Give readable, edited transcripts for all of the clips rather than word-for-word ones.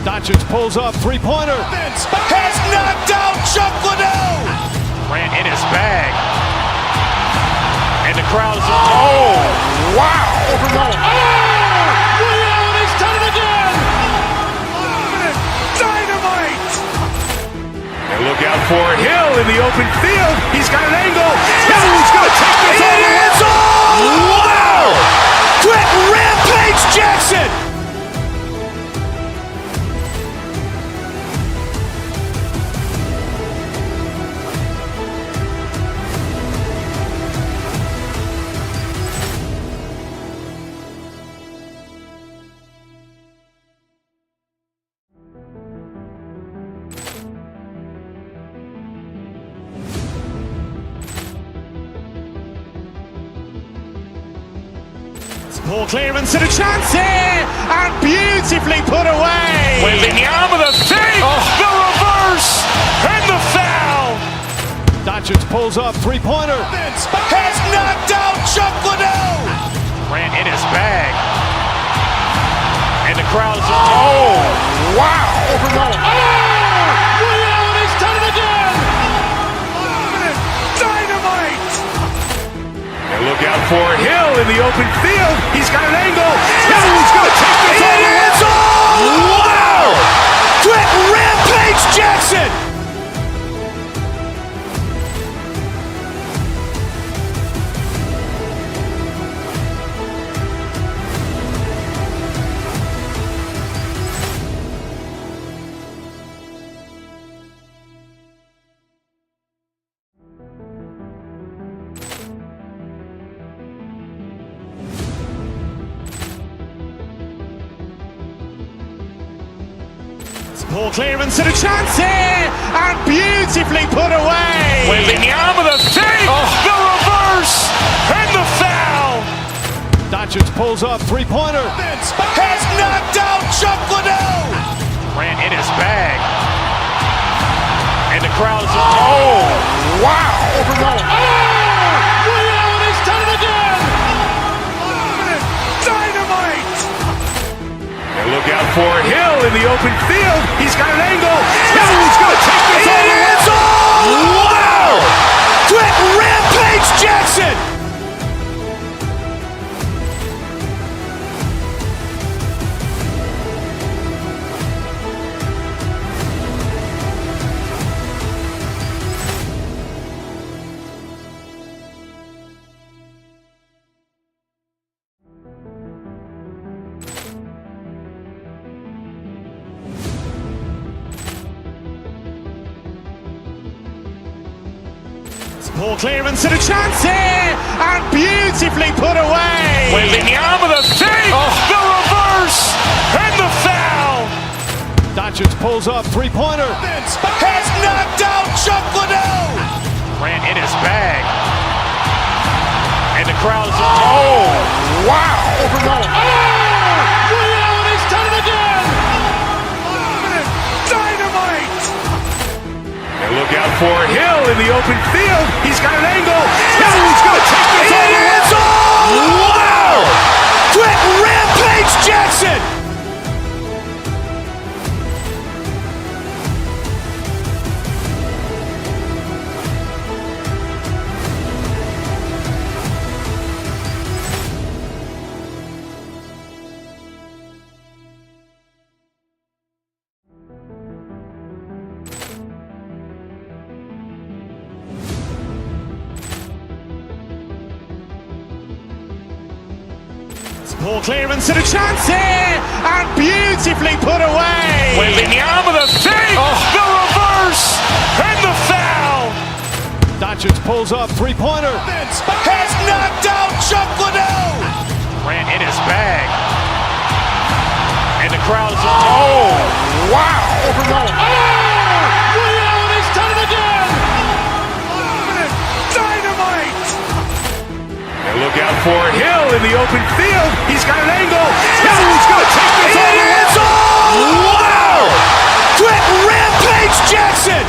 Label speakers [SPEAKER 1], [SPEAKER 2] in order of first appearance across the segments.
[SPEAKER 1] Doncic pulls up, three-pointer.
[SPEAKER 2] Has knocked out Chuck Liddell.
[SPEAKER 3] Ran in his bag. And the crowd is, oh, wow.
[SPEAKER 2] Overruled. Ray Allen has done it again. Dynamite.
[SPEAKER 3] And look out for Hill in the open field. He's got an angle. Hill's going to take this all the way.
[SPEAKER 2] Wow. Quick Rampage Jackson.
[SPEAKER 1] Ball clearance and a chance here, and beautifully put away.
[SPEAKER 3] With the arm of the fake, the reverse, and the foul.
[SPEAKER 1] Doncic pulls up, three-pointer.
[SPEAKER 2] Has knocked out Chuck Liddell.
[SPEAKER 3] Ran in his bag. And the crowd is, oh, wow.
[SPEAKER 2] Overruled. Ray Allen has done it again. Dynamite.
[SPEAKER 3] And look out for Hill in the open field. He's got an angle. Hill's going to take this all the way.
[SPEAKER 2] Wow. Quick Rampage Jackson.
[SPEAKER 1] Ball clearance and a chance here, and beautifully put away.
[SPEAKER 3] With the arm of the fake, the reverse, and the foul.
[SPEAKER 1] Doncic pulls up, three-pointer.
[SPEAKER 2] Has knocked out Chuck Liddell.
[SPEAKER 3] Ran in his bag. And the crowd is, oh, wow.
[SPEAKER 2] Overruled. Ray Allen has done it again. Dynamite.
[SPEAKER 3] And look out for Hill in the open field. He's got an angle. Hill's going to take this all the way.
[SPEAKER 2] Wow. Quick Rampage Jackson.
[SPEAKER 1] Ball clearance and a chance here, and beautifully put away.
[SPEAKER 3] With the arm of the fake, the reverse, and the foul.
[SPEAKER 1] Doncic pulls up, three-pointer.
[SPEAKER 2] Has knocked out Chuck Liddell.
[SPEAKER 3] Ran in his bag. And the crowd is, oh, wow.
[SPEAKER 2] Overruled. Ray Allen has done it again. Dynamite.
[SPEAKER 3] And look out for Hill in the open field. He's got an angle. Hill's going to take this all the way.
[SPEAKER 2] Wow. Quick Rampage Jackson.
[SPEAKER 1] Ball clearance and a chance here, and beautifully put away.
[SPEAKER 3] With the arm of the fake, the reverse, and the foul.
[SPEAKER 1] Doncic pulls up, three-pointer.
[SPEAKER 2] Has knocked out Chuck Liddell.
[SPEAKER 3] Ran in his bag. And the crowd is, oh, wow.
[SPEAKER 2] Overruled. Ray Allen has done it again. Dynamite.
[SPEAKER 3] And look out for Hill in the open field. He's got an angle. Hill's going to take this all the way.
[SPEAKER 2] Wow. Quick Rampage Jackson.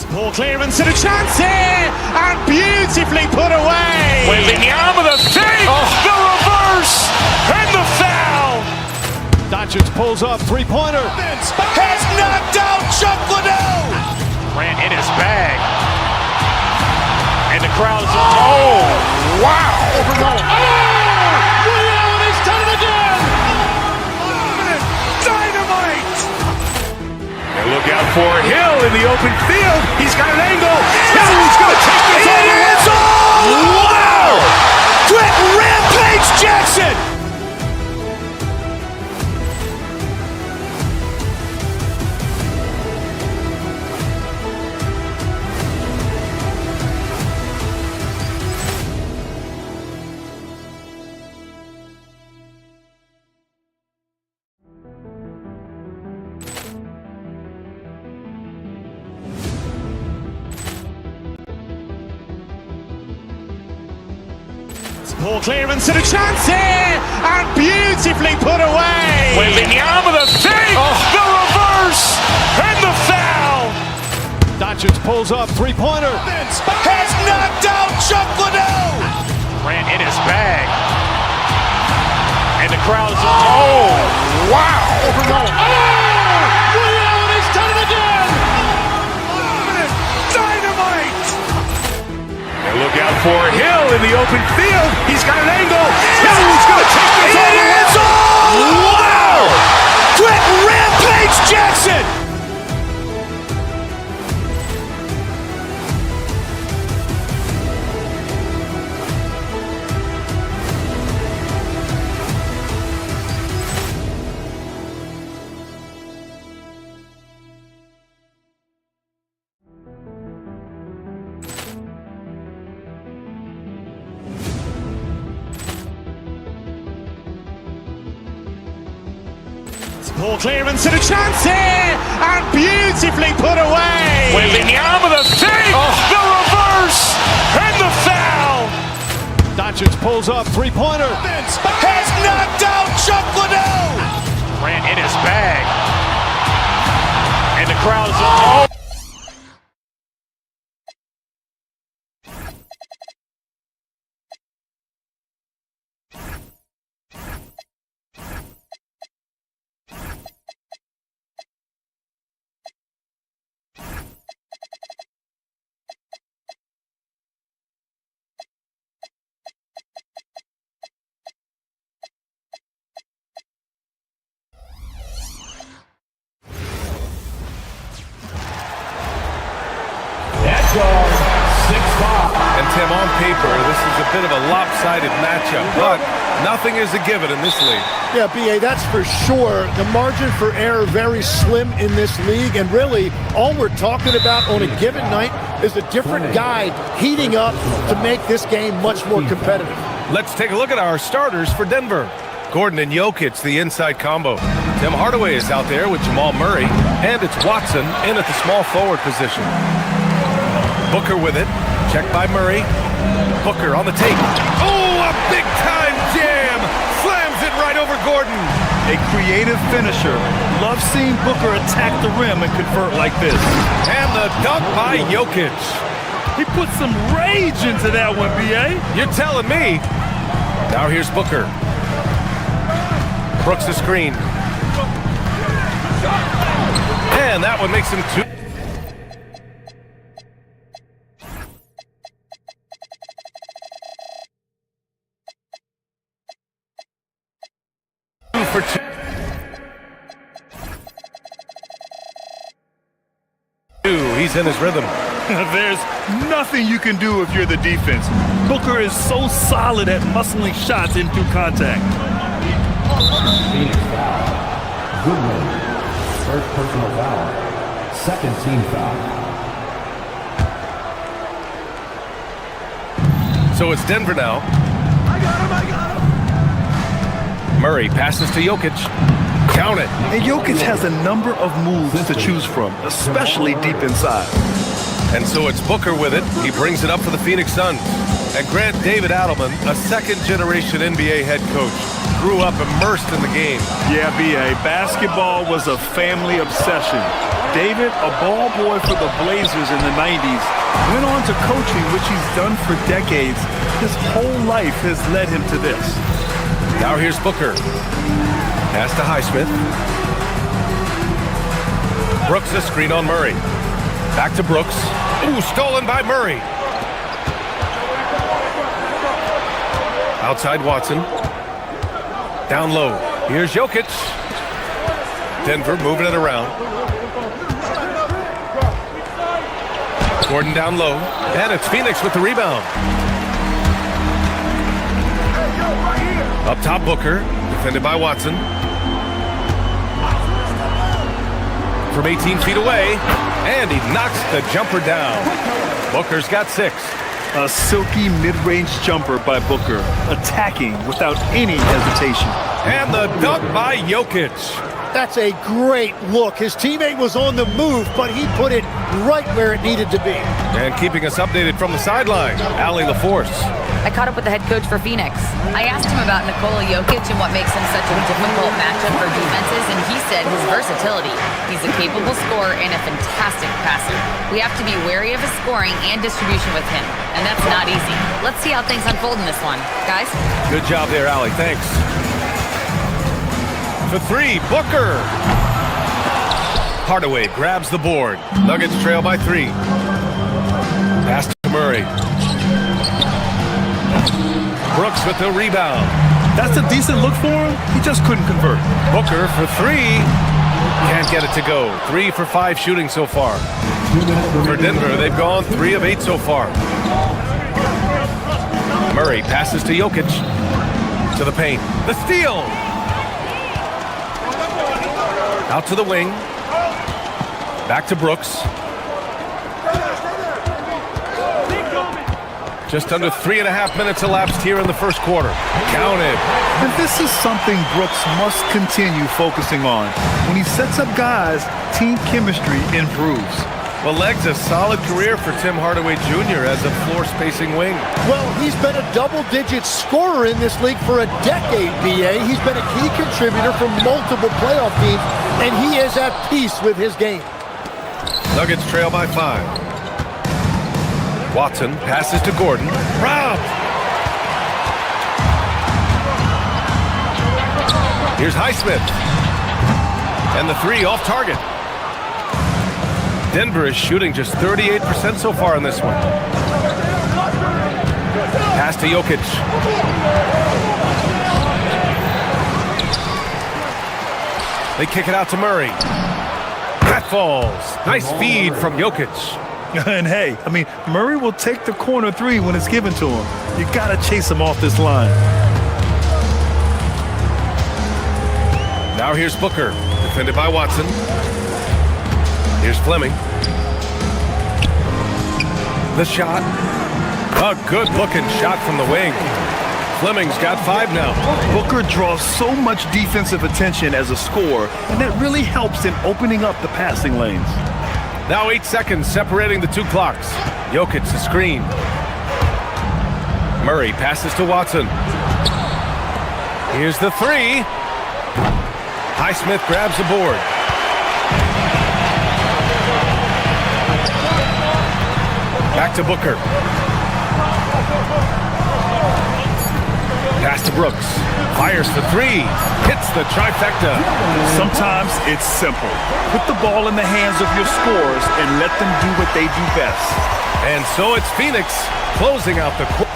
[SPEAKER 1] Poor clearance and a chance here, and beautifully put away.
[SPEAKER 3] Wembanyama the fake, the reverse, and the foul.
[SPEAKER 2] Doncic pulls up, three-pointer.
[SPEAKER 3] Has knocked out Chuck Liddell. Ran in his bag. And the crowd is, oh, wow.
[SPEAKER 2] Ray Allen has done it again.
[SPEAKER 3] Dynamite. And look out for Hill in the open field. He's got an angle. Hill's going to take this all the way. It's all. Wow. Quick Rampage Jackson.
[SPEAKER 1] Poor clearance and a chance here, and beautifully put away.
[SPEAKER 3] Wembanyama the fake, the reverse, and the foul.
[SPEAKER 2] Doncic pulls up, three-pointer.
[SPEAKER 3] Has knocked out Chuck Liddell. Ran in his bag. And the crowd is, oh, wow.
[SPEAKER 2] Ray Allen has done it again.
[SPEAKER 3] Dynamite. And look out for Hill in the open field. He's got an angle. Hill's going to take this all the way. It's all. Wow. Quick Rampage Jackson.
[SPEAKER 1] Poor clearance and a chance here, and beautifully put away.
[SPEAKER 3] Wembanyama the fake, the reverse, and the foul.
[SPEAKER 2] Doncic pulls up, three-pointer.
[SPEAKER 3] Has knocked out Chuck Liddell. Ran in his bag. And the crowd is, oh.
[SPEAKER 4] And Tim, on paper, this is a bit of a lopsided matchup, but nothing is a given in this league.
[SPEAKER 5] Yeah, B.A., that's for sure. The margin for error very slim in this league, and really, all we're talking about on a given night is a different guy heating up to make this game much more competitive.
[SPEAKER 4] Let's take a look at our starters for Denver. Gordon and Jokic, the inside combo. Tim Hardaway is out there with Jamal Murray, and it's Watson in at the small forward position. Booker with it, checked by Murray. Booker on the tape. Oh, a big-time jam! Slams it right over Gordon.
[SPEAKER 6] A creative finisher. Love seeing Booker attack the rim and convert like this.
[SPEAKER 4] And the dunk by Jokic.
[SPEAKER 6] He put some rage into that one, B.A.
[SPEAKER 4] You're telling me. Now here's Booker. Brooks the screen. And that one makes him two. For two. He's in his rhythm.
[SPEAKER 6] There's nothing you can do if you're the defense. Booker is so solid at muscling shots into contact.
[SPEAKER 7] Phoenix foul. Goodwin. First personal foul. Second team foul.
[SPEAKER 4] So it's Denver now.
[SPEAKER 6] I got him.
[SPEAKER 4] Murray passes to Jokic. Count it.
[SPEAKER 6] And Jokic has a number of moves to choose from, especially deep inside.
[SPEAKER 4] And so it's Booker with it. He brings it up for the Phoenix Suns. And Grant David Adelman, a second-generation NBA head coach, grew up immersed in the game.
[SPEAKER 6] Yeah, B.A., basketball was a family obsession. David, a ball boy for the Blazers in the 90s, went on to coaching, which he's done for decades. His whole life has led him to this.
[SPEAKER 4] Now here's Booker. Pass to Highsmith. Brooks a screen on Murray. Back to Brooks. Ooh, stolen by Murray. Outside Watson. Down low. Here's Jokic. Denver moving it around. Gordon down low. And it's Phoenix with the rebound. Up top, Booker. Defended by Watson. From 18 feet away. And he knocks the jumper down. Booker's got 6.
[SPEAKER 6] A silky mid-range jumper by Booker, attacking without any hesitation.
[SPEAKER 4] And the dunk by Jokic.
[SPEAKER 5] That's a great look. His teammate was on the move, but he put it right where it needed to be.
[SPEAKER 4] And keeping us updated from the sideline, Allie LaForce.
[SPEAKER 8] I caught up with the head coach for Phoenix. I asked him about Nikola Jokic and what makes him such a difficult matchup for defenses, and he said his versatility. He's a capable scorer and a fantastic passer. We have to be wary of his scoring and distribution with him, and that's not easy. Let's see how things unfold in this one. Guys?
[SPEAKER 4] Good job there, Allie. Thanks. For 3, Booker. Hardaway grabs the board. Nuggets trail by 3. Pass to Murray. Brooks with the rebound.
[SPEAKER 6] That's a decent look for him. He just couldn't convert.
[SPEAKER 4] Booker for 3. Can't get it to go. 3 for 5 shooting so far. For Denver, they've gone 3 of 8 so far. Murray passes to Jokic. To the paint. The steal. Out to the wing. Back to Brooks. Just under 3.5 minutes elapsed here in the first quarter. Counted.
[SPEAKER 6] And this is something Brooks must continue focusing on. When he sets up guys, team chemistry improves.
[SPEAKER 4] Well, Leg's a solid career for Tim Hardaway Jr. as a floor-spacing wing.
[SPEAKER 5] Well, he's been a double-digit scorer in this league for a decade, B.A. He's been a key contributor for multiple playoff teams, and he is at peace with his game.
[SPEAKER 4] Nuggets trail by 5. Watson passes to Gordon. Robbed! Here's Highsmith. And the 3 off target. Denver is shooting just 38% so far in this one. Pass to Jokic. They kick it out to Murray. That falls. Nice feed from Jokic.
[SPEAKER 6] And hey, I mean, Murray will take the corner 3 when it's given to him. You gotta chase him off this line.
[SPEAKER 4] Now here's Booker, defended by Watson. Here's Fleming. The shot. A good-looking shot from the wing. Fleming's got 5 now.
[SPEAKER 6] Booker draws so much defensive attention as a scorer, and that really helps in opening up the passing lanes.
[SPEAKER 4] Now 8 seconds separating the 2 clocks. Jokic the screen. Murray passes to Watson. Here's the 3. Highsmith grabs the board. Back to Booker. Pass to Brooks. Fires for 3. Hits the trifecta.
[SPEAKER 6] Sometimes it's simple. Put the ball in the hands of your scorers and let them do what they do best.
[SPEAKER 4] And so it's Phoenix closing out the quarter.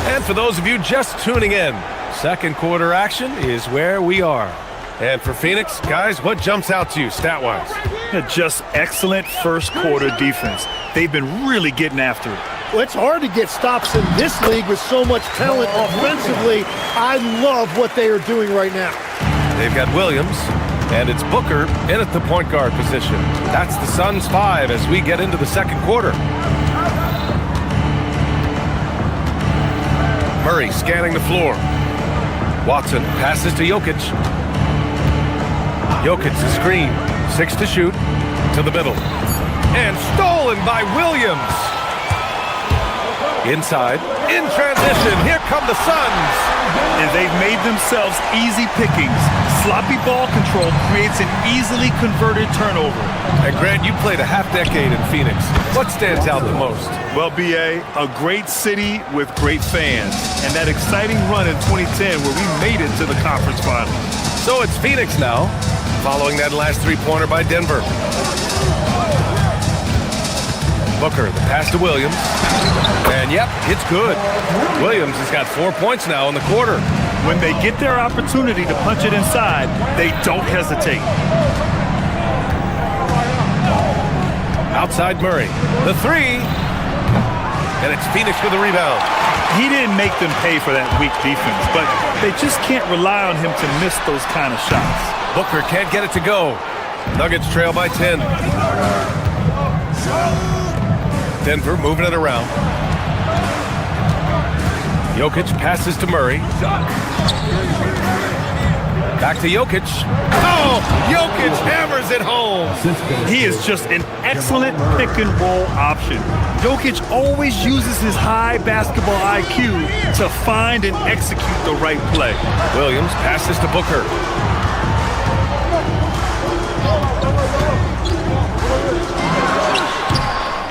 [SPEAKER 4] And for those of you just tuning in, second quarter action is where we are. And for Phoenix, guys, what jumps out to you stat-wise?
[SPEAKER 6] Just excellent first quarter defense. They've been really getting after it.
[SPEAKER 5] Well, it's hard to get stops in this league with so much talent offensively. I love what they are doing right now.
[SPEAKER 4] They've got Williams, and it's Booker in at the point guard position. That's the Suns' 5 as we get into the second quarter. Murray scanning the floor. Watson passes to Jokic. Jokic the screen. 6 to shoot. To the middle. And stolen by Williams. Inside, in transition, here come the Suns.
[SPEAKER 6] And they've made themselves easy pickings. Sloppy ball control creates an easily converted turnover.
[SPEAKER 4] And Grant, you played a half-decade in Phoenix. What stands out the most?
[SPEAKER 6] Well, B.A., a great city with great fans. And that exciting run in 2010 where we made it to the conference final.
[SPEAKER 4] So it's Phoenix now, following that last three-pointer by Denver. Booker, the pass to Williams. And yep, it's good. Williams has got 4 points now in the quarter.
[SPEAKER 6] When they get their opportunity to punch it inside, they don't hesitate.
[SPEAKER 4] Outside Murray, the three. And it's Phoenix with the rebound.
[SPEAKER 6] He didn't make them pay for that weak defense, but they just can't rely on him to miss those kind of shots.
[SPEAKER 4] Booker can't get it to go. Nuggets trail by 10. Denver moving it around. Jokic passes to Murray. Back to Jokic. Oh, Jokic hammers it home.
[SPEAKER 6] He is just an excellent pick and roll option. Jokic always uses his high basketball IQ to find and execute the right play.
[SPEAKER 4] Williams passes to Booker.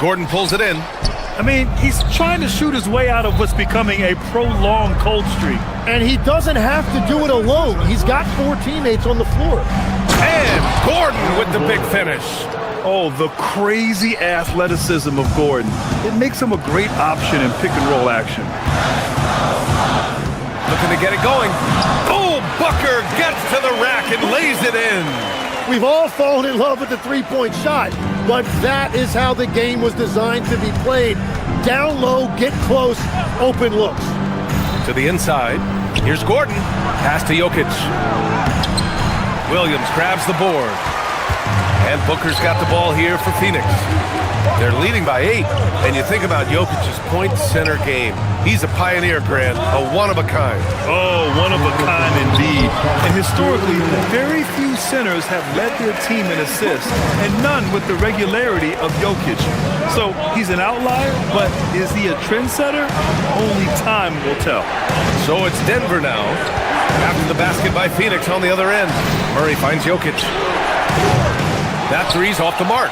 [SPEAKER 4] Gordon pulls it in.
[SPEAKER 6] I mean, he's trying to shoot his way out of what's becoming a prolonged cold streak.
[SPEAKER 5] And he doesn't have to do it alone. He's got 4 teammates on the floor.
[SPEAKER 4] And Gordon with the big finish.
[SPEAKER 6] Oh, the crazy athleticism of Gordon. It makes him a great option in pick and roll action.
[SPEAKER 4] Looking to get it going. Oh, Booker gets to the rack and lays it in.
[SPEAKER 5] We've all fallen in love with the three-point shot, but that is how the game was designed to be played. Down low, get close, open looks.
[SPEAKER 4] To the inside. Here's Gordon. Pass to Jokic. Williams grabs the board. And Booker's got the ball here for Phoenix. They're leading by 8. And you think about Jokic's point center game. He's a pioneer, Grant, a one-of-a-kind.
[SPEAKER 6] Oh, one-of-a-kind indeed. And historically, very few centers have led their team in assists, and none with the regularity of Jokic. So he's an outlier, but is he a trendsetter? Only time will tell.
[SPEAKER 4] So it's Denver now. After the basket by Phoenix on the other end. Murray finds Jokic. That three's off the mark.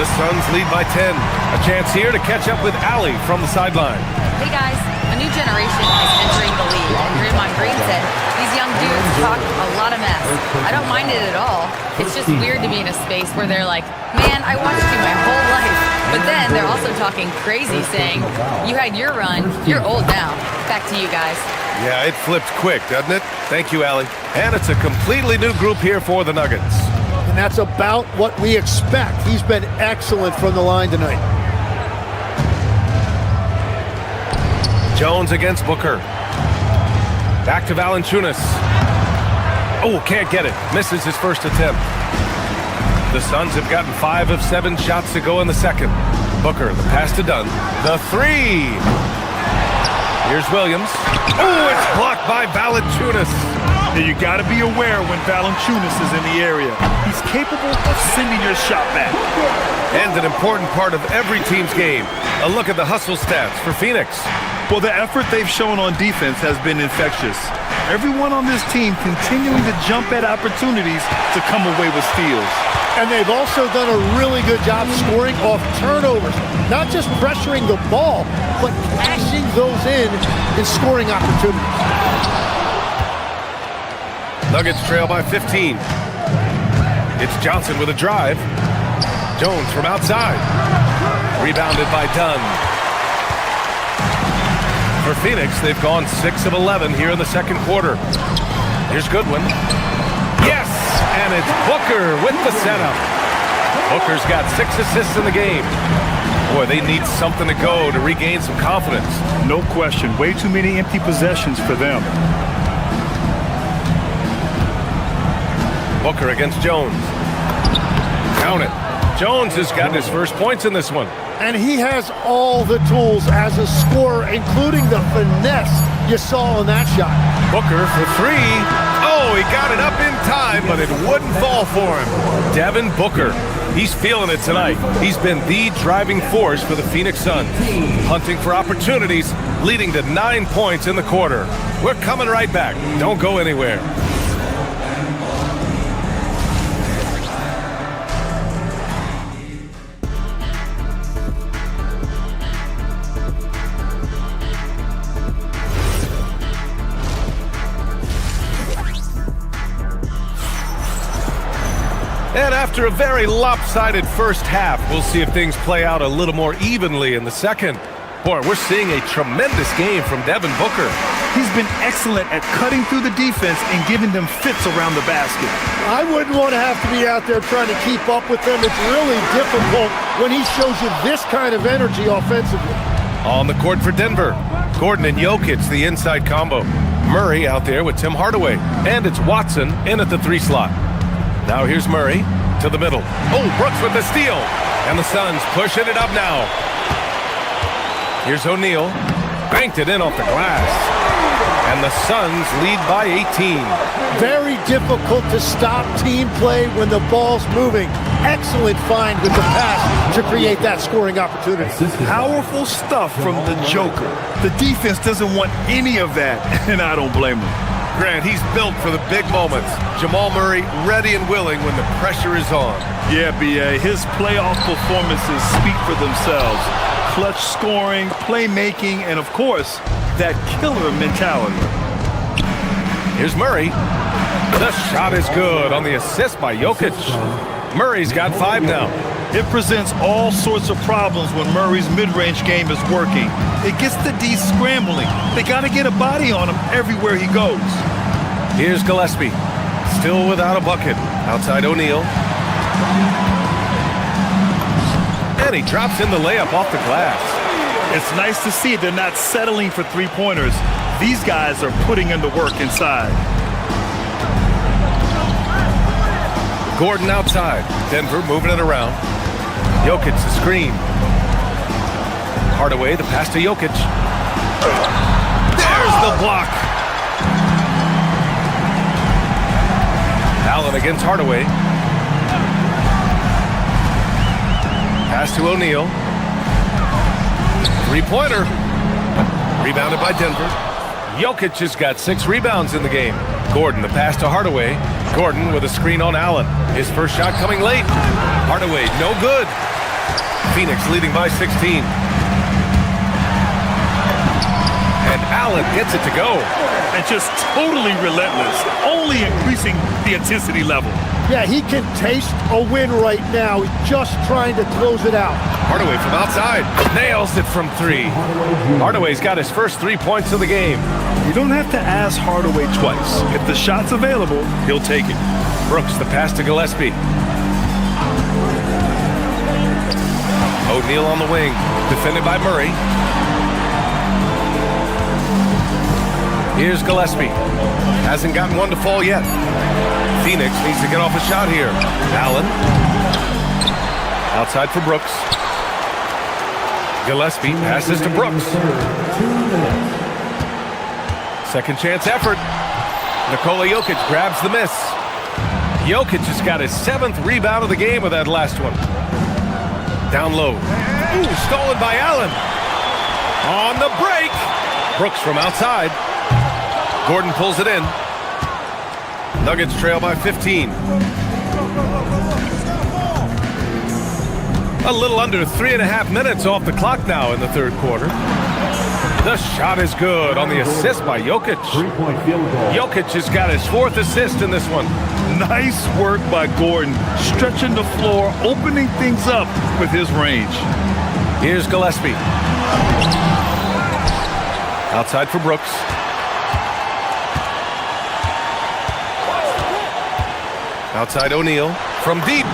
[SPEAKER 4] The Suns lead by 10. A chance here to catch up with Allie from the sideline.
[SPEAKER 8] Hey guys, a new generation is entering the league, and Draymond Green said, these young dudes talk a lot of mess. I don't mind it at all. It's just weird to be in a space where they're like, man, I watched you my whole life. But then they're also talking crazy, saying, you had your run, you're old now. Back to you guys.
[SPEAKER 4] Yeah, it flipped quick, doesn't it? Thank you, Allie. And it's a completely new group here for the Nuggets.
[SPEAKER 5] And that's about what we expect. He's been excellent from the line tonight.
[SPEAKER 4] Jones against Booker. Back to Valanciunas. Oh, can't get it. Misses his first attempt. The Suns have gotten 5 of 7 shots to go in the second. Booker, the pass to Dunn. The three. Here's Williams. Oh, it's blocked by Valanciunas.
[SPEAKER 6] Now you got to be aware when Valanciunas is in the area. He's capable of sending your shot back.
[SPEAKER 4] And an important part of every team's game. A look at the hustle stats for Phoenix.
[SPEAKER 6] Well, the effort they've shown on defense has been infectious. Everyone on this team continuing to jump at opportunities to come away with steals.
[SPEAKER 5] And they've also done a really good job scoring off turnovers. Not just pressuring the ball, but cashing those in and scoring opportunities.
[SPEAKER 4] Nuggets trail by 15. It's Johnson with a drive. Jones from outside. Rebounded by Dunn. For Phoenix, they've gone 6 of 11 here in the second quarter. Here's Goodwin. Yes! And it's Booker with the setup. Booker's got 6 assists in the game. Boy, they need something to go to regain some confidence.
[SPEAKER 6] No question. Way too many empty possessions for them.
[SPEAKER 4] Booker against Jones. Count it. Jones has gotten his first points in this one.
[SPEAKER 5] And he has all the tools as a scorer, including the finesse you saw on that shot.
[SPEAKER 4] Booker for 3. Oh, he got it up in time, but it wouldn't fall for him. Devin Booker. He's feeling it tonight. He's been the driving force for the Phoenix Suns. Hunting for opportunities, leading to 9 points in the quarter. We're coming right back. Don't go anywhere. And after a very lopsided first half, we'll see if things play out a little more evenly in the second. Boy, we're seeing a tremendous game from Devin Booker.
[SPEAKER 6] He's been excellent at cutting through the defense and giving them fits around the basket.
[SPEAKER 5] I wouldn't want to have to be out there trying to keep up with them. It's really difficult when he shows you this kind of energy offensively.
[SPEAKER 4] On the court for Denver, Gordon and Jokic, the inside combo. Murray out there with Tim Hardaway. And it's Watson in at the 3 slot. Now here's Murray to the middle. Oh, Brooks with the steal. And the Suns pushing it up now. Here's O'Neal. Banked it in off the glass. And the Suns lead by 18.
[SPEAKER 5] Very difficult to stop team play when the ball's moving. Excellent find with the pass to create that scoring opportunity.
[SPEAKER 6] Powerful stuff from the Joker. The defense doesn't want any of that, and I don't blame them.
[SPEAKER 4] Grant, he's built for the big moments. Jamal Murray ready and willing when the pressure is on.
[SPEAKER 6] Yeah, B.A., his playoff performances speak for themselves. Clutch scoring, playmaking, and of course, that killer mentality.
[SPEAKER 4] Here's Murray. The shot is good on the assist by Jokic. Murray's got 5 now.
[SPEAKER 6] It presents all sorts of problems when Murray's mid-range game is working. It gets the D scrambling. They got to get a body on him everywhere he goes.
[SPEAKER 4] Here's Gillespie. Still without a bucket. Outside O'Neal. And he drops in the layup off the glass.
[SPEAKER 6] It's nice to see they're not settling for three-pointers. These guys are putting in the work inside.
[SPEAKER 4] Gordon outside. Denver moving it around. Jokic the screen. Hardaway the pass to Jokic. There's the block. Allen against Hardaway. Pass to O'Neal. 3-pointer. Rebounded by Denver. Jokic has got 6 rebounds in the game. Gordon the pass to Hardaway. Gordon with a screen on Allen. His first shot coming late. Hardaway no good. Phoenix leading by 16. And Allen gets it to go.
[SPEAKER 6] And just totally relentless, only increasing the intensity level.
[SPEAKER 5] Yeah, he can taste a win right now. He's just trying to close it out.
[SPEAKER 4] Hardaway from outside. Nails it from 3. Hardaway's got his first 3 points of the game.
[SPEAKER 6] You don't have to ask Hardaway twice. If the shot's available, he'll take it.
[SPEAKER 4] Brooks the pass to Gillespie. O'Neal on the wing. Defended by Murray. Here's Gillespie. Hasn't gotten one to fall yet. Phoenix needs to get off a shot here. Allen. Outside for Brooks. Gillespie passes to Brooks. Second chance effort. Nikola Jokic grabs the miss. Jokic has got his 7th rebound of the game with that last one. Down low. Ooh, stolen by Allen. On the break. Brooks from outside. Gordon pulls it in. Nuggets trail by 15. A little under 3.5 minutes off the clock now in the third quarter. The shot is good on the assist by Jokic.
[SPEAKER 7] 3-point field goal.
[SPEAKER 4] Jokic has got his 4th assist in this one.
[SPEAKER 6] Nice work by Gordon, stretching the floor, opening things up with his range.
[SPEAKER 4] Here's Gillespie. Outside for Brooks. Outside O'Neal. From deep.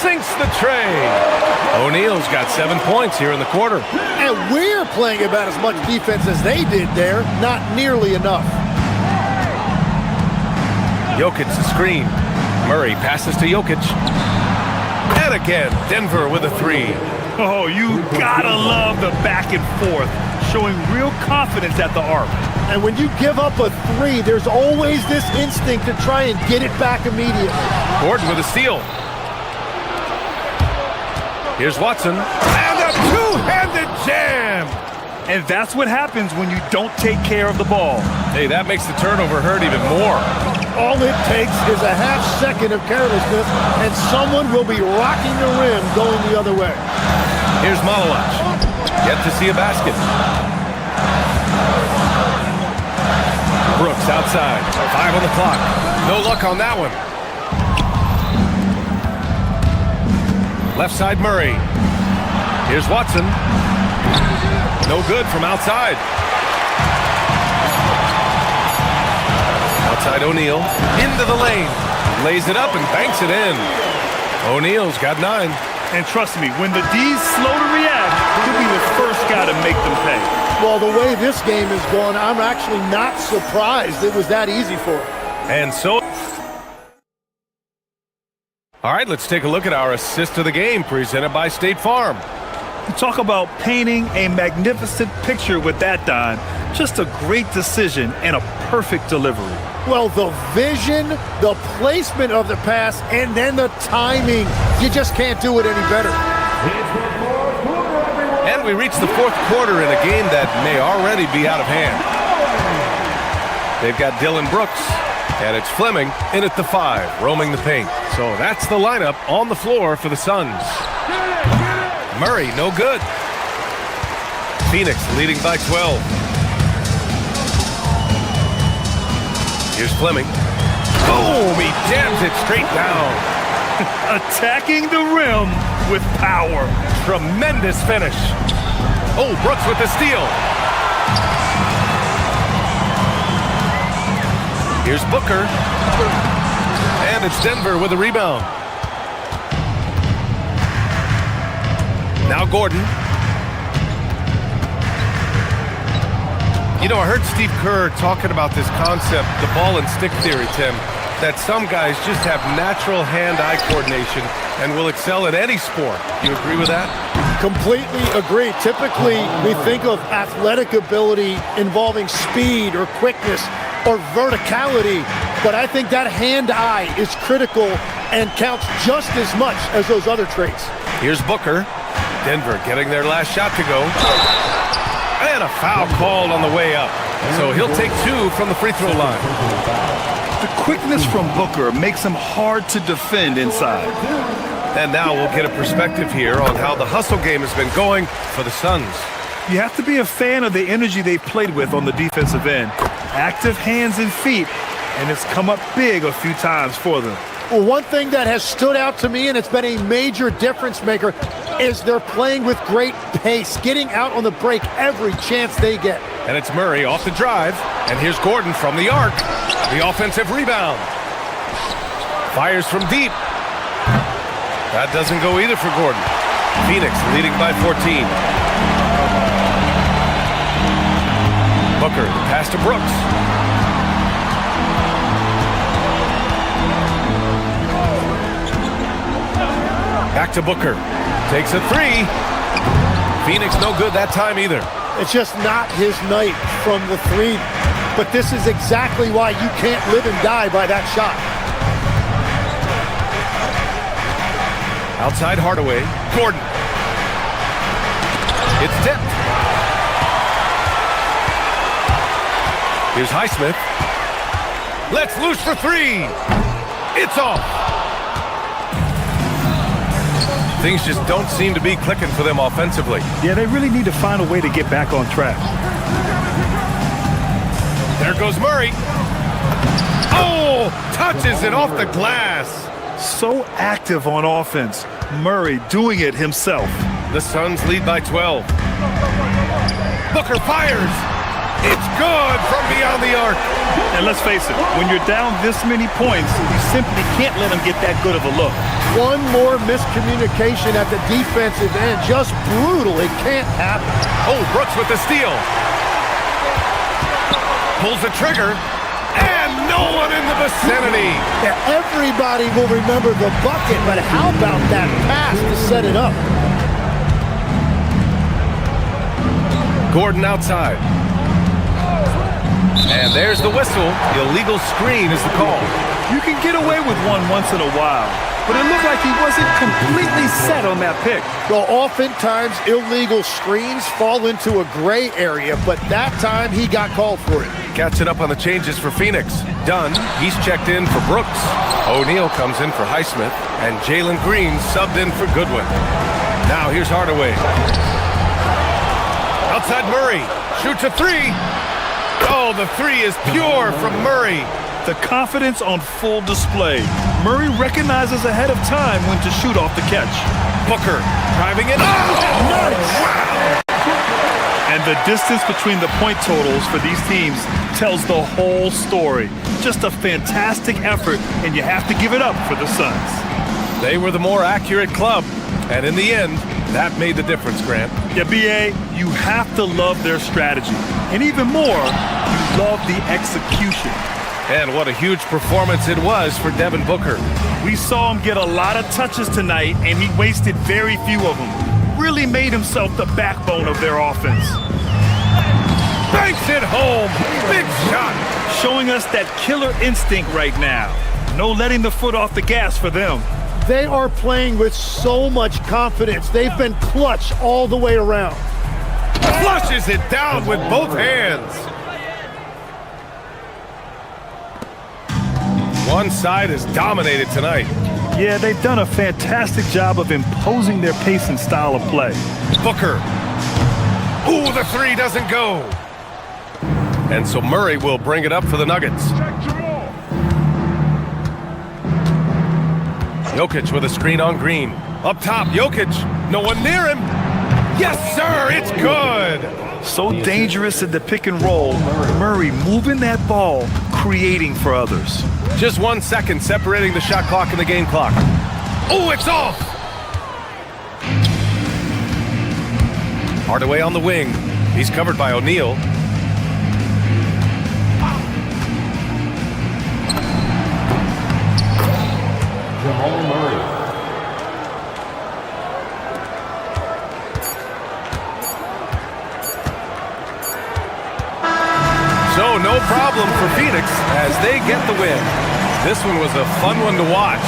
[SPEAKER 4] Sinks the tray. O'Neal's got 7 points here in the quarter.
[SPEAKER 5] And we're playing about as much defense as they did there. Not nearly enough.
[SPEAKER 4] Jokic the screen. Murray passes to Jokic. And again, Denver with a 3.
[SPEAKER 6] Oh, you gotta love the back and forth, showing real confidence at the arc.
[SPEAKER 5] And when you give up a three, there's always this instinct to try and get it back immediately.
[SPEAKER 4] Gordon with a steal. Here's Watson. And a two-handed jam!
[SPEAKER 6] And that's what happens when you don't take care of the ball.
[SPEAKER 4] Hey, that makes the turnover hurt even more.
[SPEAKER 5] All it takes is a half second of carelessness, and someone will be rocking the rim going the other way.
[SPEAKER 4] Here's Malawach. Yet to see a basket. Brooks outside. 5 on the clock. No luck on that one. Left side Murray. Here's Watson. No good from outside. Outside O'Neal. Into the lane. Lays it up and banks it in. O'Neal's got 9.
[SPEAKER 6] And trust me, when the D's slow to react, he'll be the first guy to make them pay.
[SPEAKER 5] Well, the way this game is going, I'm actually not surprised it was that easy for him.
[SPEAKER 4] And so... All right, let's take a look at our assist of the game presented by State Farm.
[SPEAKER 6] You talk about painting a magnificent picture with that, Don. Just a great decision and a perfect delivery.
[SPEAKER 5] Well, the vision, the placement of the pass, and then the timing. You just can't do it any better.
[SPEAKER 4] And we reach the fourth quarter in a game that may already be out of hand. They've got Dylan Brooks, and it's Fleming in at the 5, roaming the paint. So that's the lineup on the floor for the Suns. Murray, no good. Phoenix leading by 12. Here's Fleming. Boom! He jams it straight down.
[SPEAKER 6] Attacking the rim with power.
[SPEAKER 4] Tremendous finish. Oh, Brooks with the steal. Here's Booker. And it's Denver with a rebound. Now Gordon. You know, I heard Steve Kerr talking about this concept, the ball and stick theory, Tim, that some guys just have natural hand-eye coordination and will excel at any sport. You agree with that?
[SPEAKER 5] Completely agree. Typically, we think of athletic ability involving speed or quickness or verticality, but I think that hand-eye is critical and counts just as much as those other traits.
[SPEAKER 4] Here's Booker. Denver getting their last shot to go. And a foul called on the way up. So he'll take 2 from the free throw line.
[SPEAKER 6] The quickness from Booker makes him hard to defend inside.
[SPEAKER 4] And now we'll get a perspective here on how the hustle game has been going for the Suns.
[SPEAKER 6] You have to be a fan of the energy they've played with on the defensive end. Active hands and feet, and it's come up big a few times for them.
[SPEAKER 5] Well, one thing that has stood out to me, and it's been a major difference maker, is they're playing with great pace, getting out on the break every chance they get.
[SPEAKER 4] And it's Murray off the drive, and here's Gordon from the arc. The offensive rebound. Fires from deep. That doesn't go either for Gordon. Phoenix leading by 14. Booker, the pass to Brooks. Back to Booker. Takes a 3. Phoenix no good that time either.
[SPEAKER 5] It's just not his night from the 3. But this is exactly why you can't live and die by that shot.
[SPEAKER 4] Outside Hardaway. Gordon. It's tipped. Here's Highsmith. Let's loose for 3. It's off. Things just don't seem to be clicking for them offensively.
[SPEAKER 6] Yeah, they really need to find a way to get back on track.
[SPEAKER 4] There goes Murray. Oh, touches it off the glass.
[SPEAKER 6] So active on offense. Murray doing it himself.
[SPEAKER 4] The Suns lead by 12. Booker fires. It's good from beyond the arc.
[SPEAKER 6] And let's face it, when you're down this many points, you simply can't let them get that good of a look.
[SPEAKER 5] One more miscommunication at the defensive end. Just brutal. It can't happen.
[SPEAKER 4] Oh, Brooks with the steal. Pulls the trigger. And no one in the vicinity.
[SPEAKER 5] Yeah, everybody will remember the bucket, but how about that pass to set it up?
[SPEAKER 4] Gordon outside. And there's the whistle. Illegal screen is the call.
[SPEAKER 6] You can get away with one once in a while, but it looked like he wasn't completely set on that pick.
[SPEAKER 5] Well, oftentimes illegal screens fall into a gray area, but that time he got called for it.
[SPEAKER 4] Catching up on the changes for Phoenix. Dunn, he's checked in for Brooks. O'Neal comes in for Highsmith, and Jalen Green subbed in for Goodwin. Now here's Hardaway. Outside Murray, shoots a three. Oh, the three is pure from Murray.
[SPEAKER 6] The confidence on full display. Murray recognizes ahead of time when to shoot off the catch.
[SPEAKER 4] Booker driving it. Oh, nice! Wow!
[SPEAKER 6] And the distance between the point totals for these teams tells the whole story. Just a fantastic effort, and you have to give it up for the Suns.
[SPEAKER 4] They were the more accurate club, and in the end, that made the difference, Grant.
[SPEAKER 6] Yeah, B.A., you have to love their strategy. And even more, you love the execution.
[SPEAKER 4] And what a huge performance it was for Devin Booker.
[SPEAKER 6] We saw him get a lot of touches tonight, and he wasted very few of them. Really made himself the backbone of their offense.
[SPEAKER 4] Banks it home. Big shot.
[SPEAKER 6] Showing us that killer instinct right now. No letting the foot off the gas for them.
[SPEAKER 5] They are playing with so much confidence. They've been clutch all the way around.
[SPEAKER 4] Flushes it down with both hands. One side is dominated tonight.
[SPEAKER 6] Yeah, they've done a fantastic job of imposing their pace and style of play.
[SPEAKER 4] Booker. Ooh, the three doesn't go. And so Murray will bring it up for the Nuggets. Jokic with a screen on Green. Up top, Jokic. No one near him. Yes, sir, it's good.
[SPEAKER 6] So dangerous in the pick and roll. Murray moving that ball, creating for others.
[SPEAKER 4] Just 1 second separating the shot clock and the game clock. Oh, it's off. Hardaway on the wing. He's covered by O'Neal.
[SPEAKER 7] Jamal Murray.
[SPEAKER 4] So no problem for Phoenix as they get the win. This one was a fun one to watch.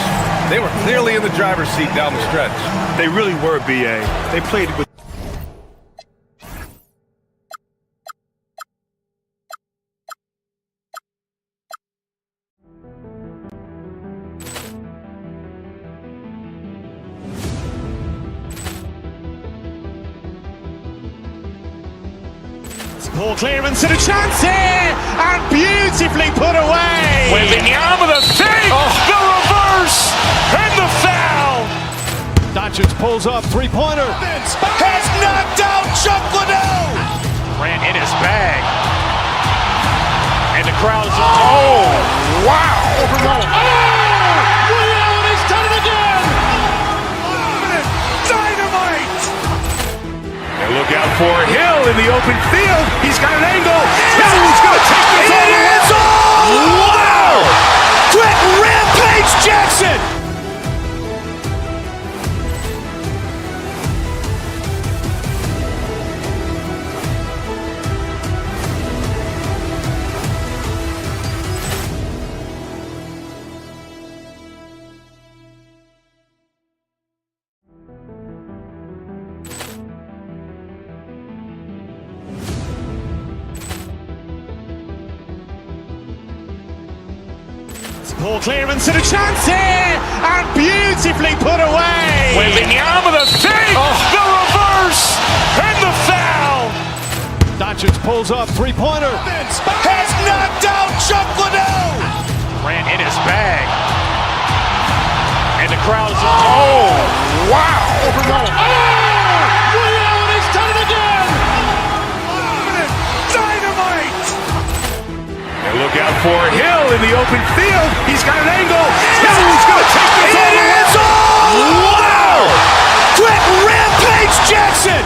[SPEAKER 4] They were clearly in the driver's seat down the stretch.
[SPEAKER 6] They really were, B.A. They played with
[SPEAKER 1] Ball clearance and a chance here, and beautifully put away.
[SPEAKER 3] Wembanyama the save, the reverse, and the foul.
[SPEAKER 2] Doncic pulls up, three-pointer.
[SPEAKER 3] Has knocked out Chuck Liddell. Grant in his bag. And the crowd is, oh, wow.
[SPEAKER 2] Ray Allen has done it again.
[SPEAKER 3] Dynamite. And look out for Hill in the open field. He's got an angle. Hill's going to take this all the way. Wow. Quick Rampage Jackson.
[SPEAKER 1] Ball clearance and a chance here, and beautifully put away.
[SPEAKER 3] Wembanyama the save, the reverse, and the foul.
[SPEAKER 2] Doncic pulls up, three-pointer.
[SPEAKER 3] Has knocked out Chuck Liddell. Grant in his bag. And the crowd is, oh, wow.
[SPEAKER 2] Ray Allen has done it again.
[SPEAKER 3] Dynamite. And look out for Hill in the open field. He's got an angle. Hill's going to take this all the way. Wow. Quick Rampage Jackson.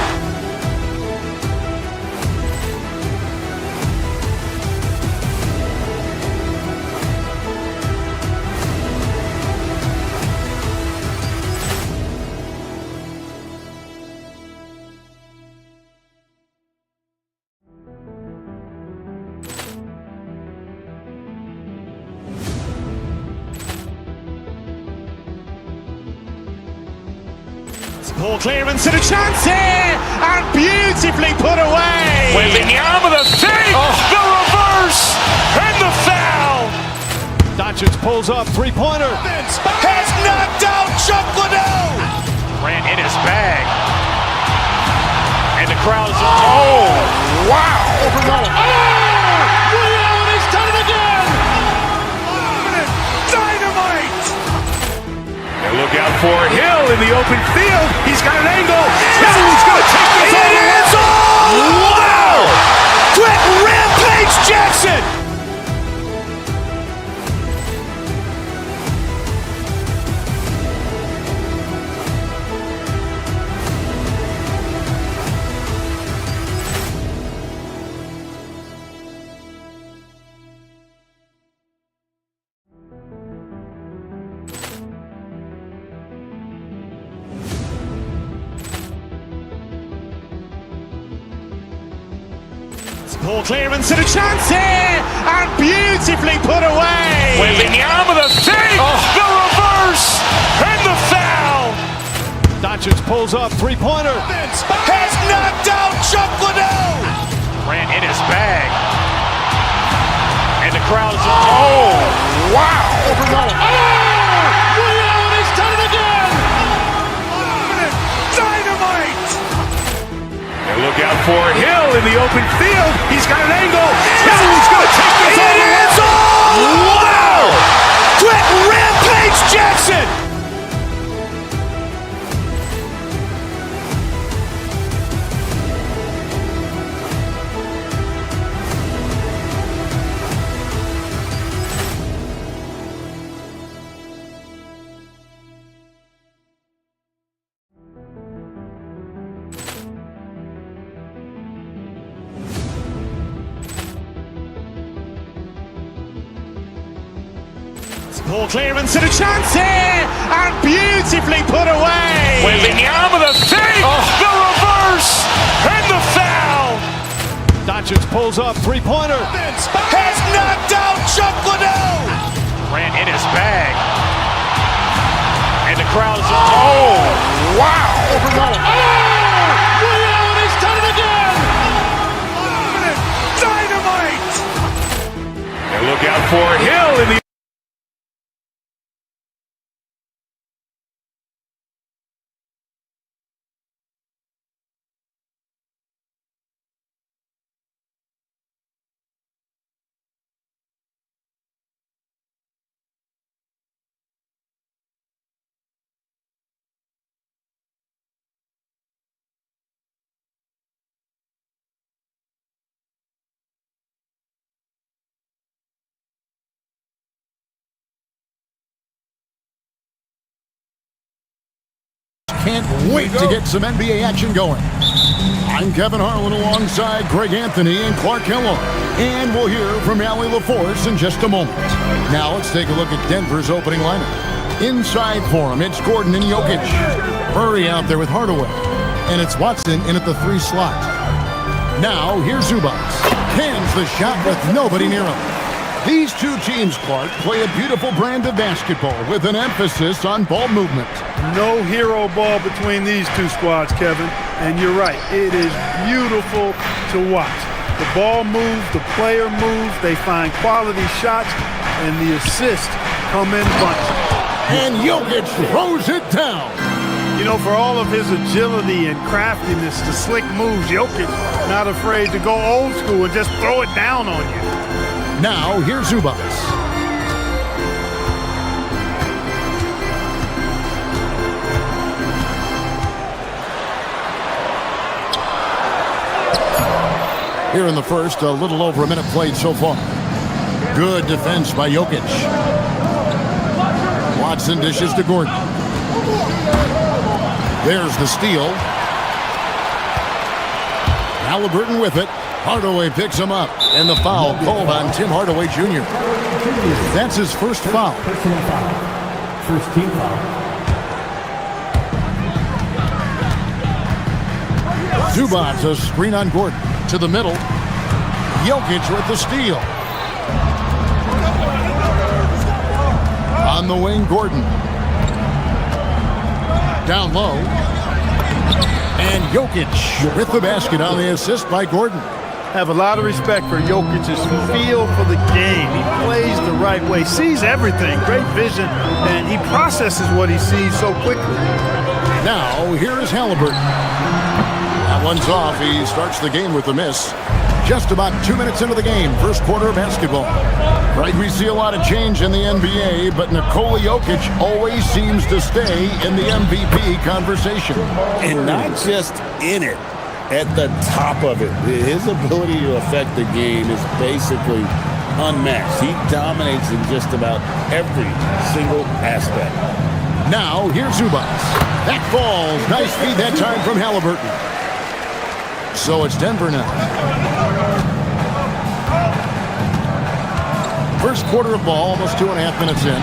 [SPEAKER 1] Poor clearance and a chance here, and beautifully put away.
[SPEAKER 3] Wembanyama the fake, the reverse, and the foul.
[SPEAKER 5] Doncic pulls up, three-pointer.
[SPEAKER 3] Has knocked out Chuck Liddell. Ran in his bag. And the crowd is, oh, wow.
[SPEAKER 2] Ray Allen has done it again.
[SPEAKER 3] Dynamite. And look out for Hill in the open field. He's got an angle. He's going to take this all the way. Wow. Quick Rampage Jackson.
[SPEAKER 1] Poor clearance and a chance here, and beautifully put away.
[SPEAKER 3] Wembanyama the fake, the reverse, and the foul.
[SPEAKER 5] Doncic pulls up, three-pointer.
[SPEAKER 3] Has knocked out Chuck Liddell. Ran in his bag. And the crowd is, oh, wow.
[SPEAKER 2] Ray Allen has done it again.
[SPEAKER 3] Dynamite. And look out for Hill in the open field. He's got an angle. He's going to take this all the way. Wow. Quick Rampage Jackson.
[SPEAKER 1] Poor clearance and a chance here, and beautifully put away.
[SPEAKER 3] Wembanyama the fake, the reverse, and the foul.
[SPEAKER 5] Doncic pulls up, three-pointer.
[SPEAKER 3] Has knocked out Chuck Liddell. Ran in his bag. And the crowd is, oh, wow.
[SPEAKER 2] Ray Allen has done it again.
[SPEAKER 3] Dynamite. And look out for Hill in the
[SPEAKER 9] Can't wait to get some NBA action going. I'm Kevin Harlan alongside Greg Anthony and Clark Kellogg. And we'll hear from Allie LaForce in just a moment. Now let's take a look at Denver's opening lineup. Inside for him, it's Gordon and Jokic. Murray out there with Hardaway. And it's Watson in at the 3 slot. Now here's Zubac. Cans the shot with nobody near him. These two teams, Clark, play a beautiful brand of basketball with an emphasis on ball movement.
[SPEAKER 6] No hero ball between these two squads, Kevin. And you're right, it is beautiful to watch. The ball moves, the player moves, they find quality shots, and the assists come in bunches.
[SPEAKER 9] And Jokic throws it down.
[SPEAKER 6] You know, for all of his agility and craftiness, the slick moves, Jokic not afraid to go old school and just throw it down on you.
[SPEAKER 9] Now, here's Zubac. Here in the first, a little over a minute played so far. Good defense by Jokic. Watson dishes to Gordon. There's the steal. Halliburton with it. Hardaway picks him up. And the foul called on Tim Hardaway Jr. That's his first foul.
[SPEAKER 7] Personal foul. First team foul.
[SPEAKER 9] Zubac, a screen on Gordon. To the middle. Jokic with the steal. On the wing, Gordon. Down low. And Jokic with the basket on the assist by Gordon.
[SPEAKER 6] Have a lot of respect for Jokic's feel for the game. He plays the right way, sees everything, great vision, and he processes what he sees so quickly.
[SPEAKER 9] Now, here is Halliburton. That one's off. He starts the game with a miss. Just about 2 minutes into the game, first quarter of basketball. Right, we see a lot of change in the NBA, but Nikola Jokic always seems to stay in the MVP conversation.
[SPEAKER 10] And not just in it. At the top of it. His ability to affect the game is basically unmatched. He dominates in just about every single aspect.
[SPEAKER 9] Now, here's Zubac. That falls. Nice feed that time from Halliburton. So it's Denver now. First quarter of ball, almost 2.5 minutes in.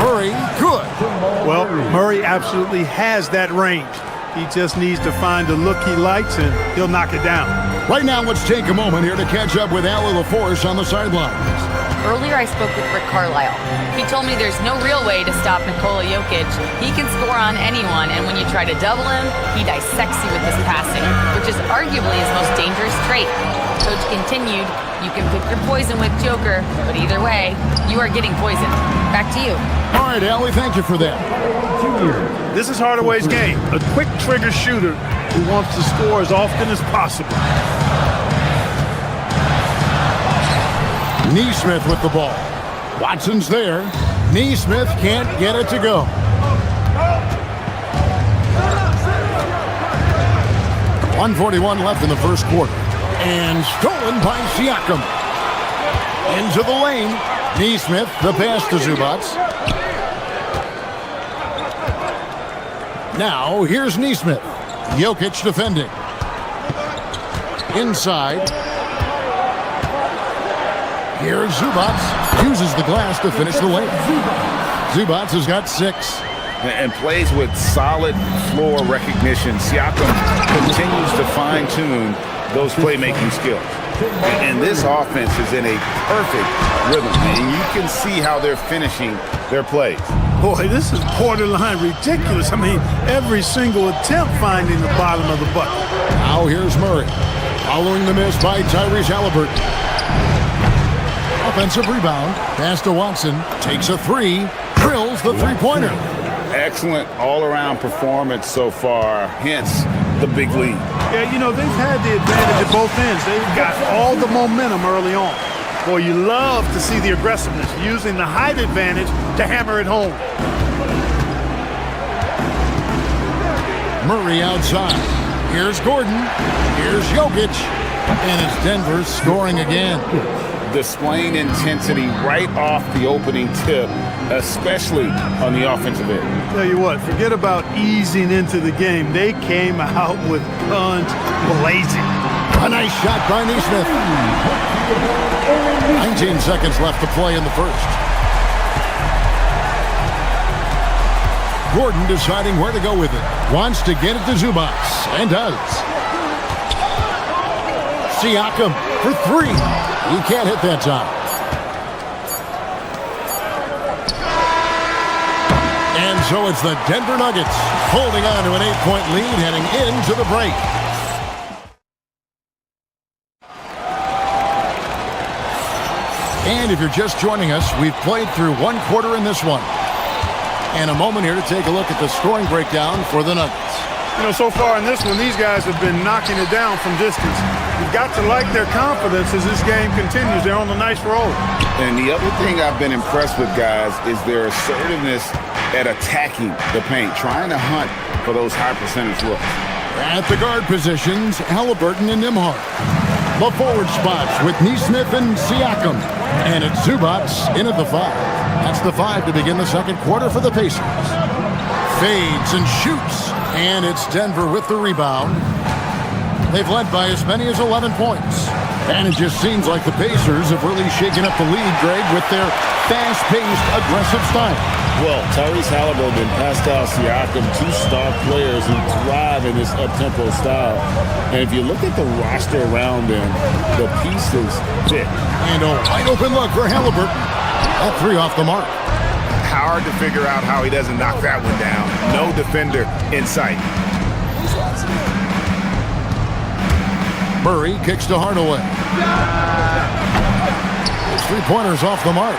[SPEAKER 9] Murray, good.
[SPEAKER 6] Well, Murray absolutely has that range. He just needs to find the look he likes, and he'll knock it down.
[SPEAKER 9] Right now, let's take a moment here to catch up with Allie LaForce on the sidelines.
[SPEAKER 8] Earlier, I spoke with Rick Carlisle. He told me there's no real way to stop Nikola Jokic. He can score on anyone, and when you try to double him, he dissects you with his passing, which is arguably his most dangerous trait. Coach continued, you can pick your poison with Joker, but either way, you are getting poisoned. Back to you.
[SPEAKER 9] All right, Allie, thank you for that.
[SPEAKER 6] This is Hardaway's game, a quick trigger shooter who wants to score as often as possible.
[SPEAKER 9] Neesmith with the ball. Watson's there. Neesmith can't get it to go. .141 left in the first quarter. And stolen by Siakam. Into the lane. Neesmith, the pass to Zubac. Now, here's Neesmith. Jokic defending. Inside. Here's Zubac. Uses the glass to finish the lane. Zubac has got 6.
[SPEAKER 3] And plays with solid floor recognition. Siakam continues to fine-tune those playmaking skills. And this offense is in a perfect rhythm. And you can see how they're finishing their plays.
[SPEAKER 6] Boy, this is borderline ridiculous. I mean, every single attempt finding the bottom of the bucket.
[SPEAKER 9] Now here's Murray. Following the miss by Tyrese Halliburton. Offensive rebound. Pass to Watson. Takes a 3. Drills the three-pointer.
[SPEAKER 3] Excellent all-around performance so far, hence the big lead.
[SPEAKER 6] Yeah, you know, they've had the advantage at both ends. They've got all the momentum early on. Boy, you love to see the aggressiveness, using the height advantage to hammer it home.
[SPEAKER 9] Murray outside. Here's Gordon. Here's Jokic. And it's Denver scoring again.
[SPEAKER 3] Displaying intensity right off the opening tip, especially on the offensive end.
[SPEAKER 6] Tell you what, forget about easing into the game. They came out with guns blazing.
[SPEAKER 9] A nice shot by Neesmith. 19 seconds left to play in the first. Gordon deciding where to go with it. Wants to get it to Zubac, and does. Siakam for 3. He can't hit that time. And so it's the Denver Nuggets holding on to an 8-point lead heading into the break. And if you're just joining us, we've played through one quarter in this one. And a moment here to take a look at the scoring breakdown for the Nuggets.
[SPEAKER 6] You know, so far in this one, these guys have been knocking it down from distance. You've got to like their confidence as this game continues. They're on a nice roll.
[SPEAKER 3] And the other thing I've been impressed with, guys, is their assertiveness at attacking the paint, trying to hunt for those high percentage looks.
[SPEAKER 9] At the guard positions, Halliburton and Nembhard. The forward spots with Neesmith and Siakam. And it's Zubac in at the 5. That's the 5 to begin the second quarter for the Pacers. Fades and shoots. And it's Denver with the rebound. They've led by as many as 11 points. And it just seems like the Pacers have really shaken up the lead, Greg, with their fast-paced, aggressive style.
[SPEAKER 10] Well, Tyrese Halliburton and Pascal Siakam, 2 star players who thrive in this up-tempo style. And if you look at the roster around them, the pieces fit.
[SPEAKER 9] And a wide-open look for Halliburton. That 3 off the mark.
[SPEAKER 3] Hard to figure out how he doesn't knock that one down. No defender in sight.
[SPEAKER 9] Murray kicks to Hardaway. His three-pointers off the mark.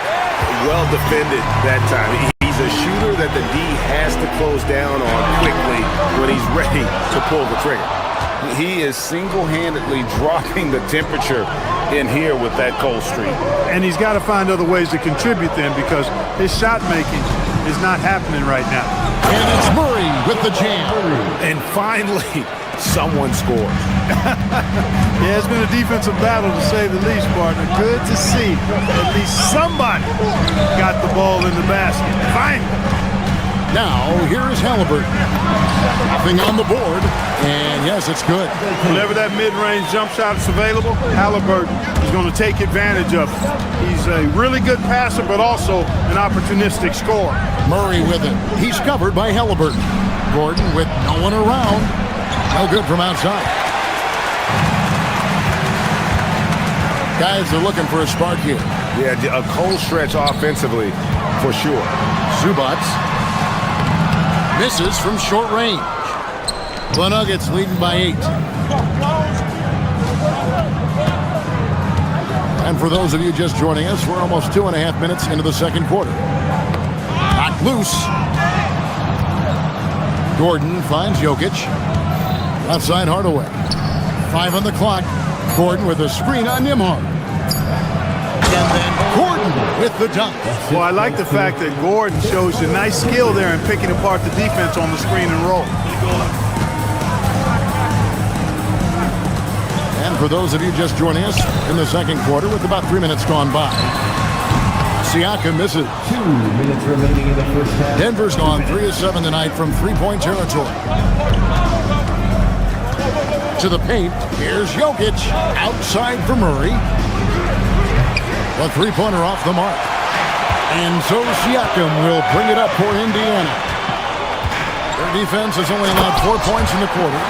[SPEAKER 3] Well defended that time. He's a shooter that the D has to close down on quickly when he's ready to pull the trigger. He is single-handedly dropping the temperature in here with that cold streak.
[SPEAKER 6] And he's got to find other ways to contribute then, because his shot making is not happening right now.
[SPEAKER 9] And it's Murray with the jam.
[SPEAKER 3] And finally, someone scored.
[SPEAKER 6] Yeah, it's been a defensive battle to say the least, partner. Good to see at least somebody got the ball in the basket. Finally.
[SPEAKER 9] Now, here is Halliburton. Nothing on the board. And yes, it's good.
[SPEAKER 6] Whenever that mid-range jump shot is available, Halliburton is going to take advantage of it. He's a really good passer, but also an opportunistic scorer.
[SPEAKER 9] Murray with it. He's covered by Halliburton. Gordon with no one around. No good from outside. Guys are looking for a spark here.
[SPEAKER 3] Yeah, a cold stretch offensively for sure.
[SPEAKER 9] Zubac misses from short range. The Nuggets leading by 8. And for those of you just joining us, we're almost 2.5 minutes into the second quarter. Knocked loose. Gordon finds Jokic. Outside Hardaway. 5 on the clock. Gordon with a screen on Nembhard. And then Gordon with the dunk.
[SPEAKER 6] Well, I like the fact that Gordon shows a nice skill there in picking apart the defense on the screen and roll.
[SPEAKER 9] And for those of you just joining us in the second quarter with about 3 minutes gone by, Siakam misses.
[SPEAKER 7] 2 minutes remaining in the first half.
[SPEAKER 9] Denver's gone 3 of 7 tonight from three-point territory. To the paint, here's Jokic, outside for Murray. A three-pointer off the mark. And so Siakam will bring it up for Indiana. Their defense has only allowed 4 points in the quarter.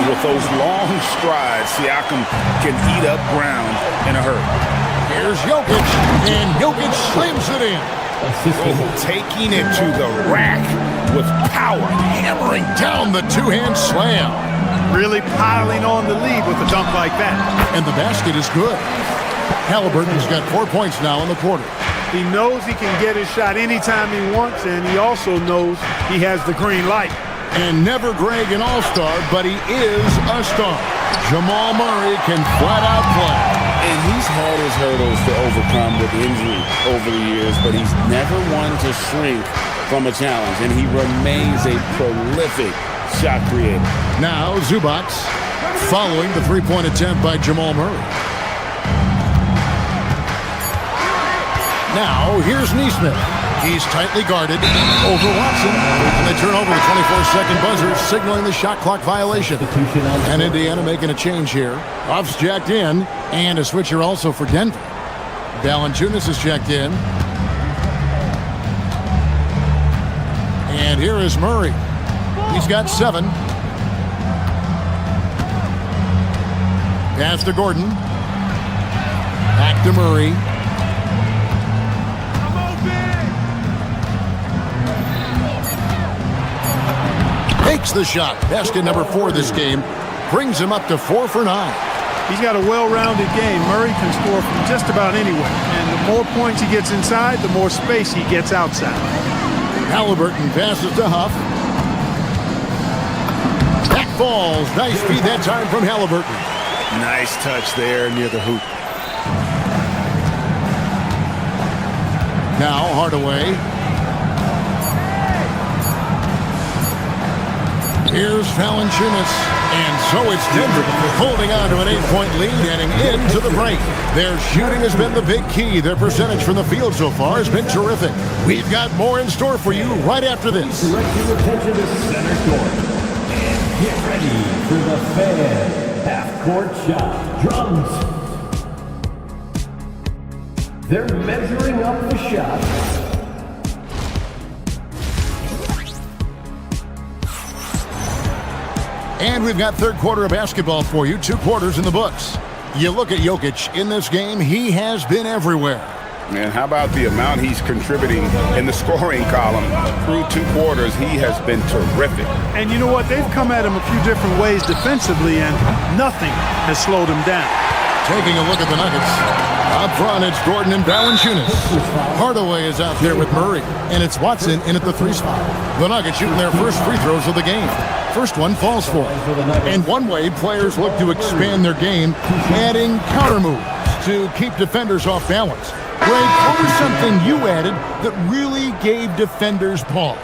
[SPEAKER 3] With those long strides, Siakam can eat up ground in a hurry.
[SPEAKER 9] Here's Jokic, and Jokic slams it in.
[SPEAKER 3] Taking it to the rack with power,
[SPEAKER 9] Hammering down the two-hand slam.
[SPEAKER 6] Really piling on the lead with a dunk like that.
[SPEAKER 9] And the basket is good. Halliburton's got 4 points now in the quarter.
[SPEAKER 6] He knows he can get his shot anytime he wants, and he also knows he has the green light.
[SPEAKER 9] And never Greg an all-star, but he is a star. Jamal Murray can flat out play.
[SPEAKER 10] And he's had his hurdles to overcome with injury over the years, but he's never one to shrink from a challenge, and he remains a prolific shot creator.
[SPEAKER 9] Now Zubac following the three-point attempt by Jamal Murray. Now here's Nesmith. He's tightly guarded over Watson. And they turn over the 24-second buzzer, signaling the shot clock violation. And Indiana making a change here. Off's jacked in, and a switcher also for Denver. Valanciunas is checked in. And here is Murray. He's got 7. Pass to Gordon. Back to Murray. Takes the shot. Basket number 4 this game. Brings him up to 4 for 9.
[SPEAKER 6] He's got a well-rounded game. Murray can score from just about anywhere. And the more points he gets inside, the more space he gets outside.
[SPEAKER 9] Halliburton passes to Huff. That falls. Nice feed that time from Halliburton.
[SPEAKER 3] Nice touch there near the hoop.
[SPEAKER 9] Now Hardaway. Here's Valanciunas. And so it's Denver holding on to an 8-point lead heading into the break. Their shooting has been the big key. Their percentage from the field so far has been terrific. We've got more in store for you right after this.
[SPEAKER 7] Direct your attention to center court. And get ready for the fan half-court shot. Drums. They're measuring up the shot.
[SPEAKER 9] And we've got third quarter of basketball for you. 2 quarters in the books. You look at Jokic in this game, he has been everywhere.
[SPEAKER 10] And how about the amount he's contributing in the scoring column? Through 2 quarters, he has been terrific.
[SPEAKER 6] And you know what? They've come at him a few different ways defensively, and nothing has slowed him down.
[SPEAKER 9] Taking a look at the Nuggets. Up front, it's Gordon and Valanciunas. Hardaway is out there with Murray, and it's Watson in at the 3 spot. The Nuggets shooting their first free throws of the game. First one falls for it. And one way players look to expand their game, adding counter moves to keep defenders off balance. Greg, what was something you added that really gave defenders pause?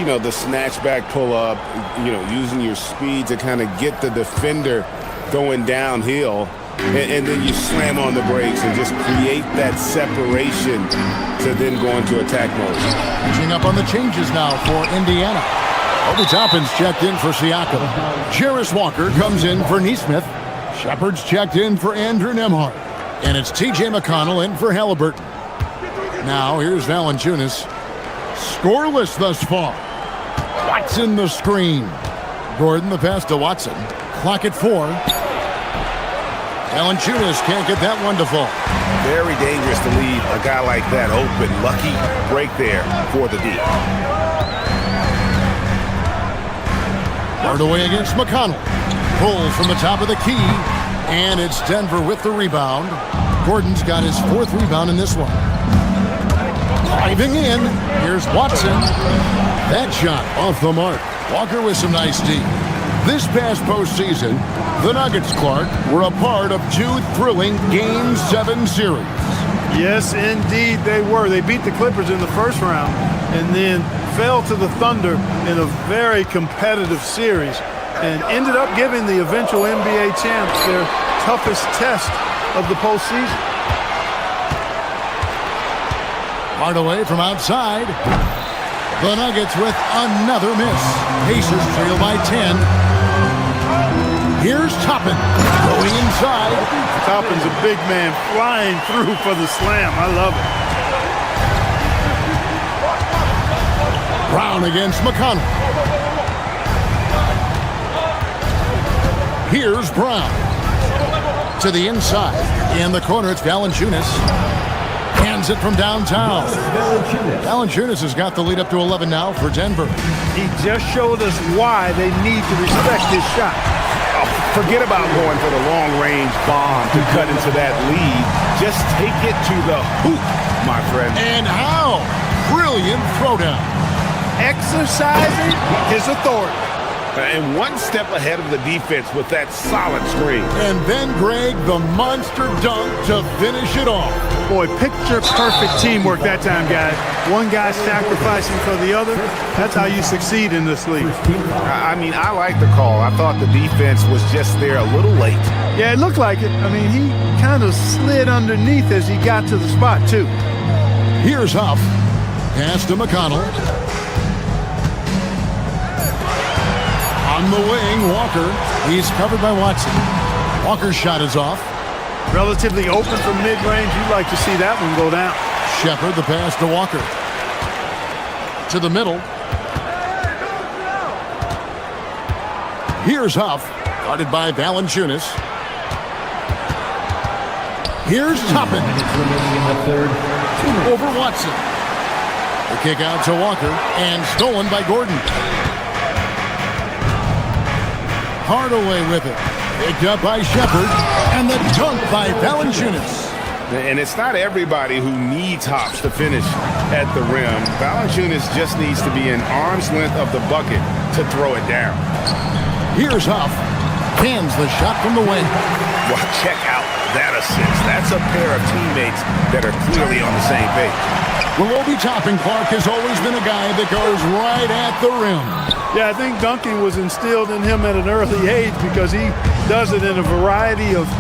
[SPEAKER 10] You know, the snatchback pull-up, you know, using your speed to kind of get the defender going downhill. And then you slam on the brakes and just create that separation to then go into attack mode.
[SPEAKER 9] Catching up on the changes now for Indiana. Obi Toppin's checked in for Siakam. Jarris Walker comes in for Nesmith. Shepard's checked in for Andrew Nembhard. And it's T.J. McConnell in for Halliburton. Now here's Valanciunas. Scoreless thus far. Watson the screen. Gordon the pass to Watson. Clock at 4. Valanciunas can't get that one to fall.
[SPEAKER 3] Very dangerous to leave a guy like that open. Lucky break there for the D.
[SPEAKER 9] Hardaway against McConnell. Pulls from the top of the key. And it's Denver with the rebound. Gordon's got his 4th rebound in this one. Driving in. Here's Watson. That shot off the mark. Walker with some nice D. This past postseason, the Nuggets, Clark, were a part of 2 thrilling Game 7 series.
[SPEAKER 6] Yes, indeed they were. They beat the Clippers in the first round and then fell to the Thunder in a very competitive series and ended up giving the eventual NBA champs their toughest test of the postseason.
[SPEAKER 9] Hardaway from outside. The Nuggets with another miss. Pacers trail by 10. Here's Toppin going inside.
[SPEAKER 6] Toppin's a big man flying through for the slam. I love it.
[SPEAKER 9] Brown against McConnell. Here's Brown. To the inside. In the corner, it's Valanciunas. Hands it from downtown. Valanciunas has got the lead up to 11 now for Denver.
[SPEAKER 6] He just showed us why they need to respect his shot.
[SPEAKER 3] Forget about going for the long-range bomb to cut into that lead. Just take it to the hoop, my friend.
[SPEAKER 9] And how? Brilliant throwdown.
[SPEAKER 6] Exercising his authority.
[SPEAKER 3] And one step ahead of the defense with that solid screen.
[SPEAKER 9] And then, Greg, the monster dunk to finish it off.
[SPEAKER 6] Boy, picture-perfect teamwork that time, guys. One guy sacrificing for the other. That's how you succeed in this league.
[SPEAKER 3] I mean, I like the call. I thought the defense was just there a little late.
[SPEAKER 6] Yeah, it looked like it. I mean, he kind of slid underneath as he got to the spot, too.
[SPEAKER 9] Here's Huff. Pass to McConnell. On the wing, Walker. He's covered by Watson. Walker's shot is off.
[SPEAKER 6] Relatively open from mid-range. You'd like to see that one go down.
[SPEAKER 9] Shepard, the pass to Walker. To the middle. Here's Huff. Guarded by Valanciunas. Here's Toppin. Over Watson. The kick out to Walker. And stolen by Gordon. Hardaway with it. Picked up by Shepard. And the dunk by Valanciunas.
[SPEAKER 3] And it's not everybody who needs hops to finish at the rim. Valanciunas just needs to be an arm's length of the bucket to throw it down.
[SPEAKER 9] Here's Huff. Cans the shot from the wing.
[SPEAKER 3] Well, check out that assist. That's a pair of teammates that are clearly on the same page.
[SPEAKER 9] Well, Obi Toppin, Clark, has always been a guy that goes right at the rim.
[SPEAKER 6] Yeah, I think dunking was instilled in him at an early age because he does it in a variety of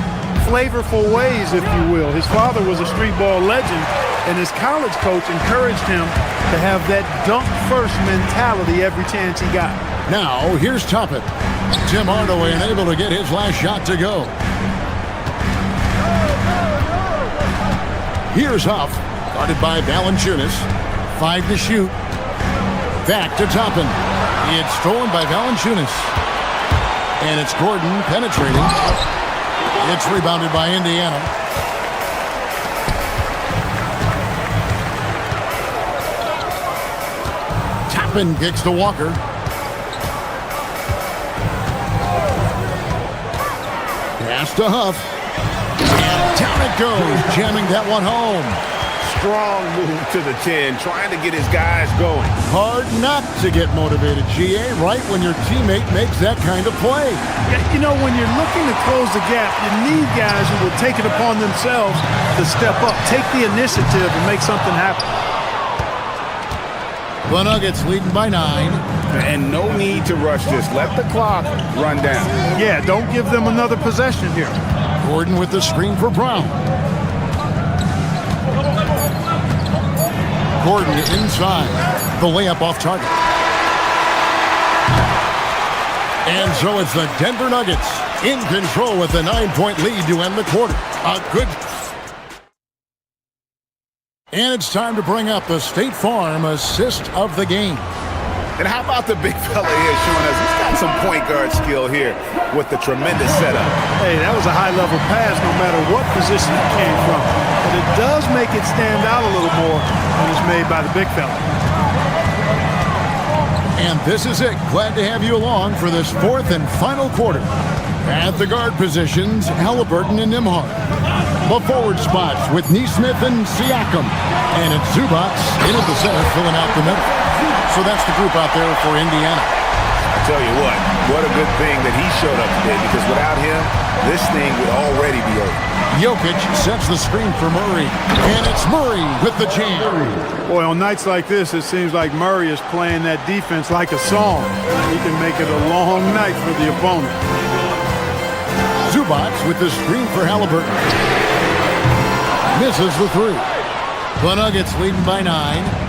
[SPEAKER 6] flavorful ways, if you will. His father was a street ball legend, and his college coach encouraged him to have that dunk-first mentality every chance he got.
[SPEAKER 9] Now, here's Toppin. Tim Hardaway unable to get his last shot to go. Here's Huff, guarded by Valanciunas. 5 to shoot. Back to Toppin. It's stolen by Valanciunas. And it's Gordon penetrating. It's rebounded by Indiana. Toppin kicks to Walker. Pass to Huff. And down it goes, jamming that one home.
[SPEAKER 10] Strong move to the 10, trying to get his guys going.
[SPEAKER 9] Hard not to get motivated, GA, right when your teammate makes that kind of play.
[SPEAKER 6] You know, when you're looking to close the gap, you need guys who will take it upon themselves to step up, take the initiative, and make something happen.
[SPEAKER 9] The Nuggets leading by 9.
[SPEAKER 10] And no need to rush this. Let the clock run down.
[SPEAKER 6] Yeah, don't give them another possession here.
[SPEAKER 9] Gordon with the screen for Brown. Gordon inside. The layup off target. And so it's the Denver Nuggets in control with a 9-point lead to end the quarter. And it's time to bring up the State Farm assist of the game.
[SPEAKER 10] And how about the big fella here showing us he's got some point guard skill here with the tremendous setup.
[SPEAKER 6] Hey, that was a high-level pass no matter what position it came from. But it does make it stand out a little more when it's made by the big fella.
[SPEAKER 9] And this is it. Glad to have you along for this fourth and final quarter. At the guard positions, Halliburton and Nembhard. The forward spots with Neesmith and Siakam. And it's Zubac in at the center, filling out the middle. So that's the group out there for Indiana.
[SPEAKER 10] I tell you what a good thing that he showed up today, because without him, this thing would already be over.
[SPEAKER 9] Jokic sets the screen for Murray. And it's Murray with the jam.
[SPEAKER 6] Boy, on nights like this, it seems like Murray is playing that defense like a song. He can make it a long night for the opponent.
[SPEAKER 9] Zubac with the screen for Halliburton. Misses the three. The Nuggets leading by 9.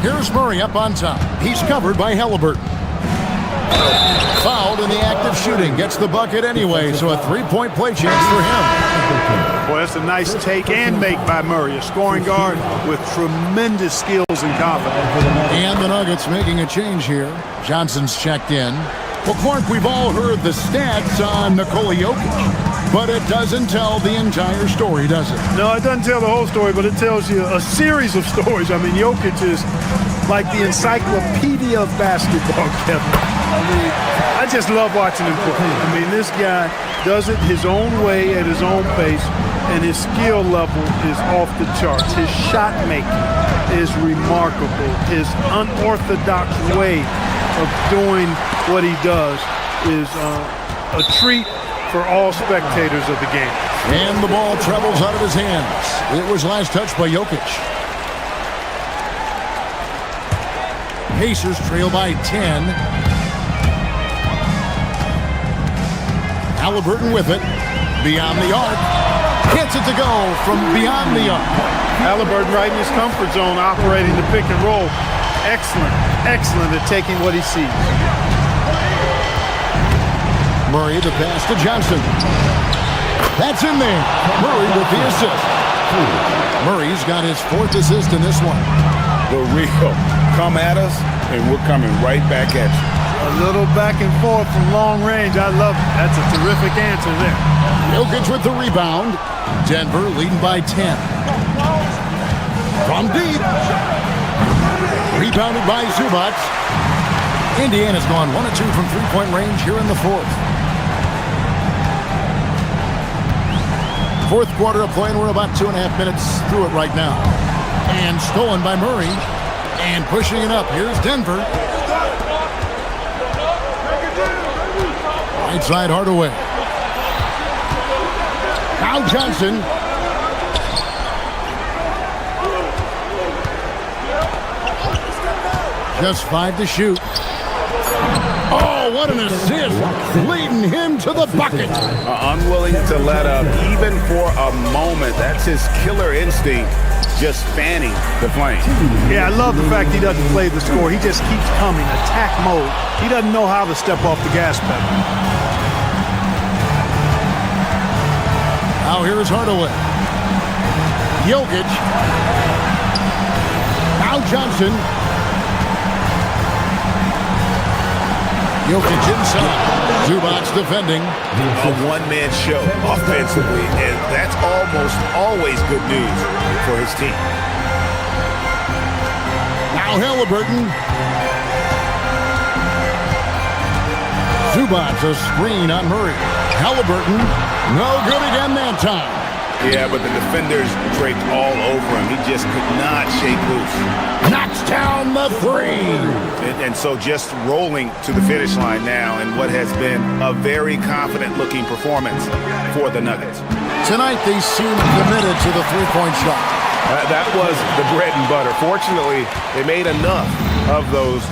[SPEAKER 9] Here's Murray up on top. He's covered by Halliburton. Fouled in the act of shooting. Gets the bucket anyway, so a three-point play chance for him.
[SPEAKER 6] Boy, that's a nice take and make by Murray. A scoring guard with tremendous skills and confidence.
[SPEAKER 9] And the Nuggets making a change here. Johnson's checked in. Well, Clark, we've all heard the stats on Nikola Jokic, but it doesn't tell the entire story, does it?
[SPEAKER 6] No, it doesn't tell the whole story, but it tells you a series of stories. I mean, Jokic is like the encyclopedia of basketball, Kevin. I mean, I just love watching him play. I mean, this guy does it his own way at his own pace, and his skill level is off the charts. His shot making is remarkable. His unorthodox way of doing what he does is a treat for all spectators of the game.
[SPEAKER 9] And the ball travels out of his hands. It was last touched by Jokic. Pacers trail by 10. Halliburton with it. Beyond the arc. Gets it to go from beyond the arc.
[SPEAKER 6] Halliburton right in his comfort zone, operating the pick and roll. Excellent at taking what he sees.
[SPEAKER 9] Murray, the pass to Johnson. That's in there. Murray with the assist. Murray's got his fourth assist in this one.
[SPEAKER 10] The real. Come at us, and we're coming right back at you.
[SPEAKER 6] A little back and forth from long range. I love it. That's a terrific answer there.
[SPEAKER 9] Jokic with the rebound. Denver leading by 10. From deep. Rebounded by Zubac. Indiana's gone 1 of 2 from three-point range here in the fourth. Fourth quarter of play, and we're about 2.5 minutes through it right now. And stolen by Murray. And pushing it up. Here's Denver. Right side Hardaway. Now Johnson. Just 5 to shoot. Oh, what an assist. Leading him to the bucket.
[SPEAKER 10] Unwilling to let up even for a moment. That's his killer instinct. Just fanning the flame.
[SPEAKER 6] Yeah, I love the fact he doesn't play the score. He just keeps coming, attack mode. He doesn't know how to step off the gas pedal.
[SPEAKER 9] Now here's Hardaway. Jokic. Now Johnson. Jokic inside. Zubac defending.
[SPEAKER 10] A one-man show offensively, and that's almost always good news for his team.
[SPEAKER 9] Now Halliburton. Zubac's a screen on Murray. Halliburton, no good again that time.
[SPEAKER 3] Yeah, but the defenders draped all over him. He just could not shake loose.
[SPEAKER 9] Knocks down the three.
[SPEAKER 3] And so just rolling to the finish line now in what has been a very confident-looking performance for the Nuggets.
[SPEAKER 9] Tonight they seem committed to the three-point shot.
[SPEAKER 4] That was the bread and butter. Fortunately, they made enough of those,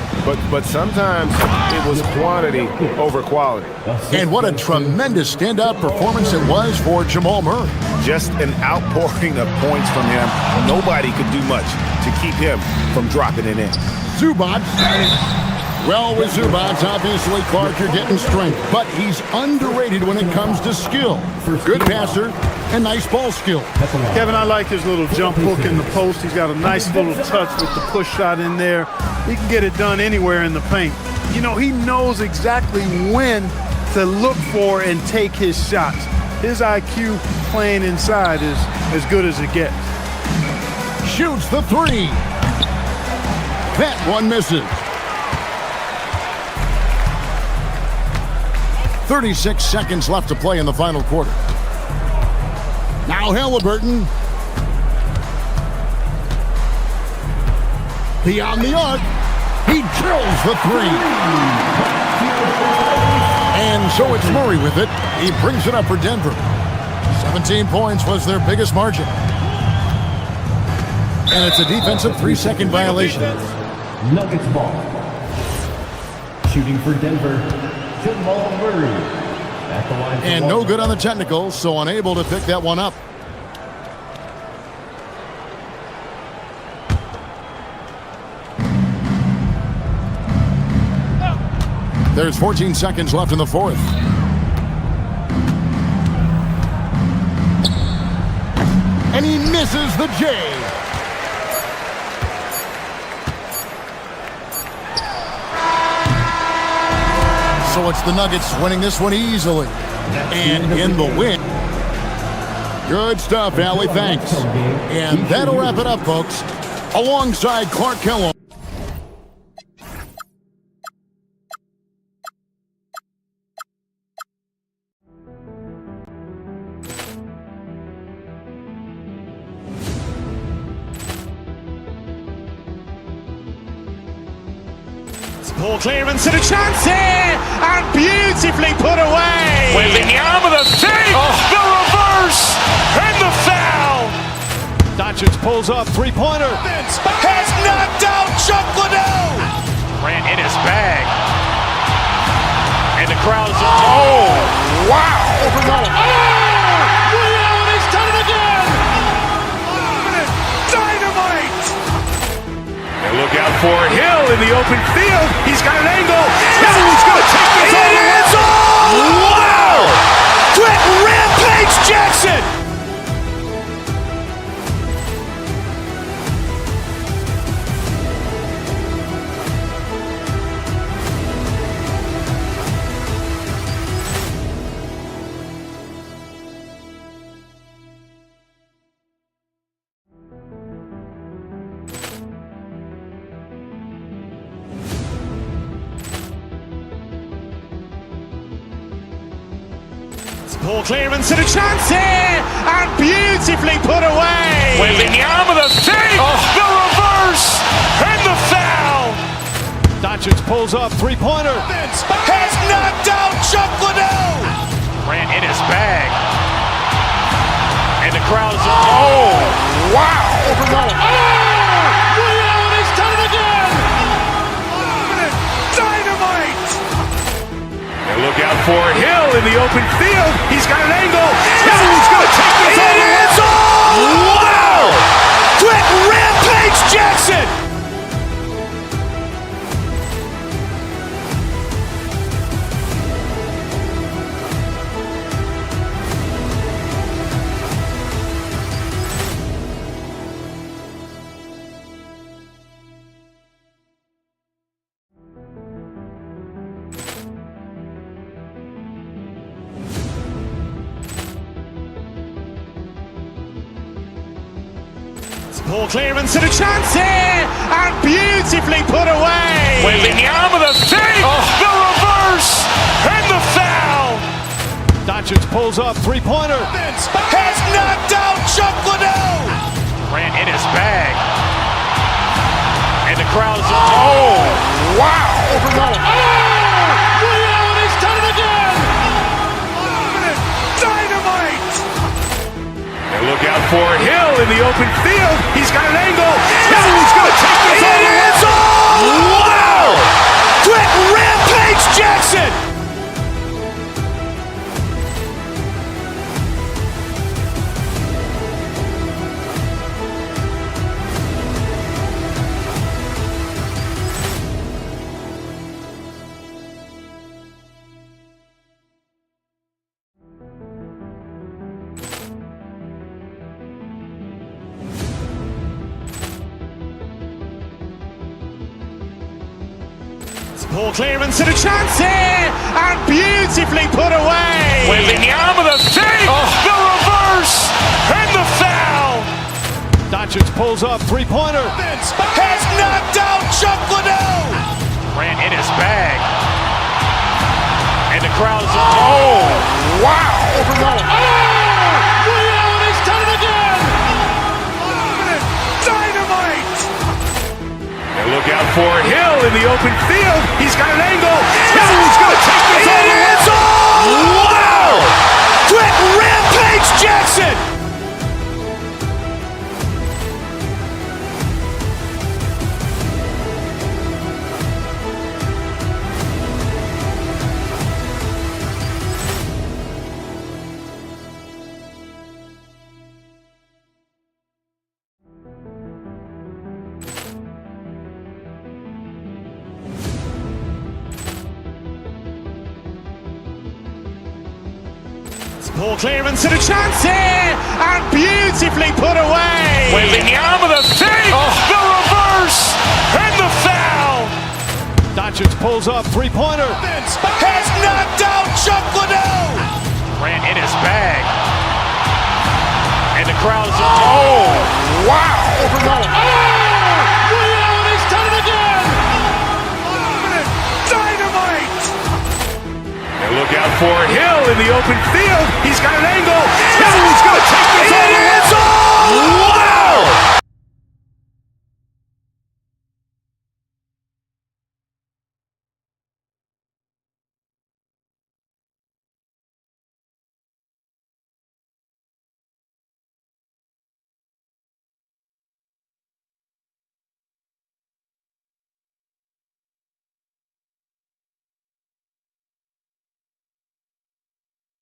[SPEAKER 4] but sometimes it was quantity over quality.
[SPEAKER 9] And what a tremendous standout performance it was for Jamal Murray.
[SPEAKER 3] Just an outpouring of points from him. Nobody could do much to keep him from dropping it in.
[SPEAKER 9] Zubac. Well, with Zubac, obviously, Clark, you're getting strength, but he's underrated when it comes to skill. Good passer and nice ball skill.
[SPEAKER 6] Kevin, I like his little jump hook in the post. He's got a nice little touch with the push shot in there. He can get it done anywhere in the paint. You know, he knows exactly when to look for and take his shots. His IQ playing inside is as good as it gets.
[SPEAKER 9] Shoots the three. That one misses. 36 seconds left to play in the final quarter. Now Halliburton. Beyond the arc. He drills the three. And so it's Murray with it. He brings it up for Denver. 17 points was their biggest margin. And it's a defensive 3-second violation.
[SPEAKER 7] Nuggets ball. Shooting for Denver, Jamal Murray. At the line
[SPEAKER 9] and no good on the technicals, so unable to pick that one up. There's 14 seconds left in the fourth. And he misses the J. So it's the Nuggets winning this one easily. And in the win. Good stuff, Allie. Thanks. And that'll wrap it up, folks. Alongside Clark Kellogg.
[SPEAKER 1] Poor clearance and a chance here, and beautifully put away.
[SPEAKER 3] Wembanyama the save, the reverse, and the foul.
[SPEAKER 2] Doncic pulls up, three-pointer.
[SPEAKER 3] Has knocked out Chuck Liddell. Ran in his bag. And the crowd is... Oh, wow.
[SPEAKER 2] He's done it again.
[SPEAKER 3] Dynamite. And look out for Hill in the open field. He's got an angle. Hill's going to take this all the way. Wow! Quick Rampage Jackson.
[SPEAKER 1] Poor clearance and a chance here, and beautifully put away.
[SPEAKER 3] Wembanyama the save, the reverse, and the foul.
[SPEAKER 2] Doncic pulls up, three-pointer.
[SPEAKER 3] Has knocked out Chuck Liddell. Ran in his bag. And the crowd is... Oh, wow.
[SPEAKER 2] He's done it again.
[SPEAKER 3] Dynamite. And look out for Hill in the open field. He's got an angle. Hill's going to take this all the way. Wow. Quick Rampage Jackson.
[SPEAKER 1] Poor clearance and a chance here, and beautifully Doncic pulls up, three-pointer.
[SPEAKER 3] Has knocked out Chuck Liddell. Grant in his bag. And the crowd is... Oh, wow.
[SPEAKER 2] Ray Allen has done it again.
[SPEAKER 3] Dynamite. And look out for Hill in the open field. He's got an angle. Hill's going to take this all the way. Wow. Quick Rampage Jackson.
[SPEAKER 1] Poor clearance and a chance here, and beautifully put away.
[SPEAKER 3] Wembanyama the fake, the reverse, and the foul.
[SPEAKER 1] Doncic pulls up, three-pointer.
[SPEAKER 3] Has knocked out Chuck Liddell. Grant in his bag. And the crowd is... Oh, wow.
[SPEAKER 2] Ray Allen has done it again.
[SPEAKER 3] Dynamite. And look out for Hill in the open field. He's got an angle. Hill's going to take this all the way. Wow. Quick Rampage Jackson.
[SPEAKER 1] Poor clearance and a chance here, and beautifully put away.
[SPEAKER 3] Wembanyama the fake, the reverse, and the foul.
[SPEAKER 1] Doncic pulls up, three-pointer.
[SPEAKER 3] Has knocked out Chuck Liddell. Grant in his bag. And the crowd is... Oh, wow.
[SPEAKER 2] Ray Allen has done it again.
[SPEAKER 3] Dynamite. And look out for Hill in the open field. He's got an angle. Hill's going to take this all the way. Wow.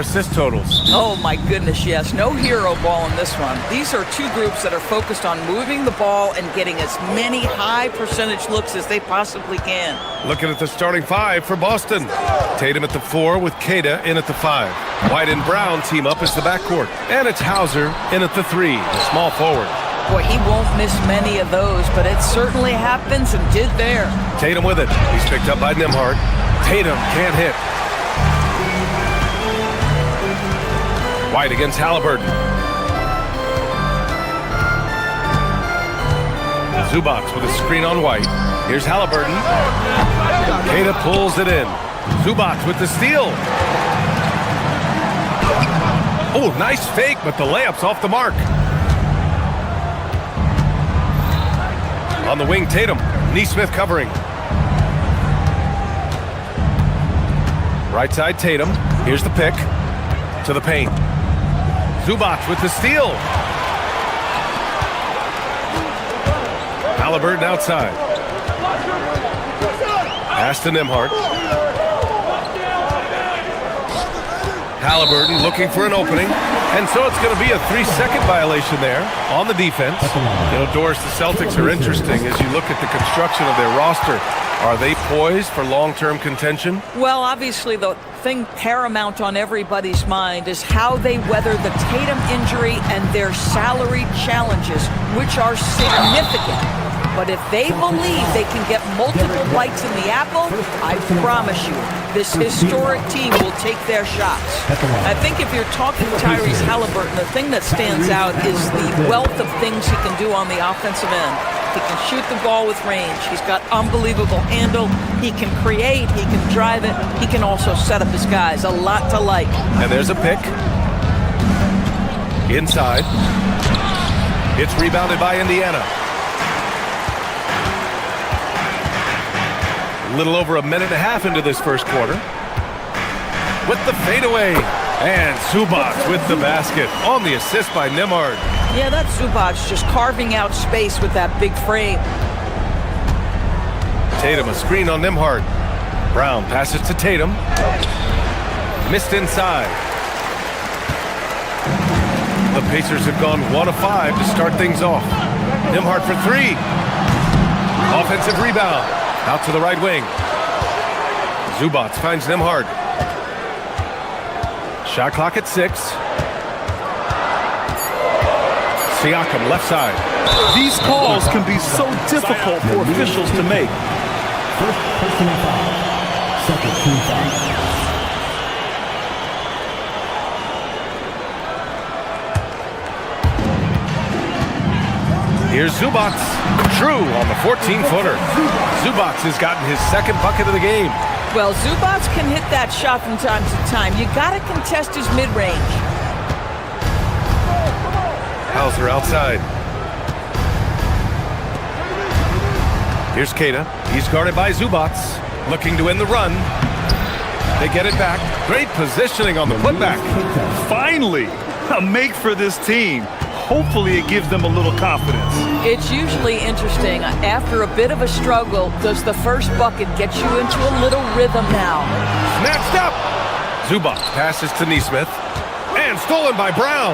[SPEAKER 4] Assist totals.
[SPEAKER 11] Oh my goodness, yes. No hero ball in this one. These are two groups that are focused on moving the ball and getting as many high percentage looks as they possibly can.
[SPEAKER 4] Looking at the starting five for Boston. Tatum at the 4 with Kada in at the 5. White and Brown team up as the backcourt. And it's Hauser in at the 3, the small forward.
[SPEAKER 11] Boy, he won't miss many of those, but it certainly happens and did there.
[SPEAKER 4] Tatum with it. He's picked up by Nembhard. Tatum can't hit. White against Halliburton. Zubac with a screen on White. Here's Halliburton. Kada pulls it in. Zubac with the steal. Oh, nice fake, but the layup's off the mark. On the wing, Tatum. Neesmith covering. Right side, Tatum. Here's the pick. To the paint. Zubac with the steal. Halliburton outside. Pass to Nembhard. Halliburton looking for an opening. And so it's going to be a 3-second violation there on the defense. You know, Doris, the Celtics are interesting as you look at the construction of their roster. Are they poised for long-term contention?
[SPEAKER 11] Well, obviously the thing paramount on everybody's mind is how they weather the Tatum injury and their salary challenges, which are significant. But if they believe they can get multiple bites in the apple, I promise you, this historic team will take their shots. I think if you're talking Tyrese Halliburton, the thing that stands out is the wealth of things he can do on the offensive end. He can shoot the ball with range. He's got unbelievable handle. He can create. He can drive it. He can also set up his guys. A lot to like.
[SPEAKER 4] And there's a pick. Inside. It's rebounded by Indiana. A little over a minute and a half into this first quarter. With the fadeaway. And Zubac with the basket on the assist by Nembhard.
[SPEAKER 11] Yeah, that's Zubac just carving out space with that big frame.
[SPEAKER 4] Tatum, a screen on Nembhard. Brown passes to Tatum. Missed inside. The Pacers have gone 1 of 5 to start things off. Nembhard for 3. Offensive rebound. Out to the right wing. Zubac finds Nembhard. Shot clock at 6. Siakam left side.
[SPEAKER 6] These calls can be so difficult for officials to make.
[SPEAKER 7] First personal foul. Second team foul.
[SPEAKER 4] Here's Zubac. True on the 14-footer. Zubac has gotten his second bucket of the game.
[SPEAKER 11] Well, Zubac can hit that shot from time to time. You got to contest his mid-range.
[SPEAKER 4] Hauser outside. Here's Keita. He's guarded by Zubac. Looking to win the run. They get it back. Great positioning on the putback.
[SPEAKER 6] Finally, a make for this team. Hopefully it gives them a little confidence.
[SPEAKER 11] It's usually interesting. After a bit of a struggle, does the first bucket get you into a little rhythm now?
[SPEAKER 4] Snatched up. Zubac passes to Nesmith. And stolen by Brown.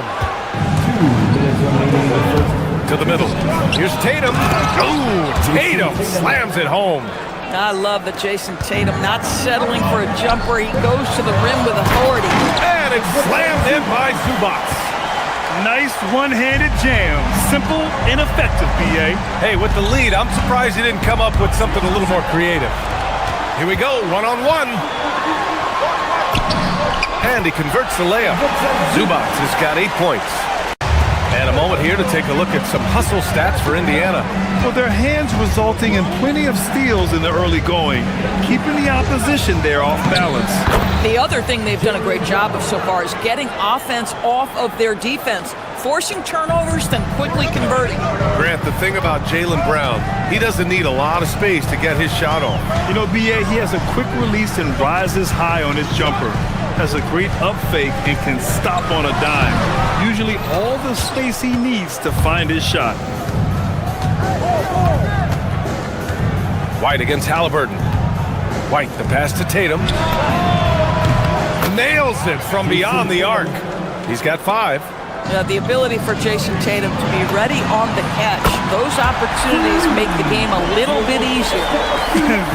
[SPEAKER 4] To the middle. Here's Tatum. Ooh, Tatum slams it home.
[SPEAKER 11] I love that Jason Tatum not settling for a jumper. He goes to the rim with authority.
[SPEAKER 4] And it's slammed in by Zubac.
[SPEAKER 6] Nice one-handed jam. Simple and effective, B.A.
[SPEAKER 4] Hey, with the lead, I'm surprised he didn't come up with something a little more creative. Here we go, one-on-one. And he converts the layup. Zubac has got 8 points. And a moment here to take a look at some hustle stats for Indiana.
[SPEAKER 6] Well, their hands resulting in plenty of steals in the early going, keeping the opposition there off balance.
[SPEAKER 11] The other thing they've done a great job of so far is getting offense off of their defense, forcing turnovers, then quickly converting.
[SPEAKER 4] Grant, the thing about Jaylen Brown, he doesn't need a lot of space to get his shot off.
[SPEAKER 6] You know, B.A., he has a quick release and rises high on his jumper. Has a great up fake and can stop on a dime. Usually all the space he needs to find his shot.
[SPEAKER 4] White against Halliburton. White, the pass to Tatum. Nails it from beyond the arc. He's got 5.
[SPEAKER 11] The ability for Jason Tatum to be ready on the catch. Those opportunities make the game a little bit easier.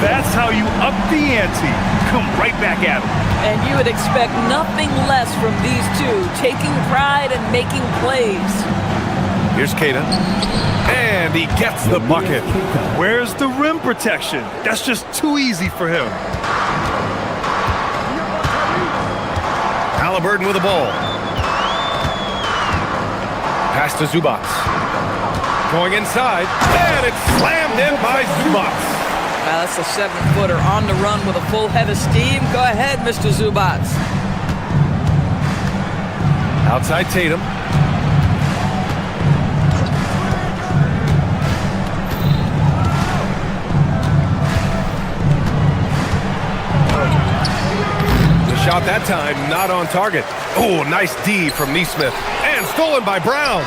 [SPEAKER 6] That's how you up the ante. Come right back at him.
[SPEAKER 11] And you would expect nothing less from these two, taking pride and making plays.
[SPEAKER 4] Here's Keita. And he gets the bucket.
[SPEAKER 6] Where's the rim protection? That's just too easy for him.
[SPEAKER 4] Halliburton with the ball. Pass to Zubac. Going inside. And it's slammed in by Zubac.
[SPEAKER 11] That's a 7-footer on the run with a full head of steam. Go ahead, Mr. Zubac.
[SPEAKER 4] Outside Tatum. The shot that time not on target. Oh, nice D from Nesmith. And stolen by Brown.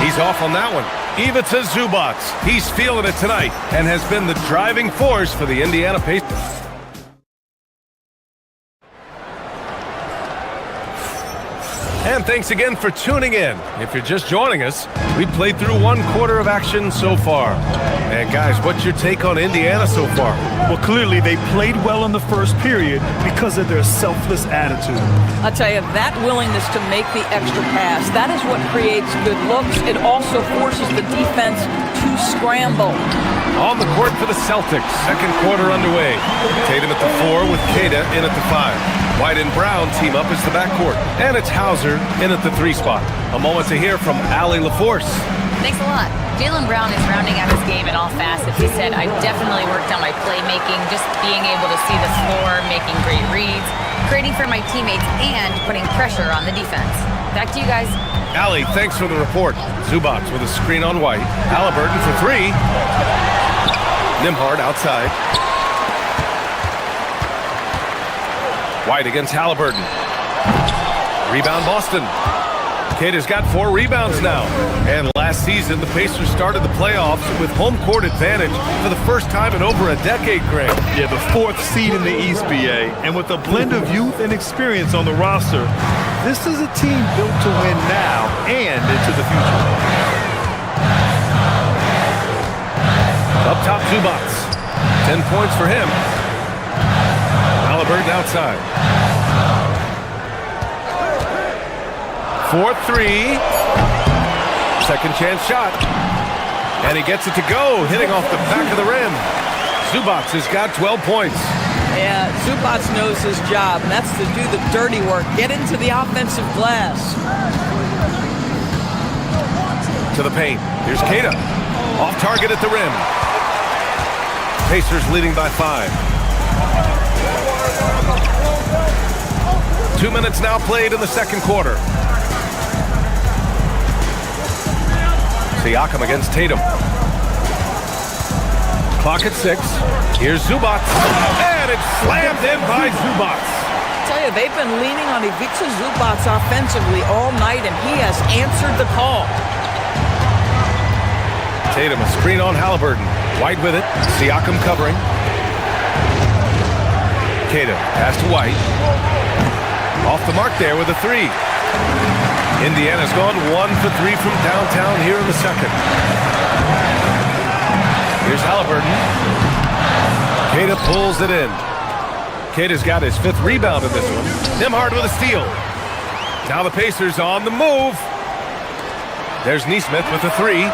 [SPEAKER 4] He's off on that one. Ivica Zubac. He's feeling it tonight and has been the driving force for the Indiana Pacers. And thanks again for tuning in. If you're just joining us, we played through 1 quarter of action so far. And guys, what's your take on Indiana so far?
[SPEAKER 6] Well, clearly they played well in the first period because of their selfless attitude.
[SPEAKER 11] I'll tell you, that willingness to make the extra pass, that is what creates good looks. It also forces the defense to scramble.
[SPEAKER 4] On the court for the Celtics, second quarter underway. Tatum at the 4 with Keita in at the 5. White and Brown team up as the backcourt. And it's Hauser in at the 3 spot. A moment to hear from Allie LaForce.
[SPEAKER 8] Thanks a lot. Jaylen Brown is rounding out his game in all facets. He said, I've definitely worked on my playmaking, just being able to see the floor, making great reads, creating for my teammates, and putting pressure on the defense. Back to you guys.
[SPEAKER 4] Allie, thanks for the report. Zubac with a screen on White. Halliburton for three. Nembhard outside. White against Halliburton. Rebound Boston. Keita's got 4 rebounds now. And last season, the Pacers started the playoffs with home court advantage for the first time in over a decade, Greg.
[SPEAKER 6] Yeah, the 4th seed in the East, BA. And with a blend of youth and experience on the roster, this is a team built to win now and into the future.
[SPEAKER 4] Up top, Zubac. 10 points for him. Halliburton outside. 4-3. Second chance shot. And he gets it to go, hitting off the back of the rim. Zubac has got 12 points.
[SPEAKER 11] Yeah, Zubac knows his job, and that's to do the dirty work. Get into the offensive glass.
[SPEAKER 4] To the paint. Here's Keita. Off target at the rim. Pacers leading by 5. 2 minutes now played in the second quarter. Siakam against Tatum. Clock at 6. Here's Zubac. And it's slammed in by Zubac.
[SPEAKER 11] I tell you, they've been leaning on Ivica Zubac offensively all night, and he has answered the call.
[SPEAKER 4] Tatum, a screen on Halliburton. White with it. Siakam covering. Keita, pass to White. Off the mark there with a 3. Indiana's gone 1 for 3 from downtown here in the second. Here's Halliburton. Keita pulls it in. Keita's got his 5th rebound in this one. Nembhard with a steal. Now the Pacers on the move. There's Nesmith with a 3.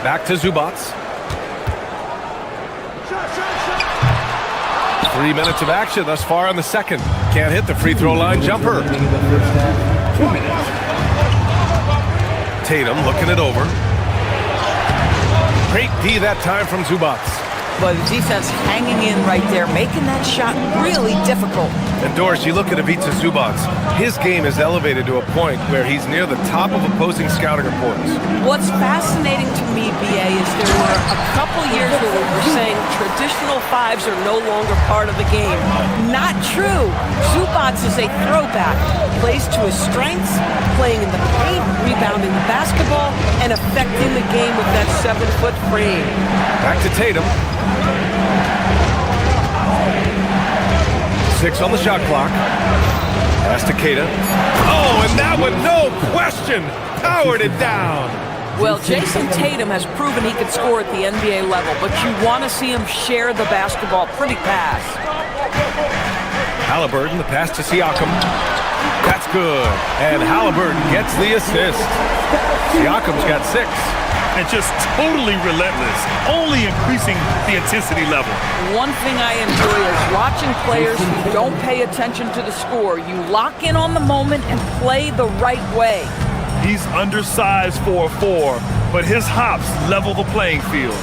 [SPEAKER 4] Back to Zubac. 3 minutes of action thus far in the second. Can't hit the free throw line jumper. Tatum looking it over. Great D that time from Zubac.
[SPEAKER 11] But the defense hanging in right there, making that shot really difficult.
[SPEAKER 4] And Doris, you look at Ivica Zubac. His game is elevated to a point where he's near the top of opposing scouting reports.
[SPEAKER 11] What's fascinating to me, BA, is there were a couple years where we were saying traditional 5s are no longer part of the game. Not true. Zubac is a throwback. Plays to his strengths, playing in the paint, rebounding the basketball, and affecting the game with that 7-foot frame.
[SPEAKER 4] Back to Tatum. 6 on the shot clock. Pass to Keita. Oh, and that one, no question, powered it down.
[SPEAKER 11] Well, Jason Tatum has proven he can score at the NBA level, but you want to see him share the basketball pretty fast.
[SPEAKER 4] Halliburton, the pass to Siakam. That's good. And Halliburton gets the assist. Siakam's got 6.
[SPEAKER 6] And just totally relentless, only increasing the intensity level.
[SPEAKER 11] One thing I enjoy is watching players who don't pay attention to the score. You lock in on the moment and play the right way.
[SPEAKER 6] He's undersized for a 4, but his hops level the playing field.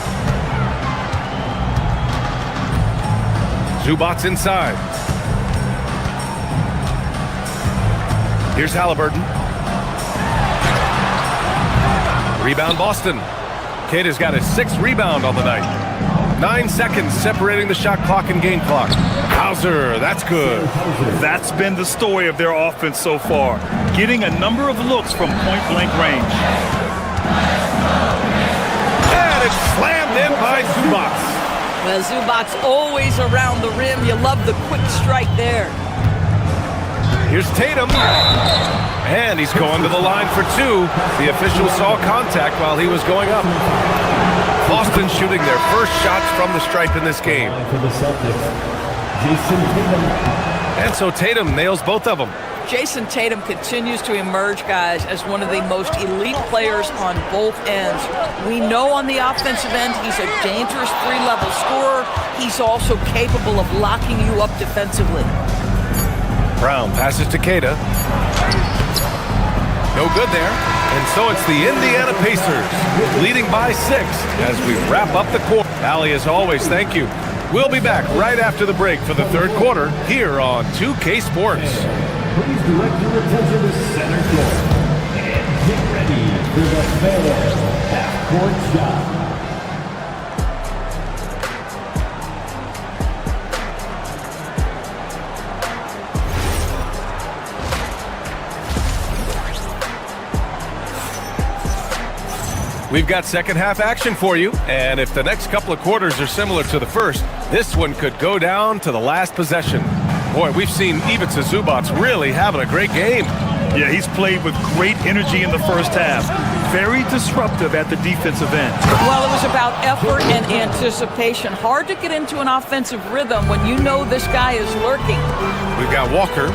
[SPEAKER 4] Zubac inside. Here's Halliburton. Rebound Boston. Keita's got his 6th rebound on the night. 9 seconds separating the shot clock and game clock. Hauser, that's good.
[SPEAKER 6] That's been the story of their offense so far, getting a number of looks from point-blank range.
[SPEAKER 4] And it's slammed in by Zubac.
[SPEAKER 11] Well, Zubac's always around the rim. You love the quick strike there.
[SPEAKER 4] Here's Tatum. And he's going to the line for 2. The official saw contact while he was going up. Boston shooting their first shots from the stripe in this game.
[SPEAKER 7] For the Celtics, Jason Tatum.
[SPEAKER 4] And so Tatum nails both of them.
[SPEAKER 11] Jason Tatum continues to emerge, guys, as one of the most elite players on both ends. We know on the offensive end he's a dangerous 3-level scorer. He's also capable of locking you up defensively.
[SPEAKER 4] Brown passes to Keita. No good there. And so it's the Indiana Pacers leading by 6 as we wrap up the quarter. Allie, as always, thank you. We'll be back right after the break for the third quarter here on 2K Sports.
[SPEAKER 7] Please direct your attention to center court and get ready for the fair half-court shot.
[SPEAKER 4] We've got second half action for you, and if the next couple of quarters are similar to the first, this one could go down to the last possession. Boy, we've seen Ivica Zubac's really having a great game.
[SPEAKER 6] Yeah, he's played with great energy in the first half. Very disruptive at the defensive end.
[SPEAKER 11] Well, it was about effort and anticipation. Hard to get into an offensive rhythm when you know this guy is lurking.
[SPEAKER 4] We've got Walker.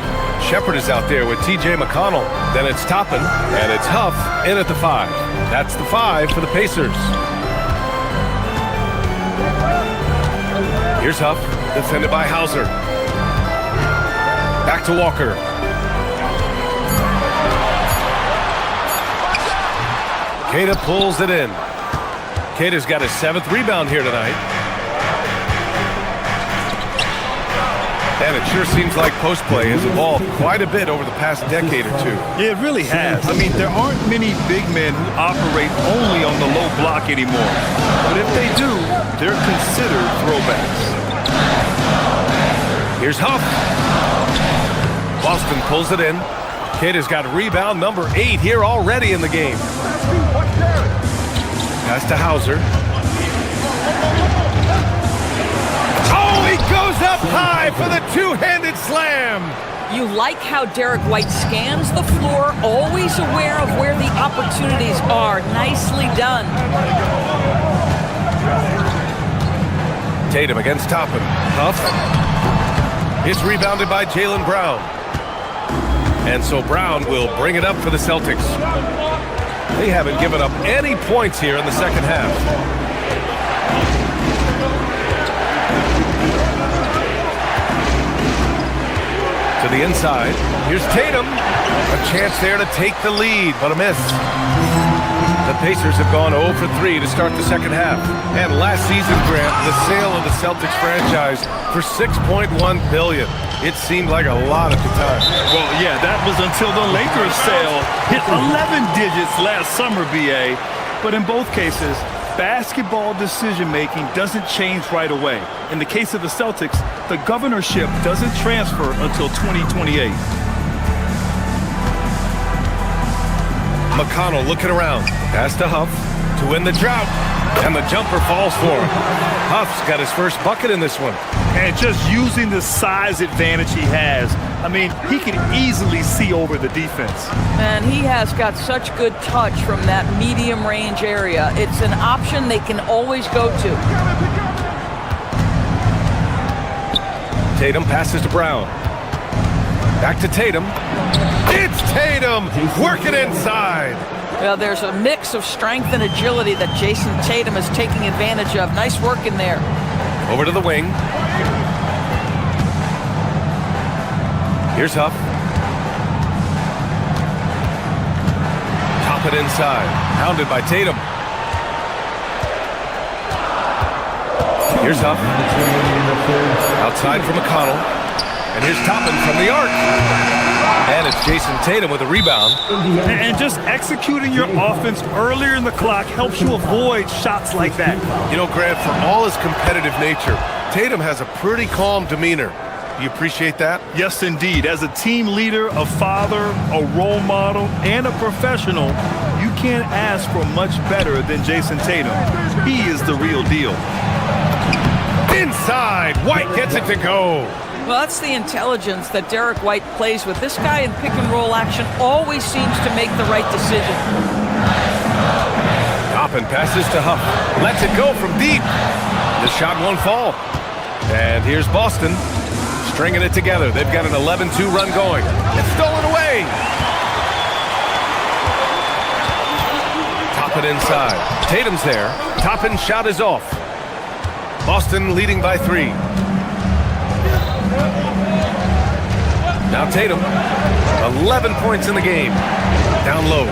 [SPEAKER 4] Shepard is out there with T.J. McConnell. Then it's Toppin, and it's Huff in at the 5. That's the 5 for the Pacers. Here's Huff, defended by Hauser. Back to Walker. Queta pulls it in. Queta's got his 7th rebound here tonight. And it sure seems like post play has evolved quite a bit over the past decade or two.
[SPEAKER 6] Yeah, it really has. I mean, there aren't many big men who operate only on the low block anymore. But if they do, they're considered throwbacks.
[SPEAKER 4] Here's Huff. Boston pulls it in. Queta's got rebound number 8 here already in the game. Pass to Hauser. Oh, he goes up high for the two-handed slam.
[SPEAKER 11] You like how Derek White scans the floor, always aware of where the opportunities are. Nicely done.
[SPEAKER 4] Tatum against Toppin. Huff. It's rebounded by Jaylen Brown. And so Brown will bring it up for the Celtics. They haven't given up any points here in the second half. To the inside. Here's Tatum. A chance there to take the lead, but a miss. The Pacers have gone 0 for 3 to start the second half. And last season, Grant, the sale of the Celtics franchise for $6.1 billion. It seemed like a lot at the time.
[SPEAKER 6] Well, yeah, that was until the Lakers sale hit 11 digits last summer, BA. But in both cases, basketball decision-making doesn't change right away. In the case of the Celtics, the governorship doesn't transfer until 2028.
[SPEAKER 4] McConnell looking around. Pass to Huff to win the drought. And the jumper falls for him. Huff's got his first bucket in this one.
[SPEAKER 6] And just using the size advantage he has, I mean, he can easily see over the defense.
[SPEAKER 11] And he has got such good touch from that medium range area. It's an option they can always go to.
[SPEAKER 4] Tatum passes to Brown. Back to Tatum. It's Tatum working inside.
[SPEAKER 11] Well, there's a mix of strength and agility that Jason Tatum is taking advantage of. Nice work in there.
[SPEAKER 4] Over to the wing. Here's Huff. Top it inside. Hounded by Tatum. Here's Huff. Outside for McConnell. And here's Toppin from the arc. And it's Jason Tatum with a rebound.
[SPEAKER 6] And just executing your offense earlier in the clock helps you avoid shots like that.
[SPEAKER 4] You know, Grant, for all his competitive nature, Tatum has a pretty calm demeanor. Do you appreciate that?
[SPEAKER 6] Yes, indeed. As a team leader, a father, a role model, and a professional, you can't ask for much better than Jason Tatum. He is the real deal.
[SPEAKER 4] Inside, White gets it to go.
[SPEAKER 11] Well, that's the intelligence that Derek White plays with. This guy in pick-and-roll action always seems to make the right decision.
[SPEAKER 4] Toppin passes to Huff. Lets it go from deep. The shot won't fall. And here's Boston stringing it together. They've got an 11-2 run going. It's stolen away. Toppin inside. Tatum's there. Toppin's shot is off. Boston leading by 3. Now Tatum, 11 points in the game. Down low.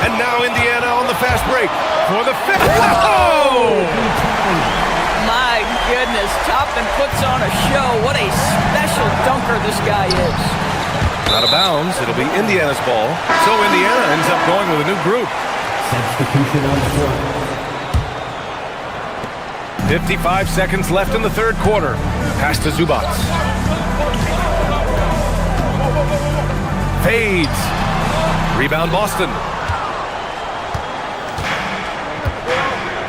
[SPEAKER 4] And now Indiana on the fast break for the fifth. Oh!
[SPEAKER 11] My goodness, Toppin puts on a show. What a special dunker this guy is.
[SPEAKER 4] Out of bounds, it'll be Indiana's ball. So Indiana ends up going with a new group.
[SPEAKER 7] Substitution on the floor.
[SPEAKER 4] 55 seconds left in the third quarter. Pass to Zubac. Fades. Rebound Boston.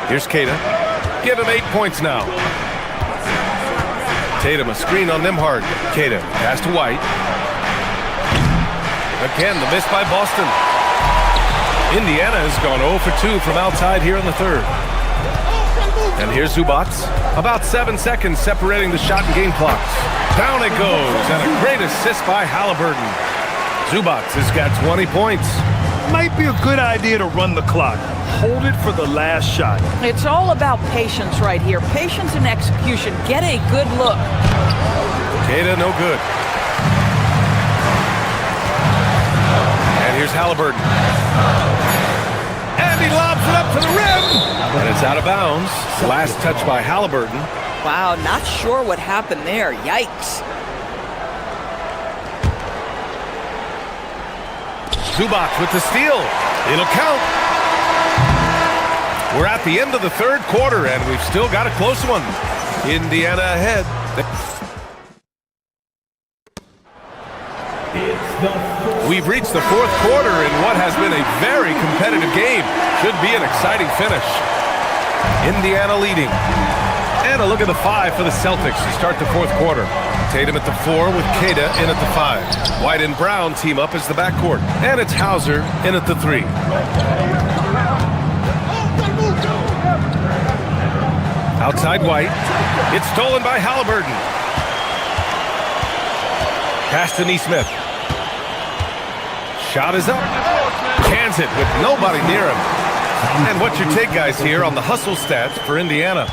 [SPEAKER 4] Here's Queta. Give him 8 points now. Tatum a screen on Nembhard. Queta pass to White. Again, the miss by Boston. Indiana has gone 0 for 2 from outside here in the third. And here's Zubac. About 7 seconds separating the shot and game clocks. Down it goes, and a great assist by Halliburton. Zubac has got 20 points.
[SPEAKER 6] Might be a good idea to run the clock. Hold it for the last shot.
[SPEAKER 11] It's all about patience right here. Patience and execution. Get a good look.
[SPEAKER 4] Queta, no good. And here's Halliburton. And he lobs it up to the rim. And it's out of bounds. Last touch by Halliburton.
[SPEAKER 11] Wow, not sure what happened there. Yikes.
[SPEAKER 4] Zubac with the steal. It'll count. We're at the end of the third quarter, and we've still got a close one. Indiana ahead. We've reached the fourth quarter in what has been a very competitive game. Should be an exciting finish. Indiana leading. And a look at the 5 for the Celtics to start the fourth quarter. Tatum at the 4 with Queta in at the 5. White and Brown team up as the backcourt. And it's Hauser in at the 3. Outside White. It's stolen by Halliburton. Pass to Nesmith. Shot is up. Cans it with nobody near him. And what's your take, guys, here on the hustle stats for Indiana?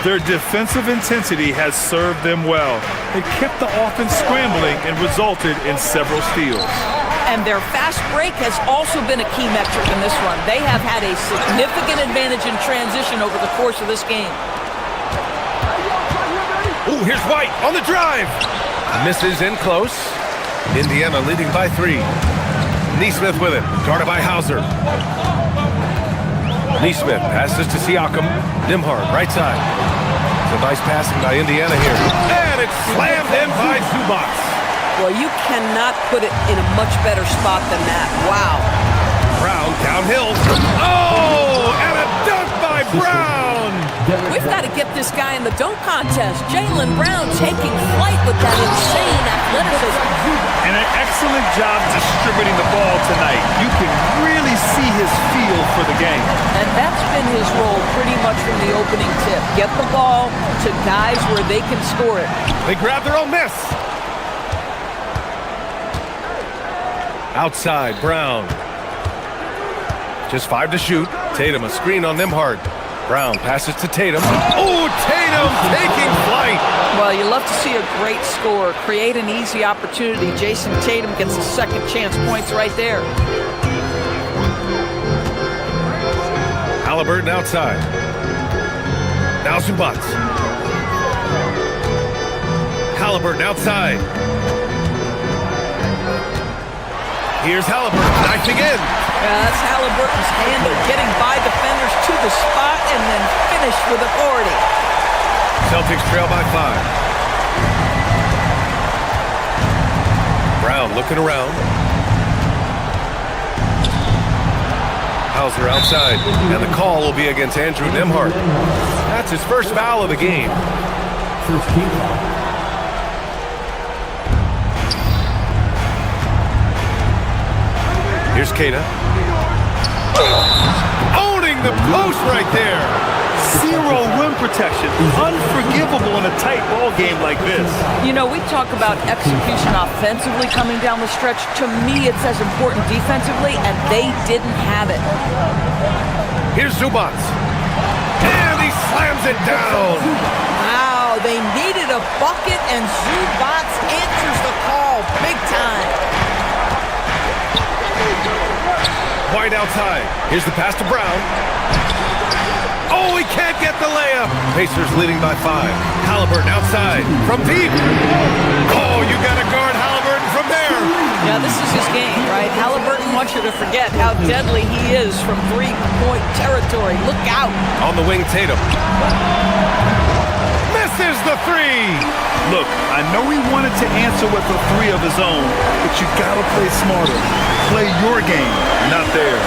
[SPEAKER 6] Their defensive intensity has served them well. It kept the offense scrambling and resulted in several steals.
[SPEAKER 11] And their fast break has also been a key metric in this one. They have had a significant advantage in transition over the course of this game.
[SPEAKER 4] Ooh, here's White on the drive. Misses in close. Indiana leading by 3. Nesmith with it. Guarded by Hauser. Nesmith passes to Siakam. Nembhard, right side. It's a nice passing by Indiana here. And it's slammed in by Zubac.
[SPEAKER 11] Well, you cannot put it in a much better spot than that. Wow.
[SPEAKER 4] Brown downhill. Oh, and a dunk by Brown.
[SPEAKER 11] We've got to get this guy in the dunk contest. Jaylen Brown taking flight with that insane athleticism.
[SPEAKER 6] And an excellent job distributing the ball tonight. You can really see his feel for the game.
[SPEAKER 11] And that's been his role pretty much from the opening tip. Get the ball to guys where they can score it.
[SPEAKER 4] They grab their own miss. Outside, Brown. Just 5 to shoot. Tatum a screen on Nembhard. Brown passes to Tatum. Oh, Tatum taking flight.
[SPEAKER 11] Well, you love to see a great score. Create an easy opportunity. Jason Tatum gets a second chance points right there.
[SPEAKER 4] Halliburton outside. Now Zubac. Halliburton outside. Here's Halliburton knifing in.
[SPEAKER 11] That's Halliburton's handle, getting by defenders to the spot and then finish with authority.
[SPEAKER 4] Celtics trail by 5. Brown looking around. Hauser outside, and the call will be against Andrew Nembhard. That's his first foul of the game.
[SPEAKER 7] First team foul.
[SPEAKER 4] Here's Queta. Owning the post right there.
[SPEAKER 6] Zero rim protection. Unforgivable in a tight ball game like this.
[SPEAKER 11] You know, we talk about execution offensively coming down the stretch. To me, it's as important defensively, and they didn't have it.
[SPEAKER 4] Here's Zubac. And he slams it down.
[SPEAKER 11] Wow, they needed a bucket, and Zubac answers the call big time.
[SPEAKER 4] White outside. Here's the pass to Brown. Oh, he can't get the layup. Pacers leading by 5. Halliburton outside from deep. Oh, you got to guard Halliburton from there.
[SPEAKER 11] Yeah, this is his game, right? Halliburton wants you to forget how deadly he is from three-point territory. Look out.
[SPEAKER 4] On the wing, Tatum. Misses the 3.
[SPEAKER 6] Look, I know he wanted to answer with a 3 of his own, but you gotta play smarter. Play your game, not theirs.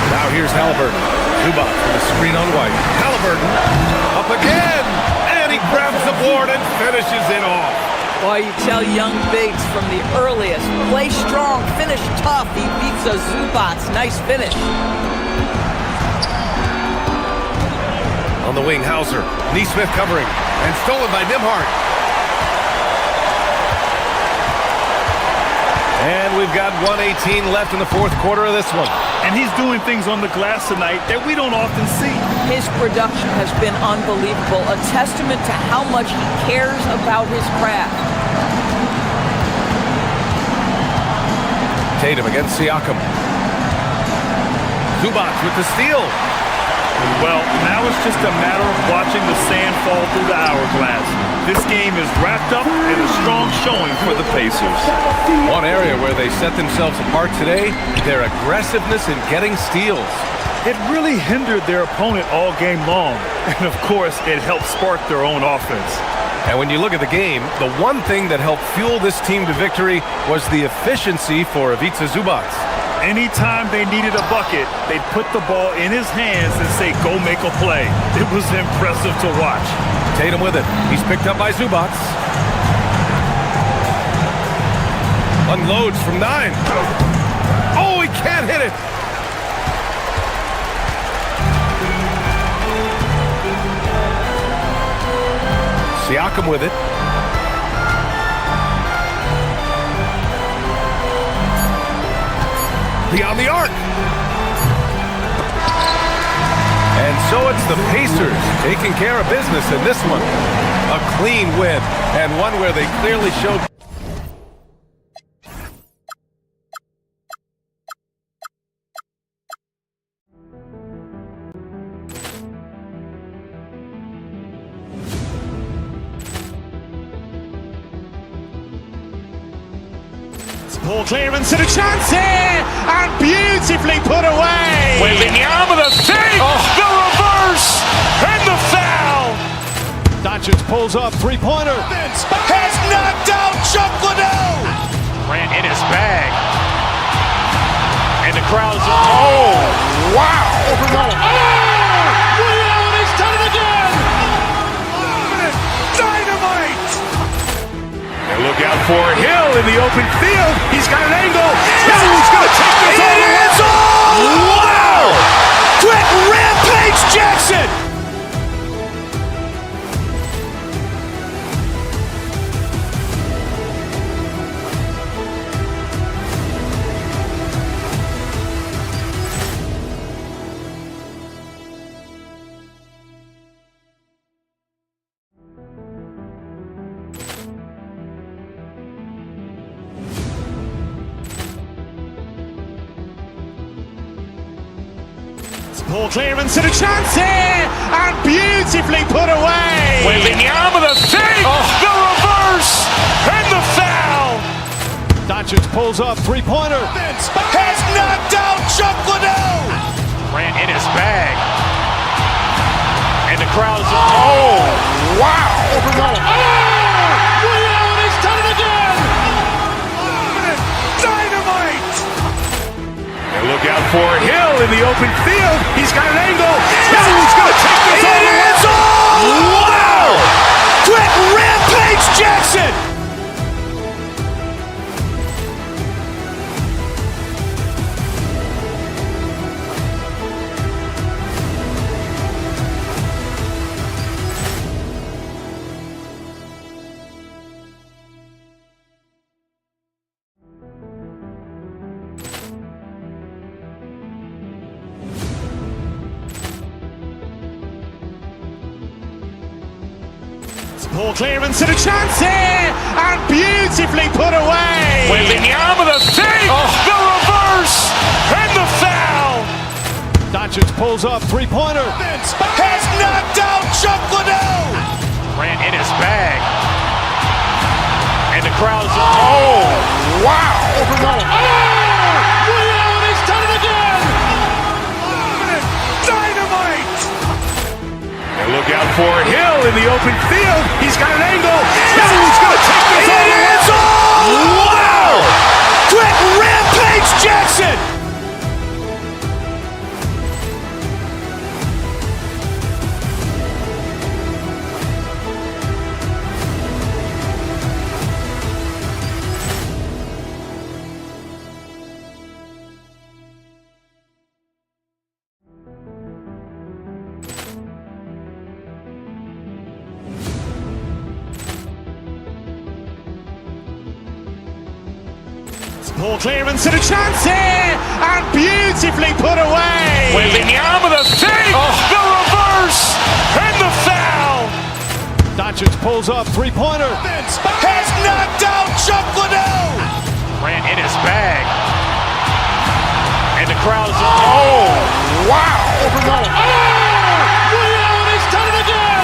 [SPEAKER 4] Now here's Halliburton. Zubac with a screen on White. Halliburton up again, and he grabs the board and finishes it off.
[SPEAKER 11] Boy, you tell young bigs from the earliest, play strong, finish tough. He beats a Zubac. Nice finish.
[SPEAKER 4] On the wing, Hauser. Neesmith covering, and stolen by Nembhard. And we've got 1:18 left in the fourth quarter of this one.
[SPEAKER 6] And he's doing things on the glass tonight that we don't often see.
[SPEAKER 11] His production has been unbelievable, a testament to how much he cares about his craft.
[SPEAKER 4] Tatum against Siakam. Zubac with the steal.
[SPEAKER 6] Well, now it's just a matter of watching the sand fall through the hourglass. This game is wrapped up in a strong showing for the Pacers.
[SPEAKER 4] One area where they set themselves apart today, their aggressiveness in getting steals.
[SPEAKER 6] It really hindered their opponent all game long. And of course, it helped spark their own offense.
[SPEAKER 4] And when you look at the game, the one thing that helped fuel this team to victory was the efficiency for Ivica Zubac.
[SPEAKER 6] Anytime they needed a bucket, they'd put the ball in his hands and say, go make a play. It was impressive to watch.
[SPEAKER 4] Tatum with it. He's picked up by Zubac. Unloads from 9. Oh, he can't hit it. Siakam with it. Beyond the arc. And so it's the Pacers taking care of business in this one. A clean win, and one where they clearly showed.
[SPEAKER 1] Ball clearance and a chance here, and beautifully put away.
[SPEAKER 3] Wembanyama with a save, the reverse, and the foul.
[SPEAKER 1] Doncic pulls up, three-pointer.
[SPEAKER 3] Has knocked out Chuck Liddell. Ran in his bag. And the crowd's, oh, wow.
[SPEAKER 2] Ray Allen has done it again.
[SPEAKER 3] Dynamite. And look out for Hill in the open field. He's got an angle. Hill's going to take this all the way. Wow! Quick Rampage Jackson.
[SPEAKER 1] Ball clearance and a chance here, and beautifully put away.
[SPEAKER 3] Wembanyama with a save, the reverse, and the foul.
[SPEAKER 1] Doncic pulls up, three-pointer.
[SPEAKER 3] Has knocked out Chuck Liddell. Ran in his bag. And the crowd's, oh, wow.
[SPEAKER 2] Ray Allen has done it again.
[SPEAKER 3] Dynamite. And look out for Hill in the open field. He's got an angle. Hill's going to take this all the way. Wow! Quick Rampage Jackson.
[SPEAKER 1] Ball clearance and a chance here, and beautifully put away.
[SPEAKER 3] Wembanyama the fake, the reverse, and the foul.
[SPEAKER 5] Doncic pulls up, three-pointer.
[SPEAKER 3] Has knocked out Chuck Liddell. Ran in his bag. And the crowd's wow.
[SPEAKER 2] He's done it again.
[SPEAKER 3] Dynamite. And look out for Hill in the open field. He's got an angle. He's going to take this all the way. Wow. Quick Rampage Jackson.
[SPEAKER 1] Ball clearance and a chance here, and beautifully put away.
[SPEAKER 3] Wembanyama the fake, the reverse, and the foul.
[SPEAKER 5] Doncic pulls up, three-pointer.
[SPEAKER 3] Has knocked out Chuck Liddell. Ran in his bag. And the crowd's wow.
[SPEAKER 2] He's done it again.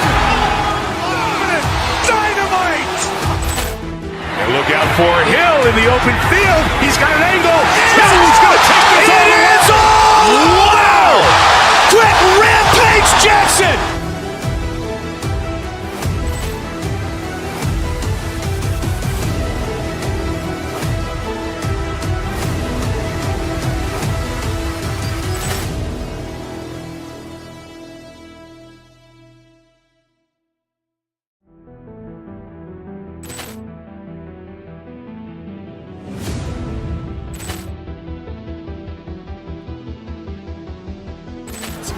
[SPEAKER 3] Dynamite. And look out for Hill in the open field. He's got an angle. He's going to take this all the way. Wow. Quick Rampage Jackson.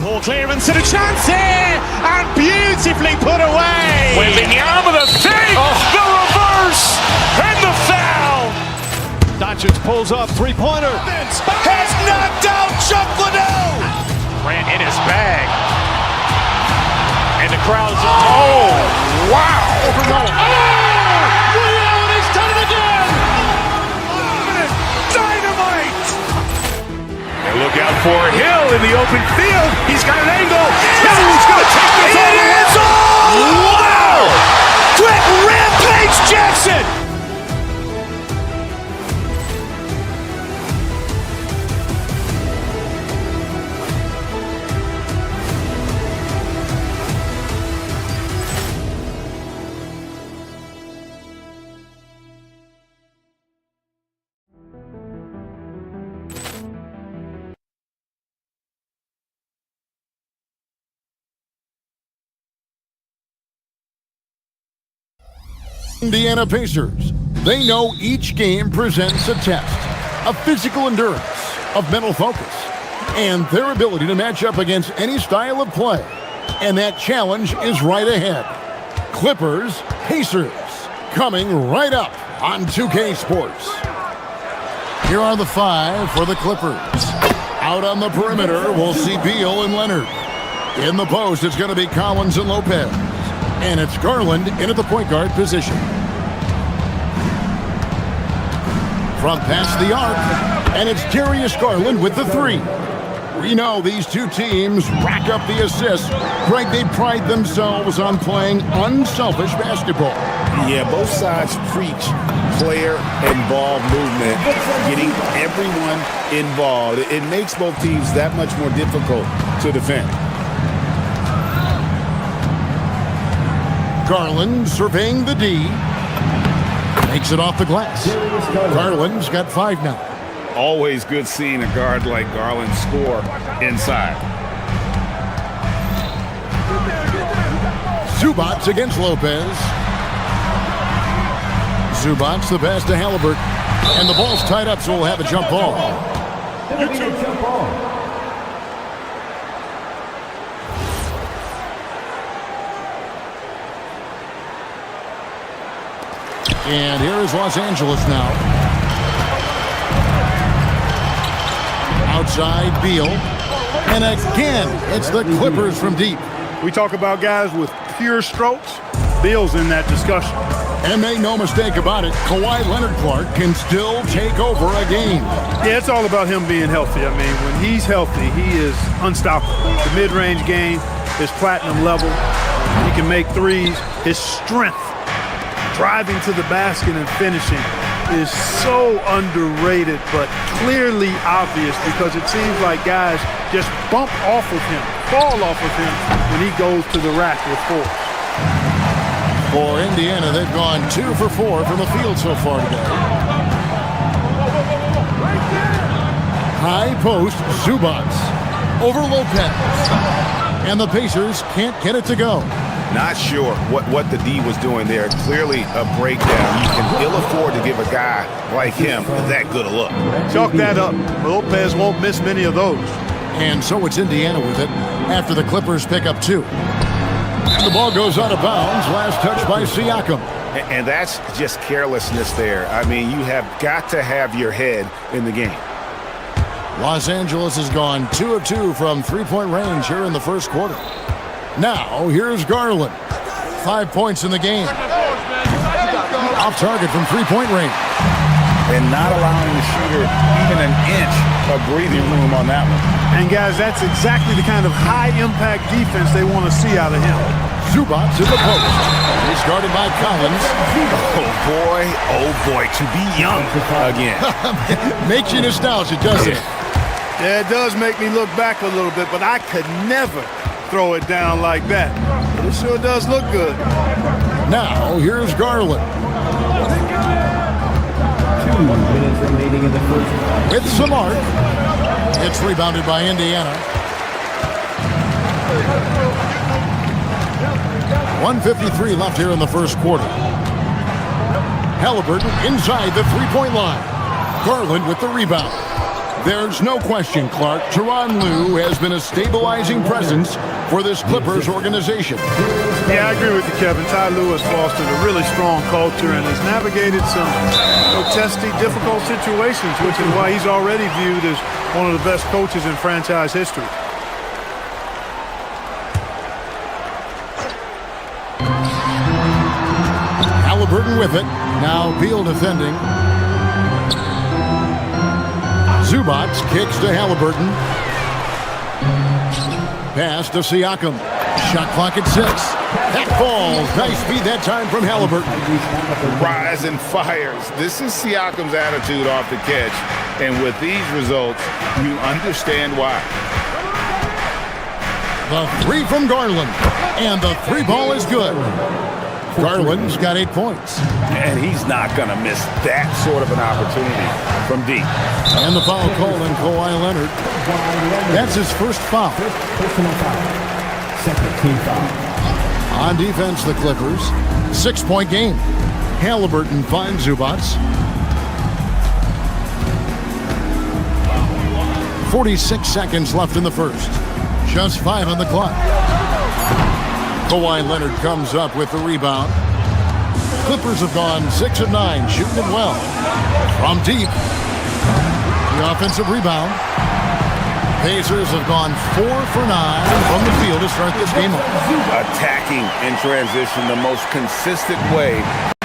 [SPEAKER 1] Ball clearance and a chance here, and beautifully put away.
[SPEAKER 3] Wembanyama the fake, the reverse, and the foul.
[SPEAKER 5] Doncic pulls up, three-pointer.
[SPEAKER 3] Has knocked out Chuck Liddell. Ran in his bag. And the crowd's wow.
[SPEAKER 2] He's done it again.
[SPEAKER 3] Dynamite. And look out for Hill in the open field. He's got an angle. He's going to take this all the way. Wow. Quick Rampage Jackson.
[SPEAKER 9] Indiana Pacers. They know each game presents a test of physical endurance, of mental focus, and their ability to match up against any style of play. And that challenge is right ahead. Clippers, Pacers, coming right up on 2K Sports. Here are the five for the Clippers. Out on the perimeter, we'll see Beal and Leonard. In the post, it's going to be Collins and Lopez. And it's Garland in at the point guard position. From past the arc, and it's Darius Garland with the three. We know these two teams rack up the assists. Greg, they pride themselves on playing unselfish basketball.
[SPEAKER 10] Yeah, both sides preach player and ball movement, getting everyone involved. It makes both teams that much more difficult to defend.
[SPEAKER 9] Garland surveying the D. Makes it off the glass. Garland's got 5 now.
[SPEAKER 10] Always good seeing a guard like Garland score inside.
[SPEAKER 9] Zubats against Lopez. Zubats the pass to Halliburton. And the ball's tied up, so we'll have a jump ball. And here is Los Angeles now. Outside Beal. And again, it's the Clippers from deep.
[SPEAKER 6] We talk about guys with pure strokes. Beal's in that discussion.
[SPEAKER 9] And make no mistake about it, Kawhi Leonard Clark can still take over a game.
[SPEAKER 6] Yeah, it's all about him being healthy. I mean, when he's healthy, he is unstoppable. The mid-range game is platinum level. He can make threes. His strength, driving to the basket and finishing, is so underrated, but clearly obvious because it seems like guys just bump off of him, fall off of him when he goes to the rack with force.
[SPEAKER 9] For Indiana, they've gone 2 for 4 from the field so far today. High post, Zubac over Lopez. And the Pacers can't get it to go.
[SPEAKER 3] Not sure what the D was doing there. Clearly a breakdown. You can ill afford to give a guy like him that good a look.
[SPEAKER 6] Chalk that up. Lopez won't miss many of those.
[SPEAKER 9] And so it's Indiana with it after the Clippers pick up 2. And the ball goes out of bounds. Last touch by Siakam.
[SPEAKER 3] And that's just carelessness there. I mean, you have got to have your head in the game.
[SPEAKER 9] Los Angeles has gone 2 of 2 from three-point range here in the first quarter. Now, here's Garland. 5 points in the game. Off target from three-point range.
[SPEAKER 10] And not allowing the shooter even an inch of breathing room on that one.
[SPEAKER 6] And guys, that's exactly the kind of high-impact defense they want to see out of him.
[SPEAKER 9] Zubac to the post. He's guarded by Collins.
[SPEAKER 3] Oh boy, to be young again.
[SPEAKER 9] Makes you nostalgic, doesn't it?
[SPEAKER 6] Yeah, it does make me look back a little bit, but I could never throw it down like that. But it sure does look good.
[SPEAKER 9] Now, here's Garland.
[SPEAKER 7] 2 minutes remaining in the first.
[SPEAKER 9] With some arc. It's rebounded by Indiana. 1:53 left here in the first quarter. Halliburton inside the three-point line. Garland with the rebound. There's no question, Clark, Tyronn Lue has been a stabilizing presence for this Clippers organization.
[SPEAKER 6] Yeah, I agree with you, Kevin. Ty Lue has fostered a really strong culture and has navigated some testy, difficult situations, which is why he's already viewed as one of the best coaches in franchise history.
[SPEAKER 9] Halliburton with it. Now Beal defending. Zubac kicks to Halliburton. Pass to Siakam. Shot clock at 6. That falls. Nice speed that time from Halliburton.
[SPEAKER 10] Rise and fires. This is Siakam's attitude off the catch. And with these results, you understand why.
[SPEAKER 9] The 3 from Garland. And the 3 ball is good. Garland's got 8 points.
[SPEAKER 10] And he's not going to miss that sort of an opportunity from deep.
[SPEAKER 9] And the foul call on Kawhi Leonard. That's his first foul.
[SPEAKER 7] Personal foul. Second team foul.
[SPEAKER 9] On defense, the Clippers. 6-point game. Halliburton finds Zubac. 46 seconds left in the first. Just 5 on the clock. Kawhi Leonard comes up with the rebound. Clippers have gone 6 of 9, shooting it well. From deep. The offensive rebound. Pacers have gone 4 for 9 from the field to start this game off.
[SPEAKER 10] Attacking in transition, the most consistent way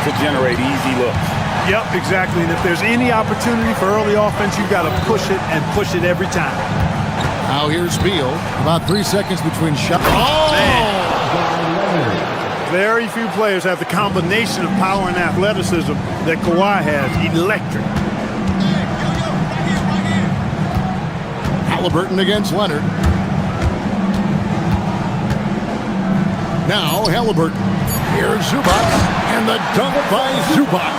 [SPEAKER 10] to generate easy looks.
[SPEAKER 6] Yep, exactly. And if there's any opportunity for early offense, you've got to push it and push it every time.
[SPEAKER 9] Now here's Beal. About 3 seconds between shots. Oh!
[SPEAKER 6] Man. Very few players have the combination of power and athleticism that Kawhi has. Electric.
[SPEAKER 9] Halliburton against Leonard. Now Halliburton. Here's Zubac. And the dunk by Zubac.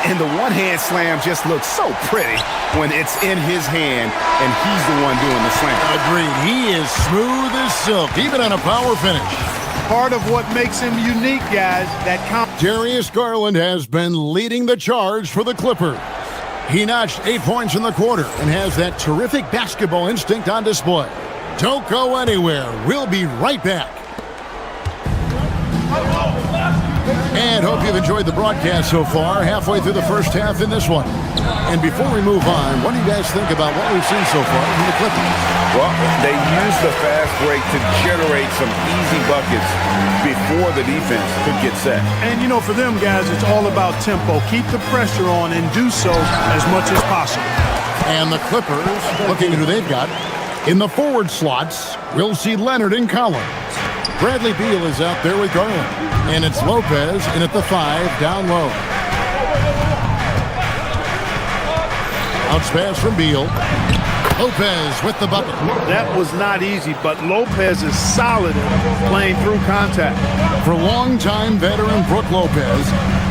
[SPEAKER 3] And the one-hand slam just looks so pretty when it's in his hand and he's the one doing the slam.
[SPEAKER 9] Agreed. He is smooth as silk, even on a power finish.
[SPEAKER 6] Part of what makes him unique, guys,
[SPEAKER 9] Darius Garland has been leading the charge for the Clippers. He notched 8 points in the quarter and has that terrific basketball instinct on display. Don't go anywhere. We'll be right back. And hope you've enjoyed the broadcast so far, halfway through the first half in this one. And before we move on, what do you guys think about what we've seen so far from the Clippers?
[SPEAKER 3] Well, they used the fast break to generate some easy buckets before the defense could get set.
[SPEAKER 2] And, you know, for them guys, it's all about tempo. Keep the pressure on and do so as much as possible.
[SPEAKER 9] And the Clippers, looking at who they've got, in the forward slots, we'll see Leonard and Collins. Bradley Beal is out there with Garland. And it's Lopez in at the 5, down low. Bounce pass from Beal. Lopez with the bucket.
[SPEAKER 2] That was not easy, but Lopez is solid at playing through contact.
[SPEAKER 9] For longtime veteran Brook Lopez,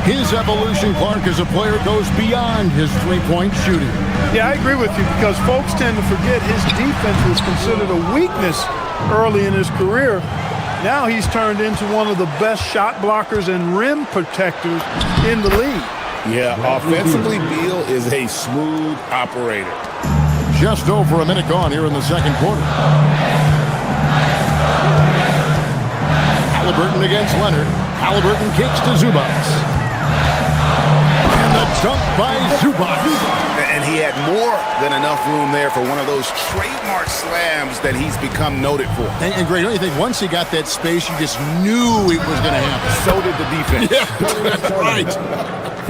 [SPEAKER 9] his evolution, Clark, as a player goes beyond his three-point shooting.
[SPEAKER 2] Yeah, I agree with you because folks tend to forget his defense was considered a weakness early in his career. Now he's turned into one of the best shot blockers and rim protectors in the league.
[SPEAKER 10] Yeah, offensively, Beal is a smooth operator.
[SPEAKER 9] Just over a minute gone here in the second quarter. Halliburton against Leonard. Halliburton kicks to Zubac. And the dunk by Zubac.
[SPEAKER 3] And he had more than enough room there for one of those trademark slams that he's become noted for.
[SPEAKER 9] And Greg, don't you think once he got that space, you just knew it was going to happen?
[SPEAKER 3] So did the defense.
[SPEAKER 9] Yeah, that's right.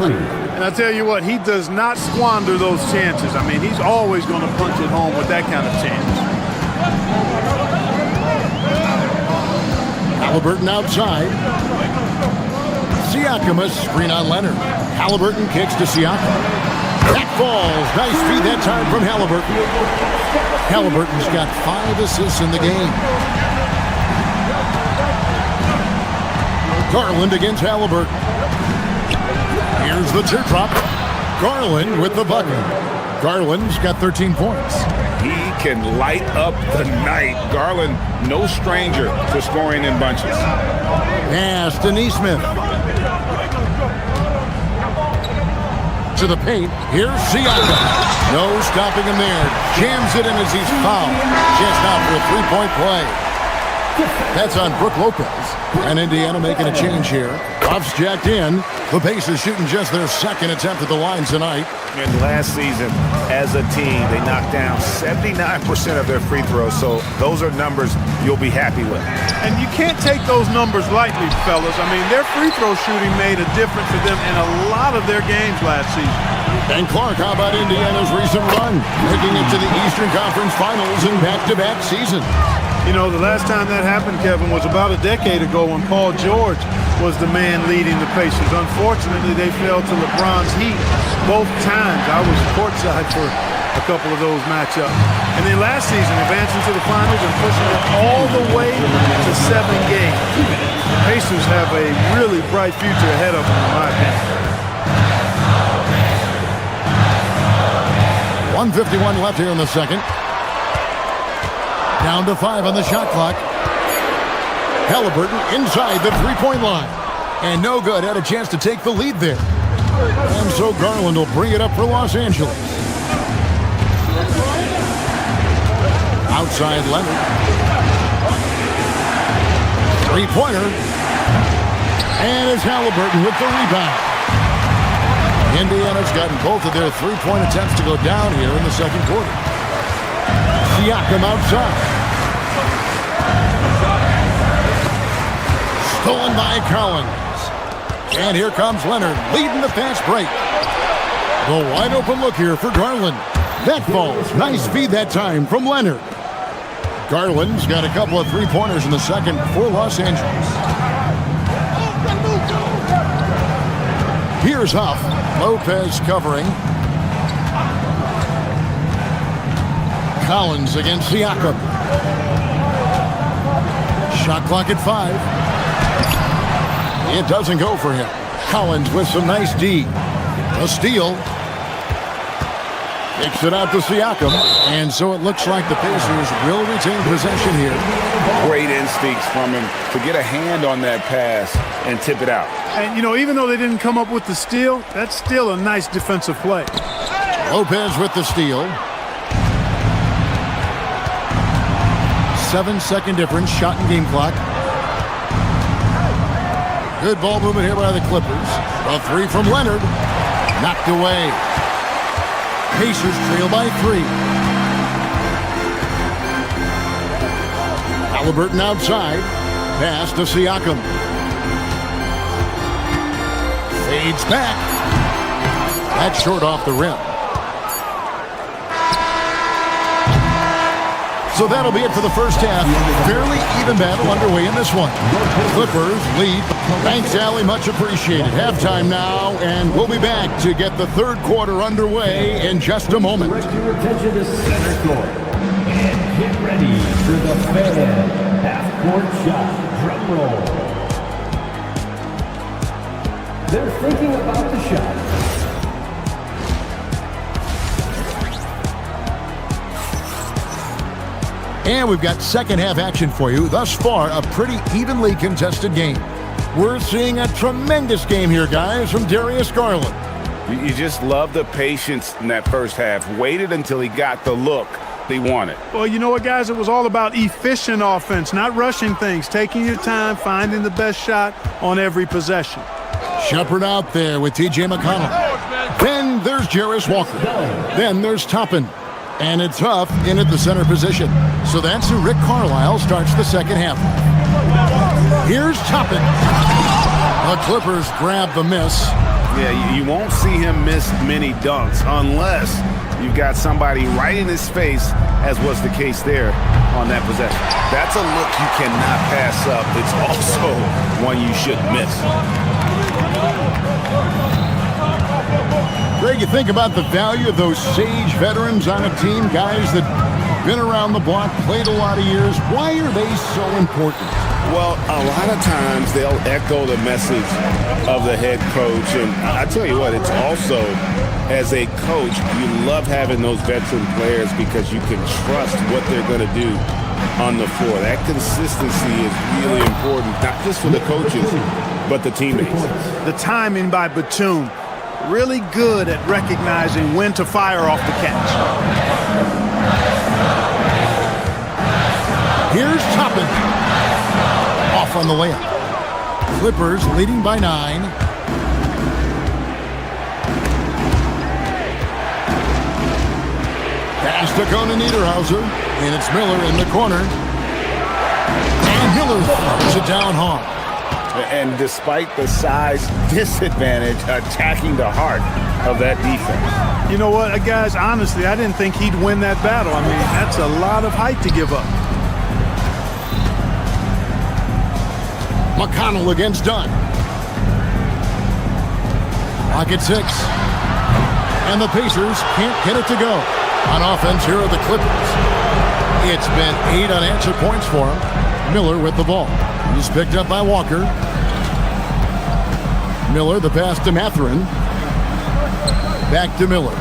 [SPEAKER 2] And I tell you what, he does not squander those chances. I mean, he's always going to punch it home with that kind of chance.
[SPEAKER 9] Halliburton outside. Siakam a screen on Leonard. Halliburton kicks to Siakam. That falls. Nice feed that time from Halliburton. Halliburton's got 5 assists in the game. Garland against Halliburton. Here's the teardrop. Garland with the bucket. Garland's got 13 points.
[SPEAKER 3] He can light up the night. Garland, no stranger to scoring in bunches.
[SPEAKER 9] Pass to Neesmith. To the paint. Here's Siakam. No stopping him there. Jams it in as he's fouled. Chance now for a three-point play. That's on Brook Lopez. And Indiana making a change here. Buffs jacked in. The Pacers shooting just their second attempt at the line tonight.
[SPEAKER 3] And last season, as a team, they knocked down 79% of their free throws. So those are numbers you'll be happy with.
[SPEAKER 2] And you can't take those numbers lightly, fellas. I mean, their free throw shooting made a difference for them in a lot of their games last season.
[SPEAKER 9] And Clark, how about Indiana's recent run? Making it to the Eastern Conference Finals in back-to-back seasons.
[SPEAKER 2] You know, the last time that happened, Kevin, was about a decade ago when Paul George was the man leading the Pacers. Unfortunately, they fell to LeBron's Heat both times. I was courtside for a couple of those matchups. And then last season, advancing to the finals and pushing it all the way to 7 games. The Pacers have a really bright future ahead of them, in my opinion.
[SPEAKER 9] 1:51 left here in the second. Down to 5 on the shot clock. Halliburton inside the three-point line. And no good. Had a chance to take the lead there. And so Garland will bring it up for Los Angeles. Outside Leonard. Three-pointer. And it's Halliburton with the rebound. Indiana's gotten both of their three-point attempts to go down here in the second quarter. Siakam outside. Stolen by Collins. And here comes Leonard leading the fast break. The wide open look here for Garland. That falls. Nice feed that time from Leonard. Garland's got a couple of three-pointers in the second for Los Angeles. Here's Huff. Lopez covering. Collins against Siakam. Shot clock at 5. It doesn't go for him. Collins with some nice D. A steal. Kicks it out to Siakam. And so it looks like the Pacers will retain possession here.
[SPEAKER 3] Great instincts from him to get a hand on that pass and tip it out.
[SPEAKER 2] And, you know, even though they didn't come up with the steal, that's still a nice defensive play.
[SPEAKER 9] Lopez with the steal. 7-second difference, shot and game clock. Good ball movement here by the Clippers. A three from Leonard. Knocked away. Pacers trail by 3. Halliburton outside. Pass to Siakam. Fades back. That's short off the rim. So that'll be it for the first half. Fairly even battle underway in this one. Clippers lead. Thanks, Allie. Much appreciated. Halftime now, and we'll be back to get the third quarter underway in just a moment.
[SPEAKER 7] Direct your attention to center court. And get ready for the Fan half-court shot. Drum roll. They're thinking about the shot.
[SPEAKER 9] And we've got second half action for you. Thus far, a pretty evenly contested game. We're seeing a tremendous game here, guys, from Darius Garland.
[SPEAKER 10] You just love the patience in that first half. Waited until he got the look they wanted.
[SPEAKER 2] Well, you know what, guys? It was all about efficient offense, not rushing things, taking your time, finding the best shot on every possession.
[SPEAKER 9] Shepard out there with T.J. McConnell. Then there's Jarris Walker. Then there's Toppin. And it's Huff in at the center position. So that's who Rick Carlisle starts the second half. Here's Toppin. The Clippers grab the miss.
[SPEAKER 10] Yeah, you won't see him miss many dunks unless you've got somebody right in his face, as was the case there on that possession. That's a look you cannot pass up. It's also one you should miss.
[SPEAKER 9] Greg, you think about the value of those sage veterans on a team, guys that been around the block, played a lot of years. Why are they so important?
[SPEAKER 10] Well, a lot of times they'll echo the message of the head coach. And I tell you what, it's also, as a coach, you love having those veteran players because you can trust what they're going to do on the floor. That consistency is really important, not just for the coaches, but the teammates.
[SPEAKER 2] The timing by Batum, really good at recognizing when to fire off the catch.
[SPEAKER 9] Here's Toppin. Off on the layup. Clippers leading by 9. Pass to Conan Niederhauser. And it's Miller in the corner. And Miller throws it down hard.
[SPEAKER 10] And despite the size disadvantage, attacking the heart of that defense.
[SPEAKER 2] You know what, guys, honestly, I didn't think he'd win that battle. I mean, that's a lot of height to give up.
[SPEAKER 9] McConnell against Dunn. Pocket 6. And the Pacers can't get it to go. On offense, here are the Clippers. It's been 8 unanswered points for him. Miller with the ball. He's picked up by Walker. Miller, the pass to Mathurin. Back to Miller.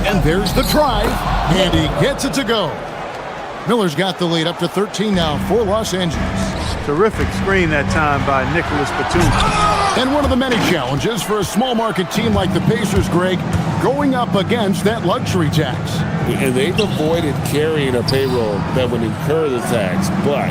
[SPEAKER 9] And there's the drive. And he gets it to go. Miller's got the lead up to 13 now for Los Angeles.
[SPEAKER 2] Terrific screen that time by Nicholas Batum.
[SPEAKER 9] And one of the many challenges for a small market team like the Pacers, Greg, going up against that luxury tax.
[SPEAKER 10] And they've avoided carrying a payroll that would incur the tax. But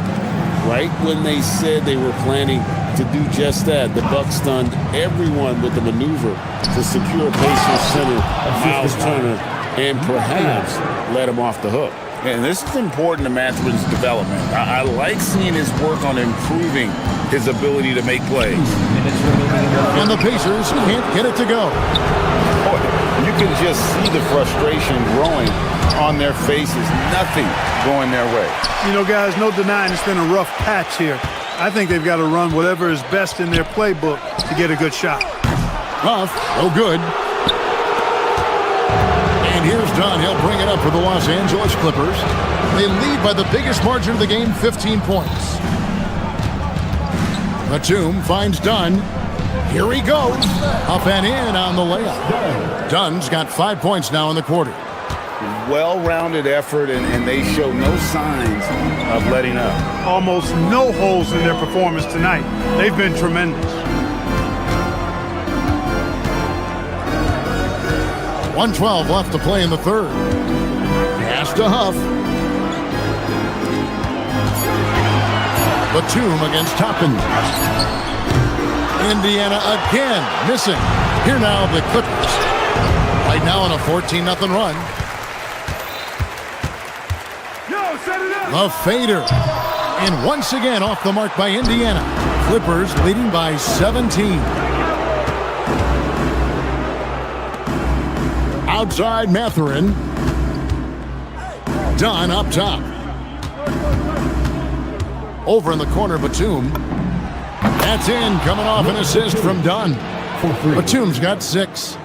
[SPEAKER 10] right when they said they were planning to do just that, the Bucks stunned everyone with the maneuver to secure Pacers center Miles Turner and perhaps let him off the hook. And this is important to Mathurin's development. I like seeing his work on improving his ability to make plays.
[SPEAKER 9] And the Pacers can't get it to go.
[SPEAKER 10] Boy, you can just see the frustration growing on their faces. Nothing going their way.
[SPEAKER 2] You know, guys, no denying it's been a rough patch here. I think they've got to run whatever is best in their playbook to get a good shot.
[SPEAKER 9] Huff, no good. And here's Dunn. He'll bring it up for the Los Angeles Clippers. They lead by the biggest margin of the game, 15 points. Batum finds Dunn. Here he goes. Up and in on the layup. Dunn's got 5 points now in the quarter.
[SPEAKER 10] Well-rounded effort, and they show no signs of letting up.
[SPEAKER 2] Almost no holes in their performance tonight. They've been tremendous.
[SPEAKER 9] 1:12 left to play in the third. Pass to Huff. Batum against Toppin. Indiana again missing. Here now the Clippers. Right now on a 14-0 run. The fader. And once again off the mark by Indiana. Clippers leading by 17. Outside Mathurin. Dunn up top. Over in the corner, Batum. That's in, coming off an assist from Dunn. Batum's got 6.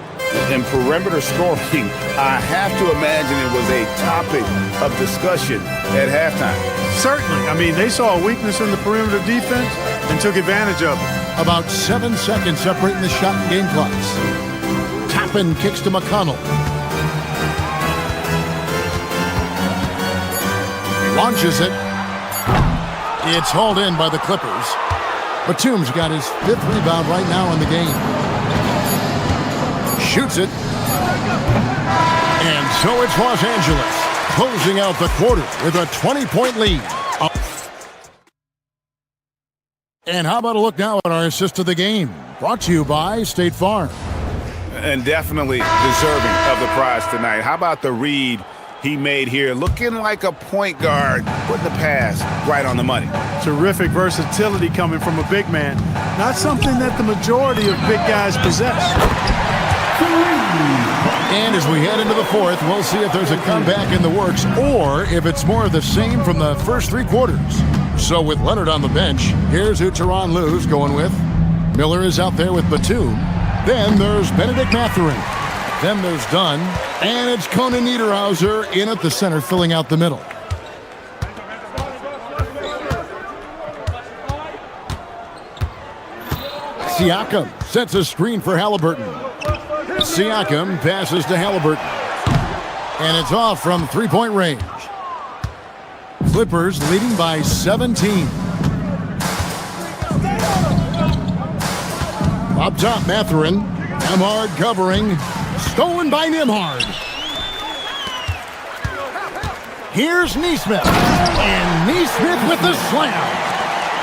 [SPEAKER 10] And perimeter scoring, I have to imagine it was a topic of discussion at halftime.
[SPEAKER 2] Certainly. I mean, they saw a weakness in the perimeter defense and took advantage of it.
[SPEAKER 9] About 7 seconds separating the shot and game clocks. Toppin kicks to McConnell. He launches it. It's hauled in by the Clippers. Batum's got his 5th rebound right now in the game. Shoots it. And so it's Los Angeles closing out the quarter with a 20-point lead. And how about a look now at our assist of the game? Brought to you by State Farm.
[SPEAKER 10] And definitely deserving of the prize tonight. How about the read he made here? Looking like a point guard, putting the pass right on the money.
[SPEAKER 2] Terrific versatility coming from a big man. Not something that the majority of big guys possess.
[SPEAKER 9] And as we head into the 4th, we'll see if there's a comeback in the works or if it's more of the same from the first 3 quarters. So with Leonard on the bench, here's who Tyronn Lue's going with. Miller is out there with Batum. Then there's Benedict Mathurin. Then there's Dunn. And it's Conan Niederhauser in at the center, filling out the middle. Siakam sets a screen for Halliburton. Siakam passes to Halliburton. And it's off from 3-point range. Clippers leading by 17. Up top, Mathurin. Nembhard covering. Stolen by Nembhard. Here's Nesmith. And Nesmith with the slam.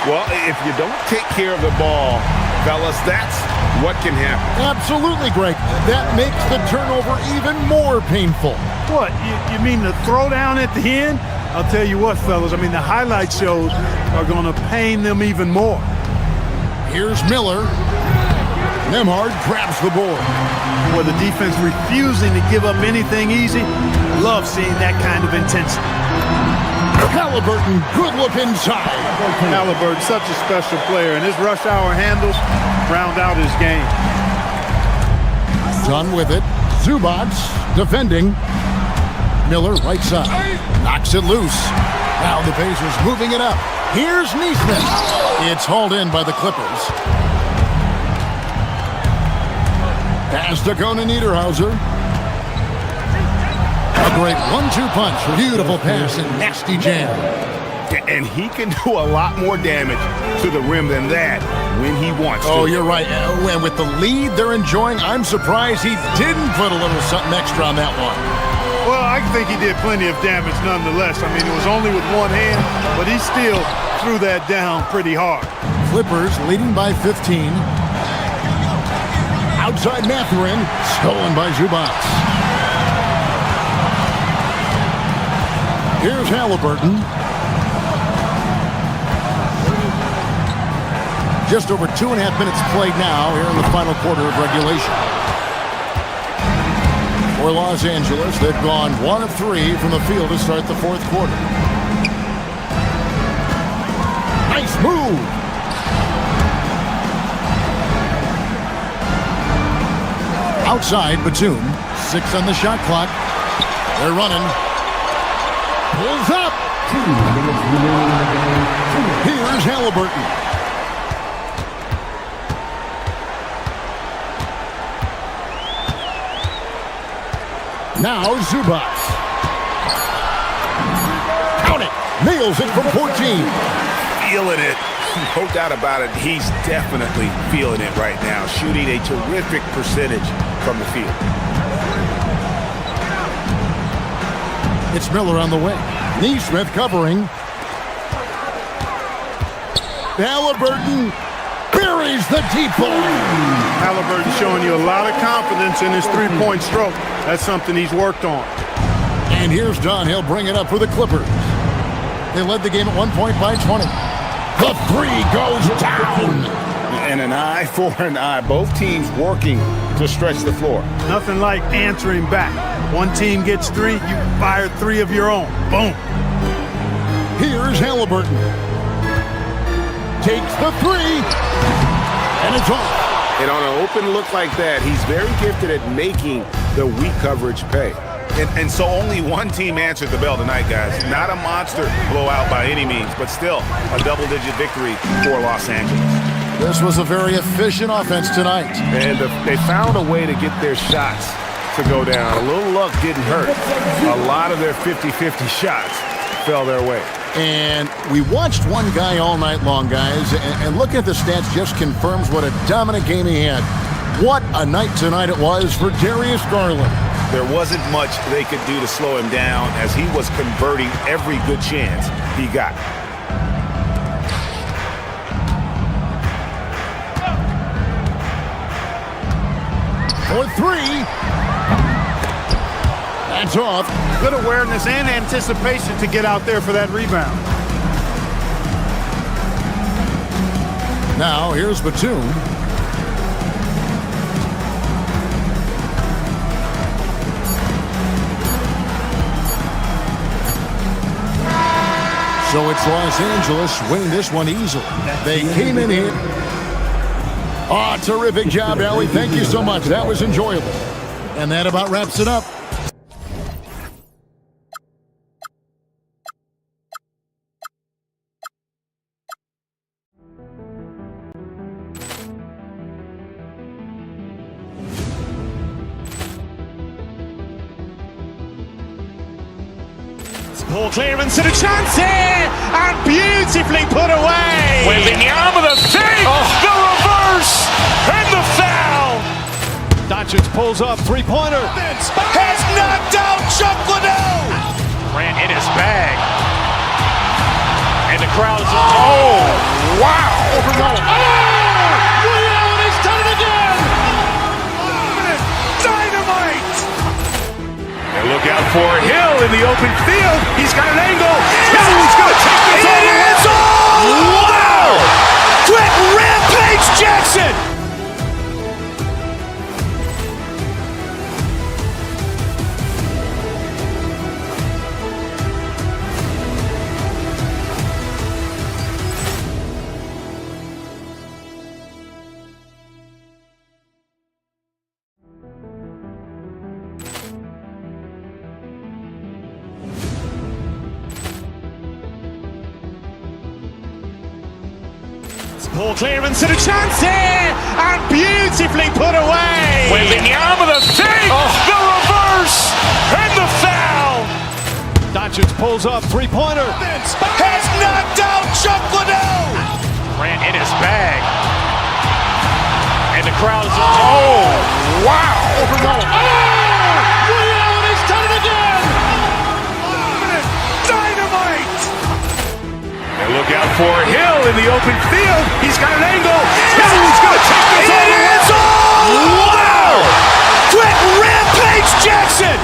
[SPEAKER 10] Well, if you don't take care of the ball, fellas, that's what can happen.
[SPEAKER 9] Absolutely, Greg. That makes the turnover even more painful.
[SPEAKER 2] What, you mean the throwdown at the end? I'll tell you what, fellas, I mean, the highlight shows are going to pain them even more.
[SPEAKER 9] Here's Miller. Nembhard grabs the board.
[SPEAKER 2] With the defense refusing to give up anything easy, love seeing that kind of intensity.
[SPEAKER 9] Halliburton, good look inside.
[SPEAKER 2] Halliburton, such a special player, and his rush hour handles round out his game.
[SPEAKER 9] Done with it. Zubac defending. Miller right side. Knocks it loose. Now the Pacers moving it up. Here's Nesmith. It's hauled in by the Clippers. Pass to Conan Niederhauser. A great 1-2 punch. Beautiful pass and nasty jam.
[SPEAKER 10] And he can do a lot more damage to the rim than that when he wants to.
[SPEAKER 9] Oh, you're right. And with the lead they're enjoying, I'm surprised he didn't put a little something extra on that one.
[SPEAKER 2] Well, I think he did plenty of damage nonetheless. I mean, it was only with one hand, but he still threw that down pretty hard.
[SPEAKER 9] Clippers leading by 15. Outside Mathurin, stolen by Zubac. Here's Halliburton. Just over 2.5 minutes played now here in the final quarter of regulation. For Los Angeles, they've gone 1 of 3 from the field to start the 4th quarter. Nice move. Outside, Batum. 6 on the shot clock. They're running. Pulls up.
[SPEAKER 7] 2 minutes remaining in the game.
[SPEAKER 9] Here's Halliburton. Now Zubac. Count it. Nails it from 14.
[SPEAKER 10] Feeling it. No doubt about it. He's definitely feeling it right now. Shooting a terrific percentage from the field.
[SPEAKER 9] It's Miller on the way. Nesmith covering. Halliburton buries the deep ball.
[SPEAKER 2] Halliburton showing you a lot of confidence in his three-point stroke. That's something he's worked on.
[SPEAKER 9] And here's Dunn. He'll bring it up for the Clippers. They led the game at 1 point by 20. The three goes down.
[SPEAKER 10] And an eye for an eye. Both teams working to stretch the floor.
[SPEAKER 2] Nothing like answering back. One team gets three, you fire three of your own. Boom.
[SPEAKER 9] Here's Halliburton. Takes the three. And it's off.
[SPEAKER 10] And on an open look like that, he's very gifted at making the weak coverage pay.
[SPEAKER 3] And so only one team answered the bell tonight, guys. Not a monster blowout by any means, but still a double-digit victory for Los Angeles.
[SPEAKER 9] This was a very efficient offense tonight.
[SPEAKER 10] And they found a way to get their shots to go down. A little luck didn't hurt. A lot of their 50-50 shots fell their way.
[SPEAKER 9] And we watched one guy all night long, guys, and looking at the stats just confirms what a dominant game he had. What a night tonight it was for Darius Garland.
[SPEAKER 3] There wasn't much they could do to slow him down as he was converting every good chance he got.
[SPEAKER 9] For three. That's off.
[SPEAKER 2] Good awareness and anticipation to get out there for that rebound.
[SPEAKER 9] Now here's Batum. So it's Los Angeles winning this one easily. They came in here. Oh, terrific job, Allie. Thank you so much. That was enjoyable. And that about wraps it up.
[SPEAKER 1] Ball clearance and a chance here, and beautifully put away.
[SPEAKER 3] Wembanyama the save, the reverse, and the foul.
[SPEAKER 1] Doncic pulls up, three-pointer.
[SPEAKER 3] Has knocked out Chuck Liddell. Ran in his bag. And the crowd is, oh, wow.
[SPEAKER 1] He's done it again.
[SPEAKER 3] Dynamite. And look out for Hill in the open field. He's got an angle. He's going to take this all the way. Wow. Quick Rampage Jackson.
[SPEAKER 1] Ball clearance and a chance here, and beautifully put away.
[SPEAKER 3] Wembanyama the save, the reverse, and the foul.
[SPEAKER 1] Doncic pulls up, three-pointer.
[SPEAKER 3] Has knocked out Chuck Liddell. Ran in his bag. And the crowd is, oh, wow.
[SPEAKER 1] He's done it again.
[SPEAKER 3] Dynamite. And look out for Hill in the open field. He's got an angle. He's going to take this all the way. Wow. Quick Rampage Jackson.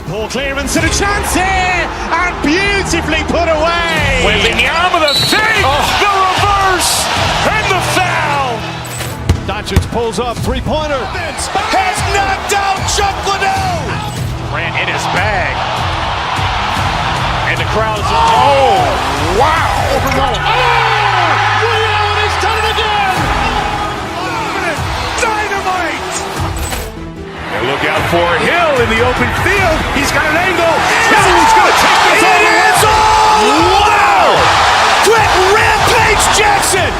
[SPEAKER 1] Ball clearance and a chance here, and beautifully put away.
[SPEAKER 3] Wembanyama the save, the reverse, and the foul.
[SPEAKER 1] Doncic pulls up, three-pointer.
[SPEAKER 3] Has knocked out Chuck Liddell. Ran in his bag. And the crowd is, oh, wow.
[SPEAKER 1] He's done it again.
[SPEAKER 3] Dynamite. And look out for Hill in the open field. He's got an angle. He's going to take this all the way. Wow. Quick Rampage Jackson.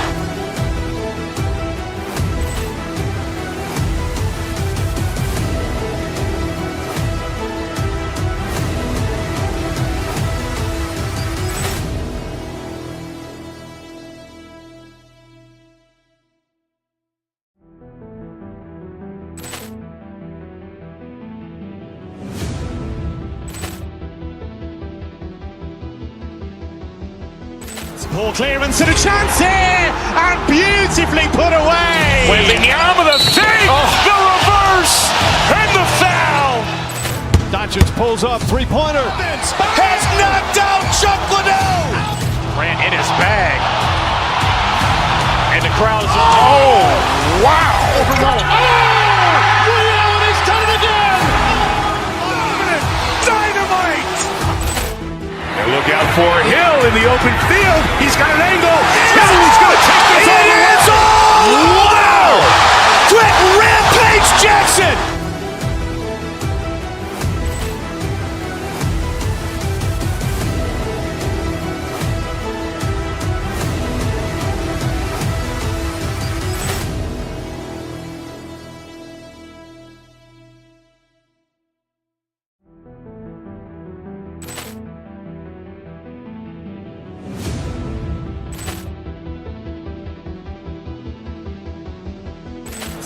[SPEAKER 1] Ball clearance and a chance here, and beautifully put away.
[SPEAKER 3] Wembanyama the save, the reverse, and the foul.
[SPEAKER 1] Doncic pulls up, three-pointer.
[SPEAKER 3] Has knocked out Chuck Liddell. Ran in his bag. And the crowd is... Oh, wow.
[SPEAKER 1] He's done it again.
[SPEAKER 3] Dynamite. And look out for Hill in the open field. He's got an angle. He's going to take this all the way. Wow. Quick Rampage Jackson.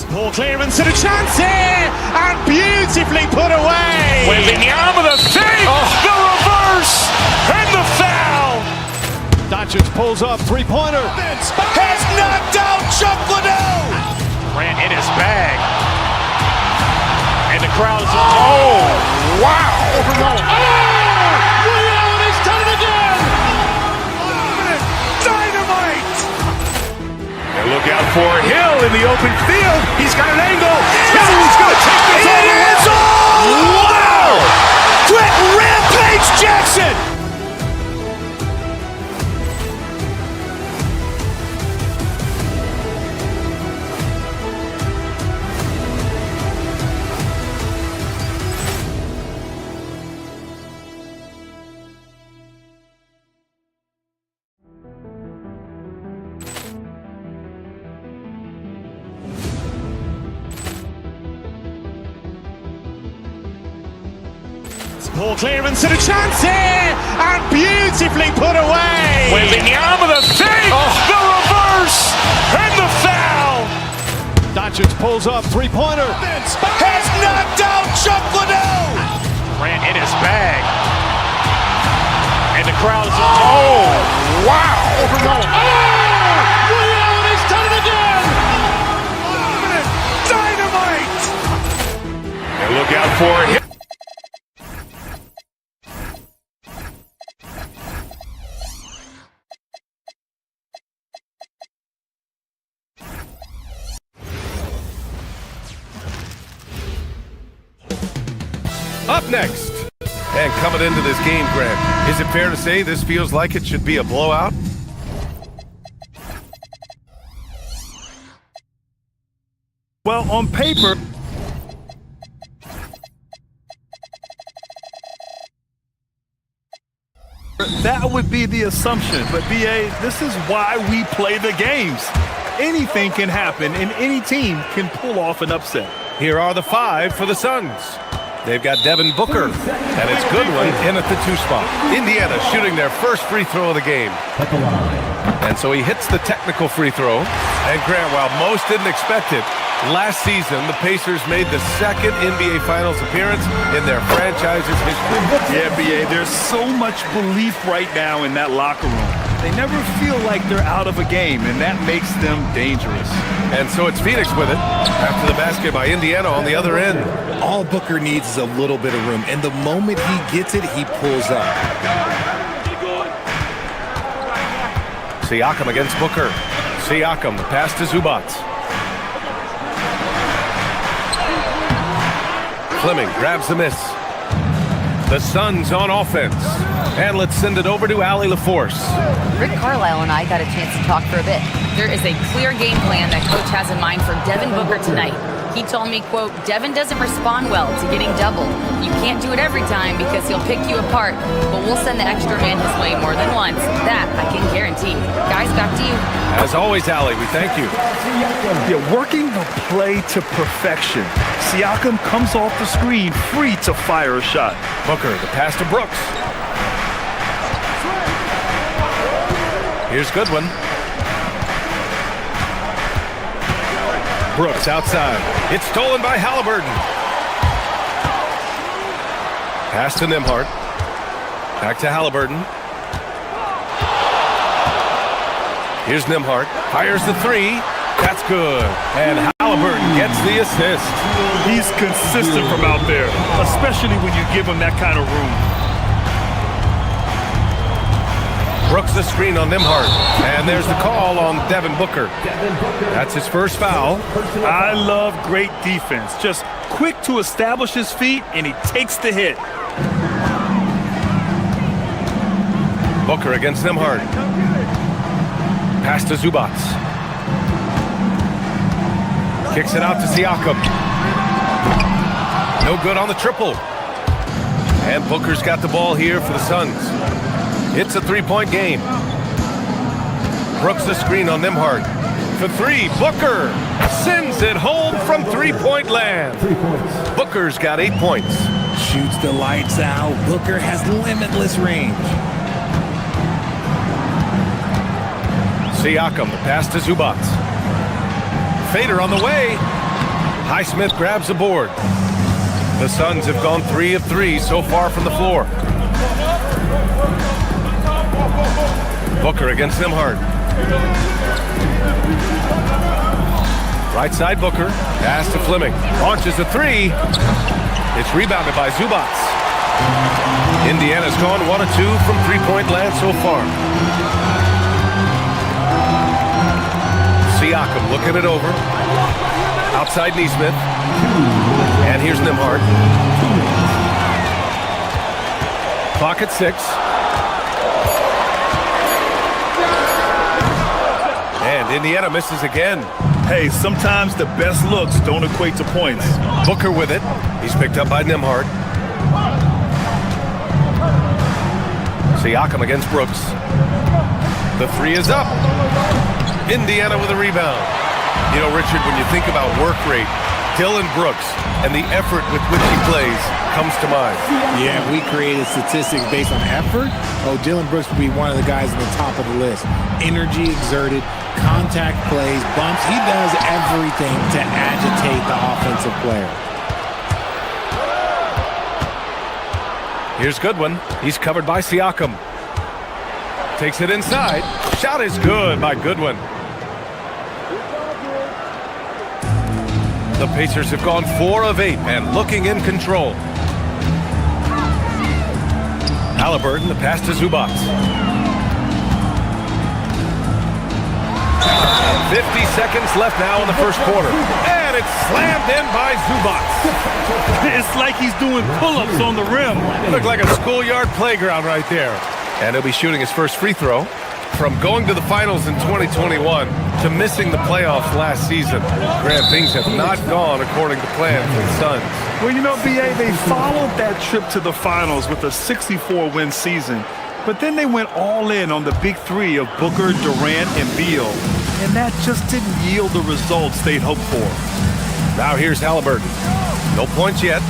[SPEAKER 1] Ball clearance and a chance here, and beautifully put away.
[SPEAKER 3] Wembanyama the save, the reverse, and the foul.
[SPEAKER 1] Doncic pulls up, three-pointer.
[SPEAKER 3] Has knocked out Chuck Liddell. Ran in his bag. And the crowd is... Oh, wow.
[SPEAKER 1] He's done it again.
[SPEAKER 3] Dynamite. And look out for Hill in the open field. He's got an angle. He's going to take this all the way. Wow. Quick Rampage Jackson.
[SPEAKER 1] Ball clearance and a chance here, and beautifully put away.
[SPEAKER 3] Wembanyama the save, the reverse, and the foul.
[SPEAKER 1] Doncic pulls up, three-pointer.
[SPEAKER 3] Has knocked out Chuck Liddell. Ran in his bag. And the crowd is... Oh, wow.
[SPEAKER 1] He's done it again.
[SPEAKER 3] Dynamite. And look out for him.
[SPEAKER 4] Up next, and coming into this game, Grant, is it fair to say this feels like it should be a blowout?
[SPEAKER 6] Well, on paper, that would be the assumption. But, BA, this is why we play the games. Anything can happen, and any team can pull off an upset.
[SPEAKER 4] Here are the five for the Suns. They've got Devin Booker, and it's Goodwin in at the 2 spot. Indiana shooting their first free throw of the game. And so he hits the technical free throw. And Grant, while most didn't expect it, last season the Pacers made the second NBA Finals appearance in their franchise's history.
[SPEAKER 6] Yeah, BA, there's so much belief right now in that locker room. They never feel like they're out of a game, and that makes them dangerous.
[SPEAKER 4] And so it's Phoenix with it after the basket by Indiana on the other end.
[SPEAKER 12] All Booker needs is a little bit of room, and the moment he gets it, he pulls up.
[SPEAKER 4] Siakam against Booker. Siakam, the pass to Zubac. Fleming grabs the miss. The Suns on offense. And let's send it over to Allie LaForce.
[SPEAKER 8] Rick Carlisle and I got a chance to talk for a bit. There is a clear game plan that Coach has in mind for Devin Booker tonight. He told me, quote, Devin doesn't respond well to getting doubled. You can't do it every time because he'll pick you apart, but we'll send the extra man his way more than once. That I can guarantee. Guys, back to you.
[SPEAKER 4] As always, Allie, we thank you.
[SPEAKER 6] Yeah, working the play to perfection. Siakam comes off the screen free to fire a shot.
[SPEAKER 4] Booker, the pass to Brooks. Here's Goodwin. Brooks outside. It's stolen by Halliburton. Pass to Nembhard. Back to Halliburton. Here's Nembhard. Fires the three. That's good. And Halliburton gets the assist.
[SPEAKER 6] He's consistent from out there, especially when you give him that kind of room.
[SPEAKER 4] Brooks the screen on Nembhard. And there's the call on Devin Booker. That's his first foul.
[SPEAKER 6] I love great defense. Just quick to establish his feet, and he takes the hit.
[SPEAKER 4] Booker against Nembhard. Pass to Zubac. Kicks it out to Siakam. No good on the triple. And Booker's got the ball here for the Suns. It's a three-point game. Brooks the screen on Nembhard. For three, Booker sends it home from three-point land.
[SPEAKER 12] 3 points.
[SPEAKER 4] Booker's got 8 points.
[SPEAKER 12] Shoots the lights out. Booker has limitless range.
[SPEAKER 4] Siakam, the pass to Zubac. Fader on the way. Highsmith grabs the board. The Suns have gone 3 of 3 so far from the floor. Booker against Nembhard. Right side Booker. Pass to Fleming. Launches a three. It's rebounded by Zubac. Indiana's gone 1 of 2 from three-point land so far. Siakam looking it over. Outside Neesmith. And here's Nembhard. Clock at 6. And Indiana misses again.
[SPEAKER 6] Hey, sometimes the best looks don't equate to points.
[SPEAKER 4] Booker with it. He's picked up by Nembhard. Siakam against Brooks. The three is up. Indiana with a rebound. You know, Richard, when you think about work rate, Dylan Brooks and the effort with which he plays comes to mind.
[SPEAKER 12] Yeah, we created statistics based on effort. Oh, Dylan Brooks would be one of the guys on the top of the list. Energy exerted, contact plays, bumps. He does everything to agitate the offensive player.
[SPEAKER 4] Here's Goodwin. He's covered by Siakam. Takes it inside. Shot is good by Goodwin. The Pacers have gone 4 of 8 and looking in control. Halliburton, the pass to Zubac. 50 seconds left now in the first quarter. And it's slammed in by Zubac.
[SPEAKER 6] It's like he's doing pull-ups on the rim.
[SPEAKER 4] Looked like a schoolyard playground right there. And he'll be shooting his first free throw. From going to the finals in 2021 to missing the playoffs last season, Grant, things have not gone according to plan for the Suns.
[SPEAKER 6] Well, you know, B.A., they followed that trip to the finals with a 64-win season. But then they went all in on the big three of Booker, Durant, and Beal. And that just didn't yield the results they'd hoped for.
[SPEAKER 4] Now here's Halliburton. No points yet.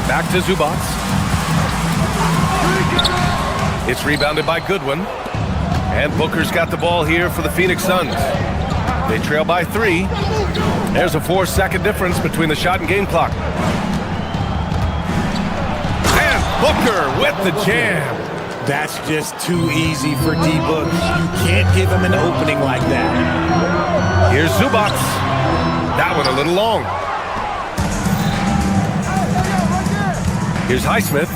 [SPEAKER 4] Back to Zubac. It's rebounded by Goodwin. And Booker's got the ball here for the Phoenix Suns. They trail by 3. There's a 4-second difference between the shot and game clock. And Booker with the jam.
[SPEAKER 12] That's just too easy for D-Book. You can't give him an opening like that.
[SPEAKER 4] Here's Zubac. That one a little long. Here's Highsmith.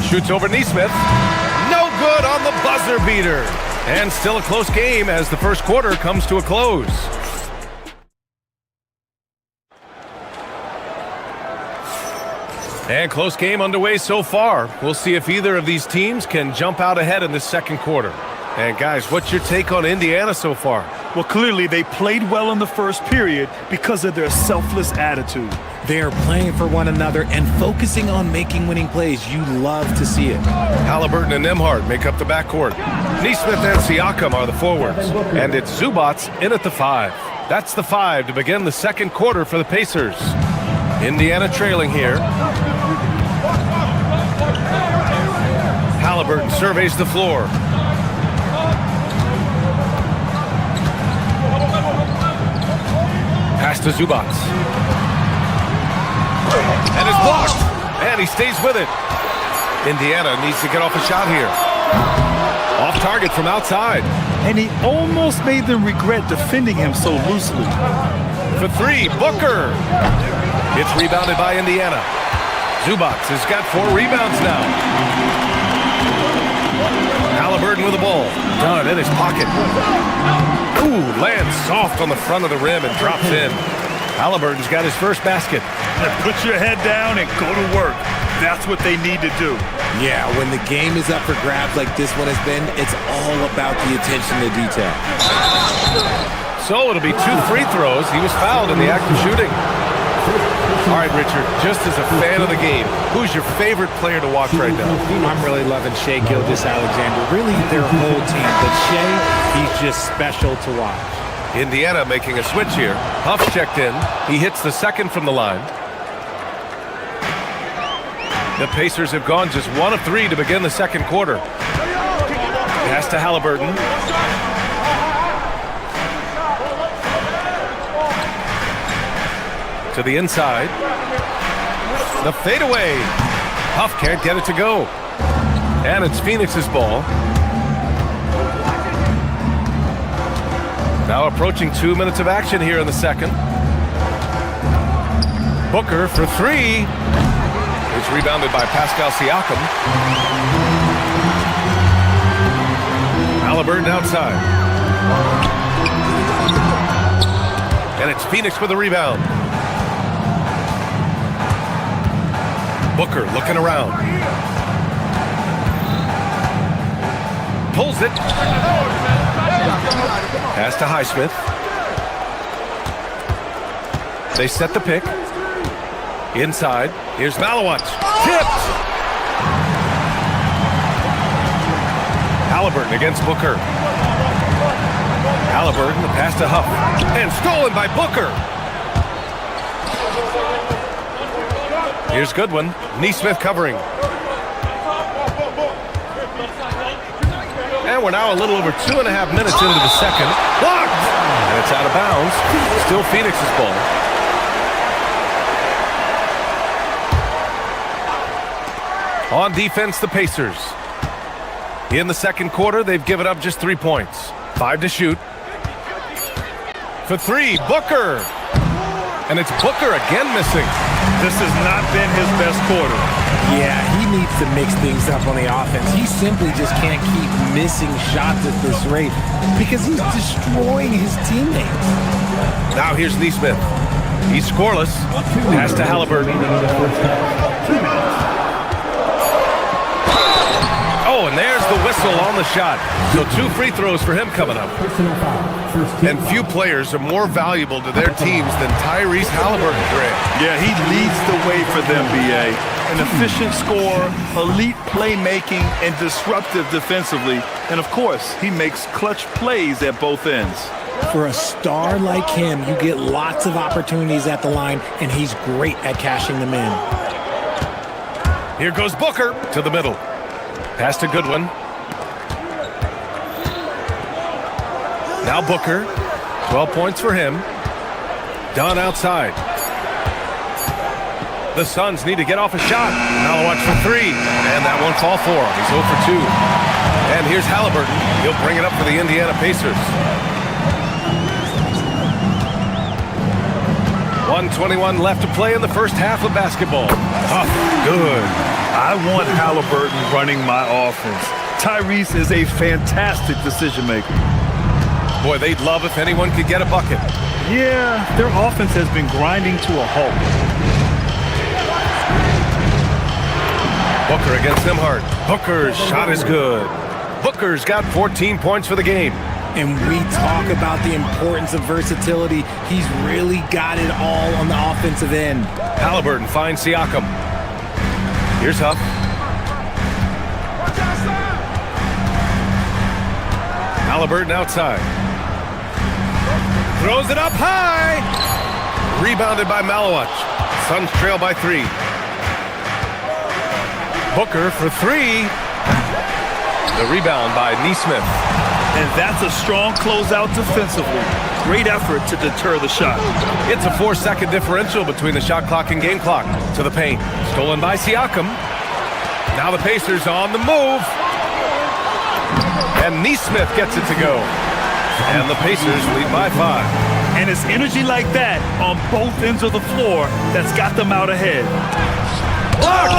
[SPEAKER 4] Shoots over Neesmith. No good on the buzzer beater. And still a close game as the first quarter comes to a close. And close game underway so far. We'll see if either of these teams can jump out ahead in the second quarter. And guys, what's your take on Indiana so far?
[SPEAKER 6] Well, clearly they played well in the first period because of their selfless attitude.
[SPEAKER 12] They are playing for one another and focusing on making winning plays. You love to see it.
[SPEAKER 4] Halliburton and Nembhard make up the backcourt. Neesmith and Siakam are the forwards. And it's Zubac in at the 5. That's the 5 to begin the second quarter for the Pacers. Indiana trailing here. Halliburton surveys the floor. Pass to Zubac. And it's blocked. And he stays with it. Indiana needs to get off a shot here. Off target from outside.
[SPEAKER 6] And he almost made them regret defending him so loosely.
[SPEAKER 4] For three, Booker. It's rebounded by Indiana. Zubac has got 4 rebounds now. Halliburton with the ball. Done in his pocket. Ooh, lands soft on the front of the rim and drops in. Halliburton's got his first basket.
[SPEAKER 6] Put your head down and go to work. That's what they need to do.
[SPEAKER 12] Yeah, when the game is up for grabs like this one has been, it's all about the attention to detail.
[SPEAKER 4] So it'll be 2 free throws. He was fouled in the act of shooting. All right, Richard, just as a fan of the game, who's your favorite player to watch right now?
[SPEAKER 12] I'm really loving Shai Gilgeous-Alexander. Really, their whole team. But Shai, he's just special to watch.
[SPEAKER 4] Indiana making a switch here. Huff checked in. He hits the second from the line. The Pacers have gone just 1 of 3 to begin the second quarter. Pass to Halliburton. To the inside. The fadeaway. Huff can't get it to go. And it's Phoenix's ball. Now approaching 2 minutes of action here in the second. Booker for 3. It's rebounded by Pascal Siakam. Halliburton outside. And it's Phoenix with the rebound. Booker looking around. Pulls it. Pass to Highsmith. They set the pick. Inside. Here's Malawat. Tipped! Halliburton against Booker. Halliburton, the pass to Huff. And stolen by Booker. Here's Goodwin. Neesmith covering. And we're now a little over 2.5 minutes into the second. Blocked! And it's out of bounds. Still Phoenix's ball. On defense, the Pacers. In the second quarter, they've given up just 3 points. 5 to shoot. For 3, Booker. And it's Booker again missing.
[SPEAKER 6] This has not been his best quarter.
[SPEAKER 12] Yeah, he needs to mix things up on the offense. He simply just can't keep missing shots at this rate because he's destroying his teammates.
[SPEAKER 4] Now here's Neesmith. He's scoreless. Pass to Halliburton. Oh, and there's the whistle on the shot. So 2 free throws for him coming up. And few players are more valuable to their teams than Tyrese Halliburton, Greg.
[SPEAKER 6] Yeah, he leads the way for them, B.A. An efficient scorer, elite playmaking, and disruptive defensively. And, of course, he makes clutch plays at both ends.
[SPEAKER 12] For a star like him, you get lots of opportunities at the line, and he's great at cashing them in.
[SPEAKER 4] Here goes Booker to the middle. Pass to Goodwin. Now Booker. 12 points for him. Dunn outside. The Suns need to get off a shot. Malawat for 3. And that won't fall for him. He's 0 for 2. And here's Halliburton. He'll bring it up for the Indiana Pacers. 1:21 left to play in the first half of basketball. Tough. Good.
[SPEAKER 6] I want Halliburton running my offense. Tyrese is a fantastic decision maker.
[SPEAKER 4] Boy, they'd love if anyone could get a bucket.
[SPEAKER 6] Yeah, their offense has been grinding to a halt.
[SPEAKER 4] Booker against Nembhard. Booker's shot is good. Booker's got 14 points for the game.
[SPEAKER 12] And we talk about the importance of versatility. He's really got it all on the offensive end.
[SPEAKER 4] Halliburton finds Siakam. Here's Huff. Halliburton outside. Throws it up high. Rebounded by Malawat. Suns trail by 3. Booker for 3. The rebound by Neesmith.
[SPEAKER 6] And that's a strong closeout defensively. Great effort to deter the shot.
[SPEAKER 4] It's a 4-second differential between the shot clock and game clock. To the paint. Stolen by Siakam. Now the Pacers on the move. And Neesmith gets it to go. And the Pacers lead by 5.
[SPEAKER 6] And it's energy like that on both ends of the floor that's got them out ahead.
[SPEAKER 4] Blocked!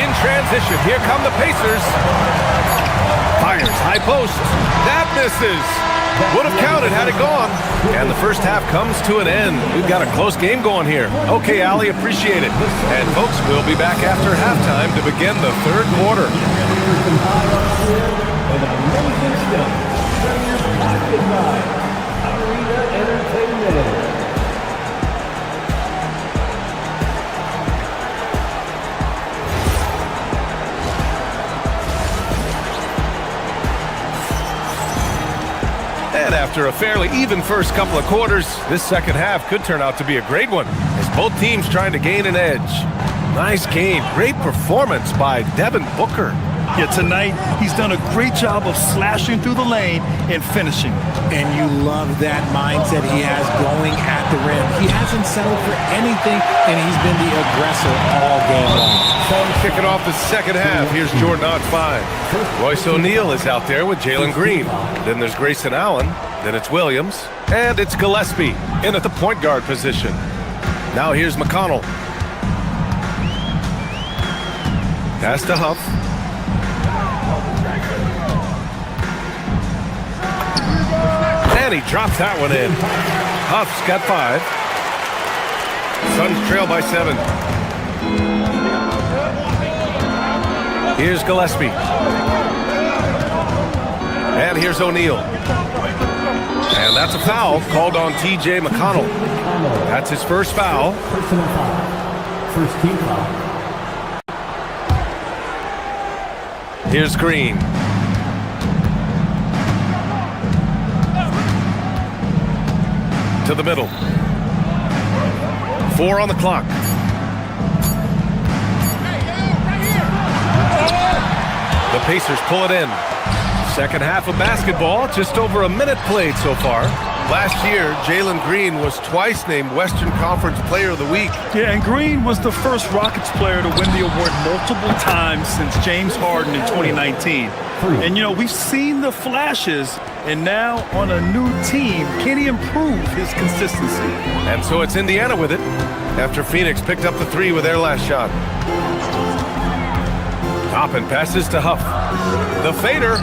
[SPEAKER 4] In transition, here come the Pacers. Fires, high post. That misses. Would have counted had it gone. And the first half comes to an end. We've got a close game going here. Okay, Allie, appreciate it. And folks, we'll be back after halftime to begin the third quarter. And after a fairly even first couple of quarters, this second half could turn out to be a great one, as both teams trying to gain an edge. Nice game. Great performance by Devin Booker.
[SPEAKER 6] Yeah, tonight he's done a great job of slashing through the lane and finishing.
[SPEAKER 12] And you love that mindset he has going at the rim. He hasn't settled for anything, and he's been the aggressor all game long.
[SPEAKER 4] Kicking off the second half, here's Jordan on 5. Royce O'Neal is out there with Jalen Green. Then there's Grayson Allen. Then it's Williams. And it's Gillespie in at the point guard position. Now here's McConnell. Pass to Huff. And he drops that one in. Huff's got 5. Suns trail by 7. Here's Gillespie. And here's O'Neal. And that's a foul called on T.J. McConnell. That's his first foul.
[SPEAKER 7] Personal foul. First team foul.
[SPEAKER 4] Here's Green. To the middle. 4 on the clock. The Pacers pull it in. Second half of basketball, just over a minute played so far. Last year, Jalen Green was twice named Western Conference Player of the Week.
[SPEAKER 6] Yeah, and Green was the first Rockets player to win the award multiple times since James Harden in 2019. And, you know, we've seen the flashes, and now on a new team, can he improve his consistency?
[SPEAKER 4] And so it's Indiana with it after Phoenix picked up the 3 with their last shot. Toppin passes to Huff. The fader,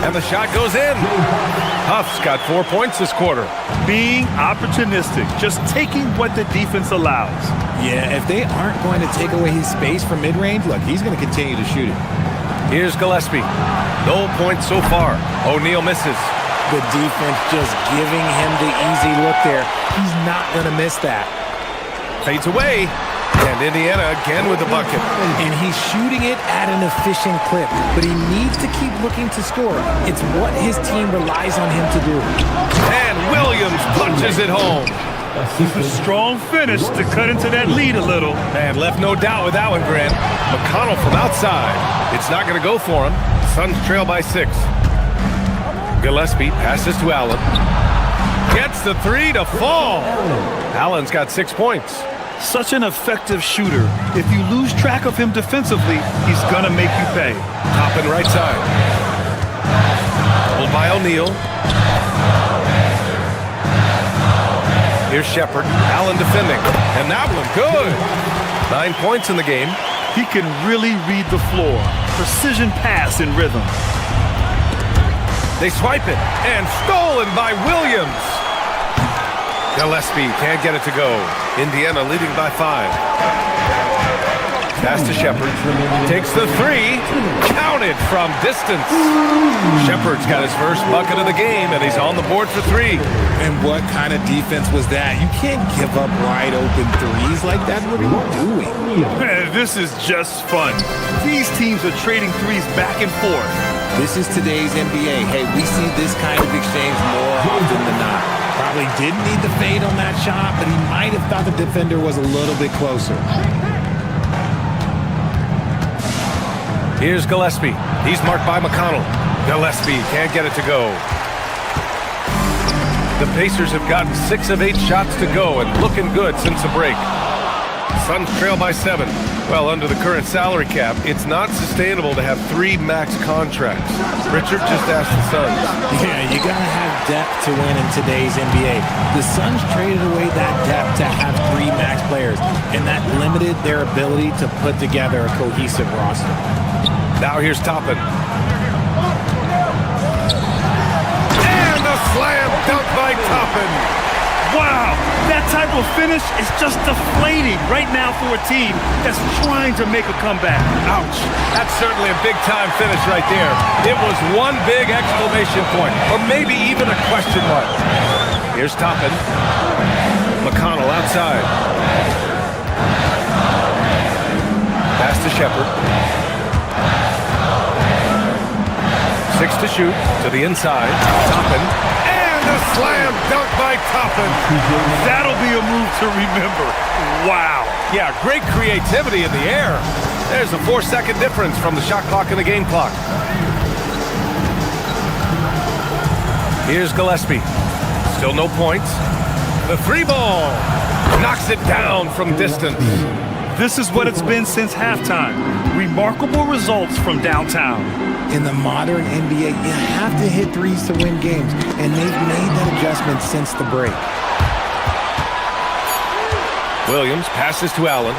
[SPEAKER 4] and the shot goes in. Huff's got 4 points this quarter.
[SPEAKER 6] Being opportunistic, just taking what the defense allows.
[SPEAKER 12] Yeah, if they aren't going to take away his space from mid-range, look, he's going to continue to shoot it.
[SPEAKER 4] Here's Gillespie. No points so far. O'Neal misses.
[SPEAKER 12] The defense just giving him the easy look there. He's not going to miss that.
[SPEAKER 4] Fades away. And Indiana again with the bucket.
[SPEAKER 12] And he's shooting it at an efficient clip. But he needs to keep looking to score. It's what his team relies on him to do.
[SPEAKER 4] And Williams punches it home.
[SPEAKER 6] A strong finish to cut into that lead a little.
[SPEAKER 4] And left no doubt with that one, Grant. McConnell from outside. It's not going to go for him. Suns trail by 6. Gillespie passes to Allen. Gets the 3 to fall. Allen's got 6 points.
[SPEAKER 6] Such an effective shooter. If you lose track of him defensively, he's gonna make you pay.
[SPEAKER 4] Toppin right side. Pulled by O'Neal. Here's Shepard. Allen defending. And that one good. 9 points in the game.
[SPEAKER 6] He can really read the floor. Precision pass in rhythm.
[SPEAKER 4] They swipe it. And stolen by Williams. Gillespie can't get it to go. Indiana leading by 5. Pass to Shepard. Takes the 3. Counted from distance. Shepard's got his first bucket of the game, and he's on the board for 3.
[SPEAKER 12] And what kind of defense was that? You can't give up wide open threes like that. What are you doing?
[SPEAKER 6] Man, this is just fun. These teams are trading threes back and forth.
[SPEAKER 12] This is today's NBA. Hey, we see this kind of exchange more often than not. Probably didn't need the fade on that shot, but he might have thought the defender was a little bit closer.
[SPEAKER 4] Here's Gillespie. He's marked by McConnell. Gillespie can't get it to go. The Pacers have gotten 6 of 8 shots to go and looking good since the break. Suns trail by 7. Well, under the current salary cap, it's not sustainable to have 3 max contracts. Richard just asked the Suns.
[SPEAKER 12] Yeah, you got to have depth to win in today's NBA. The Suns traded away that depth to have 3 max players, and that limited their ability to put together a cohesive roster.
[SPEAKER 4] Now here's Toppin. And a slam dunk by Toppin.
[SPEAKER 6] Wow, that type of finish is just deflating right now for a team that's trying to make a comeback.
[SPEAKER 4] Ouch. That's certainly a big-time finish right there. It was one big exclamation point, or maybe even a question mark. Here's Toppin. McConnell outside. Pass to Shepard. 6 to shoot, to the inside. Toppin. A slam dunk by Toppin.
[SPEAKER 6] That'll be a move to remember. Wow.
[SPEAKER 4] Yeah, great creativity in the air. There's a 4-second difference from the shot clock and the game clock. Here's Gillespie. Still no points. The 3-ball. Knocks it down from distance.
[SPEAKER 6] This is what it's been since halftime. Remarkable results from downtown.
[SPEAKER 12] In the modern NBA, you have to hit threes to win games, and they've made that adjustment since the break.
[SPEAKER 4] Williams passes to Allen,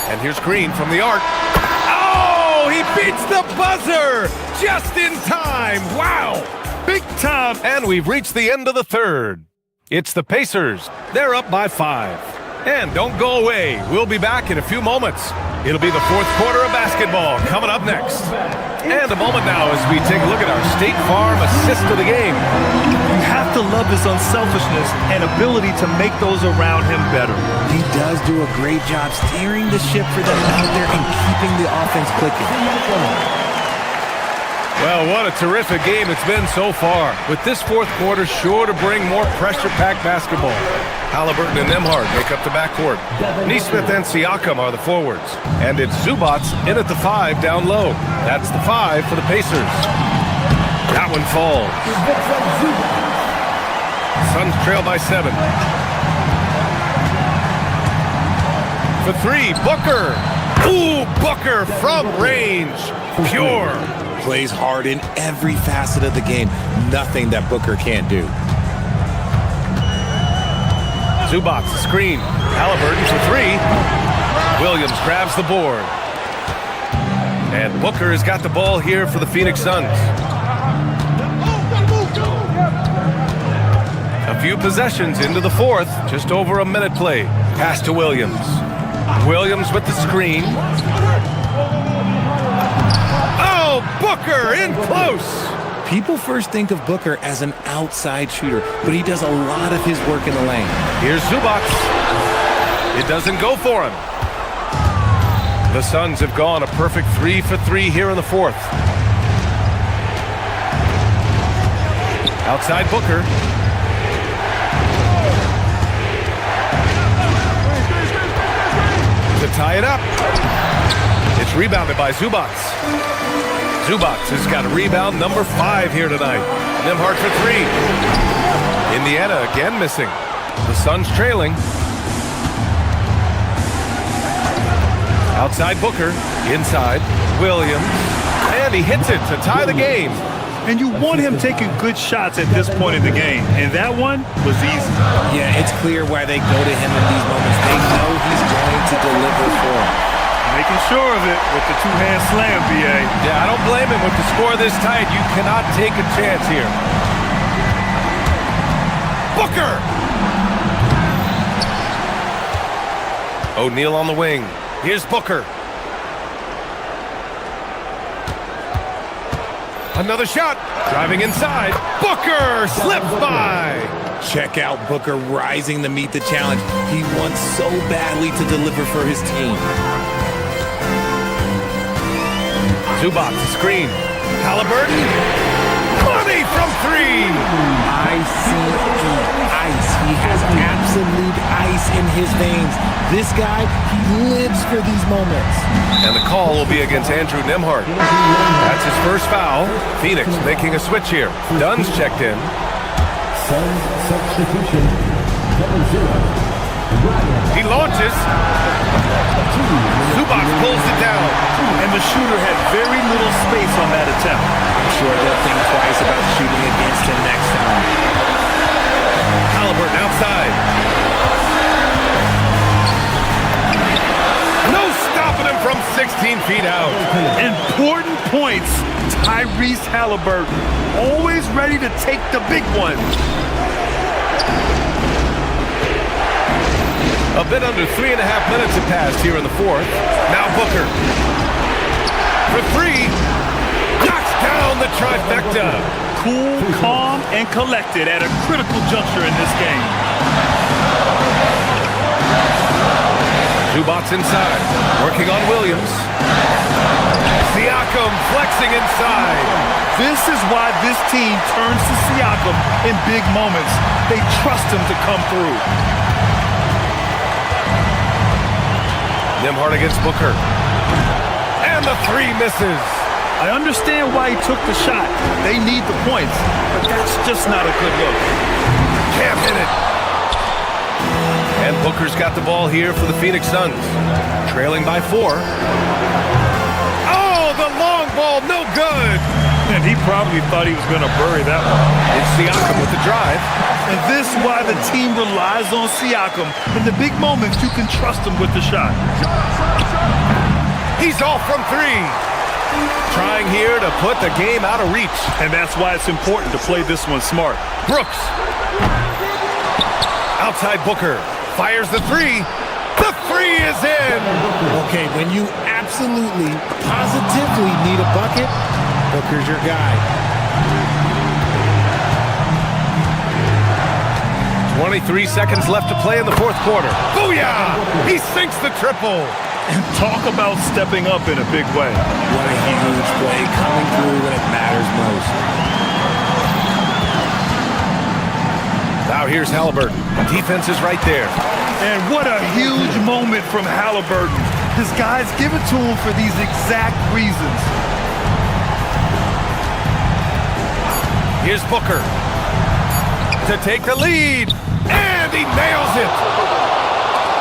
[SPEAKER 4] and here's Green from the arc. Oh, he beats the buzzer just in time. Wow, big time. And we've reached the end of the third. It's the Pacers. They're up by 5. And don't go away. We'll be back in a few moments. It'll be the fourth quarter of basketball coming up next. And a moment now as we take a look at our State Farm assist of the game.
[SPEAKER 6] You have to love his unselfishness and ability to make those around him better.
[SPEAKER 12] He does do a great job steering the ship for them out there and keeping the offense clicking.
[SPEAKER 4] Well, what a terrific game it's been so far. With this fourth quarter sure to bring more pressure-packed basketball. Halliburton and Nembhard make up the backcourt. Nesmith and Siakam are the forwards. And it's Zubac in at the 5 down low. That's the 5 for the Pacers. That one falls. Suns trail by 7. For 3, Booker. Ooh, Booker from range. Pure.
[SPEAKER 12] Plays hard in every facet of the game. Nothing that Booker can't do.
[SPEAKER 4] Zubac, screen. Halliburton for 3. Williams grabs the board. And Booker has got the ball here for the Phoenix Suns. A few possessions into the fourth. Just over a minute play. Pass to Williams. Williams with the screen. Oh, Booker in close.
[SPEAKER 12] People first think of Booker as an outside shooter, but he does a lot of his work in the lane.
[SPEAKER 4] Here's Zubac. It doesn't go for him. The Suns have gone a perfect 3 for 3 here in the fourth. Outside Booker. To tie it up. It's rebounded by Zubac. Zubac has got a rebound number 5 here tonight. Nembhard for 3. Indiana again missing. The Suns trailing. Outside Booker. Inside Williams. And he hits it to tie the game.
[SPEAKER 6] And you want him taking good shots at this point in the game. And that one was easy.
[SPEAKER 12] Yeah, it's clear why they go to him in these moments. They know he's going to deliver for them.
[SPEAKER 6] Making sure of it with the two-hand slam, B.A.
[SPEAKER 4] Yeah, I don't blame him. With the score this tight, you cannot take a chance here. Booker! O'Neal on the wing. Here's Booker. Another shot. Driving inside. Booker slips by.
[SPEAKER 12] Check out Booker rising to meet the challenge. He wants so badly to deliver for his team.
[SPEAKER 4] Zubac, the screen. Halliburton. Money from 3.
[SPEAKER 12] Ice. He has absolute ice in his veins. This guy, he lives for these moments.
[SPEAKER 4] And the call will be against Andrew Nembhard. That's his first foul. Phoenix making a switch here. Dunn's checked in.
[SPEAKER 7] Suns substitution, number 0,
[SPEAKER 4] He launches. Zubac pulls it down.
[SPEAKER 6] And the shooter had very little space on that attempt.
[SPEAKER 12] I'm sure they'll think twice about shooting against him next time.
[SPEAKER 4] Halliburton outside. No stopping him from 16 feet out.
[SPEAKER 6] Important points. Tyrese Halliburton, always ready to take the big one.
[SPEAKER 4] A bit under 3.5 minutes have passed here in the fourth. Now Booker. For three. Knocks down the trifecta.
[SPEAKER 6] Cool, calm, and collected at a critical juncture in this game.
[SPEAKER 4] Zubac's inside. Working on Williams. Siakam flexing inside.
[SPEAKER 6] This is why this team turns to Siakam in big moments. They trust him to come through.
[SPEAKER 4] Nembhard against Booker. And the three misses.
[SPEAKER 6] I understand why he took the shot. They need the points, but that's just not a good look.
[SPEAKER 4] Can't hit it. And Booker's got the ball here for the Phoenix Suns. Trailing by 4. Oh, the long ball, no good.
[SPEAKER 6] And he probably thought he was going to bury that one.
[SPEAKER 4] It's Siakam with the drive.
[SPEAKER 6] And this is why the team relies on Siakam. In the big moments, you can trust him with the shot.
[SPEAKER 4] He's off from 3. Trying here to put the game out of reach.
[SPEAKER 6] And that's why it's important to play this one smart.
[SPEAKER 4] Brooks. Outside Booker. Fires the 3. The 3 is in.
[SPEAKER 12] Okay, when you absolutely, positively need a bucket, Booker's your guy.
[SPEAKER 4] 23 seconds left to play in the fourth quarter. Booyah! He sinks the triple.
[SPEAKER 6] And talk about stepping up in a big way.
[SPEAKER 12] What a huge play coming through when it matters most.
[SPEAKER 4] Now here's Halliburton. Defense is right there.
[SPEAKER 6] And what a huge moment from Halliburton. His guys give it to him for these exact reasons.
[SPEAKER 4] Here's Booker to take the lead. And he nails it.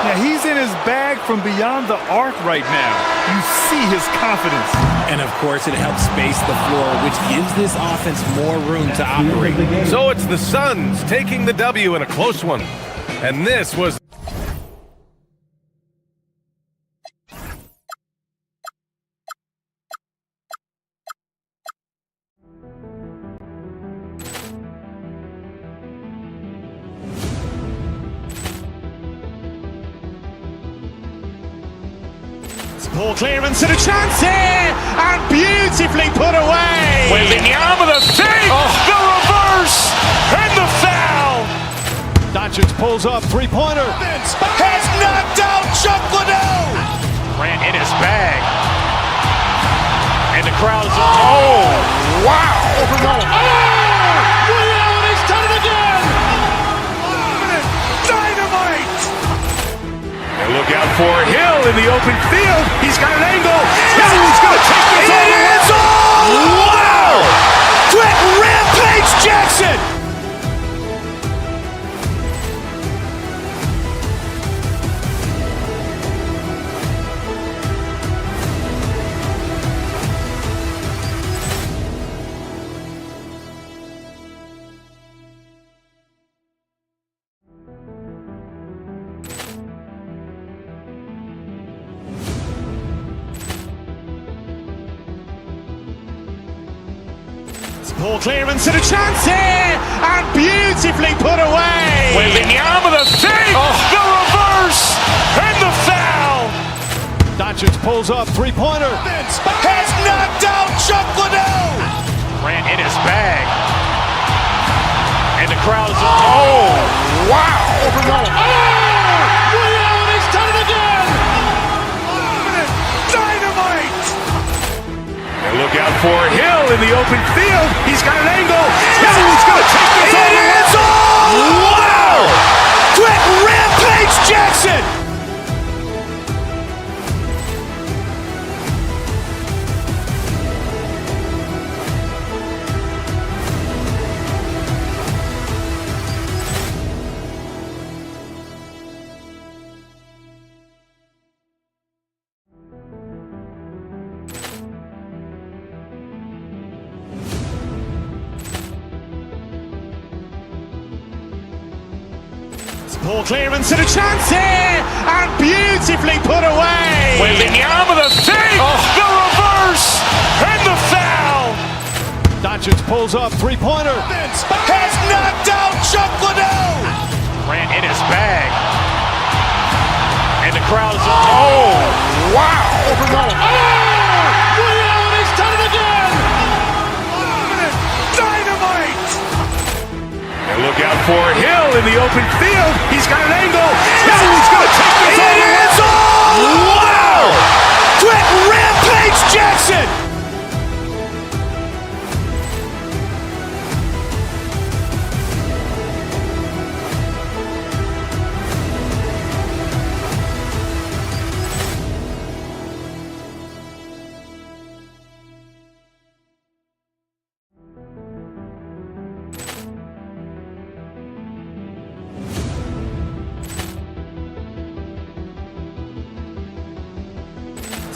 [SPEAKER 6] Now, he's in his bag from beyond the arc right now. You see his confidence.
[SPEAKER 12] And, of course, it helps space the floor, which gives this offense more room to operate.
[SPEAKER 4] So it's the Suns taking the W in a close one. And this was...
[SPEAKER 1] Ball clearance and a chance here, and beautifully put away.
[SPEAKER 3] Wembanyama the fake, the reverse, and the foul.
[SPEAKER 1] Doncic pulls up, three-pointer.
[SPEAKER 3] Has knocked out Chuck Liddell. Ran in his bag. And the crowd is... Oh, wow. Reality's done it again. Dynamite. And look out for Hill in the open field. He's got an angle. He's going to take this all the way. Wow! Quick Rampage Jackson.
[SPEAKER 1] Ball clearance and a chance here, and beautifully put away.
[SPEAKER 3] Wembanyama the fake, the reverse, and the foul.
[SPEAKER 1] Doncic pulls up, three-pointer.
[SPEAKER 3] Has knocked out Chuck Liddell. Ran in his bag. And the crowd is... Oh, wow. Reality's done it again. Dynamite. And look out for Hill in the open field. He's got an angle. He's going to take this all the way. Wow! Quick Rampage Jackson.
[SPEAKER 1] Ball clearance and a chance here, and beautifully put away.
[SPEAKER 3] Wembanyama the fake, the reverse, and the foul.
[SPEAKER 1] Doncic pulls up, three-pointer.
[SPEAKER 3] Has knocked out Chuck Liddell. Grant in his bag. And the crowd is, oh, wow.
[SPEAKER 5] Liddell, he's done it again.
[SPEAKER 3] Dynamite. And look out for Hill in the open field. He's got an angle. He's going to take this all the way. Wow. Quick Rampage Jackson.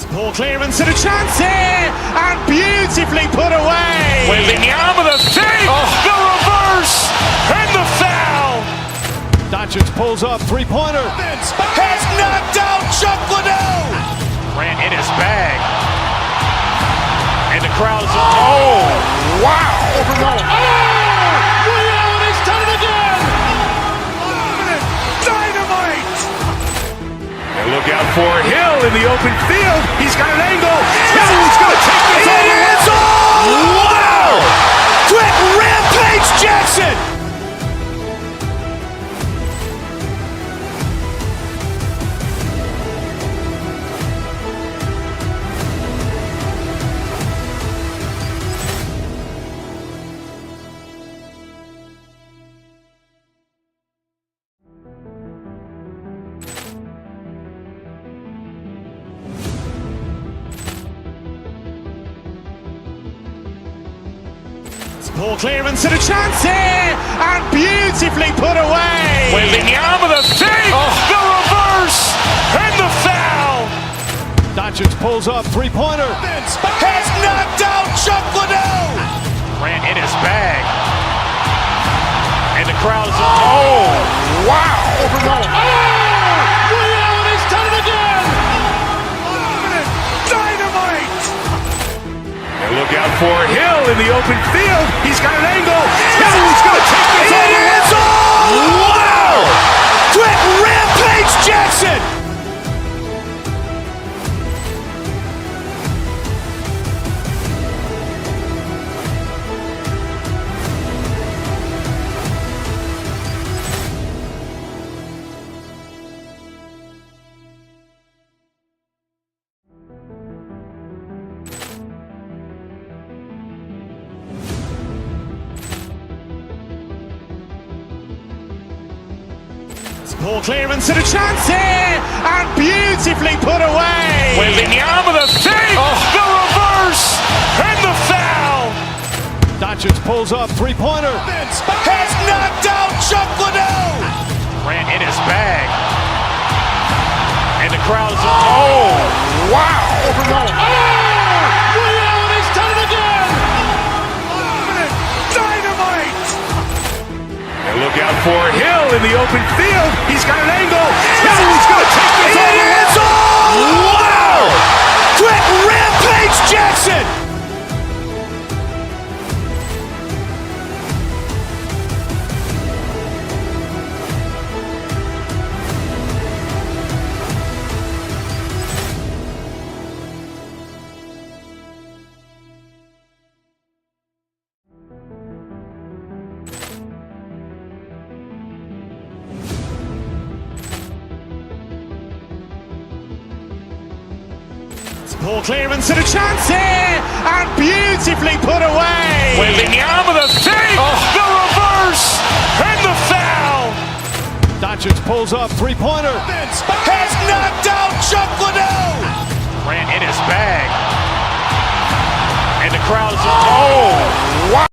[SPEAKER 1] Ball clearance and a chance here, and beautifully put away.
[SPEAKER 3] Wembanyama the fake, the reverse, and the foul.
[SPEAKER 1] Doncic pulls up, three-pointer.
[SPEAKER 3] Has knocked out Chuck Liddell. Grant in his bag. And the crowd is, oh, wow.
[SPEAKER 5] Liddell, he's done it again.
[SPEAKER 3] Dynamite. And look out for Hill in the open field. He's got an angle. He's going to take this all the way. Wow. Quick Rampage Jackson.
[SPEAKER 1] Ball clearance and a chance here, and beautifully put away.
[SPEAKER 3] Wembanyama the fake, the reverse, and the foul.
[SPEAKER 1] Doncic pulls up, three-pointer.
[SPEAKER 3] Has knocked out Chuck Liddell. Grant in his bag. And the crowd is, oh, wow.
[SPEAKER 5] Liddell, he's done it again.
[SPEAKER 3] Dynamite. And look out for Hill in the open field. He's got an angle. He's going to take this all the way. Wow. Quick Rampage Jackson.
[SPEAKER 1] Ball clearance and a chance here, and beautifully put away.
[SPEAKER 3] Wembanyama the fake, the reverse, and the foul.
[SPEAKER 1] Doncic pulls up, three-pointer.
[SPEAKER 3] Has knocked out Chuck Liddell. Grant in his bag. And the crowd is, oh, wow.
[SPEAKER 5] Liddell, he's done it again.
[SPEAKER 3] Dynamite. And look out for Hill in the open field. He's got an angle. He's going to take this all the way. Wow. Quick Rampage Jackson.
[SPEAKER 1] Ball clearance and a chance here, and beautifully put away.
[SPEAKER 3] Wembanyama the fake, the reverse, and the foul.
[SPEAKER 1] Doncic pulls up, three-pointer.
[SPEAKER 3] Has knocked out Chuck Liddell. Grant in his bag. And the crowd is, oh, wow.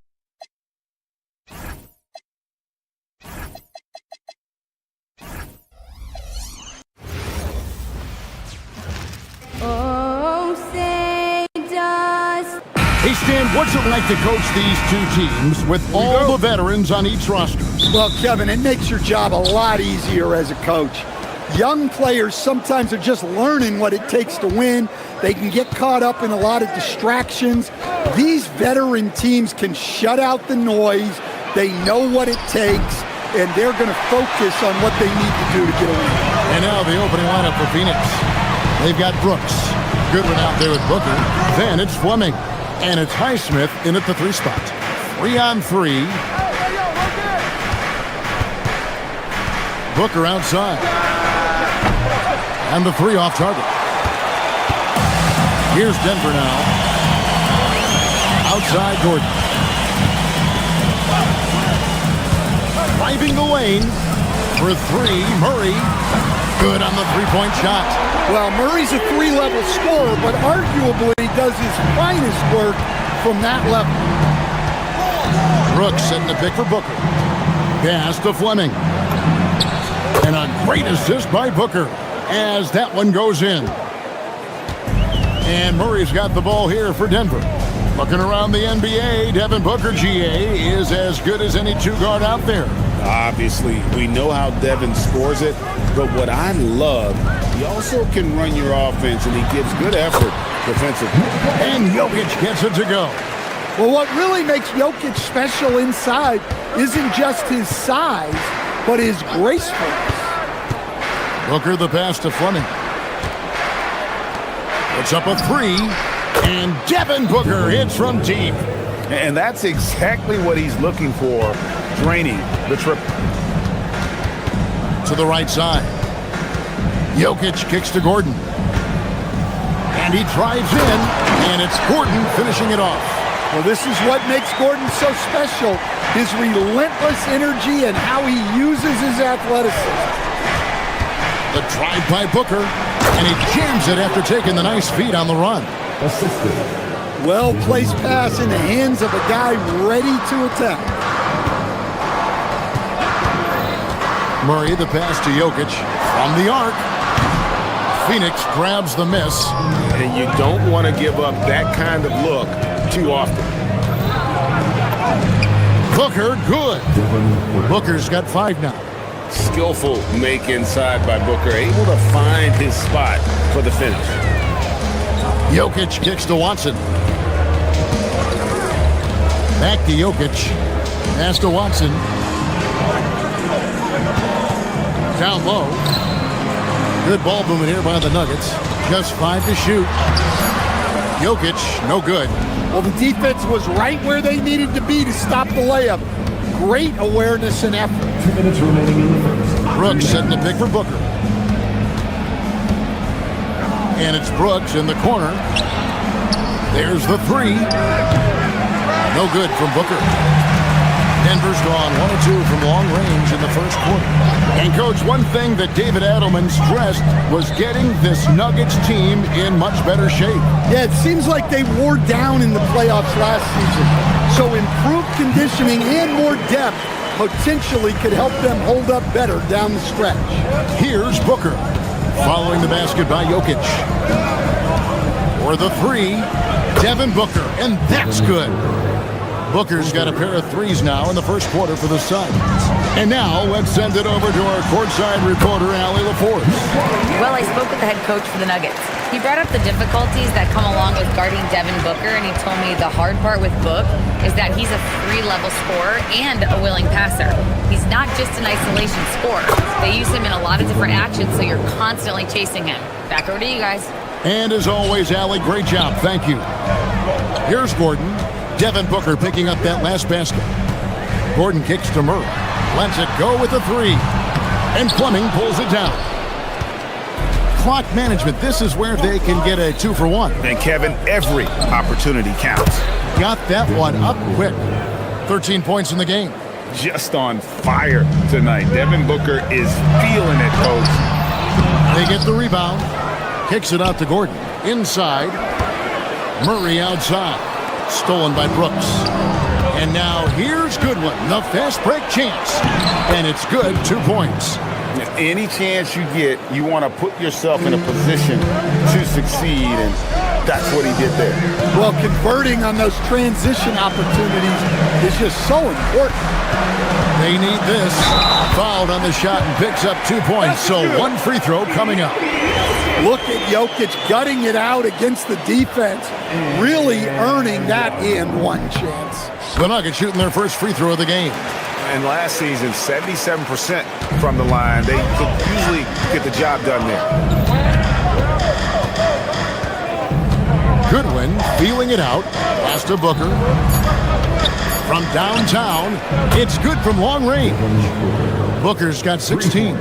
[SPEAKER 9] Hey, Stan, what's it like to coach these two teams with all the veterans on each roster?
[SPEAKER 5] Well, Kevin, it makes your job a lot easier as a coach. Young players sometimes are just learning what it takes to win. They can get caught up in a lot of distractions. These veteran teams can shut out the noise. They know what it takes, and they're going to focus on what they need to do to get a win.
[SPEAKER 9] And now the opening lineup for Phoenix. They've got Brooks. Goodwin out there with Booker. Then it's Fleming. And it's Highsmith in at the 3 spot. 3-on-3. Booker outside. And the 3 off target. Here's Denver now. Outside Gordon. Driving the lane for 3. Murray. Good on the 3-point shot.
[SPEAKER 5] Well, Murray's a 3-level scorer, but arguably does his finest work from that level.
[SPEAKER 9] Brooks setting the pick for Booker. Pass to Fleming. And a great assist by Booker as that one goes in. And Murray's got the ball here for Denver. Looking around the NBA, Devin Booker, GA, is as good as any 2-guard out there.
[SPEAKER 10] Obviously, we know how Devin scores it, but what I love, he also can run your offense, and he gives good effort defensively.
[SPEAKER 9] And Jokic gets it to go.
[SPEAKER 5] Well, what really makes Jokic special inside isn't just his size, but his gracefulness.
[SPEAKER 9] Booker the pass to Fleming. Puts up a 3, and Devin Booker hits from deep.
[SPEAKER 3] And that's exactly what he's looking for, draining the triple.
[SPEAKER 9] To the right side. Jokic kicks to Gordon. And he drives in, and it's Gordon finishing it off.
[SPEAKER 5] Well, this is what makes Gordon so special, his relentless energy and how he uses his athleticism.
[SPEAKER 9] The drive by Booker, and he jams it after taking the nice feed on the run.
[SPEAKER 5] Well-placed pass in the hands of a guy ready to attack.
[SPEAKER 9] Murray the pass to Jokic from the arc. Phoenix grabs the miss.
[SPEAKER 3] And you don't want to give up that kind of look too often.
[SPEAKER 9] Booker, good. Booker's got 5 now.
[SPEAKER 10] Skillful make inside by Booker, able to find his spot for the finish.
[SPEAKER 9] Jokic kicks to Watson. Back to Jokic. Pass to Watson. Down low. Good ball movement here by the Nuggets. Just 5 to shoot. Jokic, no good.
[SPEAKER 5] Well, the defense was right where they needed to be to stop the layup. Great awareness and effort.
[SPEAKER 7] 2 minutes remaining in the first.
[SPEAKER 9] Brooks setting the pick for Booker. And it's Brooks in the corner. There's the 3. No good from Booker. Denver's gone 1 of 2 from long range in the first quarter. And, Coach, one thing that David Adelman stressed was getting this Nuggets team in much better shape.
[SPEAKER 5] Yeah, it seems like they wore down in the playoffs last season. So improved conditioning and more depth potentially could help them hold up better down the stretch.
[SPEAKER 9] Here's Booker following the basket by Jokic. For the 3, Devin Booker, and that's good. Booker's got a pair of 3s now in the first quarter for the Suns. And now let's send it over to our courtside reporter, Allie LaForce.
[SPEAKER 8] Well, I spoke with the head coach for the Nuggets. He brought up the difficulties that come along with guarding Devin Booker, and he told me the hard part with Book is that he's a 3-level scorer and a willing passer. He's not just an isolation scorer. They use him in a lot of different actions, so you're constantly chasing him. Back over to you guys.
[SPEAKER 9] And as always, Allie, great job. Thank you. Here's Gordon. Devin Booker picking up that last basket. Gordon kicks to Murray. Lets it go with the 3. And Fleming pulls it down. Clock management. This is where they can get a 2-for-1.
[SPEAKER 3] And Kevin, every opportunity counts.
[SPEAKER 9] Got that one up quick. 13 points in the game.
[SPEAKER 3] Just on fire tonight. Devin Booker is feeling it, Coach.
[SPEAKER 9] They get the rebound. Kicks it out to Gordon. Inside. Murray outside. Stolen by Brooks. And now here's Goodwin, the fast break chance. And it's good, 2 points.
[SPEAKER 10] Any chance you get, you want to put yourself in a position to succeed, and that's what he did there.
[SPEAKER 5] Well, converting on those transition opportunities is just so important.
[SPEAKER 9] They need this. Fouled on the shot and picks up 2 points, so 1 free throw coming up.
[SPEAKER 5] Look at Jokic gutting it out against the defense, really earning that and one chance.
[SPEAKER 9] The Nuggets shooting their first free throw of the game.
[SPEAKER 3] And last season, 77% from the line. They could usually get the job done there.
[SPEAKER 9] Goodwin feeling it out. Pass to Booker. From downtown, it's good from long range. Booker's got 16.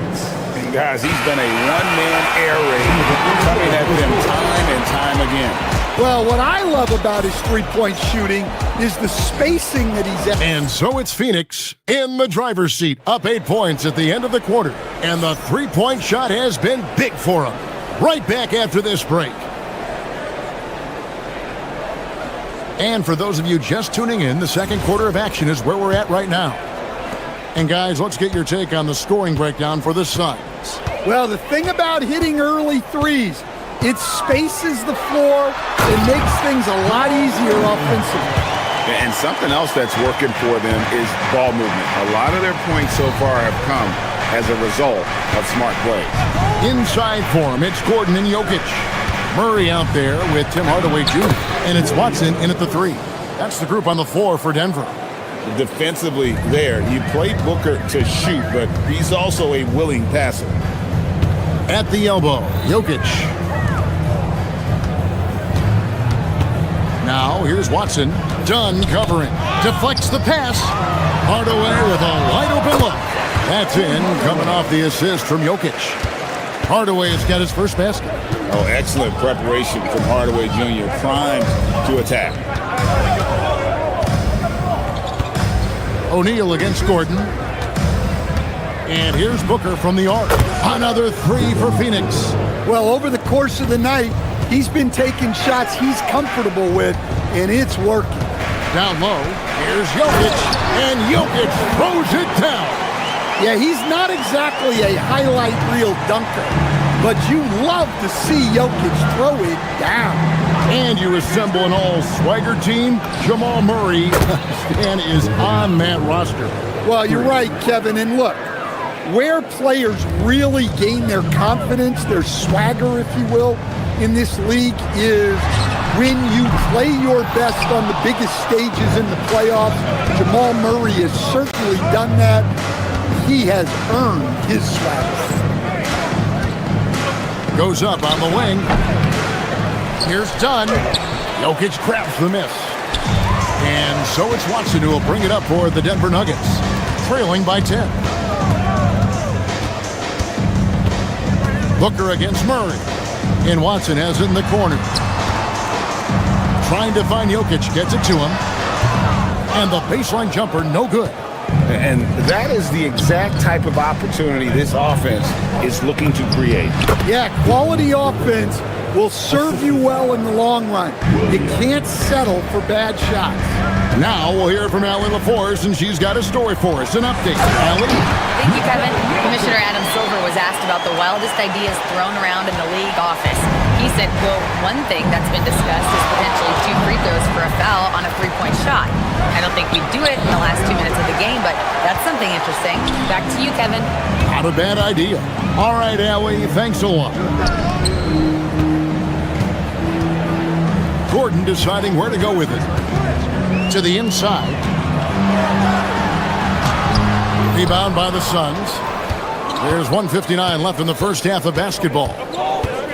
[SPEAKER 10] Guys, he's been a one-man air raid, coming at them time and time again.
[SPEAKER 5] Well, what I love about his three-point shooting is the spacing that he's at.
[SPEAKER 9] And so it's Phoenix in the driver's seat, up 8 points at the end of the quarter. And the three-point shot has been big for him. Right back after this break. And for those of you just tuning in, the second quarter of action is where we're at right now. And guys, let's get your take on the scoring breakdown for the Suns.
[SPEAKER 5] Well, the thing about hitting early threes, it spaces the floor. It makes things a lot easier offensively.
[SPEAKER 10] And something else that's working for them is ball movement. A lot of their points so far have come as a result of smart plays.
[SPEAKER 9] Inside for him, it's Gordon and Jokic. Murray out there with Tim Hardaway Jr. And it's Watson in at the 3. That's the group on the floor for Denver.
[SPEAKER 10] Defensively there, you play Booker to shoot, but he's also a willing passer.
[SPEAKER 9] At the elbow, Jokic. Now here's Watson. Dunn covering. Deflects the pass. Hardaway with a wide open look. That's in, coming off the assist from Jokic. Hardaway has got his first basket.
[SPEAKER 10] Oh, excellent preparation from Hardaway Jr. Primed to attack.
[SPEAKER 9] O'Neal against Gordon. And here's Booker from the arc. Another 3 for Phoenix.
[SPEAKER 5] Well, over the course of the night, he's been taking shots he's comfortable with, and it's working.
[SPEAKER 9] Down low, here's Jokic, and Jokic throws it down.
[SPEAKER 5] Yeah, he's not exactly a highlight reel dunker, but you love to see Jokic throw it down.
[SPEAKER 9] And you assemble an all-swagger team. Jamal Murray is on that roster.
[SPEAKER 5] Well, you're right, Kevin, and look, where players really gain their confidence, their swagger, if you will, in this league is when you play your best on the biggest stages in the playoffs. Jamal Murray has certainly done that. He has earned his swagger.
[SPEAKER 9] Goes up on the wing. Here's Dunn. Jokic grabs the miss. And so it's Watson who will bring it up for the Denver Nuggets, trailing by 10. Booker against Murray. And Watson has it in the corner. Trying to find Jokic, gets it to him. And the baseline jumper, no good.
[SPEAKER 10] And that is the exact type of opportunity this offense is looking to create.
[SPEAKER 5] Yeah, quality offense will serve you well in the long run. You can't settle for bad shots.
[SPEAKER 9] Now we'll hear from Allie LaForce, and she's got a story for us. An update. Allie?
[SPEAKER 8] Thank you, Kevin. Commissioner Adam Silver was asked about the wildest ideas thrown around in the league office. He said, quote, one thing that's been discussed is potentially 2 free throws for a foul on a 3-point shot. I don't think we'd do it in the last 2 minutes of the game, but that's something interesting. Back to you, Kevin.
[SPEAKER 9] Not a bad idea. All right, Allie, thanks a lot. Gordon deciding where to go with it. To the inside. Rebound by the Suns. There's 1:59 left in the first half of basketball.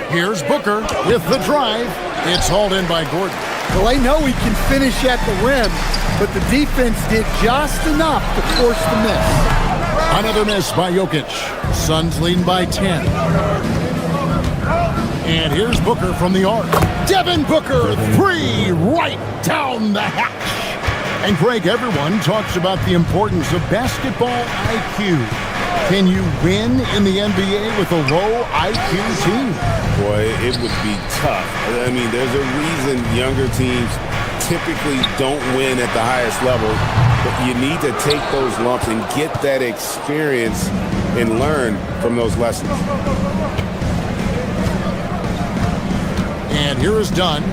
[SPEAKER 9] Here's Booker with the drive. It's hauled in by Gordon.
[SPEAKER 5] Well, they know he can finish at the rim, but the defense did just enough to force the miss.
[SPEAKER 9] Another miss by Jokic. Suns leading by 10. And here's Booker from the arc. Devin Booker, 3 right down the hatch. And Greg, everyone talks about the importance of basketball IQ. Can you win in the NBA with a low IQ team?
[SPEAKER 10] Boy, it would be tough. I mean, there's a reason younger teams typically don't win at the highest level, but you need to take those lumps and get that experience and learn from those lessons.
[SPEAKER 9] And here is Dunn,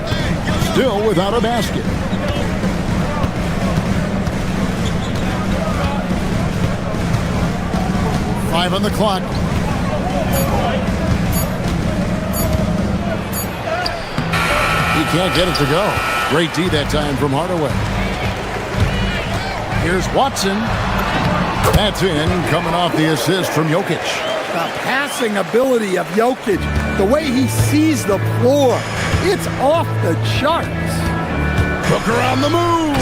[SPEAKER 9] still without a basket. 5 on the clock. He can't get it to go. Great D that time from Hardaway. Here's Watson. That's in, coming off the assist from Jokic.
[SPEAKER 5] The passing ability of Jokic, the way he sees the floor, it's off the charts.
[SPEAKER 9] Booker on the move.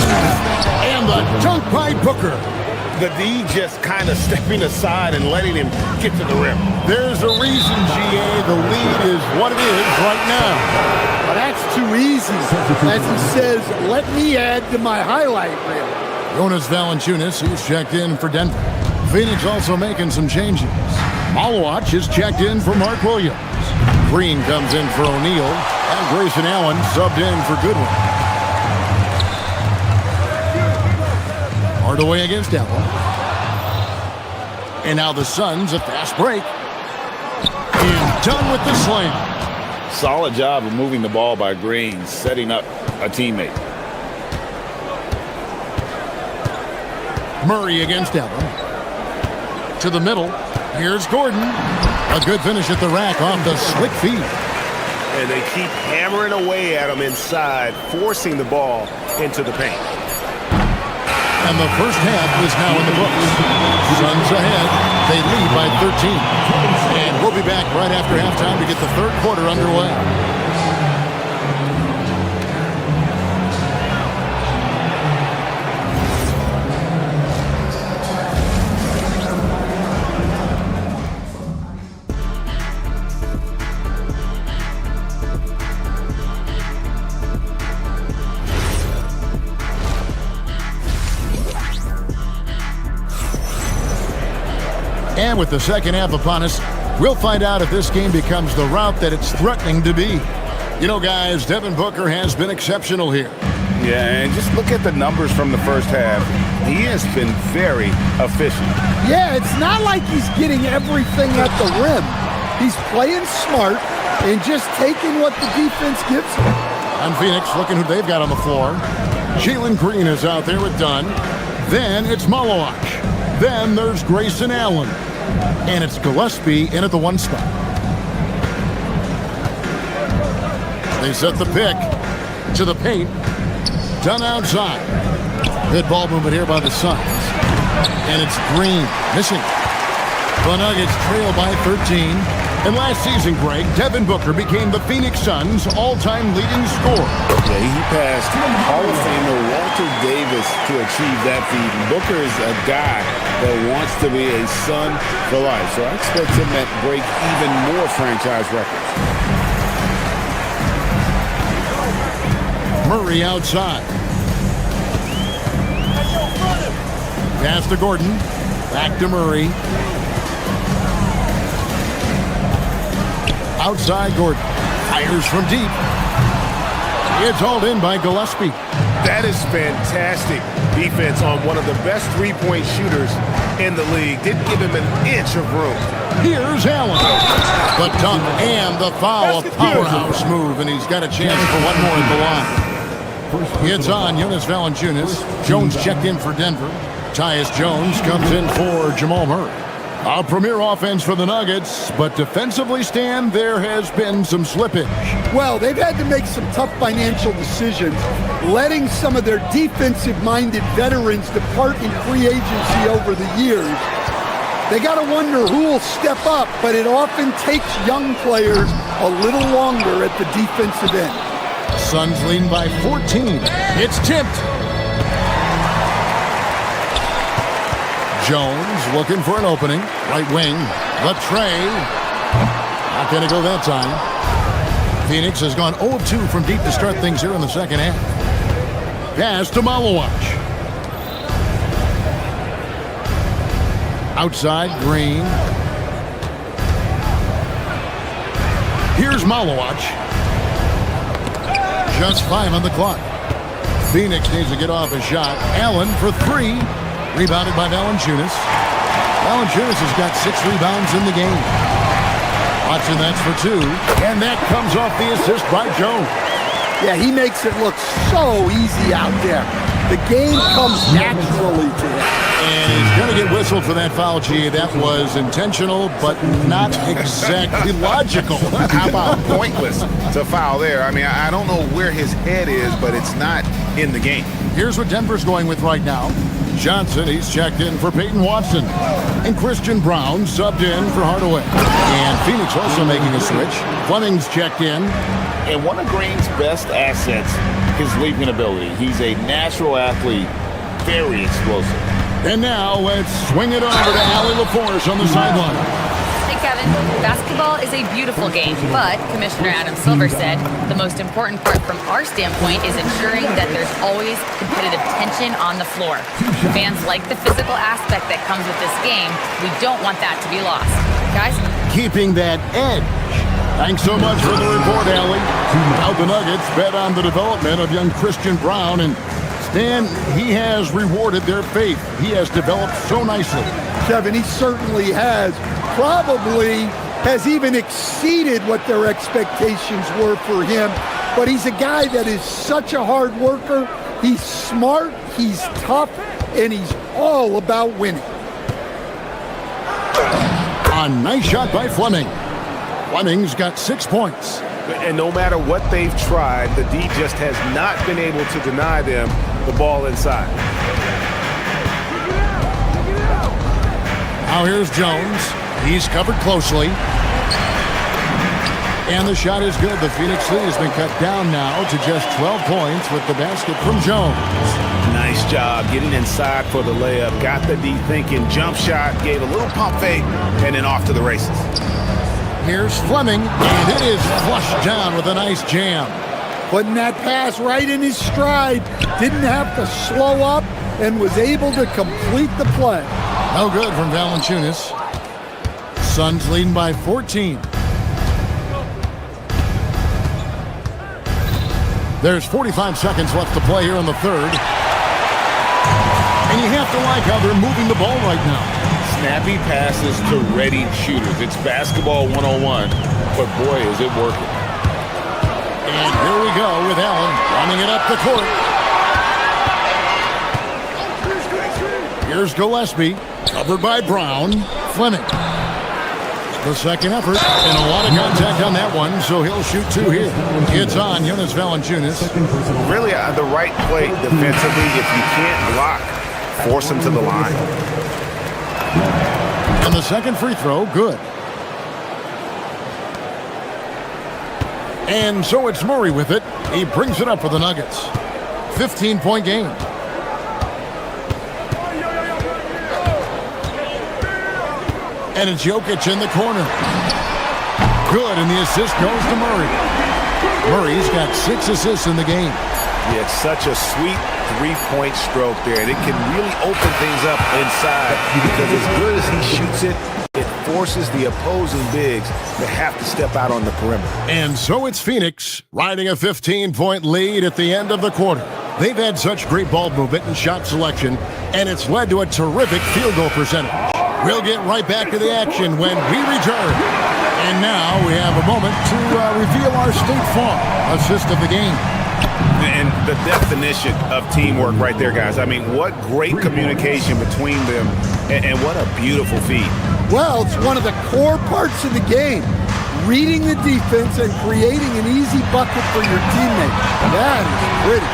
[SPEAKER 9] And the dunk by Booker.
[SPEAKER 10] The D just kind of stepping aside and letting him get to the rim.
[SPEAKER 9] There's a reason, GA, the lead is what it is right now.
[SPEAKER 5] But that's too easy. As he says, let me add to my highlight reel.
[SPEAKER 9] Jonas Valanciunas, he's checked in for Denver. Phoenix also making some changes. Malawach is checked in for Mark Williams. Green comes in for O'Neal. And Grayson Allen subbed in for Goodwin. Hardaway against Allen. And now the Suns, a fast break. And done with the slam.
[SPEAKER 10] Solid job of moving the ball by Green, setting up a teammate.
[SPEAKER 9] Murray against Allen. To the middle. Here's Gordon. A good finish at the rack off the slick feed.
[SPEAKER 3] And they keep hammering away at him inside, forcing the ball into the paint.
[SPEAKER 9] And the first half is now in the books. Suns ahead. They lead by 13. And we'll be back right after halftime to get the third quarter underway. And with the second half upon us, we'll find out if this game becomes the route that it's threatening to be. You know, guys, Devin Booker has been exceptional here.
[SPEAKER 10] Yeah, and just look at the numbers from the first half. He has been very efficient.
[SPEAKER 5] Yeah, it's not like he's getting everything at the rim. He's playing smart and just taking what the defense gives him.
[SPEAKER 9] On Phoenix, looking who they've got on the floor. Jalen Green is out there with Dunn. Then it's Malawach. Then there's Grayson Allen. And it's Gillespie in at the 1 spot. They set the pick to the paint. Done outside. Good ball movement here by the Suns. And it's Green missing. The Nuggets trail by 13. And last season, Greg, Devin Booker became the Phoenix Suns' all-time leading scorer.
[SPEAKER 10] Yeah, he passed Hall of Famer Walter Davis to achieve that feat. And Booker is a guy that wants to be a Sun for life. So I expect him to break even more franchise records.
[SPEAKER 9] Murray outside. Pass to Gordon. Back to Murray. Outside Gordon. Fires from deep. It's hauled in by Gillespie.
[SPEAKER 3] That is fantastic defense on one of the best three-point shooters in the league. Didn't give him an inch of room.
[SPEAKER 9] Here's Allen. The dunk and the foul. A powerhouse move, and he's got a chance for one more at the line. It's on Jonas Valanciunas. Jones checked in for Denver. Tyus Jones comes in for Jamal Murray. A premier offense for the Nuggets, but defensively, Stan, there has been some slippage.
[SPEAKER 5] Well, they've had to make some tough financial decisions, letting some of their defensive-minded veterans depart in free agency over the years. They got to wonder who will step up, but it often takes young players a little longer at the defensive end.
[SPEAKER 9] Suns lead by 14. It's tipped. Jones looking for an opening. Right wing. The tray. Not going to go that time. Phoenix has gone 0-2 from deep to start things here in the second half. Pass to Malawach. Outside, Green. Here's Malawach. Just 5 on the clock. Phoenix needs to get off a shot. Allen for 3. Rebounded by Valanciunas. Valanciunas has got 6 rebounds in the game. Watson, that's for 2. And that comes off the assist by Jones.
[SPEAKER 5] Yeah, he makes it look so easy out there. The game comes naturally to him.
[SPEAKER 9] And he's going to get whistled for that foul, G. That was intentional, but not exactly logical.
[SPEAKER 3] How about pointless to foul there? I mean, I don't know where his head is, but it's not in the game.
[SPEAKER 9] Here's what Denver's going with right now. Johnson, he's checked in for Peyton Watson. And Christian Brown subbed in for Hardaway. And Phoenix also making a switch. Fleming's checked in.
[SPEAKER 10] And one of Green's best assets, his leaping ability. He's a natural athlete, very explosive.
[SPEAKER 9] And now let's swing it over to Allie LaForce on the sideline.
[SPEAKER 8] Hey, Kevin. Basketball is a beautiful game, but Commissioner Adam Silver said the most important part from our standpoint is ensuring that there's always competitive tension on the floor. Fans like the physical aspect that comes with this game. We don't want that to be lost. Guys?
[SPEAKER 9] Keeping that edge. Thanks so much for the report, Allie. Now the Nuggets bet on the development of young Christian Brown, and Stan, he has rewarded their faith. He has developed so nicely.
[SPEAKER 5] Kevin, he certainly has. Probably has even exceeded what their expectations were for him. But he's a guy that is such a hard worker. He's smart, he's tough, and he's all about winning.
[SPEAKER 9] A nice shot by Fleming. Fleming's got 6 points.
[SPEAKER 4] And no matter what they've tried, the D just has not been able to deny them the ball inside.
[SPEAKER 9] Now here's Jones. He's covered closely. And the shot is good. The Phoenix lead has been cut down now to just 12 points with the basket from Jones.
[SPEAKER 3] Nice job getting inside for the layup. Got the D thinking, jump shot, gave a little pump fake, and then off to the races.
[SPEAKER 9] Here's Fleming, and it is flushed down with a nice jam.
[SPEAKER 5] Putting that pass right in his stride. Didn't have to slow up and was able to complete the play.
[SPEAKER 9] No good from Valanciunas. Suns leading by 14. There's 45 seconds left to play here in the third. And you have to like how they're moving the ball right now.
[SPEAKER 10] Snappy passes to ready shooters. It's basketball 101, but boy, is it working.
[SPEAKER 9] And here we go with Allen running it up the court. Here's Gillespie, covered by Brown. Fleming. The second effort, and a lot of contact on that one, so he'll shoot 2 here. It's on Jonas Valanciunas.
[SPEAKER 3] Really the right play defensively. If you can't block, force him to the line.
[SPEAKER 9] And the second free throw, good. And so it's Murray with it. He brings it up for the Nuggets. 15-point game. And it's Jokic in the corner. Good, and the assist goes to Murray. Murray's got 6 assists in the game.
[SPEAKER 4] Yeah, it's such a sweet three-point stroke there. And it can really open things up inside because as good as he shoots it, it forces the opposing bigs to have to step out on the perimeter.
[SPEAKER 9] And so it's Phoenix riding a 15-point lead at the end of the quarter. They've had such great ball movement and shot selection, and it's led to a terrific field goal percentage. We'll get right back to the action when we return. And now we have a moment to reveal our State Farm assist of the game.
[SPEAKER 3] And the definition of teamwork right there, guys. I mean, what great communication between them, and what a beautiful feed.
[SPEAKER 5] Well, it's one of the core parts of the game. Reading the defense and creating an easy bucket for your teammate. That is pretty.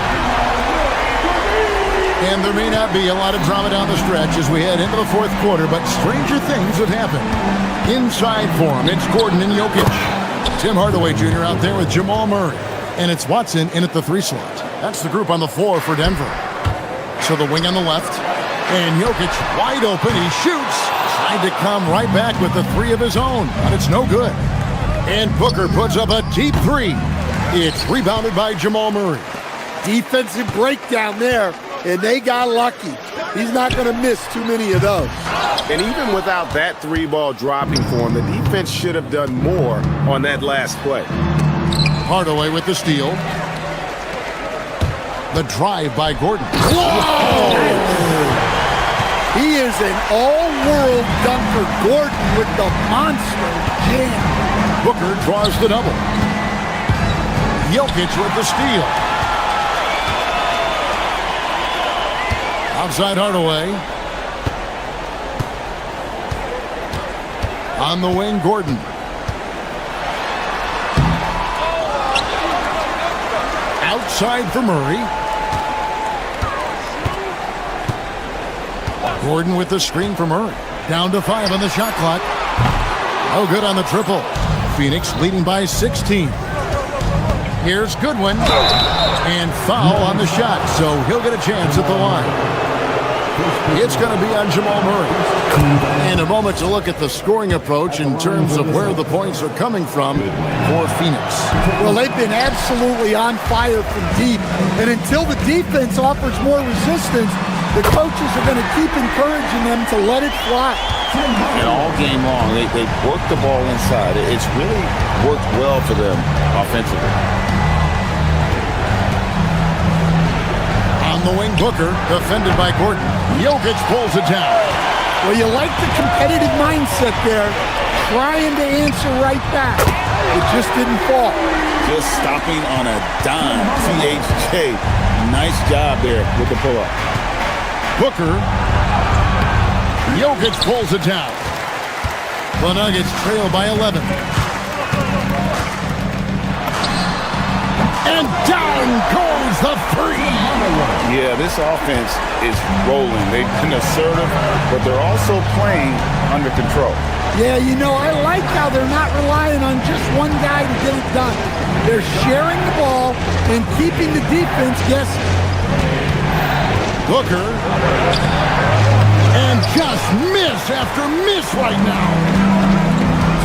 [SPEAKER 9] And there may not be a lot of drama down the stretch as we head into the fourth quarter, but stranger things have happened. Inside for him, it's Gordon and Jokic. Tim Hardaway Jr. out there with Jamal Murray. And it's Watson in at the 3 slot. That's the group on the floor for Denver. So the wing on the left. And Jokic wide open. He shoots. Trying to come right back with the 3 of his own. But it's no good. And Booker puts up a deep 3. It's rebounded by Jamal Murray.
[SPEAKER 5] Defensive breakdown there. And they got lucky. He's not going to miss too many of those.
[SPEAKER 3] And even without that 3-ball dropping for him, the defense should have done more on that last play.
[SPEAKER 9] Hardaway with the steal. The drive by Gordon. Whoa!
[SPEAKER 5] He is an all-world dunker. Gordon with the monster jam.
[SPEAKER 9] Booker draws the double. Jokic with the steal. Outside Hardaway. On the wing, Gordon. Outside for Murray. Gordon with the screen for Murray. Down to 5 on the shot clock. No good on the triple. Phoenix leading by 16. Here's Goodwin. And foul on the shot, so he'll get a chance at the line. It's going to be on Jamal Murray. And a moment to look at the scoring approach in terms of where the points are coming from for Phoenix.
[SPEAKER 5] Well, they've been absolutely on fire from deep. And until the defense offers more resistance, the coaches are going to keep encouraging them to let it fly.
[SPEAKER 10] And all game long, they work the ball inside. It's really worked well for them offensively.
[SPEAKER 9] On the wing, Booker, defended by Gordon. Jokic pulls it down.
[SPEAKER 5] Well, you like the competitive mindset there, trying to answer right back. It just didn't fall.
[SPEAKER 10] Just stopping on a dime. THJ, nice job there with the pull-up.
[SPEAKER 9] Booker. Jokic pulls it down. The Nuggets trail by 11. And down goes the three.
[SPEAKER 10] Yeah, this offense is rolling. They've been assertive, but they're also playing under control.
[SPEAKER 5] Yeah, you know, I like how they're not relying on just one guy to get it done. They're sharing the ball and keeping the defense guessing.
[SPEAKER 9] Booker. And just miss after miss right now.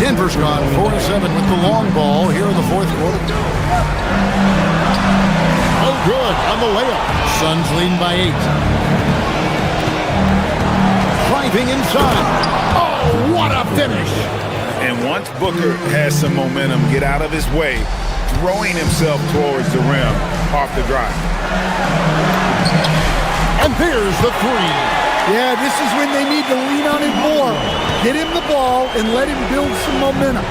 [SPEAKER 9] Denver's gone 4-7 with the long ball here in the fourth quarter. Oh, good on the layup. Suns leading by 8. Driving inside. Oh, what a finish.
[SPEAKER 3] And once Booker has some momentum, get out of his way, throwing himself towards the rim off the drive.
[SPEAKER 9] And there's the three.
[SPEAKER 5] Yeah, this is when they need to lean on him more. Get him the ball and let him build some momentum.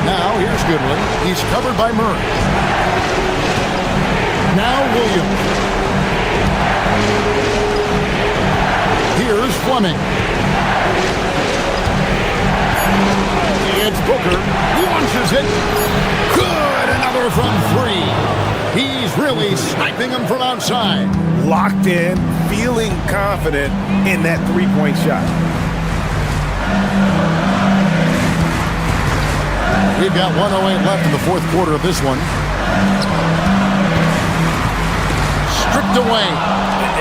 [SPEAKER 9] Now here's Goodwin. He's covered by Murray. Now Williams. Here's Fleming. It's Booker. Launches it. Good. Another from 3. He's really sniping them from outside.
[SPEAKER 3] Locked in, feeling confident in that three-point shot.
[SPEAKER 9] We've got 1:08 left in the fourth quarter of this one. Stripped away.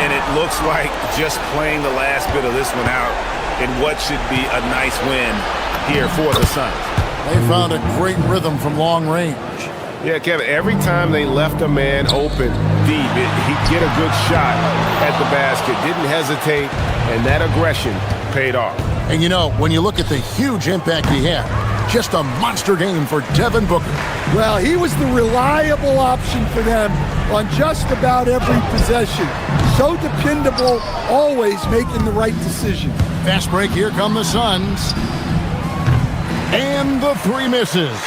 [SPEAKER 3] And it looks like just playing the last bit of this one out in what should be a nice win here for the Suns.
[SPEAKER 9] They found a great rhythm from long range.
[SPEAKER 4] Yeah, Kevin, every time they left a man open deep, he'd get a good shot at the basket. Didn't hesitate, and that aggression paid off.
[SPEAKER 9] And you know, when you look at the huge impact he had, just a monster game for Devin Booker.
[SPEAKER 5] Well, he was the reliable option for them on just about every possession. So dependable, always making the right decision.
[SPEAKER 9] Fast break, here come the Suns. And the three misses.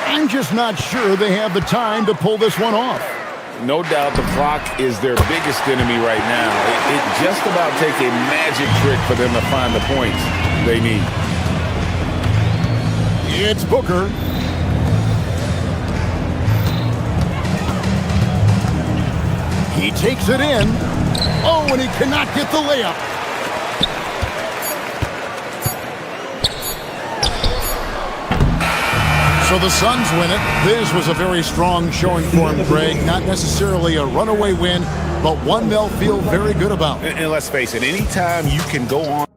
[SPEAKER 9] I'm just not sure they have the time to pull this one off.
[SPEAKER 10] No doubt the clock is their biggest enemy right now. It just about takes a magic trick for them to find the points they need.
[SPEAKER 9] It's Booker. He takes it in. Oh, and he cannot get the layup. So the Suns win it. This was a very strong showing for him, Greg. Not necessarily a runaway win, but one they'll feel very good about.
[SPEAKER 3] And let's face it, anytime you can go on.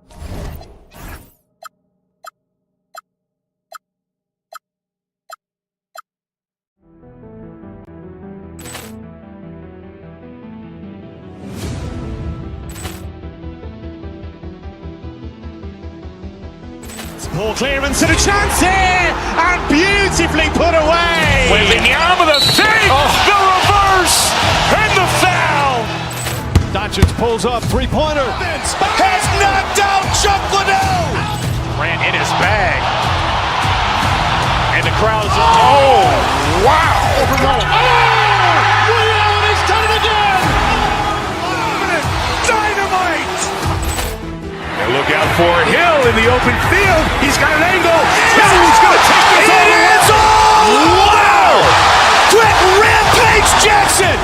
[SPEAKER 1] Ball clearance and a chance here, and beautifully put away.
[SPEAKER 3] Wembanyama the save, the reverse, and the foul.
[SPEAKER 1] Doncic pulls up, three-pointer.
[SPEAKER 3] Has knocked out Chuck Liddell. Ran in his bag. And the crowd is... Oh, wow.
[SPEAKER 1] Oh, Ray Allen has done it again.
[SPEAKER 3] in the open field. He's got an angle. He's going to take this all the way. It is all! Wow! Quick Rampage Jackson!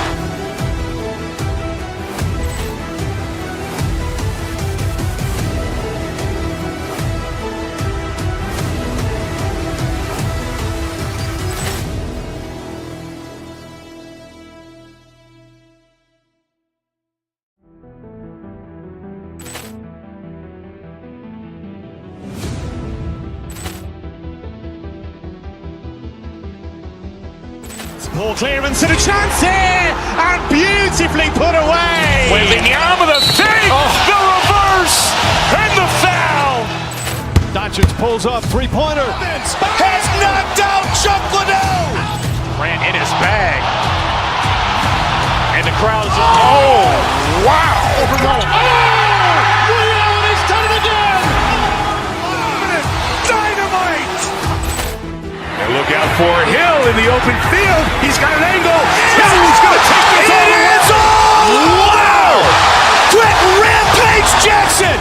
[SPEAKER 1] Ball clearance and a chance here, and beautifully put away.
[SPEAKER 3] Wembanyama the fake, the reverse, and the foul.
[SPEAKER 1] Doncic pulls up, three-pointer.
[SPEAKER 3] Has knocked out Chuck Liddell. Ran in his bag. And the crowd is, oh, wow.
[SPEAKER 1] Leon has done it again.
[SPEAKER 3] Dynamite. And look out for Hill in the open field. He's got an angle. He's going to take this all the way. It's all! Wow! Quick Rampage Jackson!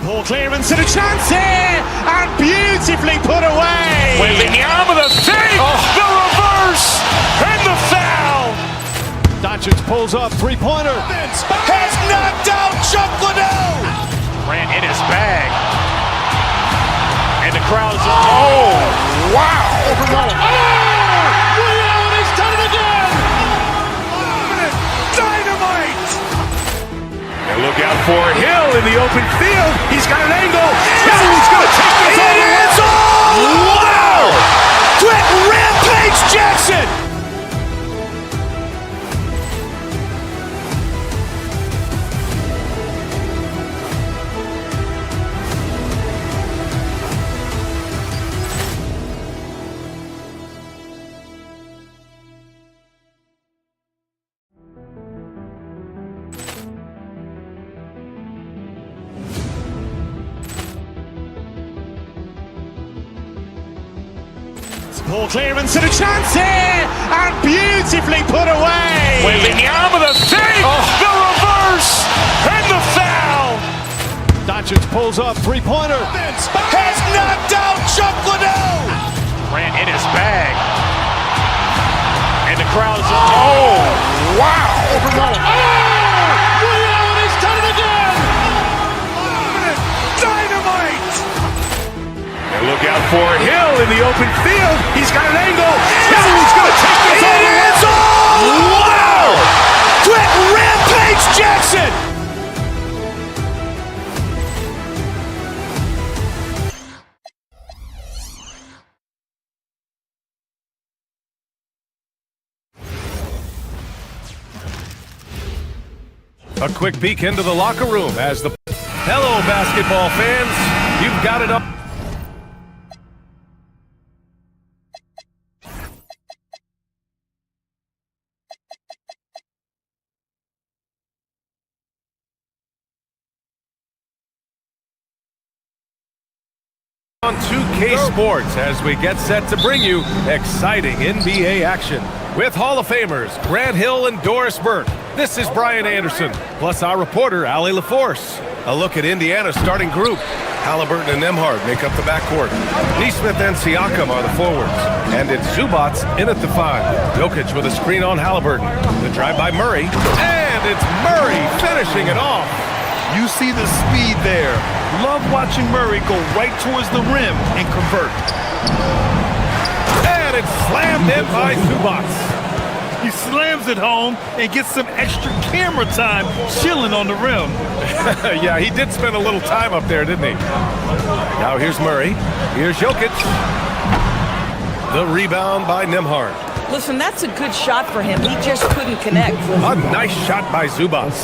[SPEAKER 1] Ball clearance and a chance here, and beautifully put away.
[SPEAKER 3] Wembanyama the fake, the reverse, and the foul.
[SPEAKER 1] Doncic pulls up, three-pointer.
[SPEAKER 3] Has knocked out Chuck Liddell. Ran in his bag. And the crowd is, oh, wow.
[SPEAKER 1] Leon has done it again.
[SPEAKER 3] Dynamite. And look out for Hill in the open field. He's got an angle. He's going to take this all the way. It's all! Wow! Quick Rampage Jackson!
[SPEAKER 1] Ball clearance and a chance here, and beautifully put away.
[SPEAKER 3] Wembanyama the fake, the reverse, and the foul.
[SPEAKER 1] Doncic pulls up, three-pointer.
[SPEAKER 3] Has knocked out Chuck Liddell. Ran in his bag. And the crowd is, oh, wow.
[SPEAKER 1] Leon has done it again.
[SPEAKER 3] Dynamite. And look out for Hill in the open field. He's got an angle. He's going to take this all the way. It's all! Wow! Quick Rampage Jackson!
[SPEAKER 4] A quick peek into the locker room as the... Hello, basketball fans. You've got it up. On 2K Sports as we get set to bring you exciting NBA action with Hall of Famers Grant Hill and Doris Burke. This is Brian Anderson, plus our reporter Allie LaForce. A look at Indiana's starting group. Halliburton and Nembhard make up the backcourt. Neesmith and Siakam are the forwards. And it's Zubats in at the 5. Jokic with a screen on Halliburton. The drive by Murray. And it's Murray finishing it off.
[SPEAKER 6] You see the speed there. Love watching Murray go right towards the rim and convert.
[SPEAKER 4] And it's slammed in by Zubats.
[SPEAKER 6] He slams it home and gets some extra camera time chilling on the rim.
[SPEAKER 4] Yeah, he did spend a little time up there, didn't he? Now here's Murray. Here's Jokic. The rebound by Nembhard.
[SPEAKER 11] Listen, that's a good shot for him. He just couldn't connect.
[SPEAKER 4] A nice shot by Zubac.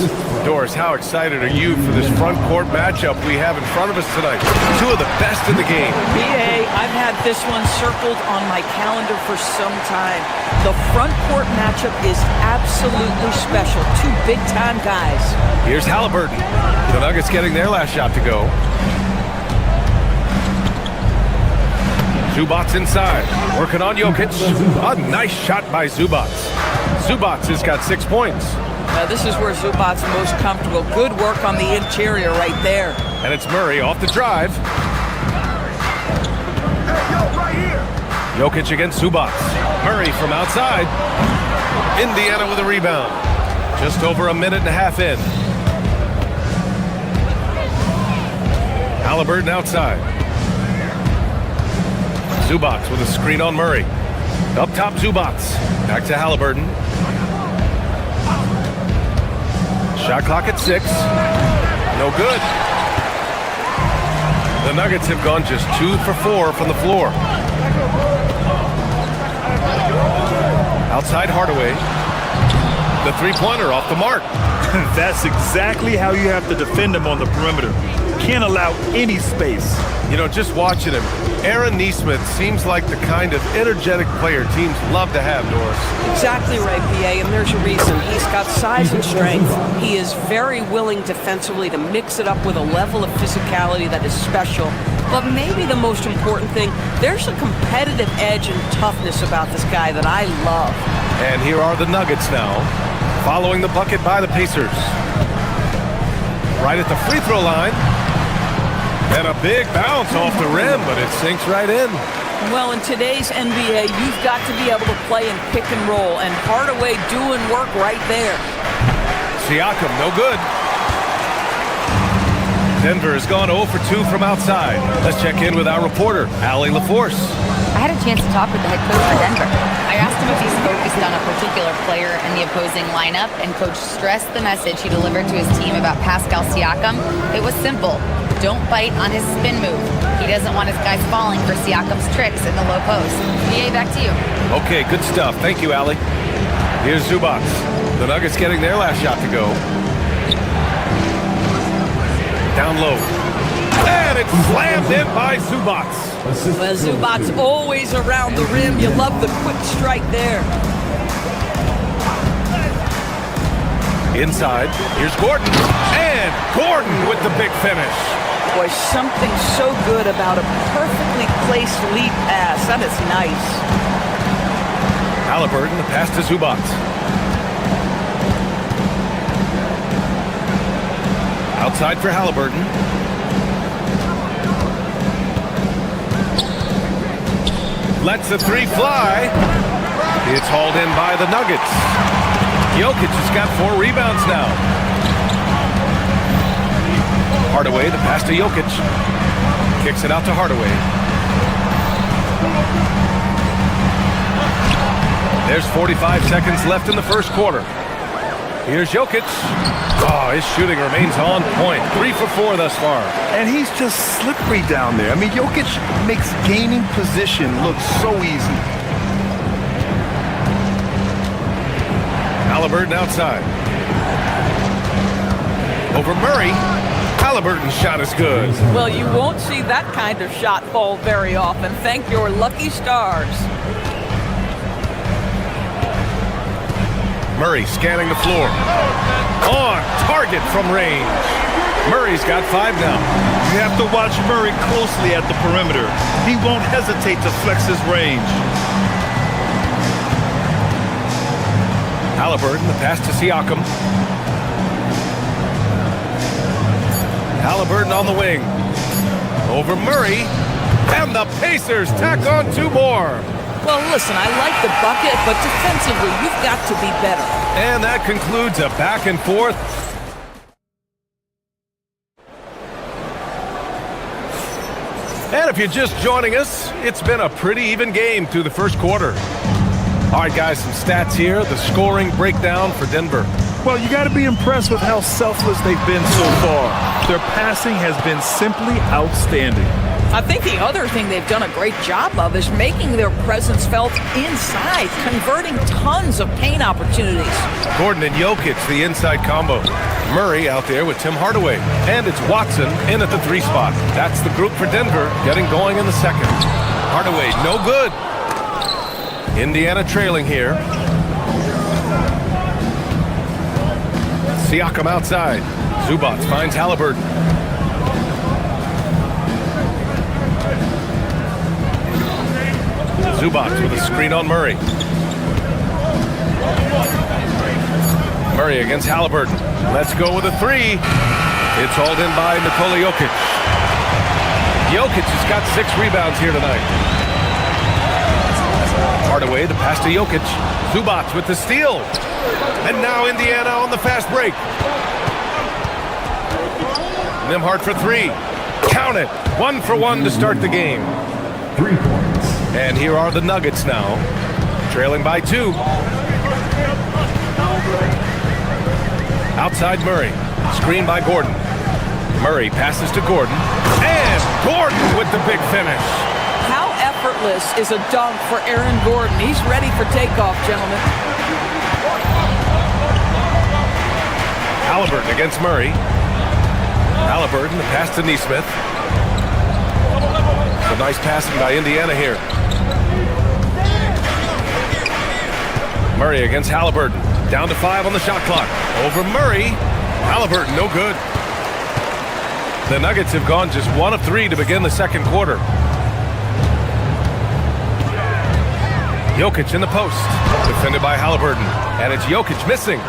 [SPEAKER 4] Doris, how excited are you for this front court matchup we have in front of us tonight? Two of the best in the game.
[SPEAKER 11] BA, I've had this one circled on my calendar for some time. The front court matchup is absolutely special. Two big-time guys.
[SPEAKER 4] Here's Halliburton. The Nuggets getting their last shot to go. Zubac inside, working on Jokic. A nice shot by Zubac. Zubac has got 6 points.
[SPEAKER 11] Now this is where Zubac's most comfortable. Good work on the interior right there.
[SPEAKER 4] And it's Murray off the drive. Jokic against Zubac. Murray from outside. Indiana with a rebound. Just over a minute and a half in. Halliburton outside. Zubac with a screen on Murray. Up top, Zubac. Back to Halliburton. Shot clock at 6. No good. The Nuggets have gone just 2 for 4 from the floor. Outside Hardaway. The three-pointer off the mark.
[SPEAKER 6] That's exactly how you have to defend him on the perimeter. Can't allow any space.
[SPEAKER 4] You know, just watching him, Aaron Nesmith seems like the kind of energetic player teams love to have, Doris.
[SPEAKER 13] Exactly right, BA, and there's a reason. He's got size and strength. He is very willing defensively to mix it up with a level of physicality that is special. But maybe the most important thing, there's a competitive edge and toughness about this guy that I love.
[SPEAKER 4] And here are the Nuggets now, following the bucket by the Pacers. Right at the free throw line. And a big bounce off the rim, but it sinks right in.
[SPEAKER 11] Well, in today's NBA, you've got to be able to play in pick and roll, and Hardaway doing work right there.
[SPEAKER 4] Siakam, no good. Denver has gone 0 for 2 from outside. Let's check in with our reporter, Allie LaForce.
[SPEAKER 8] I had a chance to talk with the head coach for Denver. I asked him if he's focused on a particular player in the opposing lineup, and Coach stressed the message he delivered to his team about Pascal Siakam. It was simple. Don't bite on his spin move. He doesn't want his guys falling for Siakam's tricks in the low post. BA, back to you.
[SPEAKER 4] Okay, good stuff. Thank you, Allie. Here's Zubac. The Nuggets getting their last shot to go. Down low. And it's slammed in by Zubac.
[SPEAKER 11] Well, Zubac's always around the rim. You love the quick strike there.
[SPEAKER 4] Inside, here's Gordon. And Gordon with the big finish.
[SPEAKER 11] Boy, something so good about a perfectly placed lead pass. That is nice.
[SPEAKER 4] Halliburton, the pass to Zubac. Outside for Halliburton. Lets the three fly. It's hauled in by the Nuggets. Jokic has got 4 rebounds now. Hardaway, the pass to Jokic. Kicks it out to Hardaway. There's 45 seconds left in the first quarter. Here's Jokic. Oh, his shooting remains on point. 3 for 4 thus far.
[SPEAKER 6] And he's just slippery down there. I mean, Jokic makes gaining position look so easy.
[SPEAKER 4] Halliburton outside. Over Murray. Halliburton's shot is good.
[SPEAKER 11] Well, you won't see that kind of shot fall very often. Thank your lucky stars.
[SPEAKER 4] Murray scanning the floor. On target from range. Murray's got 5 now.
[SPEAKER 6] You have to watch Murray closely at the perimeter. He won't hesitate to flex his range.
[SPEAKER 4] Halliburton, the pass to Siakam. Halliburton on the wing. Over Murray. And the Pacers tack on 2 more.
[SPEAKER 11] Well, listen, I like the bucket, but defensively, you've got to be better.
[SPEAKER 4] And that concludes a back and forth. And if you're just joining us, it's been a pretty even game through the first quarter. All right, guys, some stats here. The scoring breakdown for Denver.
[SPEAKER 6] Well, you got to be impressed with how selfless they've been so far. Their passing has been simply outstanding.
[SPEAKER 11] I think the other thing they've done a great job of is making their presence felt inside, converting tons of paint opportunities.
[SPEAKER 4] Gordon and Jokic, the inside combo. Murray out there with Tim Hardaway. And it's Watson in at the 3 spot. That's the group for Denver getting going in the second. Hardaway, no good. Indiana trailing here. Siakam outside. Zubac finds Halliburton. Zubac with a screen on Murray. Murray against Halliburton. Let's go with a 3. It's hauled in by Nikola Jokic. Jokic has got 6 rebounds here tonight. Hardaway, the pass to Jokic. Zubac with the steal. And now Indiana on the fast break. Nembhard for 3. Count it. 1 for 1 to start the game.
[SPEAKER 7] 3 points.
[SPEAKER 4] And here are the Nuggets now, trailing by 2. Outside Murray, screen by Gordon. Murray passes to Gordon, and Gordon with the big finish.
[SPEAKER 11] How effortless is a dunk for Aaron Gordon? He's ready for takeoff, gentlemen.
[SPEAKER 4] Halliburton against Murray. Halliburton, the pass to Nesmith. So nice passing by Indiana here. Murray against Halliburton. Down to 5 on the shot clock. Over Murray. Halliburton, no good. The Nuggets have gone just 1 of 3 to begin the second quarter. Jokic in the post. Defended by Halliburton. And it's Jokic missing.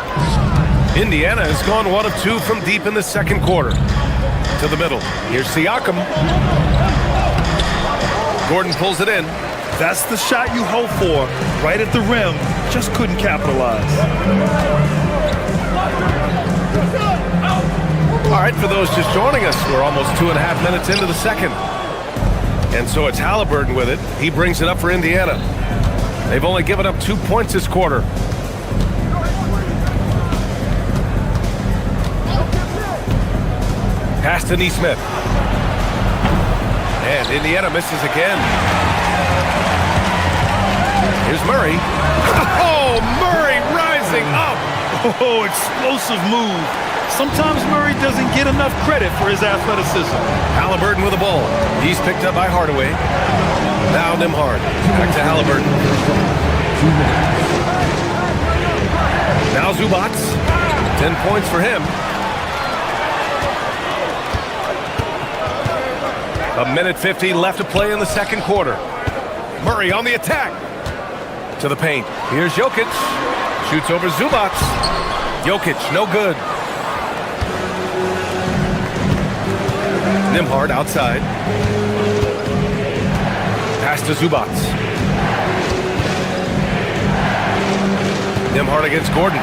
[SPEAKER 4] Indiana has gone 1 of 2 from deep in the second quarter. To the middle. Here's Siakam. Gordon pulls it in.
[SPEAKER 6] That's the shot you hope for, right at the rim. Just couldn't capitalize.
[SPEAKER 4] All right, for those just joining us, we're almost 2.5 minutes into the second. And so it's Halliburton with it. He brings it up for Indiana. They've only given up 2 points this quarter. Pass to Nesmith. And Indiana misses again. Here's Murray. Oh, Murray rising up.
[SPEAKER 6] Oh, explosive move. Sometimes Murray doesn't get enough credit for his athleticism.
[SPEAKER 4] Halliburton with the ball. He's picked up by Hardaway. Now Nembhard. Back to Halliburton. Now Zubac. 10 points for him. 1:50 left to play in the second quarter. Murray on the attack. To the paint. Here's Jokic. Shoots over Zubac. Jokic, no good. Nembhard outside. Pass to Zubac. Nembhard against Gordon.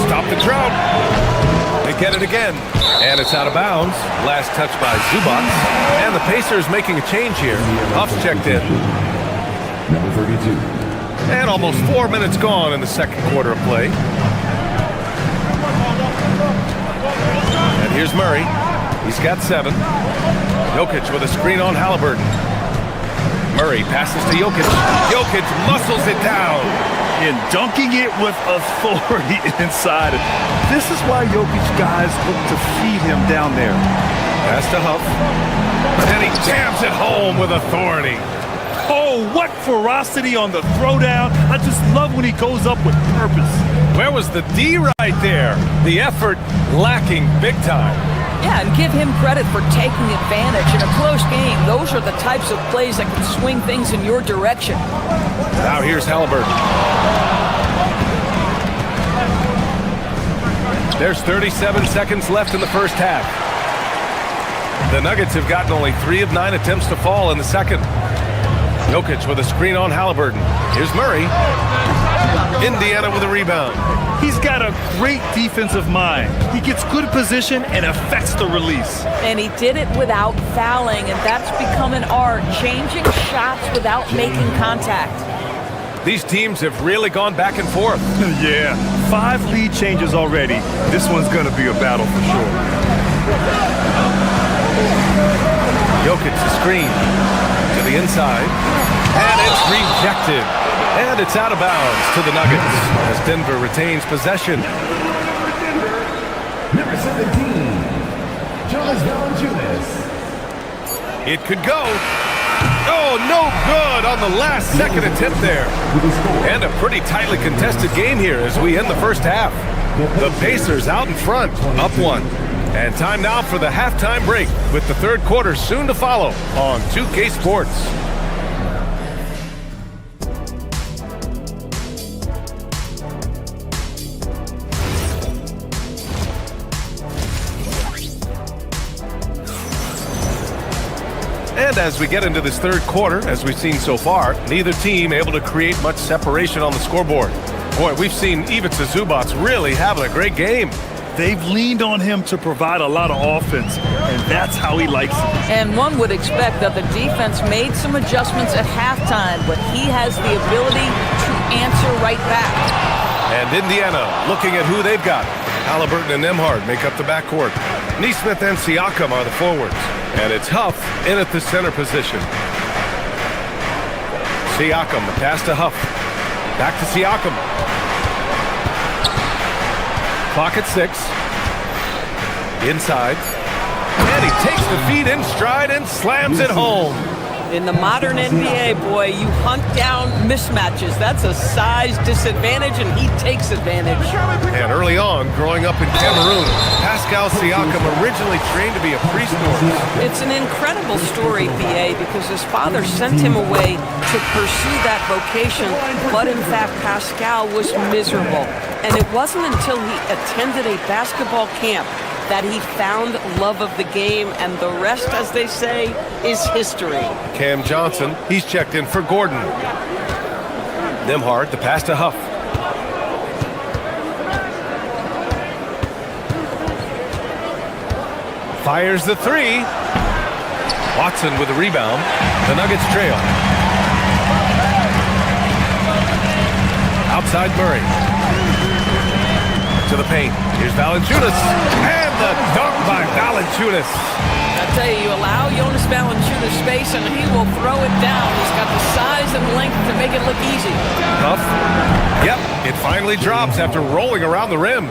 [SPEAKER 4] Stop the drought. They get it again. And it's out of bounds. Last touch by Zubac. And the Pacers making a change here. Huff's checked in.
[SPEAKER 7] Number 32.
[SPEAKER 4] And almost 4 minutes gone in the second quarter of play. And here's Murray. He's got 7. Jokic with a screen on Halliburton. Murray passes to Jokic. Jokic muscles it down.
[SPEAKER 6] And dunking it with authority inside. This is why Jokic guys look to feed him down there.
[SPEAKER 4] Pass to Huff. And he jams it home with authority.
[SPEAKER 6] Oh, what ferocity on the throwdown. I just love when he goes up with purpose.
[SPEAKER 4] Where was the D right there? The effort lacking big time.
[SPEAKER 11] Yeah, and give him credit for taking advantage in a close game. Those are the types of plays that can swing things in your direction.
[SPEAKER 4] Now here's Halliburton. There's 37 seconds left in the first half. The Nuggets have gotten only 3 of 9 attempts to fall in the second. Jokic with a screen on Halliburton. Here's Murray. Indiana with a rebound.
[SPEAKER 6] He's got a great defensive mind. He gets good position and affects the release.
[SPEAKER 11] And he did it without fouling, and that's become an art, changing shots without making contact.
[SPEAKER 4] These teams have really gone back and forth.
[SPEAKER 6] Yeah, 5 lead changes already. This one's going to be a battle for sure.
[SPEAKER 4] Jokic the screen to the inside, and it's rejected. And it's out of bounds to the Nuggets as Denver retains possession.
[SPEAKER 7] Number 17, Jonas Valanciunas.
[SPEAKER 4] It could go. Oh, no good on the last second attempt there. And a pretty tightly contested game here as we end the first half. The Pacers out in front, up one. And time now for the halftime break with the third quarter soon to follow on 2K Sports. And as we get into this third quarter, as we've seen so far, neither team able to create much separation on the scoreboard. Boy, we've seen Ivica Zubac's really having a great game.
[SPEAKER 6] They've leaned on him to provide a lot of offense, and that's how he likes it.
[SPEAKER 11] And one would expect that the defense made some adjustments at halftime, but he has the ability to answer right back.
[SPEAKER 4] And Indiana looking at who they've got. Halliburton and Nembhard make up the backcourt. Nesmith and Siakam are the forwards. And it's Huff in at the center position. Siakam, the pass to Huff. Back to Siakam. Clock at 6. Inside. And he takes the feed in stride and slams it home.
[SPEAKER 13] In the modern NBA, boy, you hunt down mismatches. That's a size disadvantage, and he takes advantage.
[SPEAKER 4] And early on, growing up in Cameroon, Pascal Siakam originally trained to be a priest.
[SPEAKER 13] It's an incredible story, BA, because his father sent him away to pursue that vocation, but in fact, Pascal was miserable. And it wasn't until he attended a basketball camp that he found love of the game, and the rest, as they say, is history.
[SPEAKER 4] Cam Johnson, he's checked in for Gordon. Nembhard, the pass to Huff. Fires the three. Watson with the rebound. The Nuggets trail. Outside Murray. To the paint. Here's Valanciunas. And the dunk by Valanciunas.
[SPEAKER 13] I tell you, you allow Jonas Valanciunas space and he will throw it down. He's got the size and length to make it look easy.
[SPEAKER 4] Huff. Yep, it finally drops after rolling around the rim.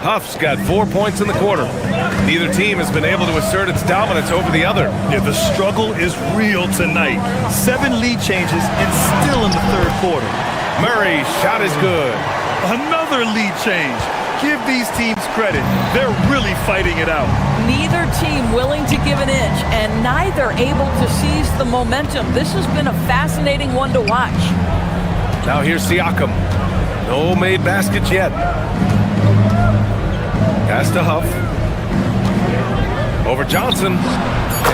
[SPEAKER 4] Huff's got 4 points in the quarter. Neither team has been able to assert its dominance over the other.
[SPEAKER 6] Yeah, the struggle is real tonight. 7 lead changes and still in the third quarter.
[SPEAKER 4] Murray's shot is good.
[SPEAKER 6] Another lead change. Give these teams credit. They're really fighting it out.
[SPEAKER 11] Neither team willing to give an inch, and neither able to seize the momentum. This has been a fascinating one to watch.
[SPEAKER 4] Now here's Siakam. No made baskets yet. Pass to Huff. Over Johnson.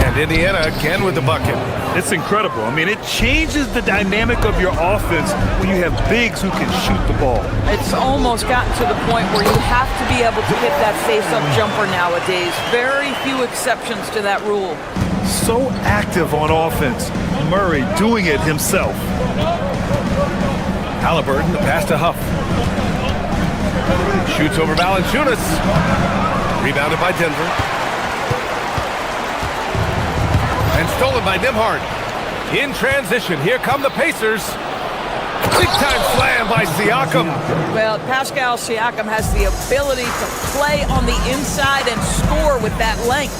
[SPEAKER 4] And Indiana again with the bucket.
[SPEAKER 6] It's incredible. I mean, it changes the dynamic of your offense when you have bigs who can shoot the ball.
[SPEAKER 11] It's almost gotten to the point where you have to be able to hit that face-up jumper nowadays. Very few exceptions to that rule.
[SPEAKER 6] So active on offense. Murray doing it himself.
[SPEAKER 4] Halliburton, the pass to Huff. Shoots over Valanciunas. Rebounded by Denver. And stolen by Nembhard. In transition, here come the Pacers. Big-time slam by Siakam.
[SPEAKER 11] Well, Pascal Siakam has the ability to play on the inside and score with that length.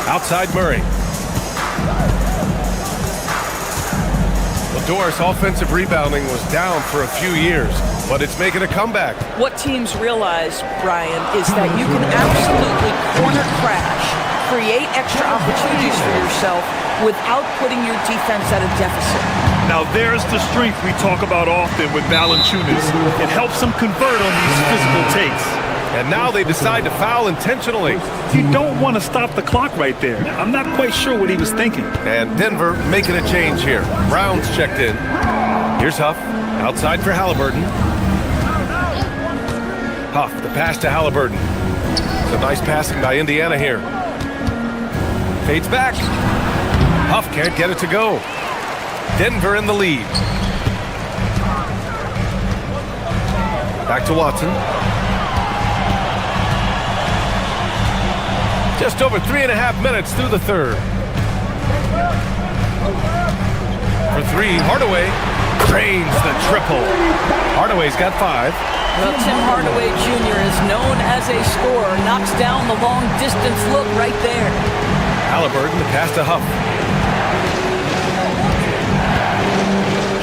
[SPEAKER 4] Outside Murray. Doris' offensive rebounding was down for a few years, but it's making a comeback.
[SPEAKER 11] What teams realize, Brian, is that you can absolutely corner crash, create extra opportunities for yourself without putting your defense at a deficit.
[SPEAKER 6] Now there's the strength we talk about often with Valanciunas. It helps him convert on these physical takes.
[SPEAKER 4] And now they decide to foul intentionally.
[SPEAKER 6] You don't want to stop the clock right there. I'm not quite sure what he was thinking.
[SPEAKER 4] And Denver making a change here. Brown's checked in. Here's Huff. Outside for Halliburton. Huff, the pass to Halliburton. Some nice passing by Indiana here. Fades back. Huff can't get it to go. Denver in the lead. Back to Watson. Just over 3.5 minutes through the third. For three, Hardaway drains the triple. Hardaway's got 5.
[SPEAKER 11] Well, Tim Hardaway Jr. is known as a scorer. Knocks down the long-distance look right there.
[SPEAKER 4] Halliburton, the pass to Huff.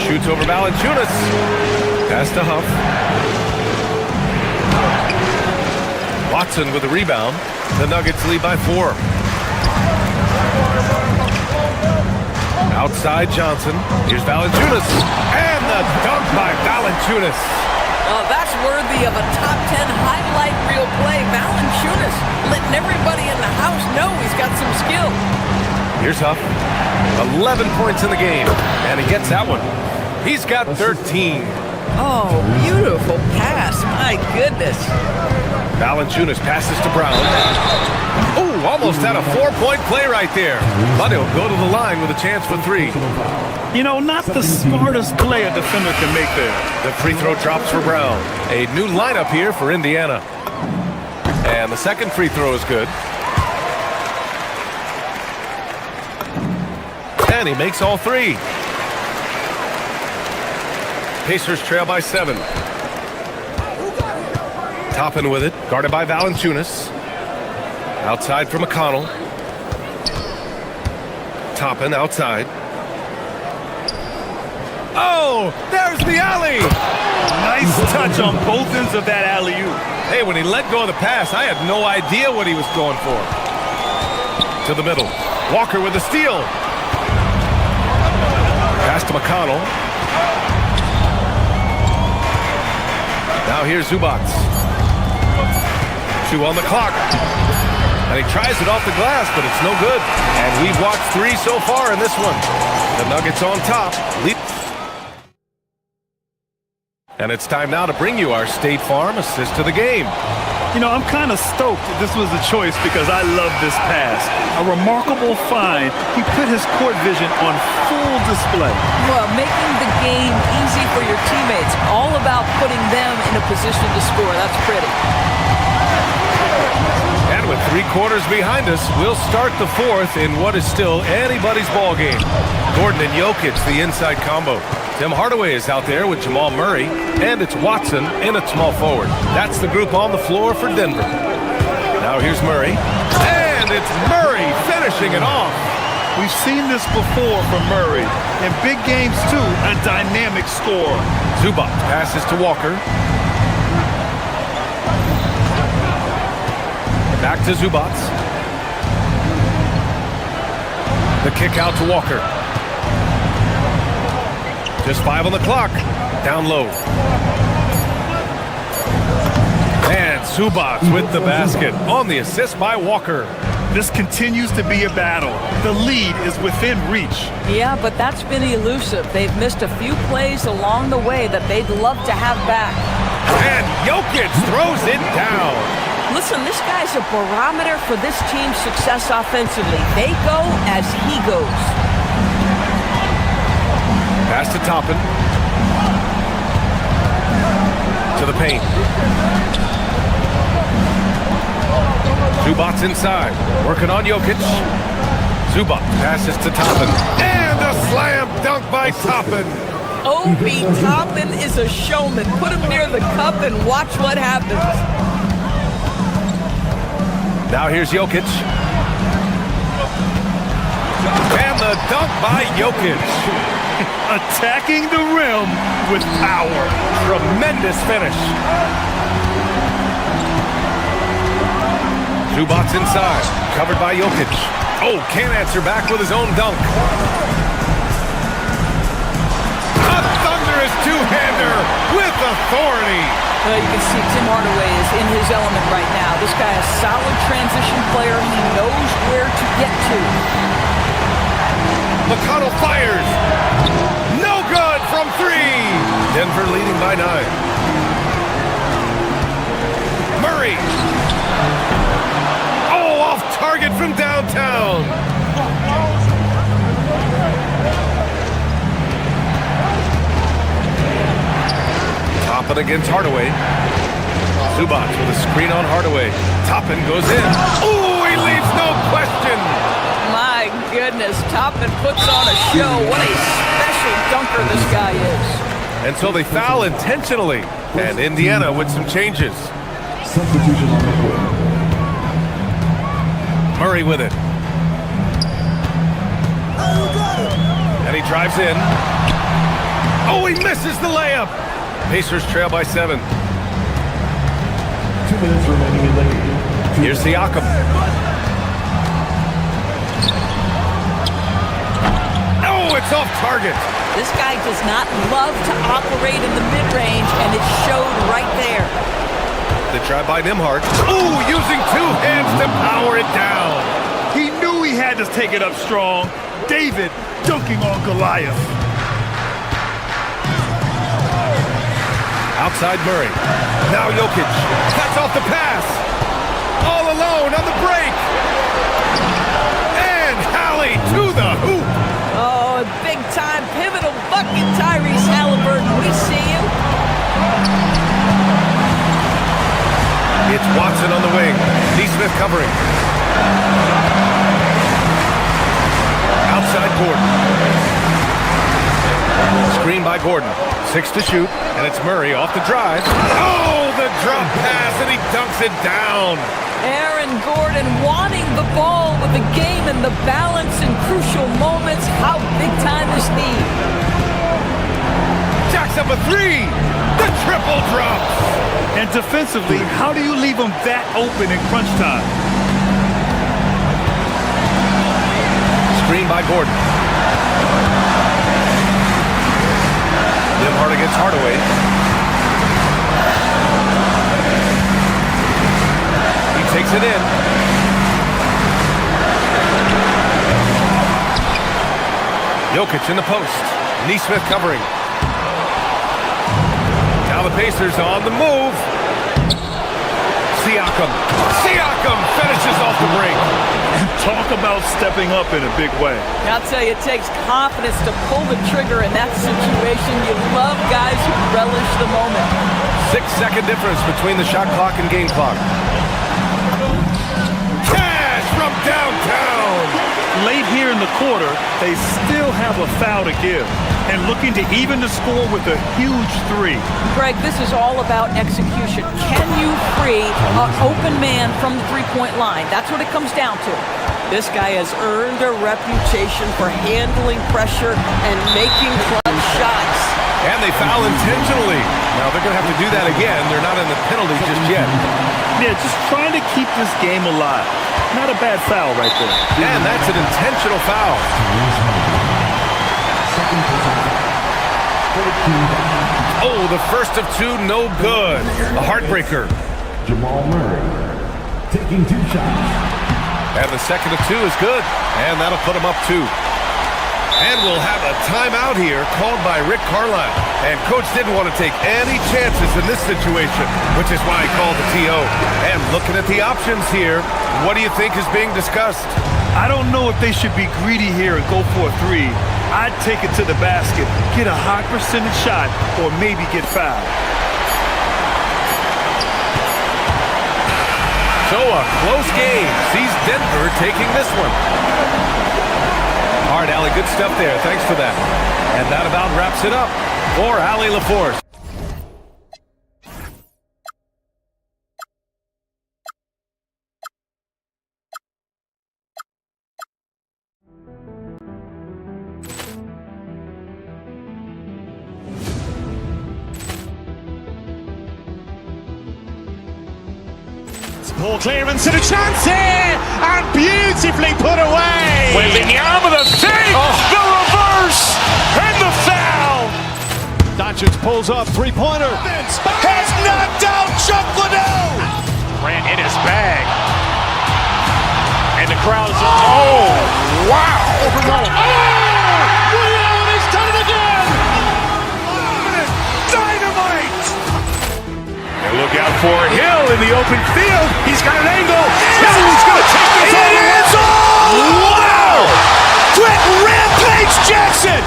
[SPEAKER 4] Shoots over Valanciunas. Pass to Huff. Watson with the rebound. The Nuggets lead by 4. Outside Johnson. Here's Valanciunas. And the dunk by Valanciunas.
[SPEAKER 11] That's worthy of a top 10 highlight reel play. Valanciunas letting everybody in the house know he's got some skill.
[SPEAKER 4] Here's Huff. 11 points in the game. And he gets that one. He's got 13.
[SPEAKER 11] Oh, beautiful pass. My goodness.
[SPEAKER 4] Valanciunas passes to Brown. Oh, almost had a 4-point play right there. But he'll go to the line with a chance for 3.
[SPEAKER 6] You know, not the smartest play a defender can make there.
[SPEAKER 4] The free throw drops for Brown. A new lineup here for Indiana. And the second free throw is good. And he makes all 3. Pacers trail by 7. Toppin with it, guarded by Valanciunas. Outside for McConnell. Toppin outside. Oh, there's the alley!
[SPEAKER 6] Nice touch on both ends of that alley-oop.
[SPEAKER 4] Hey, when he let go of the pass, I had no idea what he was going for. To the middle. Walker with the steal. Pass to McConnell. Now here's Zubac. 2 on the clock. And he tries it off the glass, but it's no good. And we've watched 3 so far in this one. The Nuggets on top. And it's time now to bring you our State Farm assist to the game.
[SPEAKER 6] You know, I'm kind of stoked that this was a choice because I love this pass. A remarkable find. He put his court vision on full display.
[SPEAKER 11] Well, making the game easy for your teammates. All about putting them in a position to score. That's pretty.
[SPEAKER 4] And with 3 quarters behind us, we'll start the 4th in what is still anybody's ball game. Gordon and Jokic, the inside combo. Tim Hardaway is out there with Jamal Murray, and it's Watson in at small forward. That's the group on the floor for Denver. Now here's Murray, and it's Murray finishing it off.
[SPEAKER 6] We've seen this before from Murray. In big games, too, a dynamic scorer.
[SPEAKER 4] Zubac passes to Walker. Back to Zubac. The kick out to Walker. Just 5 on the clock. Down low. And Zubac with the basket on the assist by Walker.
[SPEAKER 6] This continues to be a battle. The lead is within reach.
[SPEAKER 11] Yeah, but that's been elusive. They've missed a few plays along the way that they'd love to have back.
[SPEAKER 4] And Jokic throws it down.
[SPEAKER 11] Listen, this guy's a barometer for this team's success offensively. They go as he goes.
[SPEAKER 4] Pass to Toppin. To the paint. Zubac inside. Working on Jokic. Zubac passes to Toppin. And a slam dunk by Toppin.
[SPEAKER 11] Obi Toppin is a showman. Put him near the cup and watch what happens.
[SPEAKER 4] Now here's Jokic. And the dunk by Jokic.
[SPEAKER 6] Attacking the rim with power.
[SPEAKER 4] Tremendous finish. Zubac inside. Covered by Jokic. Oh, can't answer back with his own dunk. A thunderous two-hander with authority.
[SPEAKER 11] Well, you can see Tim Hardaway is in his element right now. This guy is a solid transition player. He knows where to get to.
[SPEAKER 4] McConnell fires. No good from 3. Denver leading by 9. Murray. Oh, off target from downtown. Toppin against Hardaway. Zubac with a screen on Hardaway. Toppin goes in. Oh, he leaves
[SPEAKER 11] top and puts on a show. What a special dunker this guy is.
[SPEAKER 4] And so they foul intentionally. And Indiana with some changes.
[SPEAKER 7] Substitution on the court.
[SPEAKER 4] Murray with it. And he drives in. Oh, he misses the layup. Pacers trail by 7.
[SPEAKER 7] 2 minutes remaining in the game.
[SPEAKER 4] Here's Siakam. Oh, it's off target.
[SPEAKER 11] This guy does not love to operate in the mid-range, and it showed right there.
[SPEAKER 4] The drive by Nimhart. Ooh, using 2 hands to power it down.
[SPEAKER 6] He knew he had to take it up strong. David dunking on Goliath.
[SPEAKER 4] Outside Murray. Now Jokic. Cuts off the pass. All alone on the break. And Hallie to the hoop.
[SPEAKER 11] Oh, big-time pivotal bucket, Tyrese Halliburton. We see you.
[SPEAKER 4] It's Watson on the wing. Neesmith covering. Outside Gordon. Screen by Gordon. 6 to shoot, and it's Murray off the drive. Oh, the drop pass, and he dunks it down.
[SPEAKER 11] Aaron Gordon wanting the ball with the game and the balance in crucial moments. How big time is he?
[SPEAKER 4] Jacks up a 3. The triple drops.
[SPEAKER 6] And defensively, how do you leave him that open in crunch time?
[SPEAKER 4] Screen by Gordon. Nimhart against Hardaway. He takes it in. Jokic in the post. Neesmith covering. Now the Pacers on the move. Siakam. Siakam finishes off the break.
[SPEAKER 6] Talk about stepping up in a big way.
[SPEAKER 11] I'll tell you, it takes confidence to pull the trigger in that situation. You love guys who relish the moment.
[SPEAKER 4] 6-second difference between the shot clock and game clock. Cash from downtown.
[SPEAKER 6] Late here in the quarter, they still have a foul to give and looking to even the score with a huge 3.
[SPEAKER 11] Greg, this is all about execution. Can you free an open man from the three-point line? That's what it comes down to. This guy has earned a reputation for handling pressure and making clutch shots.
[SPEAKER 4] And they foul intentionally. Now they're going to have to do that again. They're not in the penalty just yet.
[SPEAKER 6] Yeah, just trying to keep this game alive. Not a bad foul right there.
[SPEAKER 4] And that's an intentional foul. Oh, the first of 2, no good. A heartbreaker.
[SPEAKER 7] Jamal Murray taking 2 shots.
[SPEAKER 4] And the second of 2 is good. And that'll put him up 2. And we'll have a timeout here called by Rick Carlisle. And Coach didn't want to take any chances in this situation, which is why he called the TO. And looking at the options here, what do you think is being discussed?
[SPEAKER 6] I don't know if they should be greedy here and go for a 3. I'd take it to the basket, get a high percentage shot, or maybe get fouled.
[SPEAKER 4] So a close game sees Denver taking this one. All right, Allie, good stuff there. Thanks for that. And that about wraps it up for Allie LaForce.
[SPEAKER 1] Ball clearance and a chance here, and beautifully put away.
[SPEAKER 3] Wembanyama the fake, the reverse, and the foul.
[SPEAKER 1] Doncic pulls up, three-pointer.
[SPEAKER 3] Has knocked out Chuck Liddell. Ran in his bag. And the crowd is, oh, wow. Leon has done it again. Dynamite. And look out for Hill in the open field. He's got an angle. Hill's going to take this all the way. Wow. Quick Rampage Jackson.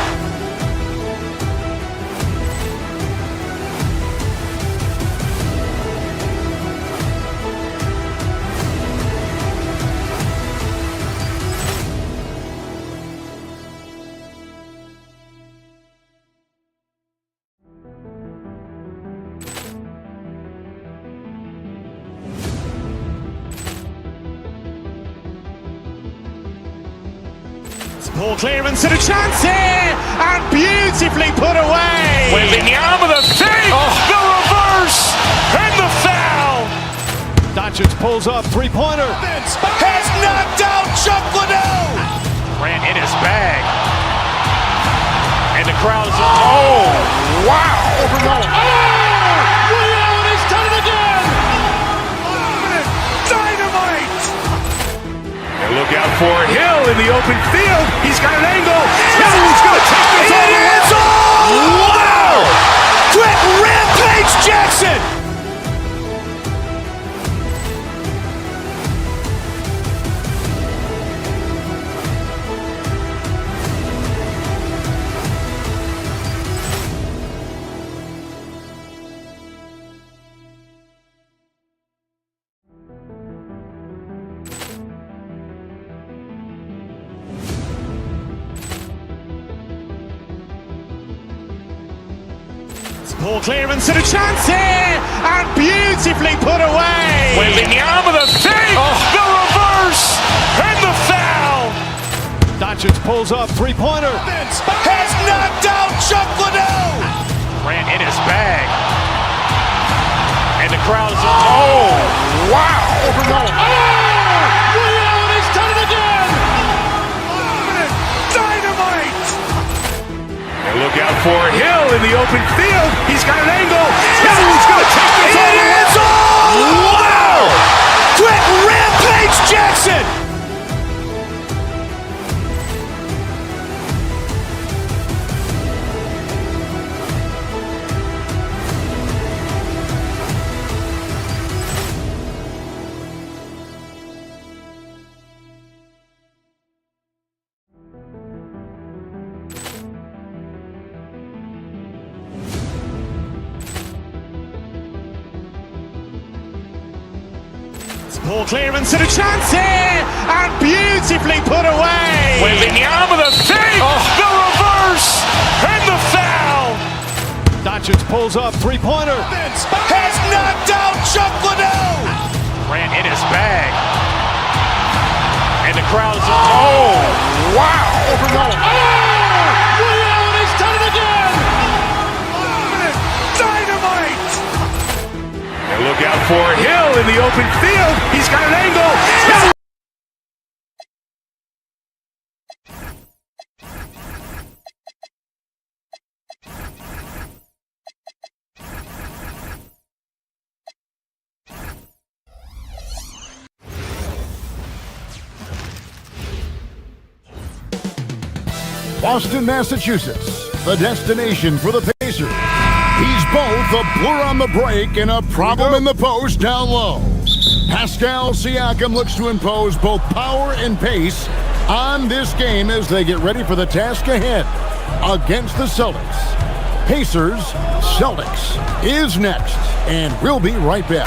[SPEAKER 1] Ball clearance and a chance here, and beautifully put away.
[SPEAKER 3] Wembanyama the save, the reverse, and the foul.
[SPEAKER 1] Doncic pulls up, three-pointer.
[SPEAKER 3] Has knocked out Chuck Liddell. Ran in his bag. And the crowd is, oh, wow.
[SPEAKER 1] Rio has done it again.
[SPEAKER 3] Dynamite. And look out for Hill in the open field. He's got an angle. Hill's going to take this all the way. Wow. Quick Rampage Jackson.
[SPEAKER 1] Ball clearance and a chance here, and beautifully put away.
[SPEAKER 3] Wembanyama the save, the reverse, and the foul.
[SPEAKER 1] Doncic pulls up, three-pointer.
[SPEAKER 3] Has knocked out Chuck Liddell. Ran in his bag. And the crowd is, oh, wow.
[SPEAKER 1] Rio has done it again.
[SPEAKER 3] Dynamite. And look out for Hill in the open field. He's got an angle. Hill's going to take this all the way. Wow. Quick Rampage Jackson.
[SPEAKER 1] Ball clearance and a chance here, and beautifully put away.
[SPEAKER 3] Wembanyama the save, the reverse, and the foul.
[SPEAKER 1] Doncic pulls up, three-pointer.
[SPEAKER 3] Has knocked out Chuck Liddell. Ran in his bag. And the crowd is, oh, wow.
[SPEAKER 1] Rio has done it again.
[SPEAKER 3] Dynamite. And look out for Hill in the open field. He's got an angle.
[SPEAKER 9] Boston, Massachusetts, the destination for the Pacers. He's both a blur on the break and a problem in the post down low. Pascal Siakam looks to impose both power and pace on this game as they get ready for the task ahead against the Celtics. Pacers, Celtics is next, and we'll be right back.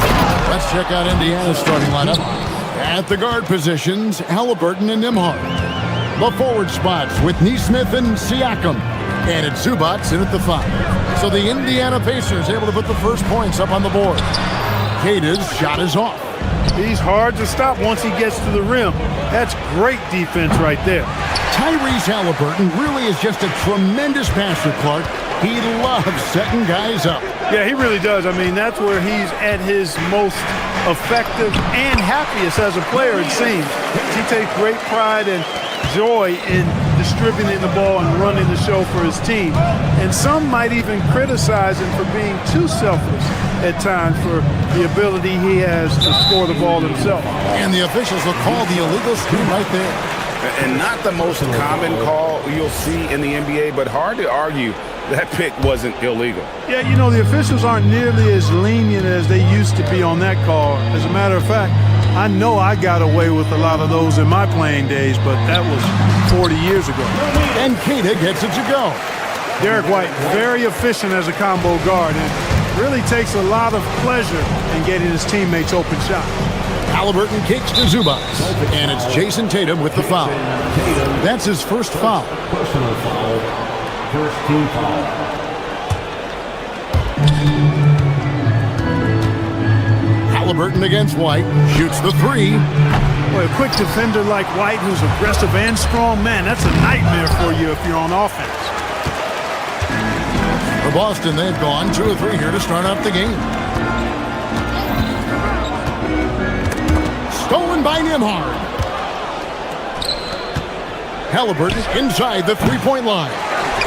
[SPEAKER 9] Let's check out Indiana's starting lineup. At the guard positions, Halliburton and Nembhard. The forward spots with Nesmith and Siakam. And it's Zubac in at the 5. So the Indiana Pacers able to put the first points up on the board. Kata's shot is off.
[SPEAKER 2] He's hard to stop once he gets to the rim. That's great defense right there.
[SPEAKER 9] Tyrese Halliburton really is just a tremendous passer, Clark. He loves setting guys up.
[SPEAKER 2] Yeah, he really does. I mean, that's where he's at his most effective and happiest as a player, it seems. He takes great pride and joy in distributing the ball and running the show for his team. And some might even criticize him for being too selfless at times for the ability he has to score the ball himself.
[SPEAKER 9] And the officials will call the illegal screen right there.
[SPEAKER 10] And not the most common call you'll see in the NBA, but hard to argue that pick wasn't illegal.
[SPEAKER 2] Yeah, you know, the officials aren't nearly as lenient as they used to be on that call. As a matter of fact, I know I got away with a lot of those in my playing days, but that was 40 years ago.
[SPEAKER 9] And Kata gets it to go.
[SPEAKER 2] Derek White, very efficient as a combo guard, and really takes a lot of pleasure in getting his teammates open shots.
[SPEAKER 9] Halliburton kicks to Zubac, and it's Jason Tatum with the foul. That's his first foul.
[SPEAKER 7] Personal foul. First team foul.
[SPEAKER 9] Halliburton against White, shoots the 3.
[SPEAKER 2] Well, a quick defender like White, who's aggressive and strong, man, that's a nightmare for you if you're on offense.
[SPEAKER 9] For Boston, they've gone 2 of 3 here to start out the game. Stolen by Nembhard. Halliburton inside the three-point line.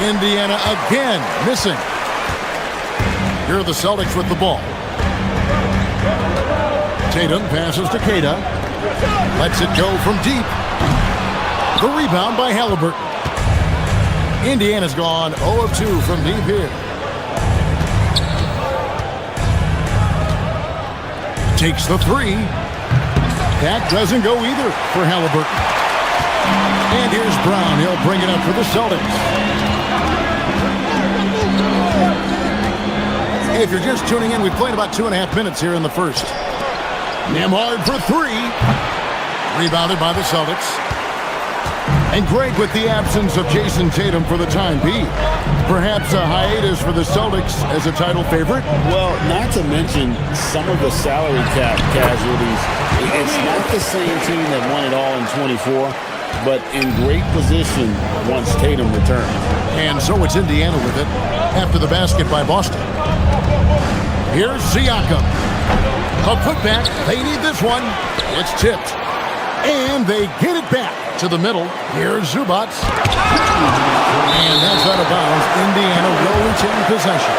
[SPEAKER 9] Indiana again missing. Here are the Celtics with the ball. Tatum passes to Queta. Lets it go from deep. The rebound by Halliburton. Indiana's gone 0 of 2 from deep here. Takes the three. That doesn't go either for Halliburton. And here's Brown. He'll bring it up for the Celtics. If you're just tuning in, we've played about 2.5 minutes here in the first. Nembhard for three. Rebounded by the Celtics. And Greg with the absence of Jason Tatum for the time being. Perhaps a hiatus for the Celtics as a title favorite?
[SPEAKER 10] Well, not to mention some of the salary cap casualties. It's not the same team that won it all in 24, but in great position once Tatum returned.
[SPEAKER 9] And so it's Indiana with it after the basket by Boston. Here's Siakam. A putback. They need this one. It's tipped. And they get it back to the middle. Here's Zubac. And that's out of bounds. Indiana will retain possession.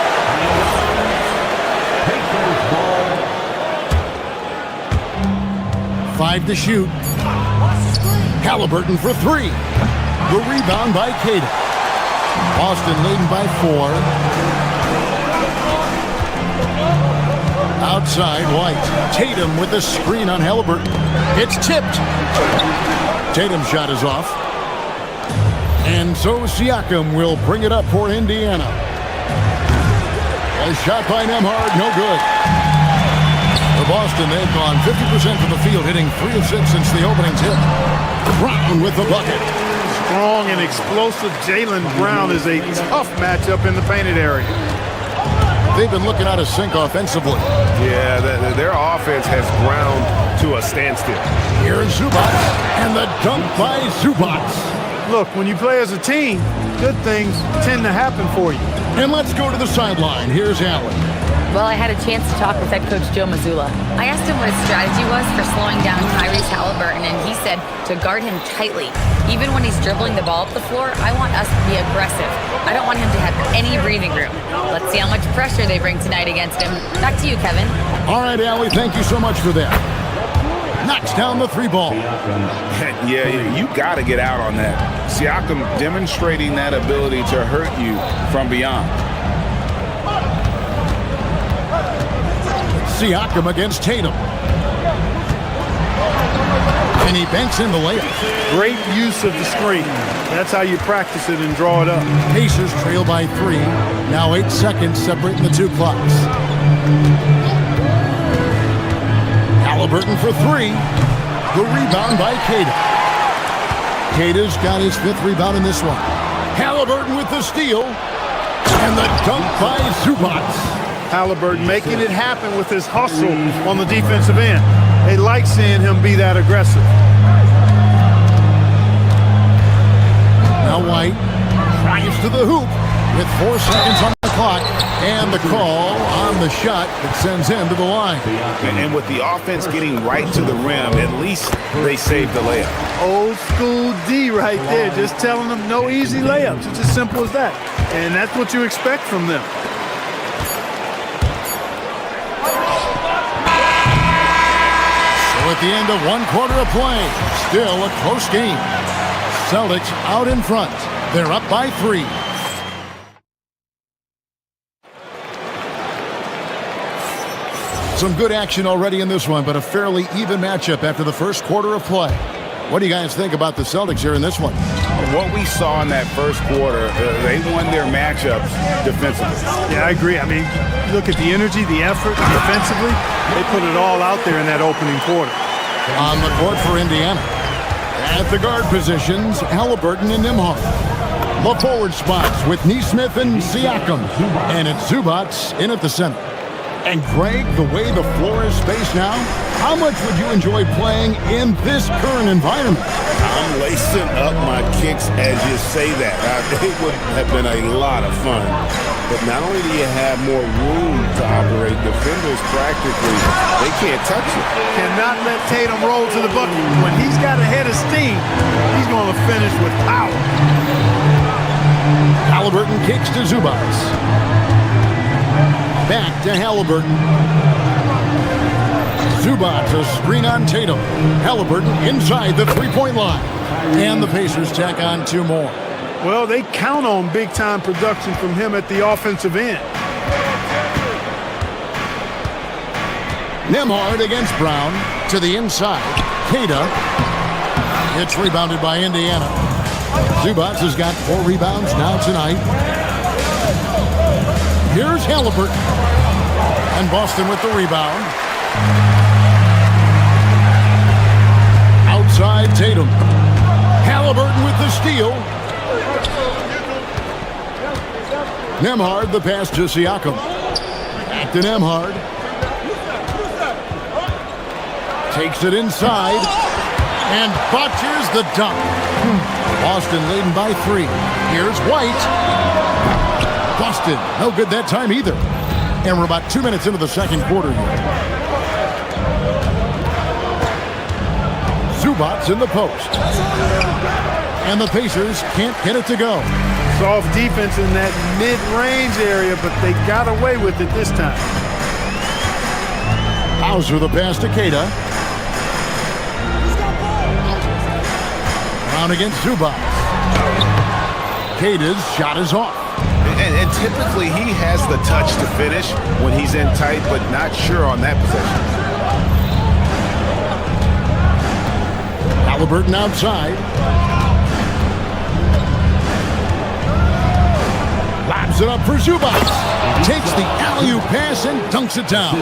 [SPEAKER 9] 5 to shoot. Halliburton for three. The rebound by Queta. Boston leading by 4. Outside, White. Tatum with the screen on Halliburton. It's tipped. Tatum's shot is off. And so Siakam will bring it up for Indiana. A shot by Nembhard, no good. For Boston, they've gone 50% from the field, hitting 3 of 6 since the opening tip. Brown with the bucket.
[SPEAKER 2] Strong and explosive Jaylen Brown is a tough matchup in the painted area.
[SPEAKER 9] They've been looking out of sync offensively.
[SPEAKER 4] Yeah, their offense has ground to a standstill.
[SPEAKER 9] Here's Zubac, and the dunk by Zubac.
[SPEAKER 2] Look, when you play as a team, good things tend to happen for you.
[SPEAKER 9] And let's go to the sideline. Here's Allen.
[SPEAKER 8] Well, I had a chance to talk with head coach Joe Mazzulla. I asked him what his strategy was for slowing down Tyrese Halliburton, and he said to guard him tightly. Even when he's dribbling the ball up the floor, I want us to be aggressive. I don't want him to have any breathing room. Let's see how much pressure they bring tonight against him. Back to you, Kevin.
[SPEAKER 9] All right, Allie, thank you so much for that. Knocks down the 3 ball.
[SPEAKER 3] Yeah, you got to get out on that. Siakam demonstrating that ability to hurt you from beyond.
[SPEAKER 9] Siakam against Tatum. And he banks in the layup.
[SPEAKER 2] Great use of the screen. That's how you practice it and draw it up.
[SPEAKER 9] Pacers trail by 3. Now 8 seconds separating the 2 clocks. Halliburton for 3. The rebound by Queta. Queta's got his 5th rebound in this one. Halliburton with the steal. And the dunk by Zubac.
[SPEAKER 2] Halliburton making it happen with his hustle on the defensive end. They like seeing him be that aggressive.
[SPEAKER 9] Now White drives to the hoop with 4 seconds on the clock. And the call on the shot that sends him to the line.
[SPEAKER 3] And with the offense getting right to the rim, at least they saved the layup.
[SPEAKER 2] Old school D right there, just telling them no easy layups. It's as simple as that. And that's what you expect from them.
[SPEAKER 9] At the end of 1 quarter of play, still a close game. Celtics out in front. They're up by 3. Some good action already in this one, but a fairly even matchup after the first quarter of play. What do you guys think about the Celtics here in this one?
[SPEAKER 3] What we saw in that first quarter, they won their matchups defensively.
[SPEAKER 2] Yeah, I agree. I mean, look at the energy, the effort defensively. They put it all out there in that opening quarter.
[SPEAKER 9] On the court for Indiana. At the guard positions, Halliburton and Nembhard. The forward spots with Nesmith and Siakam. And it's Zubac in at the center. And Greg, the way the floor is spaced now, how much would you enjoy playing in this current environment?
[SPEAKER 10] I'm lacing up my kicks as you say that. It would have been a lot of fun. But not only do you have more room to operate, defenders practically, they can't touch it.
[SPEAKER 2] Cannot let Tatum roll to the bucket. When he's got a head of steam, he's going to finish with power.
[SPEAKER 9] Halliburton kicks to Zubac. Back to Halliburton. Zubac, a screen on Tatum. Halliburton inside the three-point line. And the Pacers tack on 2 more.
[SPEAKER 2] Well, they count on big-time production from him at the offensive end.
[SPEAKER 9] Nembhard against Brown to the inside. Queta. It's rebounded by Indiana. Zubac has got 4 rebounds now tonight. Here's Halliburton. And Boston with the rebound. Outside Tatum. Halliburton with the steal. Nembhard the pass to Siakam. Back to Nembhard. Takes it inside. And botches the dunk. Boston leading by 3. Here's White. Boston, no good that time either. And we're about 2 minutes into the second quarter here. Zubac in the post. And the Pacers can't get it to go.
[SPEAKER 2] Soft defense in that mid-range area, but they got away with it this time.
[SPEAKER 9] Hauser the pass to Queta. Brown against Zubac. Queta's shot is off.
[SPEAKER 4] And typically he has the touch to finish when he's in tight, but not sure on that possession.
[SPEAKER 9] Halliburton outside. Lobs it up for Zubac. Takes the alley-oop pass and dunks it down.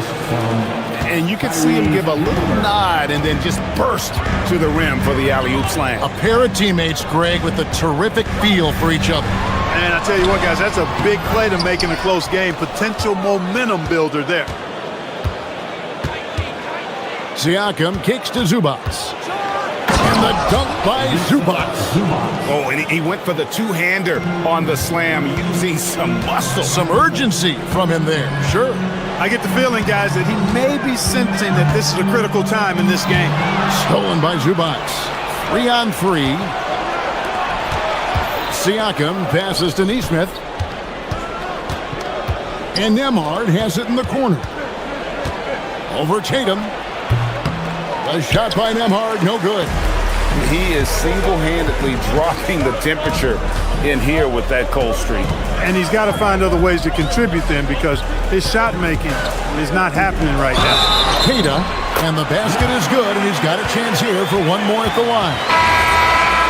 [SPEAKER 10] And you can see him give a little nod and then just burst to the rim for the alley-oop slam.
[SPEAKER 9] A pair of teammates, Greg, with a terrific feel for each other.
[SPEAKER 2] And I tell you what, guys, that's a big play to make in a close game. Potential momentum builder there.
[SPEAKER 9] Siakam kicks to Zubac. And the dunk by Zubac.
[SPEAKER 10] Oh, and he went for the two-hander on the slam using some muscle.
[SPEAKER 9] Some urgency from him there, sure.
[SPEAKER 2] I get the feeling, guys, that he may be sensing that this is a critical time in this game.
[SPEAKER 9] Stolen by Zubac. 3-on-3. Siakam passes to Nesmith. And Nembhard has it in the corner. Over Tatum. A shot by Nembhard, no good.
[SPEAKER 10] He is single-handedly dropping the temperature in here with that cold streak.
[SPEAKER 2] And he's got to find other ways to contribute then, because his shot making is not happening right now.
[SPEAKER 9] Queta, and the basket is good, and he's got a chance here for one more at the line.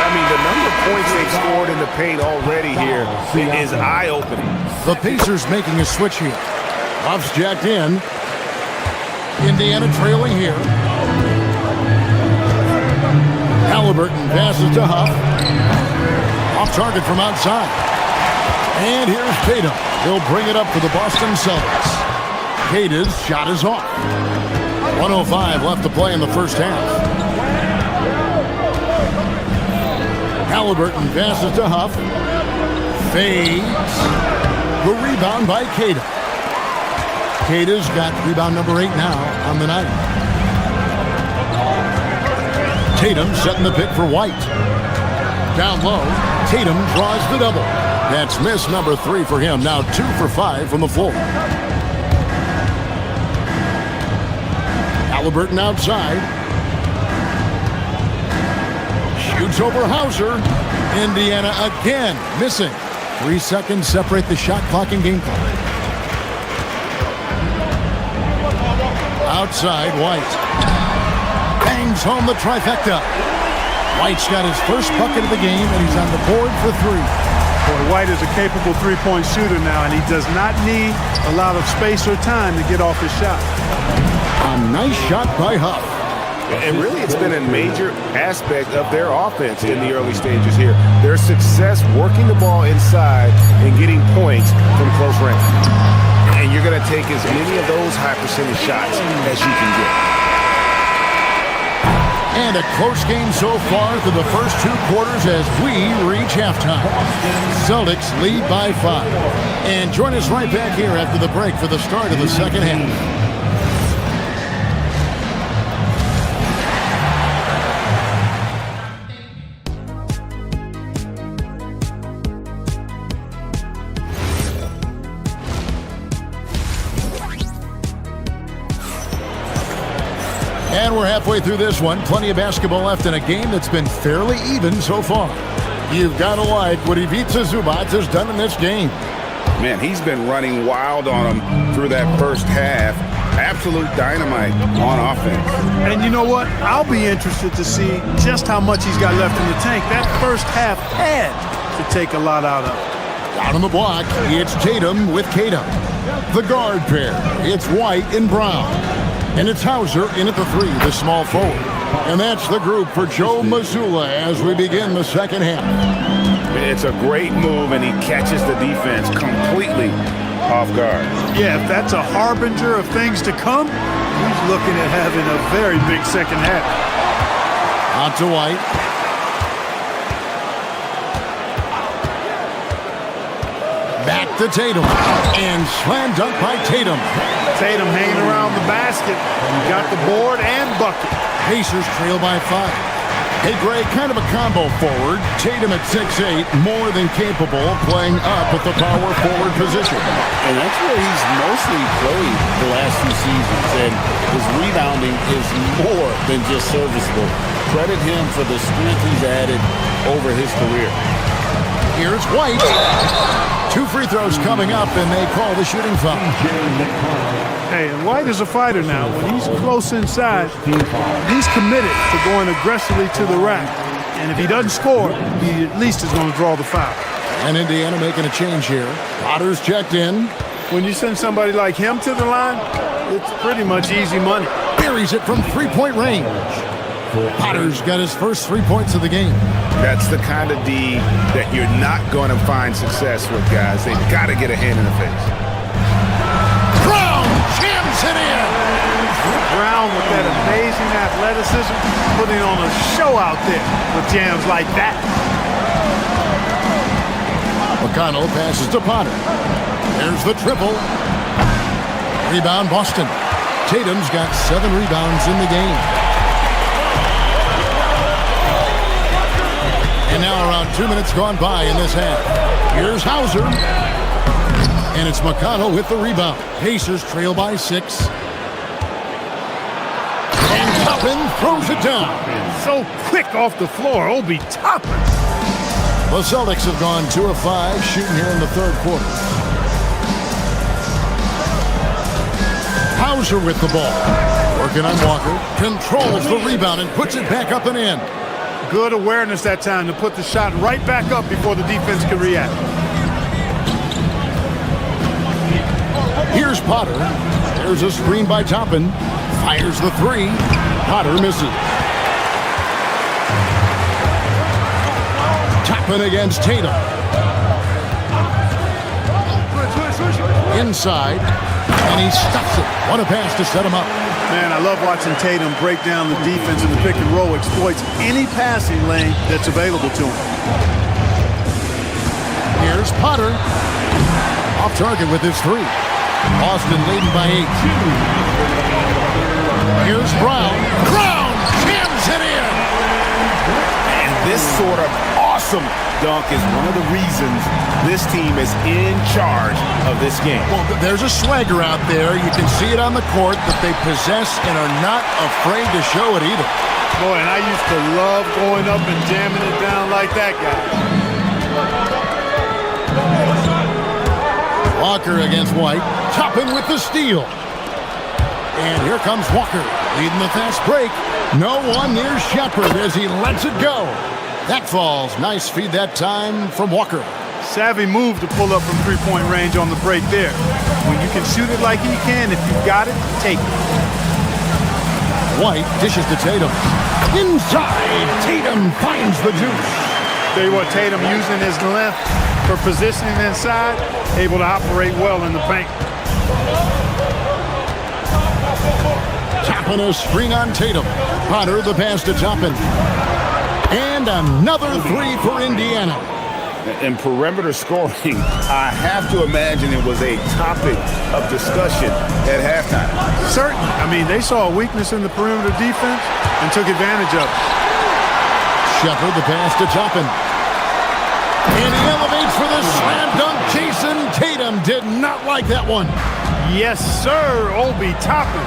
[SPEAKER 10] I mean, the number of points they've scored in the paint already here is eye-opening.
[SPEAKER 9] The Pacers making a switch here. Buffs jacked in. Indiana trailing here. Halliburton passes to Huff. Off target from outside. And here's Tatum. He'll bring it up for the Boston Celtics. Queta's shot is off. 1:05 left to play in the first half. Halliburton passes to Huff. Fades. The rebound by Queta. Queta's got rebound number 8 now on the night. Tatum setting the pick for White. Down low, Tatum draws the double. That's miss number 3 for him. Now 2 for 5 from the floor. Halliburton outside. Shoots over Hauser. Indiana again missing. 3 seconds separate the shot clock and game clock. Outside, White. Bangs home the trifecta. White's got his first bucket of the game, and he's on the board for 3.
[SPEAKER 2] Boy, White is a capable three-point shooter now, and he does not need a lot of space or time to get off his shot.
[SPEAKER 9] A nice shot by Huff.
[SPEAKER 10] And really, it's been a major aspect of their offense in the early stages here. Their success working the ball inside and getting points from close range. And
[SPEAKER 3] you're going to take as many of those high percentage shots as you can get.
[SPEAKER 9] And a close game so far through the first 2 quarters as we reach halftime. Celtics lead by 5. And join us right back here after the break for the start of the second half. And we're halfway through this one. Plenty of basketball left in a game that's been fairly even so far. You've got to like what Ivica Zubac has done in this game.
[SPEAKER 10] Man, he's been running wild on him through that first half. Absolute dynamite on offense.
[SPEAKER 2] And you know what? I'll be interested to see just how much he's got left in the tank. That first half had to take a lot out of him.
[SPEAKER 9] Out on the block, it's Tatum with Tatum. The guard pair, it's White and Brown. And it's Hauser in at the 3, the small forward. And that's the group for Joe Mazzulla as we begin the second half.
[SPEAKER 10] It's a great move, and he catches the defense completely off guard.
[SPEAKER 2] Yeah, if that's a harbinger of things to come, he's looking at having a very big second half.
[SPEAKER 9] Out to White. Back to Tatum. And slam dunk by Tatum.
[SPEAKER 2] Tatum hanging around the basket. Got the board and bucket.
[SPEAKER 9] Pacers trail by 5. Hey, Greg, kind of a combo forward. Tatum at 6'8", more than capable of playing up at the power forward position.
[SPEAKER 10] And that's where he's mostly played the last 2 seasons. And his rebounding is more than just serviceable. Credit him for the strength he's added over his career.
[SPEAKER 9] Here's White. 2 free throws coming up, and they call the shooting foul.
[SPEAKER 2] Hey, White is a fighter now. When he's close inside, he's committed to going aggressively to the rack. And if he doesn't score, he at least is going to draw the foul.
[SPEAKER 9] And Indiana making a change here. Potter's checked in.
[SPEAKER 2] When you send somebody like him to the line, it's pretty much easy money.
[SPEAKER 9] Buries it from 3-point range. Potter's got his first 3 points of the game.
[SPEAKER 10] That's the kind of D that you're not going to find success with, guys. They've got to get a hand in the face.
[SPEAKER 9] Brown jams it in.
[SPEAKER 2] Brown with that amazing athleticism, putting on a show out there with jams like that.
[SPEAKER 9] McConnell passes to Potter. There's the triple. Rebound Boston. Tatum's got 7 rebounds in the game. And now around 2 minutes gone by in this half. Here's Hauser. And it's McConnell with the rebound. Pacers trail by 6. And Toppin throws it down.
[SPEAKER 2] So quick off the floor, Obi Toppin.
[SPEAKER 9] The Celtics have gone 2 of 5 shooting here in the third quarter. Hauser with the ball. Working on Walker. Controls the rebound and puts it back up and in.
[SPEAKER 2] Good awareness that time to put the shot right back up before the defense could react.
[SPEAKER 9] Here's Potter. There's a screen by Toppin. Fires the 3. Potter misses. Toppin against Tatum. Inside. And he stuffs it. What a pass to set him up.
[SPEAKER 2] Man, I love watching Tatum break down the defense in the pick and roll, exploits any passing lane that's available to him.
[SPEAKER 9] Here's Potter. Off target with his 3. Boston leading by 8. Here's Brown. Brown jams it in.
[SPEAKER 10] And this sort of awesome dunk is one of the reasons this team is in charge of this game.
[SPEAKER 9] Well, there's a swagger out there. You can see it on the court that they possess and are not afraid to show it either.
[SPEAKER 2] Boy, and I used to love going up and jamming it down like that guy.
[SPEAKER 9] Walker against White. Toppin with the steal. And here comes Walker, leading the fast break. No one near Shepard as he lets it go. That falls. Nice feed that time from Walker.
[SPEAKER 2] Savvy move to pull up from 3-point range on the break there. When you can shoot it like he can, if you got it, take it.
[SPEAKER 9] White dishes to Tatum. Inside, Tatum finds the juice.
[SPEAKER 2] Tell you what, Tatum using his length for positioning inside, able to operate well in the paint.
[SPEAKER 9] Toppin a screen on Tatum. Potter the pass to Toppin. And another three for Indiana.
[SPEAKER 10] And perimeter scoring, I have to imagine it was a topic of discussion at halftime.
[SPEAKER 2] Certainly. I mean, they saw a weakness in the perimeter defense and took advantage of it.
[SPEAKER 9] Shepard the pass to Toppin. And he elevates for the slam dunk. Jason Tatum did not like that one.
[SPEAKER 2] Yes, sir, Obi Toppin.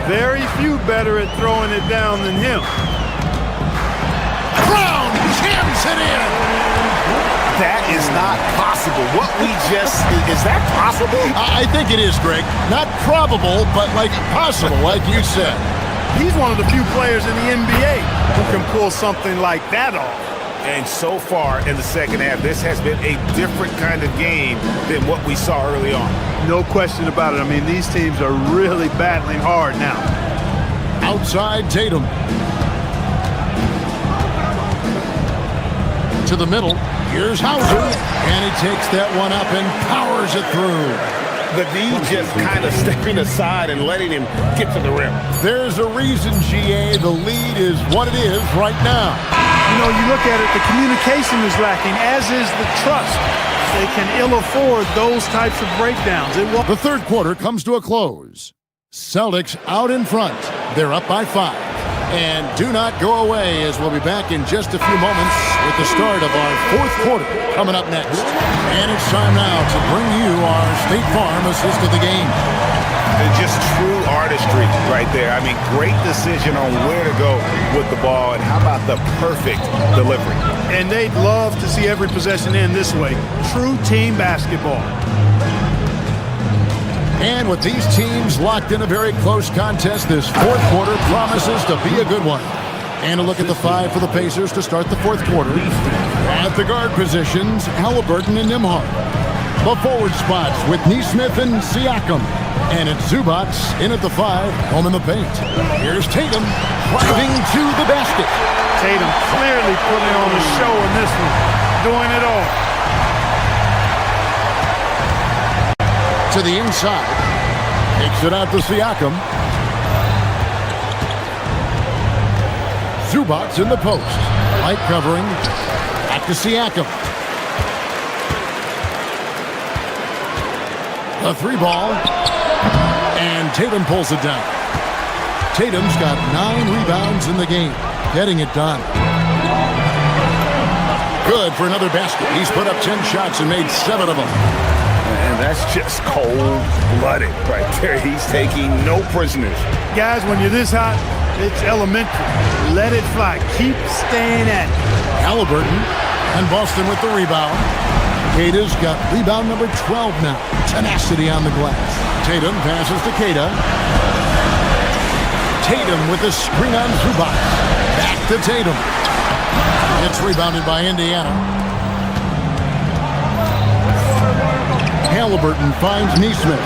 [SPEAKER 2] Very few better at throwing it down than him.
[SPEAKER 9] Brown jams it in.
[SPEAKER 10] That is not possible. What we just, is that possible?
[SPEAKER 9] I think it is, Greg. Not probable, but like possible, like you said.
[SPEAKER 2] He's one of the few players in the NBA who can pull something like that off.
[SPEAKER 10] And so far in the second half, this has been a different kind of game than what we saw early on.
[SPEAKER 2] No question about it. I mean, these teams are really battling hard now.
[SPEAKER 9] Outside Tatum. To the middle. Here's Hauser. And he takes that one up and powers it through.
[SPEAKER 10] The D just kind of stepping aside and letting him get to the rim.
[SPEAKER 9] There's a reason, GA, the lead is what it is right now.
[SPEAKER 2] You know, you look at it, the communication is lacking, as is the trust. They can ill afford those types of breakdowns.
[SPEAKER 9] The third quarter comes to a close. Celtics out in front. They're up by 5. And do not go away, as we'll be back in just a few moments with the start of our fourth quarter coming up next. And it's time now to bring you our State Farm assist of the game.
[SPEAKER 10] It's just true artistry right there. I mean, great decision on where to go with the ball, and how about the perfect delivery.
[SPEAKER 2] And they'd love to see every possession end this way. True team basketball.
[SPEAKER 9] And with these teams locked in a very close contest, this fourth quarter promises to be a good one. And a look at the 5 for the Pacers to start the fourth quarter. At the guard positions, Halliburton and Nembhard. The forward spots with Nesmith and Siakam. And it's Zubac in at the 5, home in the paint. Here's Tatum driving to the basket.
[SPEAKER 2] Tatum clearly putting on a show in this one, doing it all.
[SPEAKER 9] To the inside. Takes it out to Siakam. Zubac in the post. Light covering. Back to Siakam. The 3-ball. And Tatum pulls it down. Tatum's got 9 rebounds in the game. Getting it done. Good for another basket. He's put up 10 shots and made 7 of them.
[SPEAKER 10] And that's just cold-blooded right there. He's taking no prisoners.
[SPEAKER 2] Guys, when you're this hot, it's elementary. Let it fly. Keep staying at it.
[SPEAKER 9] Halliburton and Boston with the rebound. Keita's got rebound number 12 now. Tenacity on the glass. Tatum passes to Keita. Tatum with a screen on Zubac. Back to Tatum. It's rebounded by Indiana. Halliburton finds Nesmith.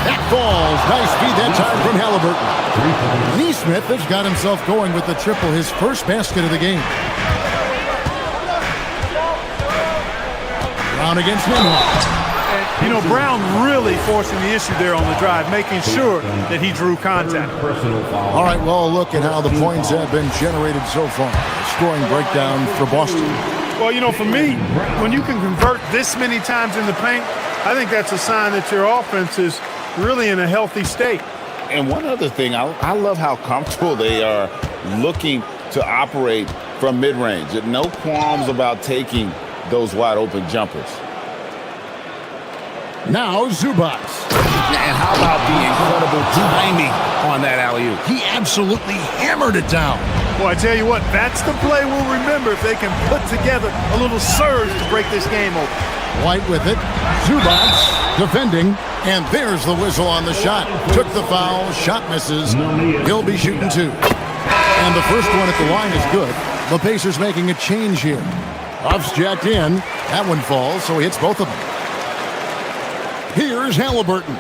[SPEAKER 9] That falls. Nice feed that time from Halliburton. Nesmith has got himself going with the triple, his first basket of the game. Brown against Nembhard.
[SPEAKER 2] You know, Brown really forcing the issue there on the drive, making sure that he drew contact.
[SPEAKER 9] All right, well, look at how the points have been generated so far. Scoring breakdown for Boston.
[SPEAKER 2] Well, you know, for me, when you can convert this many times in the paint, I think that's a sign that your offense is really in a healthy state.
[SPEAKER 10] And one other thing, I love how comfortable they are looking to operate from mid-range. No qualms about taking those wide-open jumpers.
[SPEAKER 9] Now Zubac.
[SPEAKER 10] And how about the incredible timing on that alley-oop?
[SPEAKER 9] He absolutely hammered it down.
[SPEAKER 2] Well, I tell you what, that's the play we'll remember if they can put together a little surge to break this game open.
[SPEAKER 9] White with it. Zubac defending. And there's the whistle on the shot. Took the foul. Shot misses. He'll be shooting 2. And the first one at the line is good. The Pacers making a change here. Huff's jacked in. That one falls, so he hits both of them. Here's Halliburton.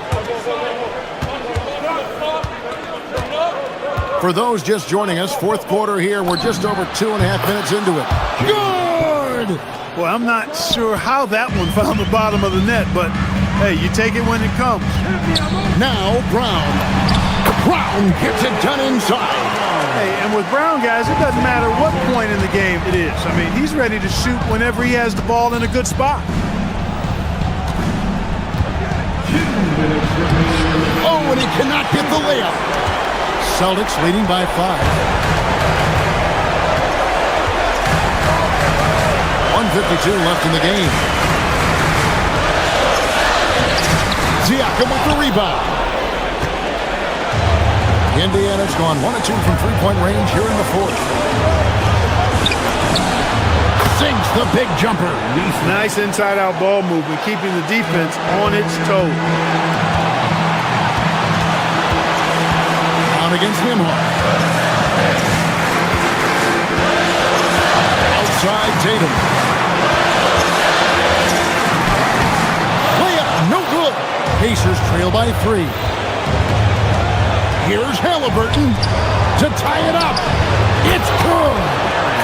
[SPEAKER 9] For those just joining us, fourth quarter here. We're just over 2.5 minutes into it. Good!
[SPEAKER 2] Well, I'm not sure how that one found the bottom of the net, but Hey, you take it when it comes.
[SPEAKER 9] Now Brown. Brown gets it done inside.
[SPEAKER 2] Hey, and with Brown, guys, it doesn't matter what point in the game it is. I mean, he's ready to shoot whenever he has the ball in a good spot.
[SPEAKER 9] Oh, and he cannot get the layup. Celtics leading by 5. 1:52 left in the game. Siakam with the rebound. Indiana's gone 1 of 2 from three-point range here in the fourth. Sinks the big jumper.
[SPEAKER 2] Nice inside-out ball movement, keeping the defense on its toes.
[SPEAKER 9] Down against Lima. Outside Tatum. Layup, no good. Pacers trail by 3. Here's Halliburton to tie it up. It's good.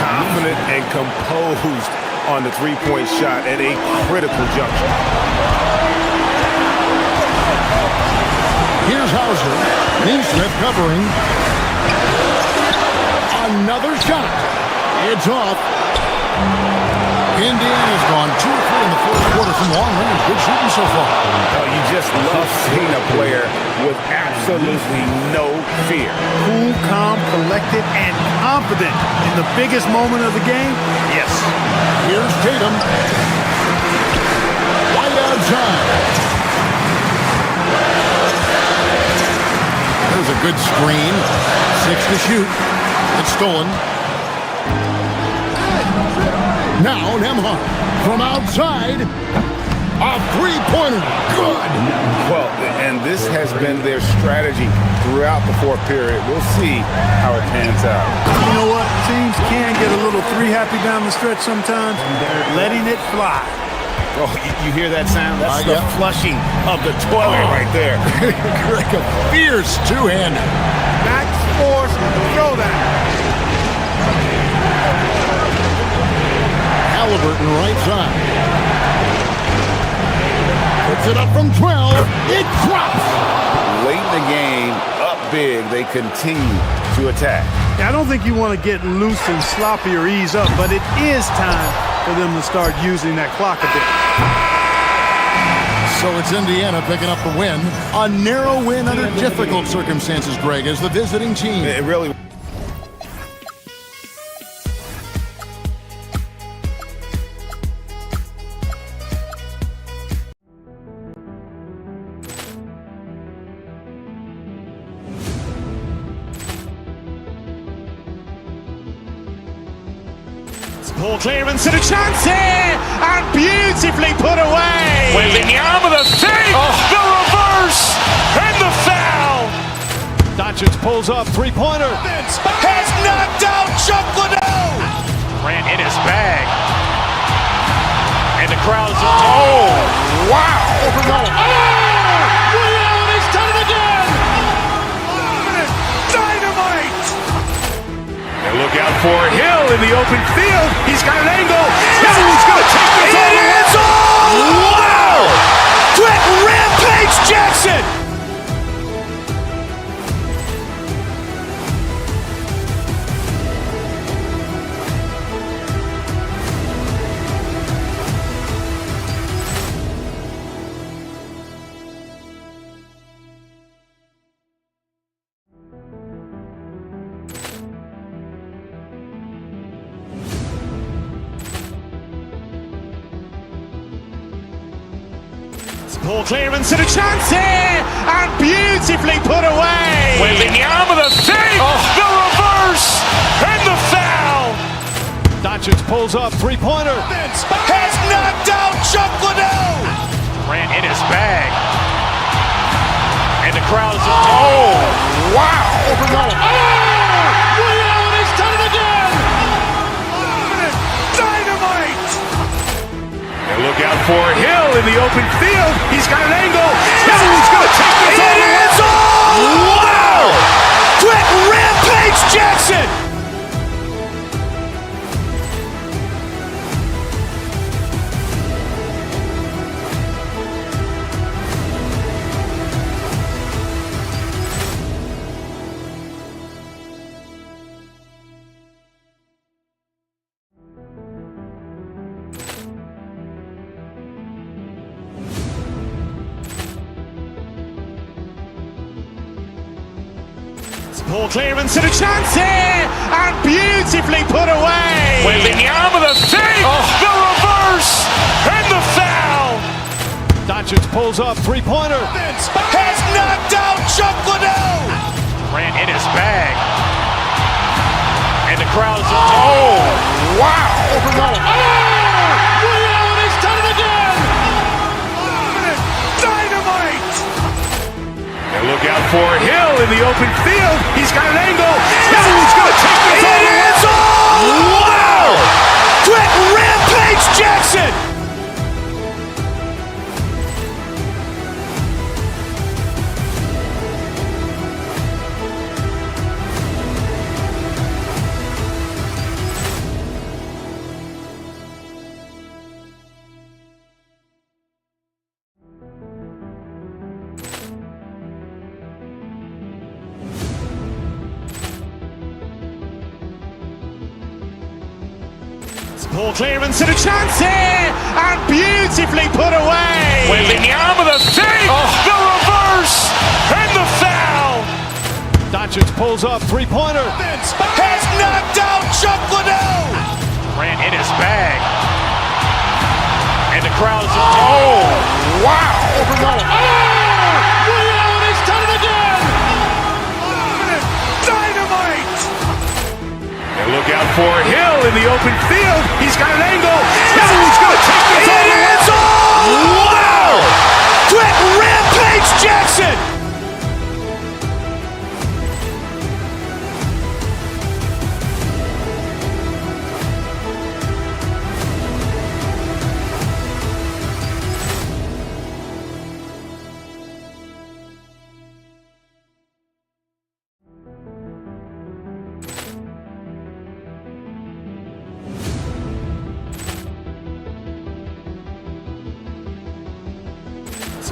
[SPEAKER 4] Confident and composed on the three-point shot at a critical juncture.
[SPEAKER 9] Here's Hauser. Neesmith covering. Another shot. It's off. Indiana's gone 2 or 3 in the fourth quarter from long range. Good shooting so far.
[SPEAKER 4] Oh, you just love seeing a player with absolutely no fear.
[SPEAKER 2] Cool, calm, collected, and confident in the biggest moment of the game. Yes.
[SPEAKER 9] Here's Tatum. Wide outside. There's a good screen. 6 to shoot. It's stolen. Now Nembhard from outside. A three-pointer. Good.
[SPEAKER 4] Well, and this has been their strategy throughout the fourth period. We'll see how it pans out.
[SPEAKER 2] You know what? Teams can get a little three-happy down the stretch sometimes. Letting it fly.
[SPEAKER 4] Oh, you hear that sound? That's the flushing of the toilet right there.
[SPEAKER 9] Like a fierce two-hander.
[SPEAKER 2] Max force throwdown.
[SPEAKER 9] Halliburton right side. Puts it up from 12. It drops.
[SPEAKER 4] Late in the game, up big, they continue to attack.
[SPEAKER 2] I don't think you want to get loose and sloppy or ease up, but it is time for them to start using that clock a bit.
[SPEAKER 9] So it's Indiana picking up the win. A narrow win under difficult circumstances, Greg, as the visiting team.
[SPEAKER 4] It really...
[SPEAKER 1] Ball clearance and a chance here, and beautifully put away.
[SPEAKER 3] Wembanyama the fake, the reverse, and the foul.
[SPEAKER 1] Doncic pulls up, three-pointer.
[SPEAKER 3] Has knocked out Chuck Liddell. Ran in his bag. And the crowd is... Oh, wow.
[SPEAKER 1] Reality's done it again.
[SPEAKER 3] Dynamite. And look out for Hill in the open field. He's got an angle. He's going to take this all the way. It is all! Wow! Quick Rampage Jackson.
[SPEAKER 1] Ball clearance and a chance here, and beautifully put away.
[SPEAKER 3] Wembanyama the fake, the reverse, and the foul.
[SPEAKER 1] Doncic pulls up, three-pointer.
[SPEAKER 3] Has knocked out Chuck Liddell. Ran in his bag. And the crowd is... Oh, wow.
[SPEAKER 1] Reality's done it again.
[SPEAKER 3] Dynamite. And look out for Hill in the open field. He's got an angle. He's going to take this all the way. It is all! Wow! Quick Rampage Jackson.
[SPEAKER 1] Ball clearance and a chance here, and beautifully put away.
[SPEAKER 3] Wembanyama the fake, the reverse, and the foul.
[SPEAKER 1] Doncic pulls up, three-pointer.
[SPEAKER 3] Has knocked out Chuck Liddell. Ran in his bag. And the crowd's wow!
[SPEAKER 1] He's done it again.
[SPEAKER 3] Dynamite! And look out for Hill in the open field. He's got an angle. He's going to take this all the way. Wow! Quick Rampage Jackson!
[SPEAKER 1] Ball clearance and a chance here, and beautifully put away.
[SPEAKER 3] Wembanyama the fake, the reverse, and the foul.
[SPEAKER 1] Doncic pulls up, three-pointer.
[SPEAKER 3] Has knocked out Chuck Liddell. Ran in his bag. And the crowd's wow!
[SPEAKER 1] He's done it again.
[SPEAKER 3] Dynamite! And look out for Hill in the open field. He's got an angle. He's going to take this all the way. Wow! Quick Rampage Jackson!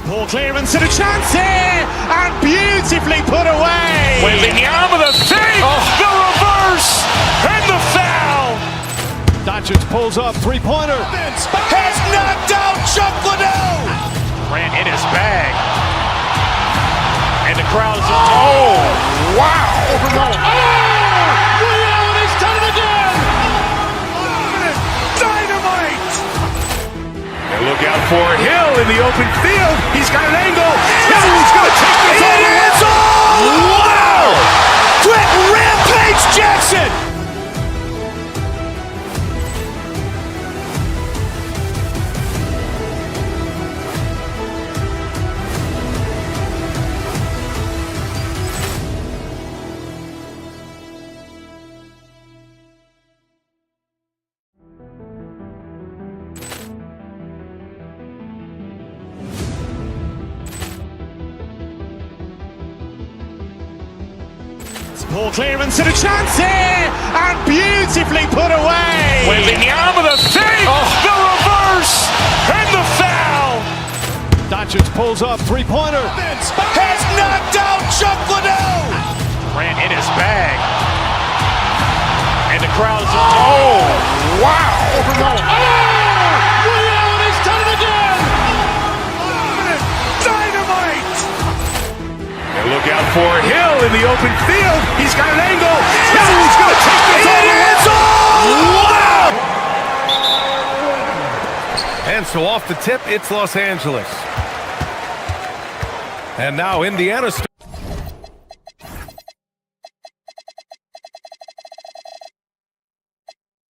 [SPEAKER 1] Ball clearance and a chance here, and beautifully put away.
[SPEAKER 3] Wembanyama the fake, the reverse, and the foul.
[SPEAKER 1] Doncic pulls up, three-pointer.
[SPEAKER 3] Has knocked out Chuck Liddell. Ran in his bag. And the crowd's wow!
[SPEAKER 1] He's done it again.
[SPEAKER 3] Dynamite! And look out for Hill in the open field. He's got an angle. He's going to take this all the way. Wow! Quick Rampage Jackson!
[SPEAKER 1] Ball clearance and a chance here, and beautifully put away.
[SPEAKER 3] Wembanyama the fake, the reverse, and the foul.
[SPEAKER 1] Doncic pulls up, three-pointer.
[SPEAKER 3] Has knocked out Chuck Liddell. Ran in his bag. And the crowd's wow!
[SPEAKER 1] He's done it again.
[SPEAKER 3] Dynamite! And look out for Hill in the open field. He's got an angle. He's going to take this all the way. Wow!
[SPEAKER 4] And so off the tip, it's Los Angeles. And now Indiana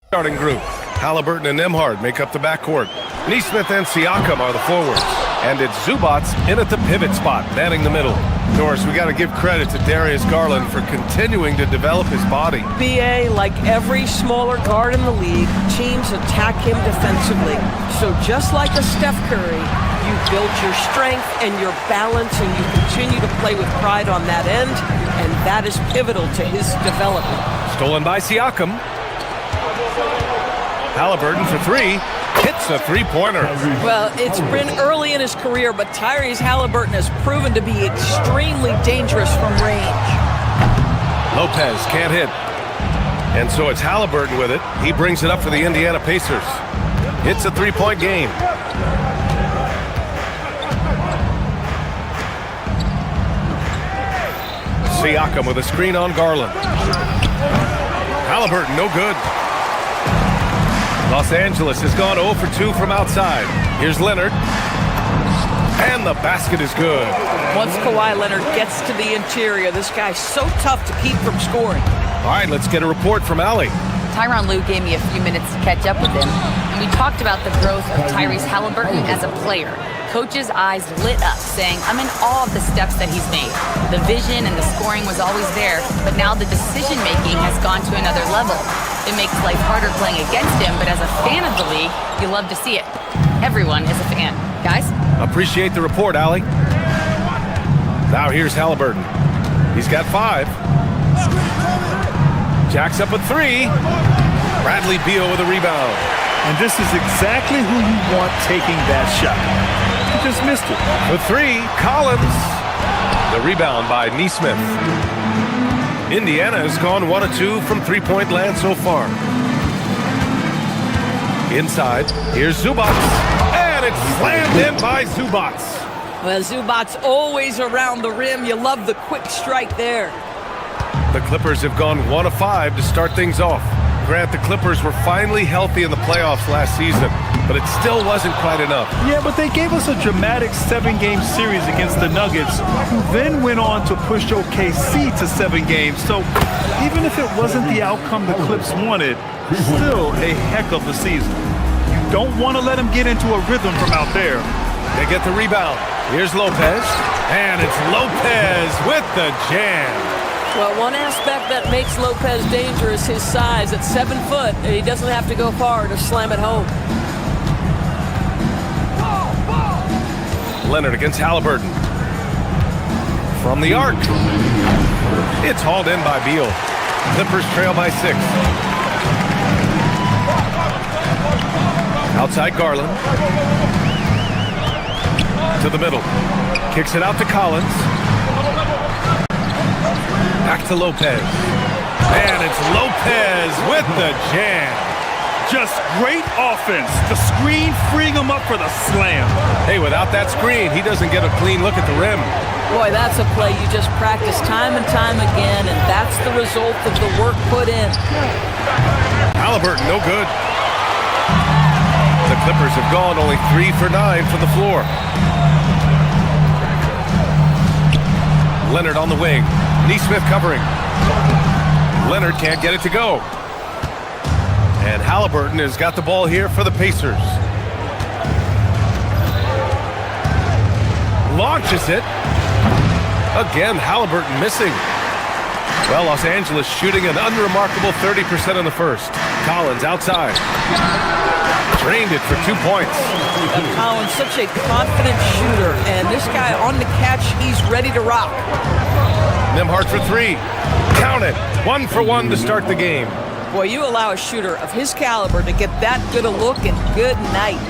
[SPEAKER 4] starting group. Halliburton and Nembhard make up the backcourt. Nesmith and Siakam are the forwards. And it's Zubac in at the pivot spot, manning the middle. Norris, we got to give credit to Darius Garland for continuing to develop his body.
[SPEAKER 13] BA, like every smaller guard in the league, teams attack him defensively. So just like a Steph Curry, you build your strength and your balance, and you continue to play with pride on that end, and that is pivotal to his development.
[SPEAKER 4] Stolen by Siakam. Halliburton for three. Hits a three-pointer.
[SPEAKER 13] Well, it's been early in his career, but Tyrese Halliburton has proven to be extremely dangerous from range.
[SPEAKER 4] Lopez can't hit. And so it's Halliburton with it. He brings it up for the Indiana Pacers. It's a three-point game. Siakam with a screen on Garland. Halliburton, no good. Los Angeles has gone 0 for 2 from outside. Here's Leonard. And the basket is good.
[SPEAKER 11] Once Kawhi Leonard gets to the interior, this guy's so tough to keep from scoring.
[SPEAKER 4] All right, let's get a report from Allie.
[SPEAKER 8] Tyronn Lue gave me a few minutes to catch up with him, and we talked about the growth of Tyrese Halliburton as a player. Coach's eyes lit up, saying, I'm in awe of the steps that he's made. The vision and the scoring was always there, but now the decision-making has gone to another level. It makes life harder playing against him, but as a fan of the league, you love to see it. Everyone is a fan. Guys?
[SPEAKER 4] Appreciate the report, Allie. Now here's Halliburton. He's got 5. Jacks up a 3. Bradley Beal with a rebound.
[SPEAKER 6] And this is exactly who you want taking that shot. He just missed it.
[SPEAKER 4] For 3, Collins. The rebound by Nesmith. Indiana has gone 1 of 2 from three-point land so far. Inside, here's Zubac. And it's slammed in by Zubac.
[SPEAKER 11] Well, Zubac's always around the rim. You love the quick strike there.
[SPEAKER 4] The Clippers have gone 1 of 5 to start things off. Grant, the Clippers were finally healthy in the playoffs last season, but it still wasn't quite enough.
[SPEAKER 6] Yeah, but they gave us a dramatic 7-game series against the Nuggets, who then went on to push OKC to 7 games. So even if it wasn't the outcome the Clips wanted, still a heck of a season. You don't want to let them get into a rhythm from out there.
[SPEAKER 4] They get the rebound. Here's Lopez, and it's Lopez with the jam.
[SPEAKER 13] Well, one aspect that makes Lopez dangerous, his size. At 7 foot, he doesn't have to go far to slam it home.
[SPEAKER 4] Leonard against Halliburton. From the arc. It's hauled in by Beal. Clippers trail by 6. Outside Garland. To the middle. Kicks it out to Collins. Back to Lopez. And it's Lopez with the jam.
[SPEAKER 6] Just great offense. The screen freeing him up for the slam.
[SPEAKER 4] Hey, without that screen, he doesn't get a clean look at the rim.
[SPEAKER 11] Boy, that's a play you just practice time and time again, and that's the result of the work put in.
[SPEAKER 4] Halliburton, no good. The Clippers have gone only 3 for 9 from the floor. Leonard on the wing. Nesmith covering. Leonard can't get it to go. And Halliburton has got the ball here for the Pacers. Launches it. Again, Halliburton missing. Well, Los Angeles shooting an unremarkable 30% in the first. Collins outside. Drained it for 2 points.
[SPEAKER 11] Collins, such a confident shooter, and this guy on the catch, he's ready to rock.
[SPEAKER 4] Nembhard for 3. Count it. 1 for 1 to start the game.
[SPEAKER 11] Boy, you allow a shooter of his caliber to get that good a look, and good night.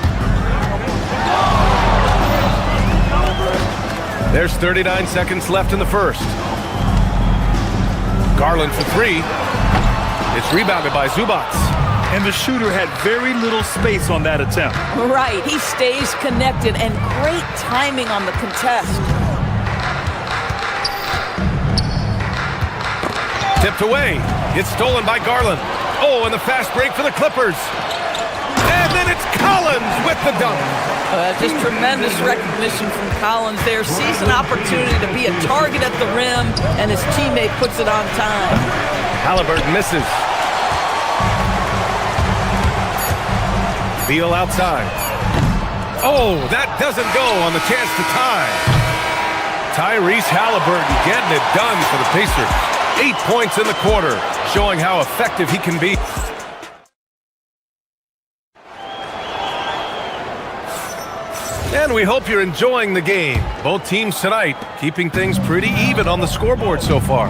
[SPEAKER 4] There's 39 seconds left in the first. Garland for 3. It's rebounded by Zubac.
[SPEAKER 6] And the shooter had very little space on that attempt.
[SPEAKER 11] Right, he stays connected, and great timing on the contest.
[SPEAKER 4] Tipped away. It's stolen by Garland. Oh, and the fast break for the Clippers. And then it's Collins with the dunk.
[SPEAKER 11] Just tremendous recognition from Collins there. Sees an opportunity to be a target at the rim, and his teammate puts it on time.
[SPEAKER 4] Halliburton misses. Beal outside. Oh, that doesn't go on the chance to tie. Tyrese Halliburton getting it done for the Pacers. 8 points in the quarter, showing how effective he can be. And we hope you're enjoying the game. Both teams tonight keeping things pretty even on the scoreboard so far.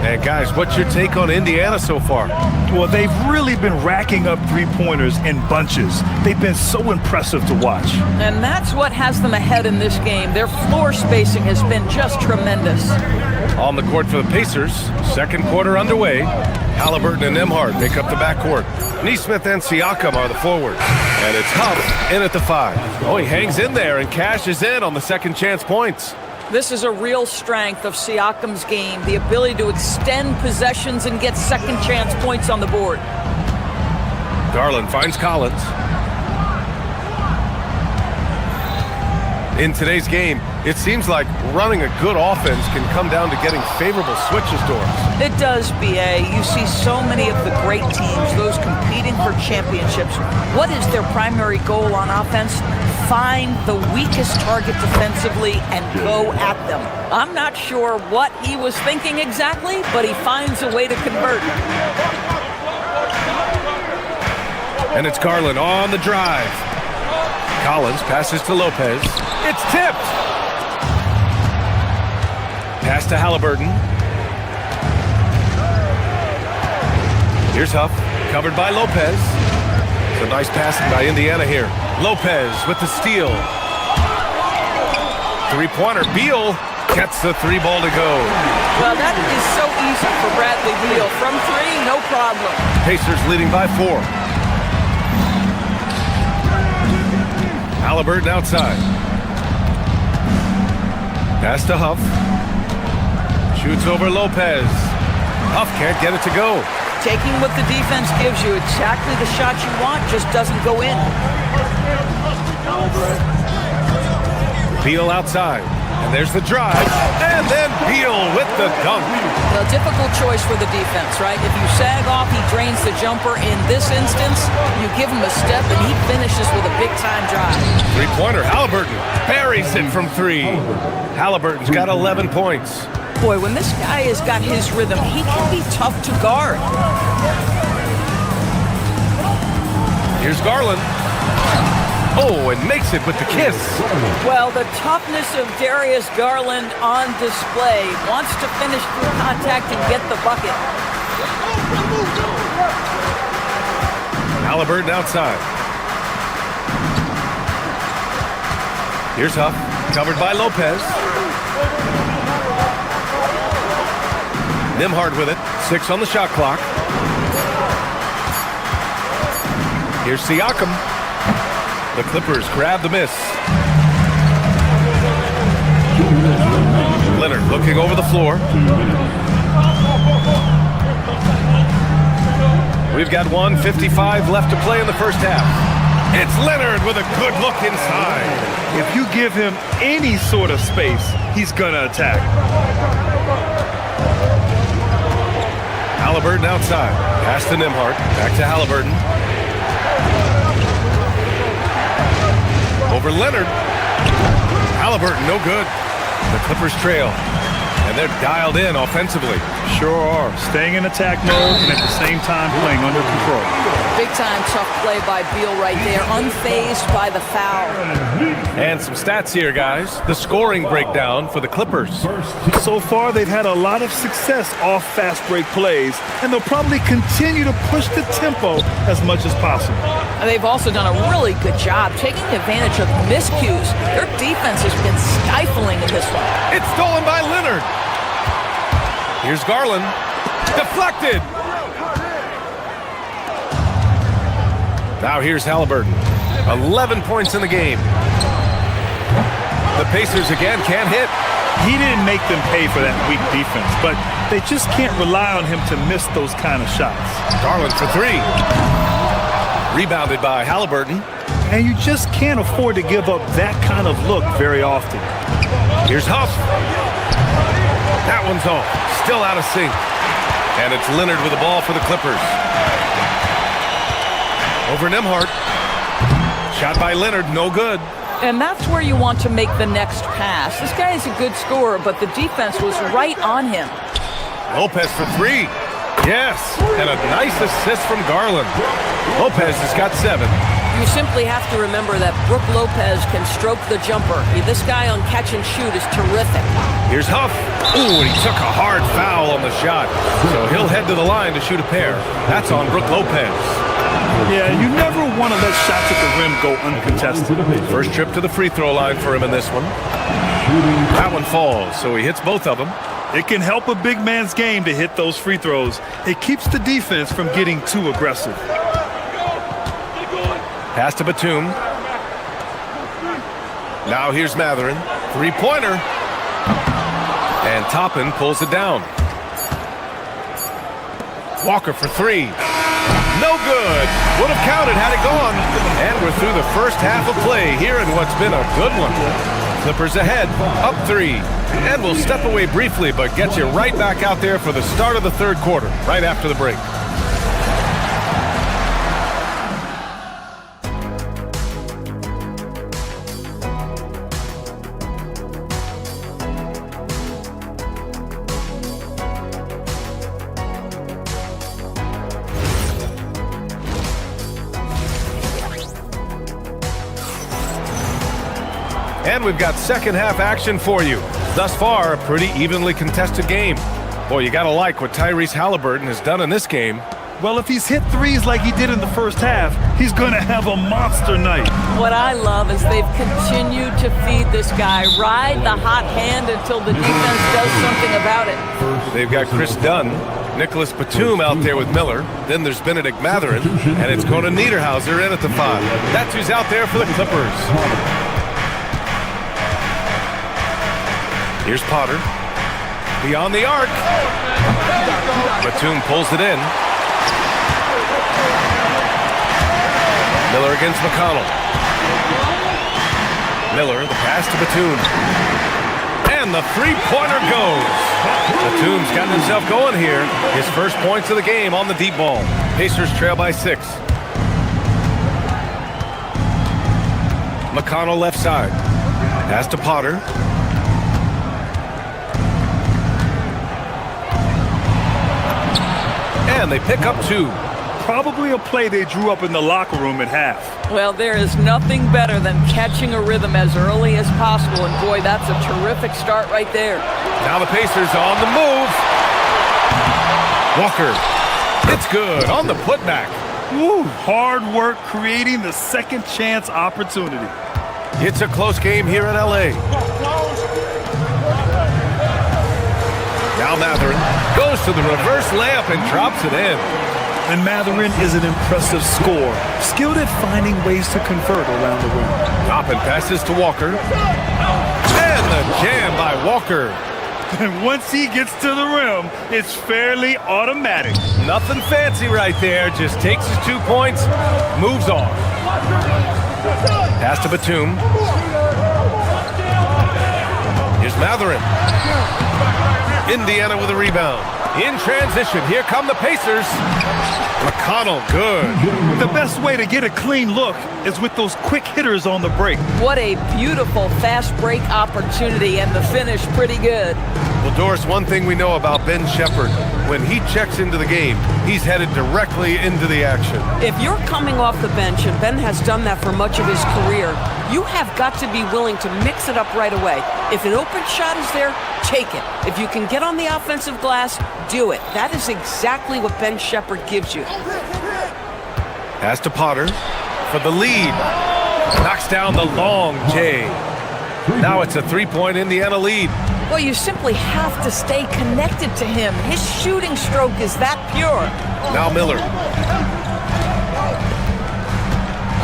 [SPEAKER 4] And guys, what's your take on Indiana so far?
[SPEAKER 6] Well, they've really been racking up three-pointers in bunches. They've been so impressive to watch.
[SPEAKER 11] And that's what has them ahead in this game. Their floor spacing has been just tremendous.
[SPEAKER 4] On the court for the Pacers, second quarter underway. Halliburton and Nembhard make up the backcourt. Nesmith and Siakam are the forwards. And it's Huff in at the 5. Oh, he hangs in there and cashes in on the second chance points.
[SPEAKER 11] This is a real strength of Siakam's game, the ability to extend possessions and get second chance points on the board.
[SPEAKER 4] Garland finds Collins. In today's game, it seems like running a good offense can come down to getting favorable switches, Doris.
[SPEAKER 11] It does, B.A. You see so many of the great teams, those competing for championships. What is their primary goal on offense? Find the weakest target defensively and go at them. I'm not sure what he was thinking exactly, but he finds a way to convert.
[SPEAKER 4] And it's Garland on the drive. Collins passes to Lopez. It's tipped. Pass to Halliburton. Here's Huff, covered by Lopez. It's a nice passing by Indiana here. Lopez with the steal. Three-pointer. Beal gets the three ball to go.
[SPEAKER 11] Well, that is so easy for Bradley Beal. From three, no problem.
[SPEAKER 4] Pacers leading by 4. Halliburton outside. Pass to Huff. Shoots over Lopez. Huff can't get it to go.
[SPEAKER 11] Taking what the defense gives you, exactly the shot you want, just doesn't go in.
[SPEAKER 4] Beal outside. And there's the drive. And then Beal with the dunk.
[SPEAKER 11] Well, difficult choice for the defense, right? If you sag off, he drains the jumper. In this instance, you give him a step, and he finishes with a big-time drive.
[SPEAKER 4] Three-pointer. Halliburton buries it from 3. Halliburton's got 11 points.
[SPEAKER 11] Boy, when this guy has got his rhythm, he can be tough to guard.
[SPEAKER 4] Here's Garland. Oh, and makes it with the kiss.
[SPEAKER 11] Well, the toughness of Darius Garland on display. Wants to finish through contact and get the bucket.
[SPEAKER 4] Halliburton outside. Here's Huff, covered by Lopez. Nembhard with it. 6 on the shot clock. Here's Siakam. The Clippers grab the miss. Leonard looking over the floor. We've got 1:55 left to play in the first half. It's Leonard with a good look inside.
[SPEAKER 6] If you give him any sort of space, he's going to attack.
[SPEAKER 4] Halliburton outside. Pass to Nembhard. Back to Halliburton. Over Leonard. Halliburton, no good. The Clippers trail. And they're dialed in offensively.
[SPEAKER 6] Sure are. Staying in attack mode and at the same time playing under control.
[SPEAKER 11] Big-time tough play by Beal right there. Unfazed by the foul.
[SPEAKER 4] And some stats here, guys. The scoring breakdown for the Clippers.
[SPEAKER 6] So far, they've had a lot of success off fast break plays, and they'll probably continue to push the tempo as much as possible.
[SPEAKER 11] And they've also done a really good job taking advantage of miscues. Their defense has been stifling in this one.
[SPEAKER 4] It's stolen by Leonard. Here's Garland. Deflected. Now here's Halliburton. 11 points in the game. The Pacers again can't hit.
[SPEAKER 6] He didn't make them pay for that weak defense, but they just can't rely on him to miss those kind of shots.
[SPEAKER 4] Garland for 3. Rebounded by Halliburton.
[SPEAKER 6] And you just can't afford to give up that kind of look very often.
[SPEAKER 4] Here's Huff. That one's off. Still out of sync. And it's Leonard with the ball for the Clippers. Over Nembhard. Shot by Leonard, no good.
[SPEAKER 11] And that's where you want to make the next pass. This guy is a good scorer, but the defense was right on him.
[SPEAKER 4] Lopez for 3. Yes, and a nice assist from Garland. Lopez has got 7.
[SPEAKER 13] You simply have to remember that Brook Lopez can stroke the jumper. This guy on catch and shoot is terrific.
[SPEAKER 4] Here's Huff. Ooh, and he took a hard foul on the shot. So he'll head to the line to shoot a pair. That's on Brook Lopez.
[SPEAKER 6] Yeah, you never want to let shots at the rim go uncontested.
[SPEAKER 4] First trip to the free throw line for him in this one. That one falls, so he hits both of them.
[SPEAKER 6] It can help a big man's game to hit those free throws. It keeps the defense from getting too aggressive.
[SPEAKER 4] Pass to Batum. Now here's Matherin. Three-pointer. And Toppin pulls it down. Walker for three. No good. Would have counted had it gone. And we're through the first half of play here in what's been a good one. Clippers ahead, up 3. And we'll step away briefly, but get you right back out there for the start of the third quarter, right after the break. And we've got second half action for you. Thus far, a pretty evenly contested game. Boy, you gotta like what Tyrese Halliburton has done in this game.
[SPEAKER 6] Well, if he's hit threes like he did in the first half, he's going to have a monster night.
[SPEAKER 11] What I love is they've continued to feed this guy, ride the hot hand until the defense does something about it.
[SPEAKER 4] They've got Chris Dunn, Nicholas Batum out there with Miller. Then there's Benedict Mathurin, and it's Conan Niederhauser in at the 5. That's who's out there for the Clippers. Here's Potter. Beyond the arc. Batum pulls it in. Miller against McConnell. Miller, the pass to Batum. And the three-pointer goes. Batum's gotten himself going here. His first points of the game on the deep ball. Pacers trail by 6. McConnell left side. Pass to Potter. And they pick up 2.
[SPEAKER 6] Probably a play they drew up in the locker room at half.
[SPEAKER 11] Well, there is nothing better than catching a rhythm as early as possible, and boy, that's a terrific start right there.
[SPEAKER 4] Now the Pacers on the move. Walker. It's good on the putback.
[SPEAKER 6] Woo, hard work creating the second chance opportunity.
[SPEAKER 4] It's a close game here in LA. Now Mathurin goes to the reverse layup and drops it in.
[SPEAKER 6] And Mathurin is an impressive scorer, skilled at finding ways to convert around the rim.
[SPEAKER 4] Toppin passes to Walker. And the jam by Walker.
[SPEAKER 6] And once he gets to the rim, it's fairly automatic.
[SPEAKER 4] Nothing fancy right there. Just takes his 2 points, moves on. Pass to Batum. Here's Mathurin. Indiana with a rebound. In transition, here come the Pacers. McConnell, good.
[SPEAKER 6] The best way to get a clean look is with those quick hitters on the break.
[SPEAKER 11] What a beautiful fast break opportunity, and the finish pretty good.
[SPEAKER 4] Well, Doris, one thing we know about Ben Shepherd, when he checks into the game, he's headed directly into the action.
[SPEAKER 13] If you're coming off the bench, and Ben has done that for much of his career, you have got to be willing to mix it up right away. If an open shot is there, take it. If you can get on the offensive glass, do it. That is exactly what Ben Shepherd gives you.
[SPEAKER 4] Pass to Potter for the lead. Knocks down the long J. Now it's a 3-point Indiana lead.
[SPEAKER 11] Well, you simply have to stay connected to him. His shooting stroke is that pure.
[SPEAKER 4] Now Miller.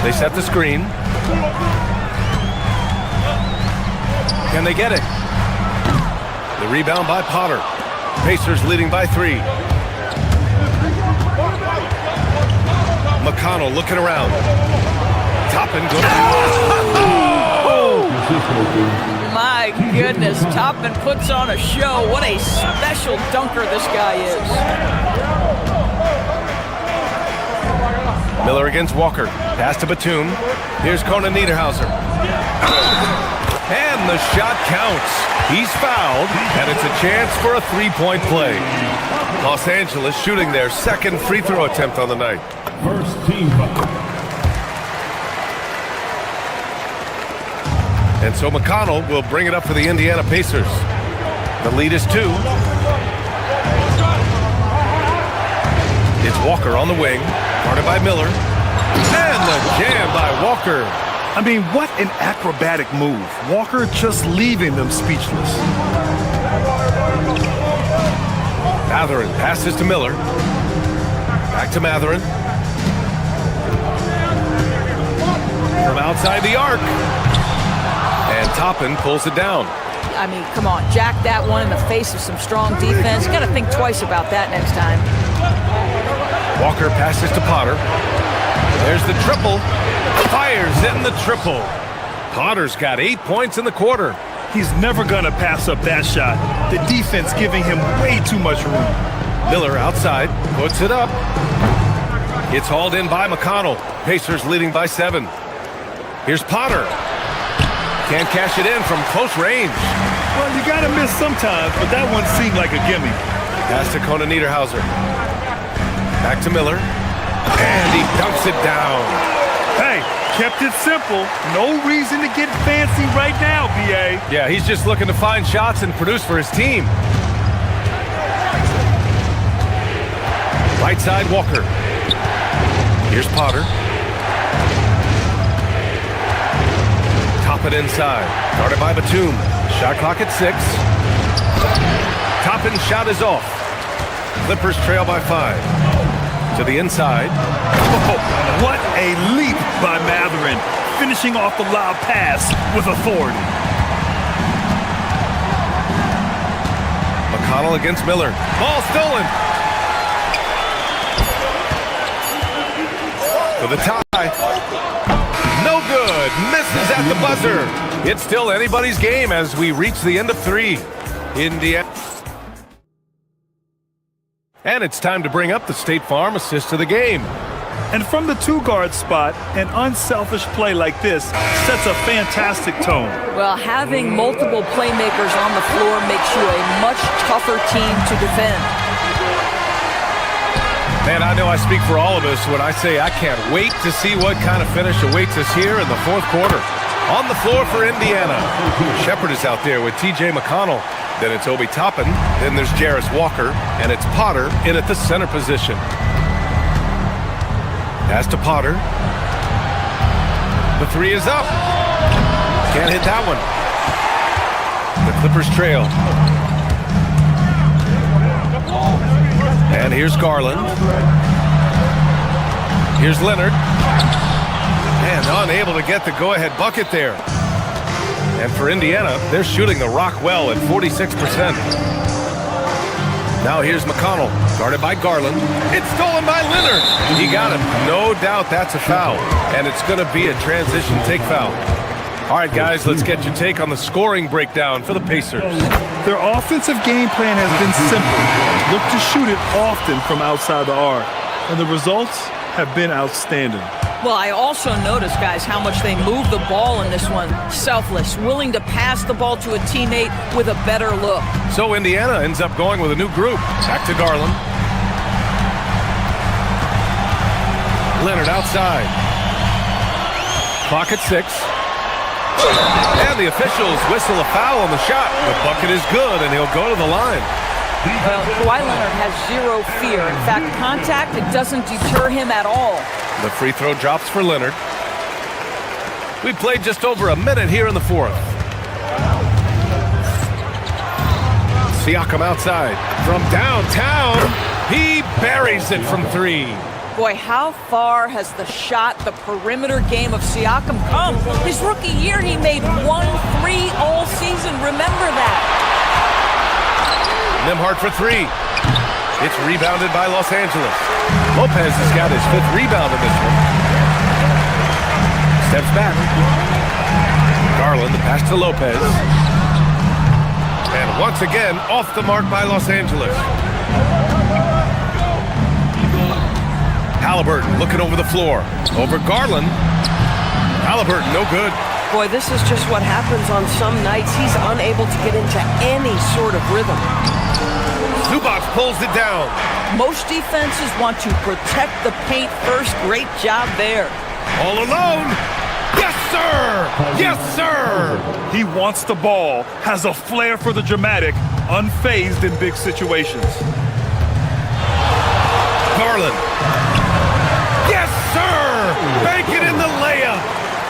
[SPEAKER 4] They set the screen. Can they get it? The rebound by Potter. Pacers leading by 3. McConnell looking around. Toppin goes. Oh!
[SPEAKER 11] My goodness, Toppin puts on a show. What a special dunker this guy is.
[SPEAKER 4] Miller against Walker. Pass to Batum. Here's Conan Niederhauser. And the shot counts. He's fouled, and it's a chance for a 3-point play. Los Angeles shooting their second free throw attempt on the night.
[SPEAKER 7] First team foul.
[SPEAKER 4] And so McConnell will bring it up for the Indiana Pacers. The lead is 2. It's Walker on the wing, guarded by Miller. And the jam by Walker.
[SPEAKER 6] I mean, what an acrobatic move. Walker just leaving them speechless.
[SPEAKER 4] Mathurin passes to Miller. Back to Mathurin. From outside the arc. And Toppin pulls it down.
[SPEAKER 11] I mean, come on, jack that one in the face of some strong defense. You got to think twice about that next time.
[SPEAKER 4] Walker passes to Potter. There's the triple. Fires in the triple. Potter's got 8 points in the quarter.
[SPEAKER 6] He's never going to pass up that shot. The defense giving him way too much room.
[SPEAKER 4] Miller outside, puts it up. It's hauled in by McConnell. Pacers leading by 7. Here's Potter. Can't cash it in from close range.
[SPEAKER 6] Well, you got to miss sometimes, but that one seemed like a gimme.
[SPEAKER 4] Pass to Conan Niederhauser. Back to Miller. And he dunks it down.
[SPEAKER 6] Hey, kept it simple. No reason to get fancy right now, B.A.
[SPEAKER 4] Yeah, he's just looking to find shots and produce for his team. Right side, Walker. Here's Potter. Top it inside. Guarded by Batum. Shot clock at 6. Toppin's shot is off. Clippers trail by 5. To the inside.
[SPEAKER 6] Oh, what a leap by Mathurin. Finishing off the lob pass with authority.
[SPEAKER 4] McConnell against Miller. Ball stolen. For the tie. No good. Misses at the buzzer. It's still anybody's game as we reach the end of 3. Indiana. And it's time to bring up the State Farm assist of the game.
[SPEAKER 6] And from the 2-guard spot, an unselfish play like this sets a fantastic tone.
[SPEAKER 11] Well, having multiple playmakers on the floor makes you a much tougher team to defend.
[SPEAKER 4] Man, I know I speak for all of us when I say I can't wait to see what kind of finish awaits us here in the 4th quarter. On the floor for Indiana. Shepard is out there with T.J. McConnell. Then it's Obi Toppin. Then there's Jarris Walker. And it's Potter in at the center position. Pass to Potter. The 3 is up. Can't hit that one. The Clippers trail. And here's Garland. Here's Leonard. And unable to get the go-ahead bucket there. And for Indiana, they're shooting the rock well at 46%. Now here's McConnell, guarded by Garland. It's stolen by Leonard. He got him. No doubt that's a foul. And it's going to be a transition take foul. All right, guys, let's get your take on the scoring breakdown for the Pacers.
[SPEAKER 6] Their offensive game plan has been simple. Look to shoot it often from outside the arc. And the results have been outstanding.
[SPEAKER 11] Well, I also noticed, guys, how much they move the ball in this one. Selfless, willing to pass the ball to a teammate with a better look.
[SPEAKER 4] So Indiana ends up going with a new group. Back to Garland. Leonard outside. Clock at 6. And the officials whistle a foul on the shot. The bucket is good, and he'll go to the line.
[SPEAKER 11] Well, Kawhi Leonard has zero fear. In fact, contact, it doesn't deter him at all.
[SPEAKER 4] The free throw drops for Leonard. We played just over a minute here in the 4th. Siakam outside. From downtown, he buries it from 3.
[SPEAKER 11] Boy, how far has the shot, the perimeter game of Siakam come? His rookie year, he made 1 3 all season. Remember that.
[SPEAKER 4] Nembhard for 3. It's rebounded by Los Angeles. Lopez has got his 5th rebound in this one. Steps back. Garland, the pass to Lopez. And once again, off the mark by Los Angeles. Halliburton looking over the floor. Over Garland. Halliburton, no good.
[SPEAKER 13] Boy, this is just what happens on some nights. He's unable to get into any sort of rhythm.
[SPEAKER 4] Zubac pulls it down.
[SPEAKER 11] Most defenses want to protect the paint first. Great job there.
[SPEAKER 4] All alone. Yes, sir! Yes, sir!
[SPEAKER 6] He wants the ball, has a flair for the dramatic, unfazed in big situations.
[SPEAKER 4] Garland. Yes, sir! Bank it in the layup.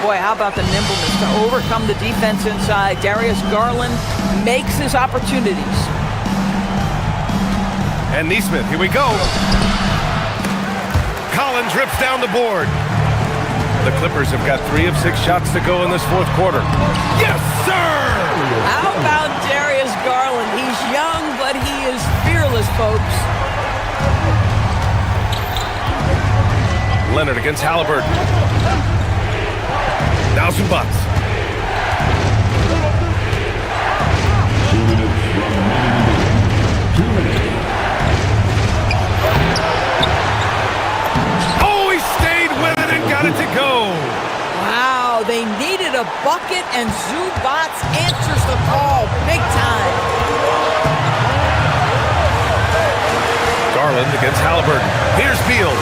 [SPEAKER 11] Boy, how about the nimbleness to overcome the defense inside? Darius Garland makes his opportunities.
[SPEAKER 4] And Neesmith, here we go. Collins rips down the board. The Clippers have got 3 of 6 shots to go in this 4th quarter. Yes, sir!
[SPEAKER 11] How about is, folks.
[SPEAKER 4] Leonard against Halliburton. Now Zubac.
[SPEAKER 7] 2 minutes remaining. 2 minutes.
[SPEAKER 4] Oh, he stayed with it and got it to go.
[SPEAKER 11] Wow, they needed a bucket, and Zubac answers the call big time.
[SPEAKER 4] Garland against Halliburton. Here's Beal.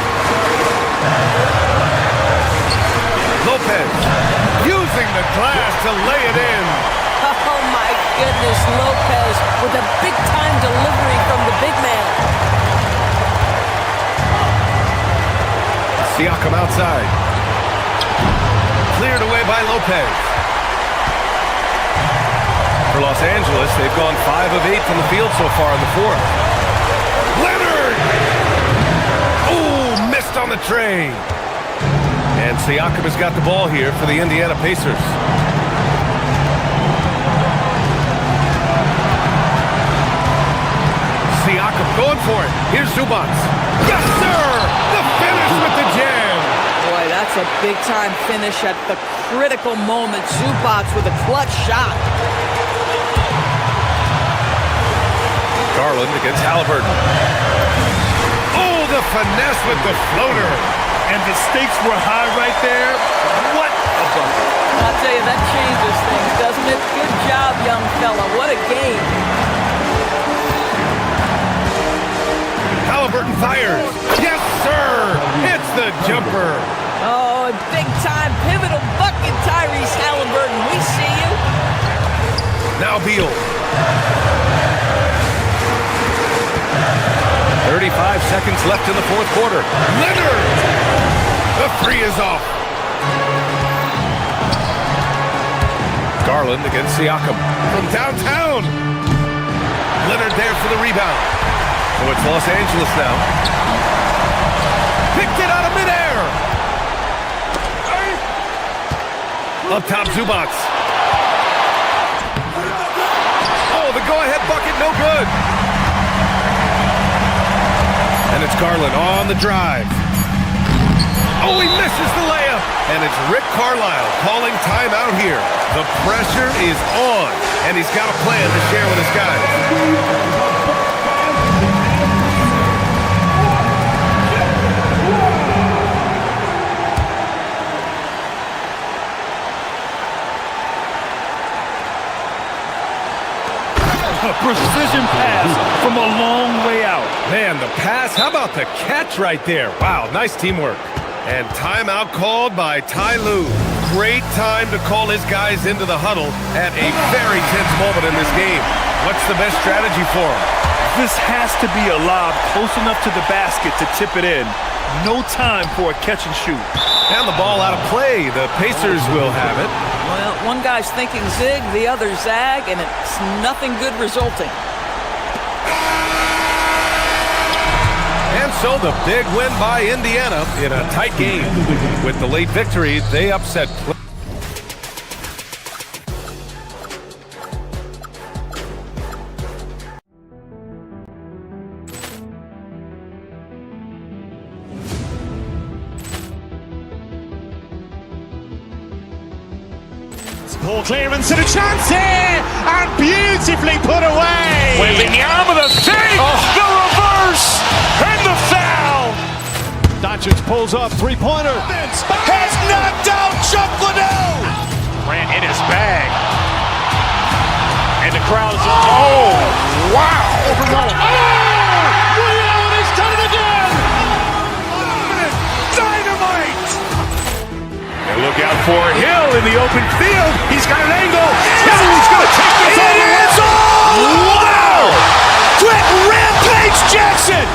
[SPEAKER 4] Lopez using the glass to lay it in.
[SPEAKER 11] Oh, my goodness, Lopez with a big-time delivery from the big man.
[SPEAKER 4] Siakam outside. Cleared away by Lopez. For Los Angeles, they've gone 5 of 8 from the field so far in the fourth. Leonard! Oh, missed on the tray. And Siakam has got the ball here for the Indiana Pacers. Siakam going for it. Here's Zubac. Yes, sir! The finish with the jam.
[SPEAKER 11] Boy, that's a big-time finish at the critical moment. Zubac with a clutch shot.
[SPEAKER 4] Garland against Halliburton. Oh, the finesse with the floater.
[SPEAKER 6] And the stakes were high right there. What a bucket.
[SPEAKER 11] I'll tell you, that changes things, doesn't it? Good job, young fella. What a game.
[SPEAKER 4] Halliburton fires. Yes, sir! It's the jumper.
[SPEAKER 11] Oh, big-time pivotal bucket, Tyrese Halliburton. We see you.
[SPEAKER 4] Now Beal. 35 seconds left in the fourth quarter. Leonard! The three is off. Garland against Siakam from downtown. Leonard there for the rebound. So it's Los Angeles now. Picked it out of midair. Up top, Zubac. Oh, the go-ahead bucket, no good. And it's Garland on the drive. Oh, he misses the layup. And it's Rick Carlisle calling timeout here. The pressure is on, and he's got a plan to share with his guys.
[SPEAKER 6] A precision pass from a long way out.
[SPEAKER 4] Man, the pass, how about the catch right there? Wow, nice teamwork. And timeout called by Ty Lue. Great time to call his guys into the huddle at a very tense moment in this game. What's the best strategy for him?
[SPEAKER 6] This has to be a lob close enough to the basket to tip it in. No time for a catch and shoot.
[SPEAKER 4] And the ball out of play. The Pacers will have it.
[SPEAKER 11] Well, one guy's thinking zig, the other zag, and it's nothing good resulting.
[SPEAKER 4] And so the big win by Indiana in a tight game. With the late victory, they upset
[SPEAKER 1] Ball clearance and a chance here, and beautifully put away.
[SPEAKER 3] Wembanyama with a save, the reverse, and the foul.
[SPEAKER 1] Doncic pulls up, three-pointer.
[SPEAKER 3] Has knocked out Chuck Liddell. Ran in his bag. And the crowd is... Oh, wow.
[SPEAKER 1] He's done it again.
[SPEAKER 3] Dynamite. And look out for Hill in the open field. He's got an angle. He's going to take this all the way. Wow! Quick rampage Jackson.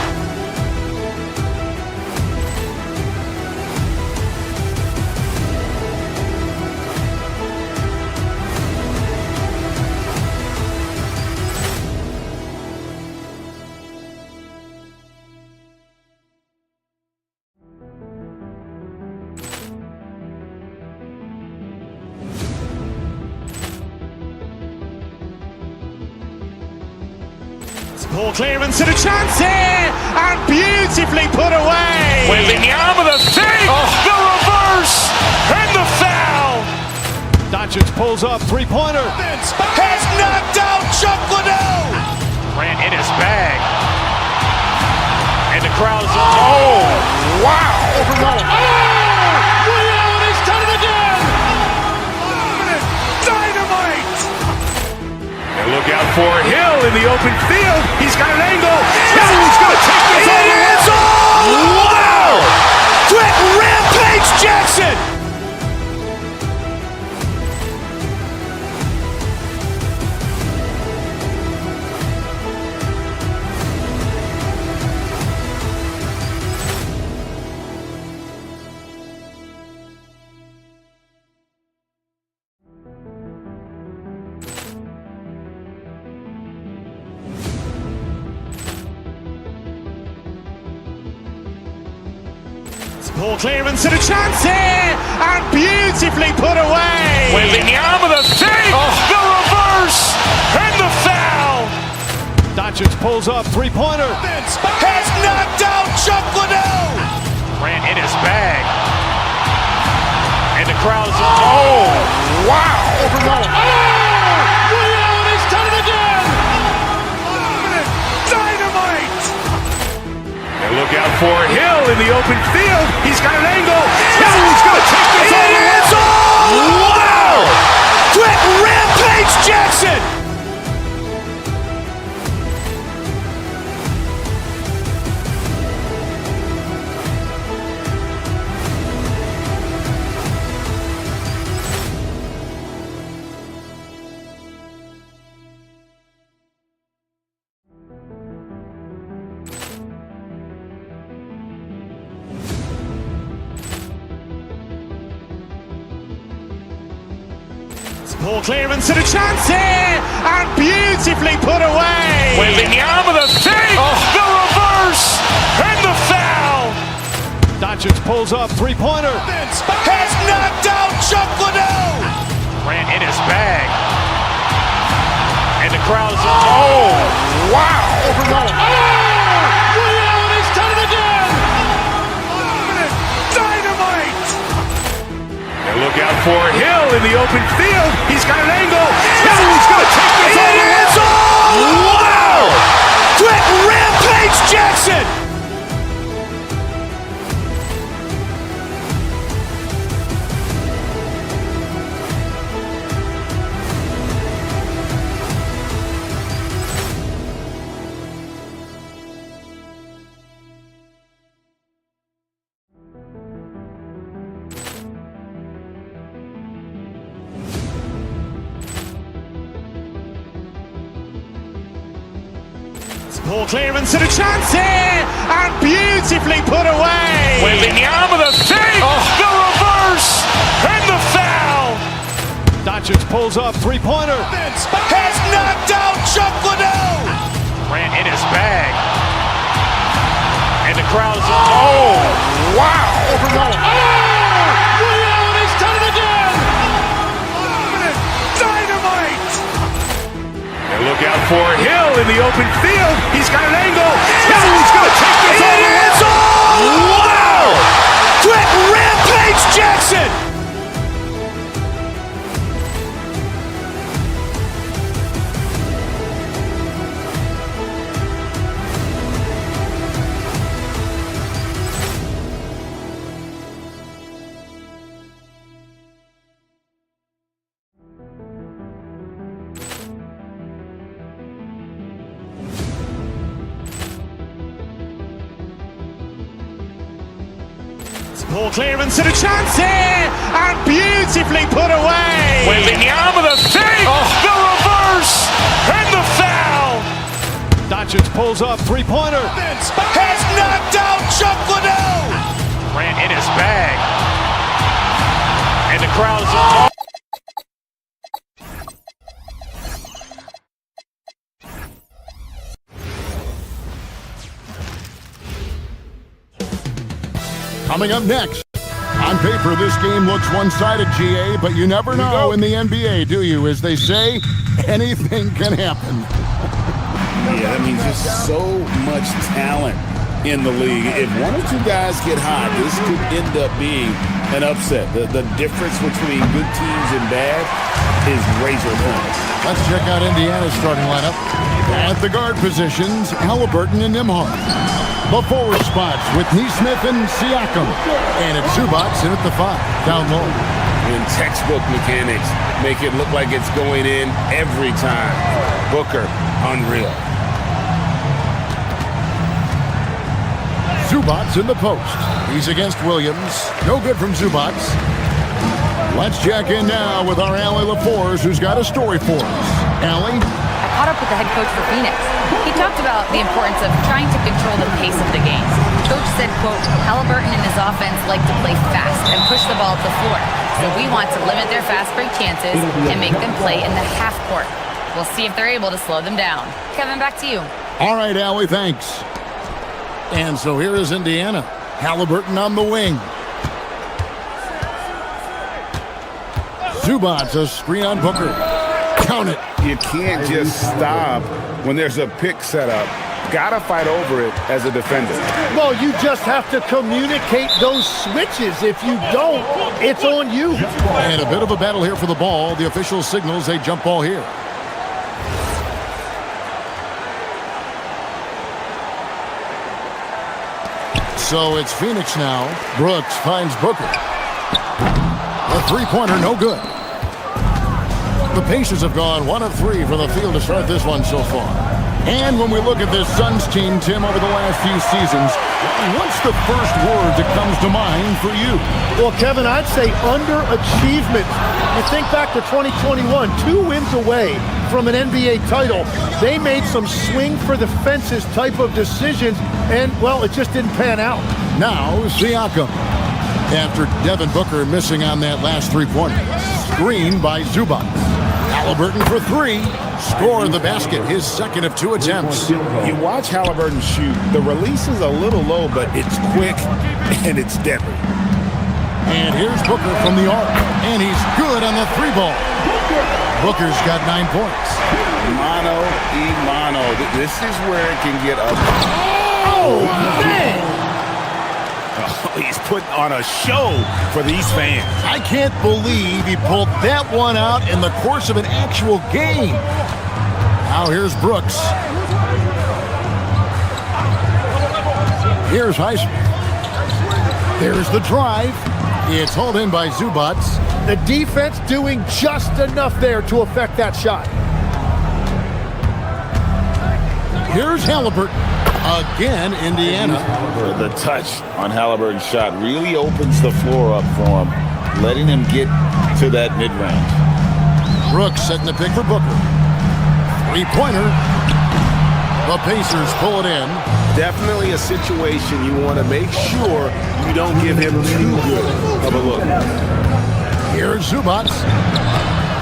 [SPEAKER 1] Ball clearance and a chance here, and beautifully put away.
[SPEAKER 3] Wembanyama the save, the reverse, and the foul.
[SPEAKER 5] Doncic pulls up, three-pointer.
[SPEAKER 3] Has knocked out Chuck Liddell. Grant in his bag. And the crowd is, oh, wow.
[SPEAKER 5] Ray Allen has done it again.
[SPEAKER 3] Dynamite. And look out for Hill in the open field. He's got an angle. Hill's going to take this all the way. Wow. Quick Rampage Jackson.
[SPEAKER 1] Ball clearance and a chance here, and beautifully put away.
[SPEAKER 3] Wembanyama the save, the reverse, and the foul.
[SPEAKER 5] Doncic pulls up, three-pointer.
[SPEAKER 3] Has knocked out Chuck Liddell. Grant in his bag. And the crowd is, oh, wow.
[SPEAKER 5] Ray Allen has done it again.
[SPEAKER 3] Dynamite. And look out for Hill in the open field. He's got an angle. Hill's going to take this all the way. Wow. Quick Rampage Jackson.
[SPEAKER 1] Ball clearance and a chance here, and beautifully put away.
[SPEAKER 3] Wembanyama the save, the reverse, and the foul.
[SPEAKER 5] Doncic pulls up, three-pointer.
[SPEAKER 3] Has knocked out Chuck Liddell. Grant in his bag. And the crowd is, oh, wow.
[SPEAKER 5] Ray Allen has done it again.
[SPEAKER 3] Dynamite. And look out for Hill in the open field. He's got an angle. Hill's going to take this all the way. Wow. Quick Rampage Jackson.
[SPEAKER 1] Ball clearance and a chance here, and beautifully put away.
[SPEAKER 3] Wembanyama the save, the reverse, and the foul.
[SPEAKER 5] Doncic pulls up, three-pointer.
[SPEAKER 3] Has knocked out Chuck Liddell. Grant in his bag. And the crowd is, oh, wow.
[SPEAKER 5] Ray Allen has done it again.
[SPEAKER 3] Dynamite. And look out for Hill in the open field. He's got an angle. Hill's going to take this all the way. Wow. Quick Rampage Jackson.
[SPEAKER 1] Ball clearance and a chance here, and beautifully put away.
[SPEAKER 3] Wembanyama the save, the reverse, and the foul.
[SPEAKER 5] Doncic pulls up, three-pointer.
[SPEAKER 3] Has knocked out Chuck Liddell. Grant in his bag. And the crowd is, oh.
[SPEAKER 9] Coming up next. On paper, this game looks one-sided, GA, but you never know in the NBA, do you? As they say, anything can happen.
[SPEAKER 10] Yeah, I mean, just so much talent in the league. If one or two guys get hot, this could end up being an upset. The difference between good teams and bad is razor thin.
[SPEAKER 9] Let's check out Indiana's starting lineup. At the guard positions, Halliburton and Nembhard. The forward spots with Neesmith and Siakam. And it's Zubac in at the 5, down low.
[SPEAKER 10] And textbook mechanics make it look like it's going in every time. Booker, unreal.
[SPEAKER 9] Zubac in the post. He's against Williams. No good from Zubac. Let's check in now with our Allie LaForce, who's got a story for us. Allie?
[SPEAKER 8] I caught up with the head coach for Phoenix. He talked about the importance of trying to control the pace of the games. Coach said, quote, Halliburton and his offense like to play fast and push the ball up the floor. So we want to limit their fast break chances and make them play in the half court. We'll see if they're able to slow them down. Kevin, back to you.
[SPEAKER 9] All right, Allie, thanks. And so here is Indiana. Halliburton on the wing. Zubac, a screen on Booker. Count it.
[SPEAKER 10] You can't just stop when there's a pick set up. Gotta fight over it as a defender.
[SPEAKER 5] Well, you just have to communicate those switches. If you don't, it's on you.
[SPEAKER 9] And a bit of a battle here for the ball. The official signals a jump ball here. So it's Phoenix now. Brooks finds Booker. A three-pointer, no good. The Pacers have gone 1 of 3 from the field to start this one so far. And when we look at this Suns team, Tim, over the last few seasons, what's the first word that comes to mind for you?
[SPEAKER 5] Well, Kevin, I'd say underachievement. You think back to 2021, 2 wins away from an NBA title. They made some swing for the fences type of decisions, and, well, it just didn't pan out.
[SPEAKER 9] Now, Siakam. After Devin Booker missing on that last three-pointer. Screen by Zubac. Halliburton for 3. Score the basket, his second of 2 attempts.
[SPEAKER 10] You watch Halliburton shoot. The release is a little low, but it's quick and it's deadly.
[SPEAKER 9] And here's Booker from the arc. And he's good on the 3-ball. Booker's got 9 points.
[SPEAKER 10] Mano y mano. This is where it can get up.
[SPEAKER 5] Oh, man!
[SPEAKER 3] Oh, he's putting on a show for these fans.
[SPEAKER 9] I can't believe he pulled that one out in the course of an actual game. Now here's Brooks. Here's Highsmith. There's the drive. It's hauled in by Zubac.
[SPEAKER 5] The defense doing just enough there to affect that shot.
[SPEAKER 9] Here's Halliburton. Again, Indiana.
[SPEAKER 10] The touch on Halliburton's shot really opens the floor up for him, letting him get to that mid-range.
[SPEAKER 9] Brooks setting the pick for Booker. 3-pointer. The Pacers pull it in.
[SPEAKER 3] Definitely a situation you want to make sure you don't give him too good of a look.
[SPEAKER 9] Here's Zubac.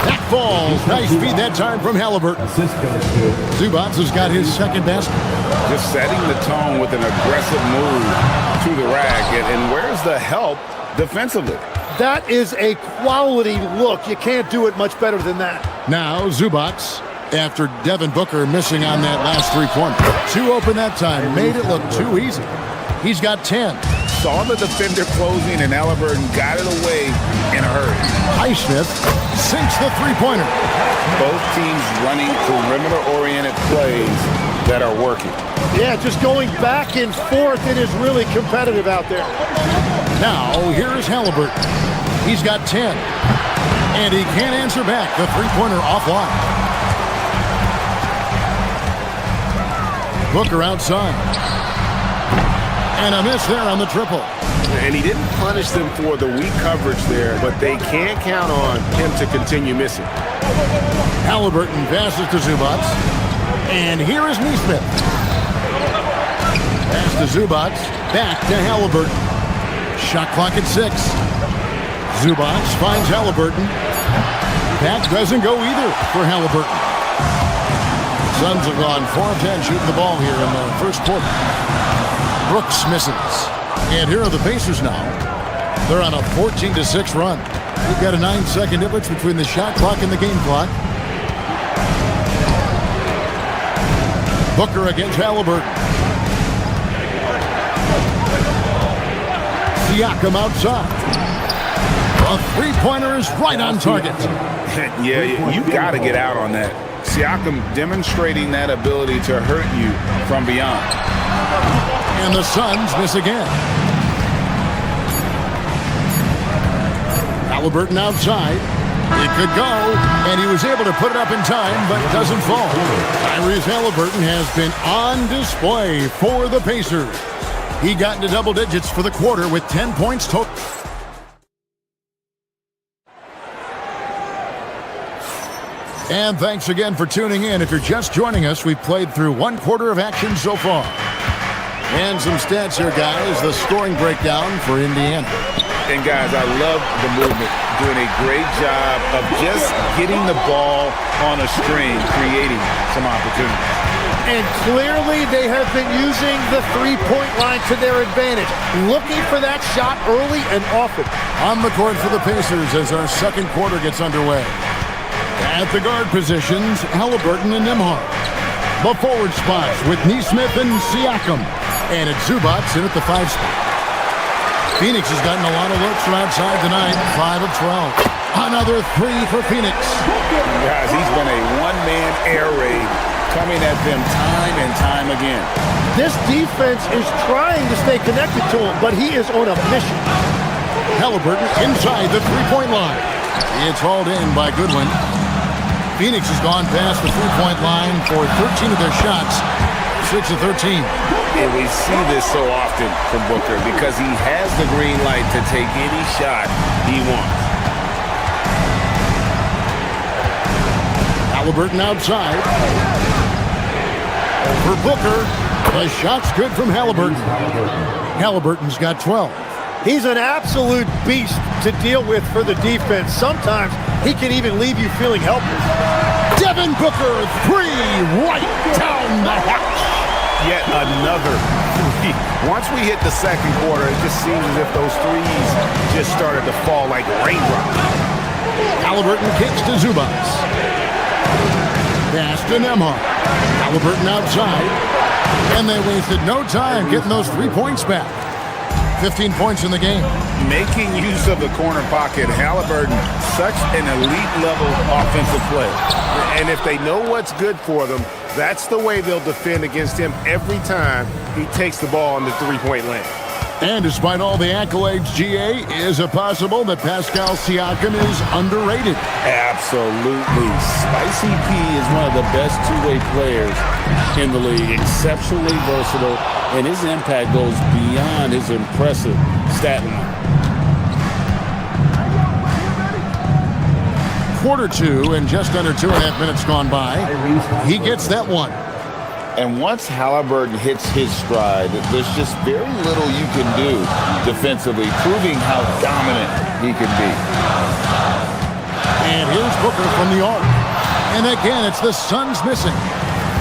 [SPEAKER 9] That falls. Nice feed that time from Halliburton. Zubac has got his second basket.
[SPEAKER 10] Just setting the tone with an aggressive move to the rack. And where's the help defensively?
[SPEAKER 5] That is a quality look. You can't do it much better than that.
[SPEAKER 9] Now Zubac, after Devin Booker missing on that last 3-pointer. 2 open that time. Made it look too easy. He's got 10.
[SPEAKER 10] Saw the defender closing, and Halliburton got it away in a hurry.
[SPEAKER 9] Highsmith sinks the 3-pointer.
[SPEAKER 10] Both teams running perimeter-oriented plays that are working.
[SPEAKER 5] Yeah, just going back and forth. It is really competitive out there.
[SPEAKER 9] Now, here's Halliburton. He's got 10. And he can't answer back. The 3-pointer offline. Booker outside. And a miss there on the triple.
[SPEAKER 3] And he didn't punish them for the weak coverage there, but they can't count on him to continue missing.
[SPEAKER 9] Halliburton passes to Zubac. And here is Neesmith. Pass to Zubac. Back to Halliburton. Shot clock at 6. Zubac finds Halliburton. That doesn't go either for Halliburton. Suns have gone 4 of 10 shooting the ball here in the first quarter. Brooks misses. And here are the Pacers now. They're on a 14-6 run. We've got a 9-second difference between the shot clock and the game clock. Booker against Halliburton. Siakam outside. A three-pointer is right on target.
[SPEAKER 10] Yeah, you got to get out on that. Siakam demonstrating that ability to hurt you from beyond.
[SPEAKER 9] And the Suns miss again. Halliburton outside. It could go, and he was able to put it up in time, but it doesn't fall. Tyrese Halliburton has been on display for the Pacers. He got into double digits for the quarter with 10 points total. And thanks again for tuning in. If you're just joining us, we've played through one quarter of action so far. And some stats here, guys. The scoring breakdown for Indiana.
[SPEAKER 10] And guys, I love the movement. Doing a great job of just getting the ball on a string, creating some opportunities.
[SPEAKER 5] And clearly they have been using the three-point line to their advantage, looking for that shot early and often.
[SPEAKER 9] On the court for the Pacers as our second quarter gets underway. At the guard positions, Halliburton and Nembhard. The forward spots with Nesmith and Siakam. And it's Zubac in at the 5 spot. Phoenix has gotten a lot of looks from outside tonight, 5 of 12. Another 3 for Phoenix.
[SPEAKER 10] Guys, he's been a one-man air raid coming at them time and time again.
[SPEAKER 5] This defense is trying to stay connected to him, but he is on a mission.
[SPEAKER 9] Halliburton inside the three-point line. It's hauled in by Goodwin. Phoenix has gone past the three-point line for 13 of their shots, 6 of 13.
[SPEAKER 10] And we see this so often from Booker because he has the green light to take any shot he wants.
[SPEAKER 9] Halliburton outside. For Booker, the shot's good from Halliburton. Halliburton's got 12.
[SPEAKER 5] He's an absolute beast to deal with for the defense. Sometimes he can even leave you feeling helpless.
[SPEAKER 9] Devin Booker, 3 right down the hatch.
[SPEAKER 3] Yet another three. Once we hit the second quarter, it just seems as if those threes just started to fall like raindrops.
[SPEAKER 9] Halliburton kicks to Zubac. Pass to Nembhard. Halliburton outside. And they wasted no time getting those 3 points back. 15 points in the game.
[SPEAKER 10] Making use of the corner pocket, Halliburton, such an elite-level offensive player.
[SPEAKER 3] And if they know what's good for them, that's the way they'll defend against him every time he takes the ball in the three-point lane.
[SPEAKER 9] And despite all the accolades, GA, is it possible that Pascal Siakam is underrated?
[SPEAKER 10] Absolutely. Spicy P is one of the best two-way players in the league. Exceptionally versatile, and his impact goes beyond his impressive stat line.
[SPEAKER 9] Quarter 2 and just under 2.5 minutes gone by. He gets that one.
[SPEAKER 10] And once Halliburton hits his stride, there's just very little you can do defensively, proving how dominant he can be.
[SPEAKER 9] And here's Booker from the arc. And again, it's the Suns missing.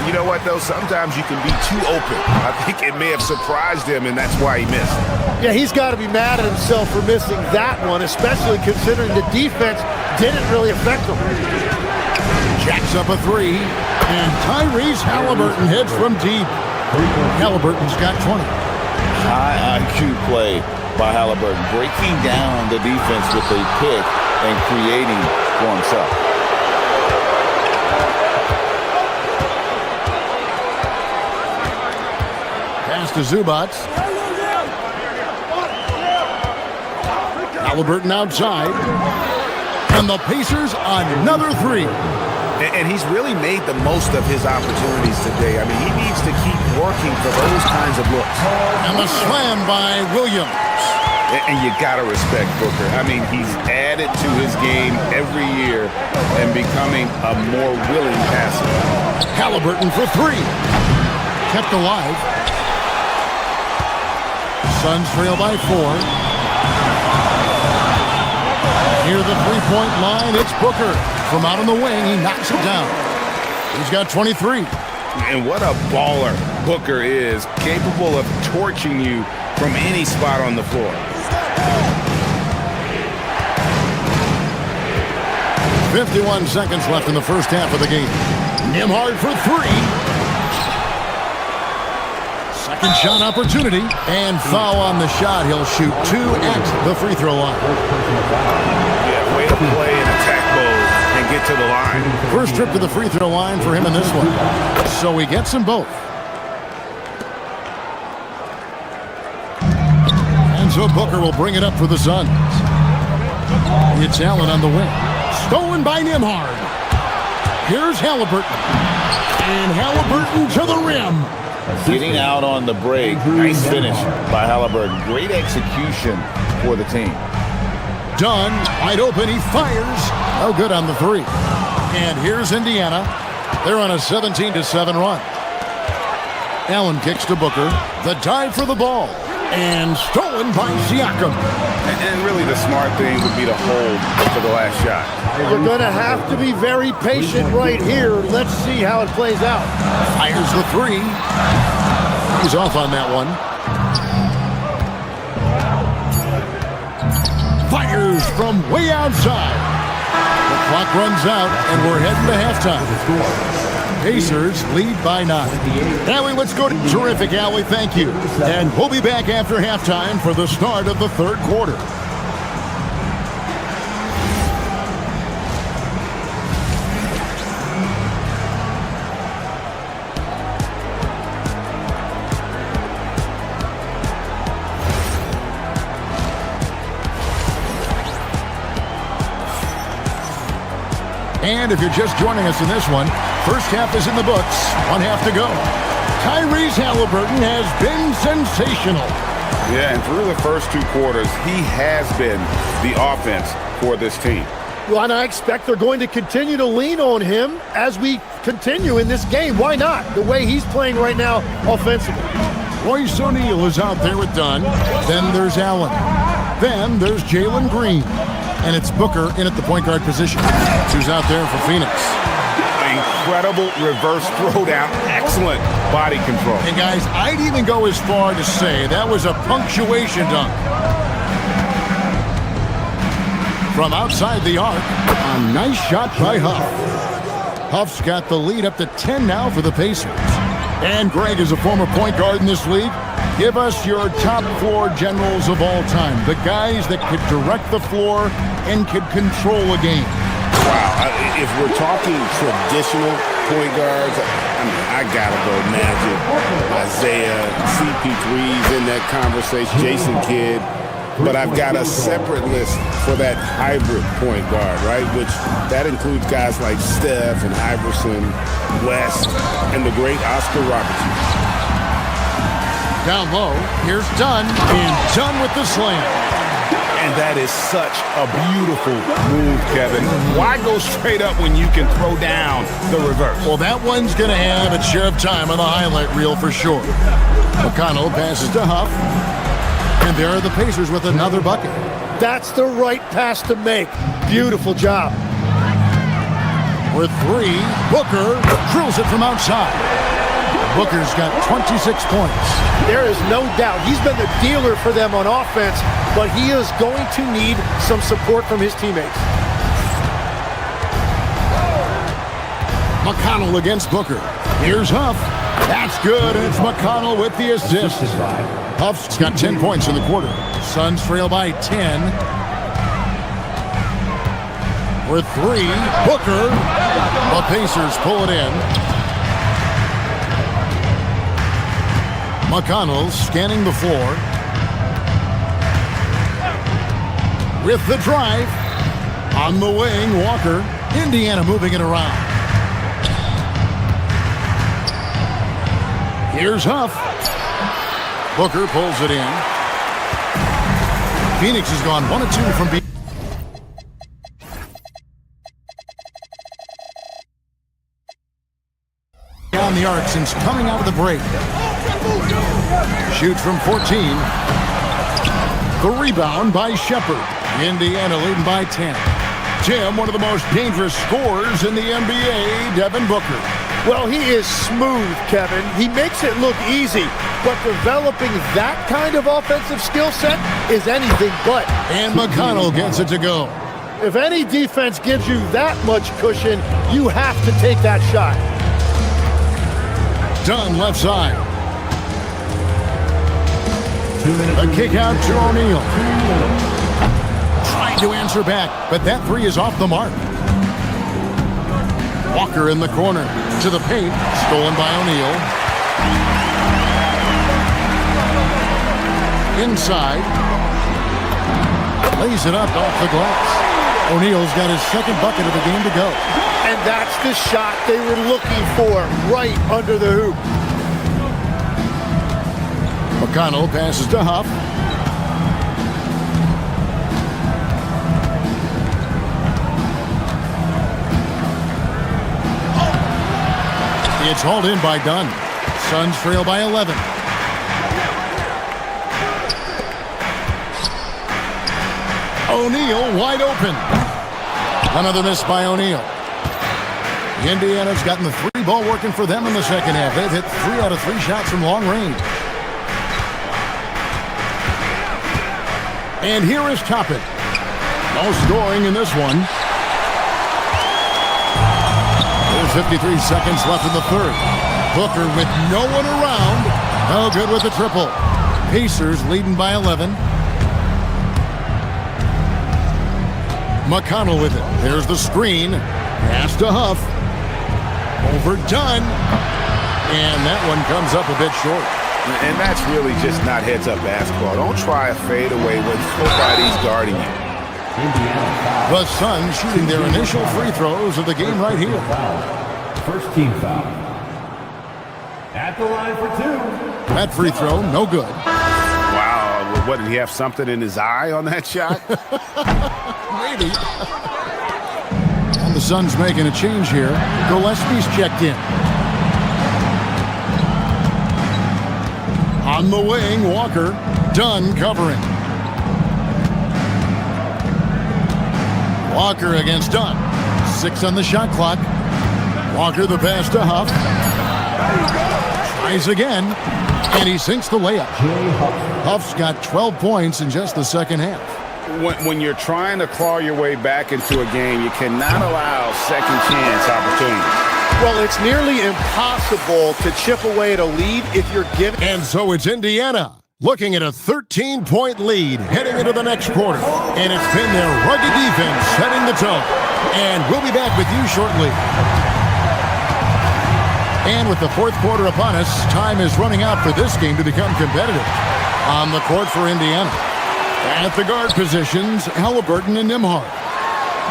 [SPEAKER 3] You know what, though? Sometimes you can be too open. I think it may have surprised him, and that's why he missed.
[SPEAKER 5] Yeah, he's got to be mad at himself for missing that one, especially considering the defense didn't really affect him.
[SPEAKER 9] Jacks up a 3. And Tyrese Halliburton hits from deep. Halliburton's got 20.
[SPEAKER 10] High IQ play by Halliburton, breaking down the defense with a pick and creating for himself.
[SPEAKER 9] Pass to Zubac. Halliburton outside. And the Pacers another 3.
[SPEAKER 3] And he's really made the most of his opportunities today. I mean, he needs to keep working for those kinds of looks.
[SPEAKER 9] And the slam by Williams.
[SPEAKER 3] And you got to respect Booker. I mean, he's added to his game every year and becoming a more willing passer.
[SPEAKER 9] Halliburton for 3. Kept alive. Suns trail by 4. Near the three-point line, it's Booker. From out on the wing, he knocks it down. He's got 23.
[SPEAKER 3] And what a baller Booker is, capable of torching you from any spot on the floor.
[SPEAKER 9] 51 seconds left in the first half of the game. Nembhard for 3. Second shot opportunity, and foul on the shot. He'll shoot 2 at the free throw line.
[SPEAKER 10] Yeah, way to play in attack mode and get to the line.
[SPEAKER 9] First trip to the free throw line for him in this one. So he gets them both. And so Booker will bring it up for the Suns. It's Allen on the wing. Stolen by Nembhard. Here's Halliburton. And Halliburton to the rim.
[SPEAKER 10] Getting out on the break. Nice finish by Halliburton. Great execution for the team.
[SPEAKER 9] Dunn, wide open, he fires. No good on the three. And here's Indiana. They're on a 17-7 run. Allen kicks to Booker. The dive for the ball. And stolen by Siakam.
[SPEAKER 10] And really the smart thing would be to hold for the last shot.
[SPEAKER 5] You're going to have to be very patient right here. Let's see how it plays out.
[SPEAKER 9] Fires the three. He's off on that one. Fires from way outside. The clock runs out, and we're heading to halftime. Pacers lead by 9. Allie, let's go to terrific, Allie. Thank you. And we'll be back after halftime for the start of the third quarter. And if you're just joining us in this one, first half is in the books. 1 half to go. Tyrese Halliburton has been sensational.
[SPEAKER 10] Yeah, and through the first 2 quarters, he has been the offense for this team.
[SPEAKER 5] Well, and I expect they're going to continue to lean on him as we continue in this game. Why not? The way he's playing right now offensively.
[SPEAKER 9] Royce O'Neal is out there with Dunn. Then there's Allen. Then there's Jalen Green. And it's Booker in at the point guard position. Who's out there for Phoenix.
[SPEAKER 10] Incredible reverse throwdown. Excellent body control.
[SPEAKER 9] And guys, I'd even go as far to say that was a punctuation dunk. From outside the arc, a nice shot by Huff. Huff's got the lead up to 10 now for the Pacers. And Greg is a former point guard in this league. Give us your top floor generals of all time. The guys that could direct the floor and could control a game.
[SPEAKER 10] Wow. If we're talking traditional point guards, I gotta go Magic, Isaiah, CP3's in that conversation, Jason Kidd. But I've got a separate list for that hybrid point guard, right? Which that includes guys like Steph and Iverson, West, and the great Oscar Robertson.
[SPEAKER 9] Down low, here's Dunn, and Dunn with the slam.
[SPEAKER 10] And that is such a beautiful move, Kevin. Why go straight up when you can throw down the reverse?
[SPEAKER 9] Well, that one's going to have its share of time on the highlight reel for sure. McConnell passes to Huff. And there are the Pacers with another bucket.
[SPEAKER 5] That's the right pass to make. Beautiful job.
[SPEAKER 9] With 3, Booker drills it from outside. Booker's got 26 points.
[SPEAKER 5] There is no doubt he's been the dealer for them on offense, but he is going to need some support from his teammates.
[SPEAKER 9] McConnell against Booker. Here's Huff. That's good, and it's McConnell with the assist. Huff's got 10 points in the quarter. Suns trail by 10. With 3, Booker. The Pacers pull it in. McConnell scanning the floor. With the drive. On the wing, Walker. Indiana moving it around. Here's Huff. Booker pulls it in. Phoenix has gone 1 of 2 from being on the arc since coming out of the break. Shoots from 14. The rebound by Shepard. Indiana leading by 10. Tim, one of the most dangerous scorers in the NBA, Devin Booker.
[SPEAKER 5] Well, he is smooth, Kevin. He makes it look easy, but developing that kind of offensive skill set is anything but.
[SPEAKER 9] And McConnell gets it to go.
[SPEAKER 5] If any defense gives you that much cushion, you have to take that shot.
[SPEAKER 9] Dunn left side. A kick out to O'Neal. Trying to answer back, but that three is off the mark. Walker in the corner to the paint, stolen by O'Neal. Inside. Lays it up off the glass. O'Neal's got his second bucket of the game to go.
[SPEAKER 5] And that's the shot they were looking for, right under the hoop.
[SPEAKER 9] McConnell passes to Huff. It's hauled in by Dunn. Suns trail by 11. O'Neal wide open. Another miss by O'Neal. Indiana's gotten the three ball working for them in the second half. They've hit 3 out of 3 shots from long range. And here is Toppin. No scoring in this one. There's 53 seconds left in the third. Booker with no one around. No good with the triple. Pacers leading by 11. McConnell with it. There's the screen. Pass to Huff. Overdone. And that one comes up a bit short.
[SPEAKER 10] And that's really just not heads-up basketball. Don't try a fadeaway when nobody's guarding you.
[SPEAKER 9] The Suns shooting their initial free throws of the game right here.
[SPEAKER 7] First team foul. At the line for 2.
[SPEAKER 9] That free throw, no good.
[SPEAKER 10] Wow, what, did he have something in his eye on that shot?
[SPEAKER 9] Maybe. And the Suns making a change here. Gillespie's checked in. On the wing, Walker. Dunn covering. Walker against Dunn. 6 on the shot clock. Walker the pass to Huff. Tries again. And he sinks the layup. Huff's got 12 points in just the second half.
[SPEAKER 10] When you're trying to claw your way back into a game, you cannot allow second chance opportunities.
[SPEAKER 5] Well, it's nearly impossible to chip away at a lead if you're given.
[SPEAKER 9] And so it's Indiana looking at a 13-point lead heading into the next quarter. And it's been their rugged defense setting the tone. And we'll be back with you shortly. And with the fourth quarter upon us, time is running out for this game to become competitive. On the court for Indiana. At the guard positions, Halliburton and Nembhard.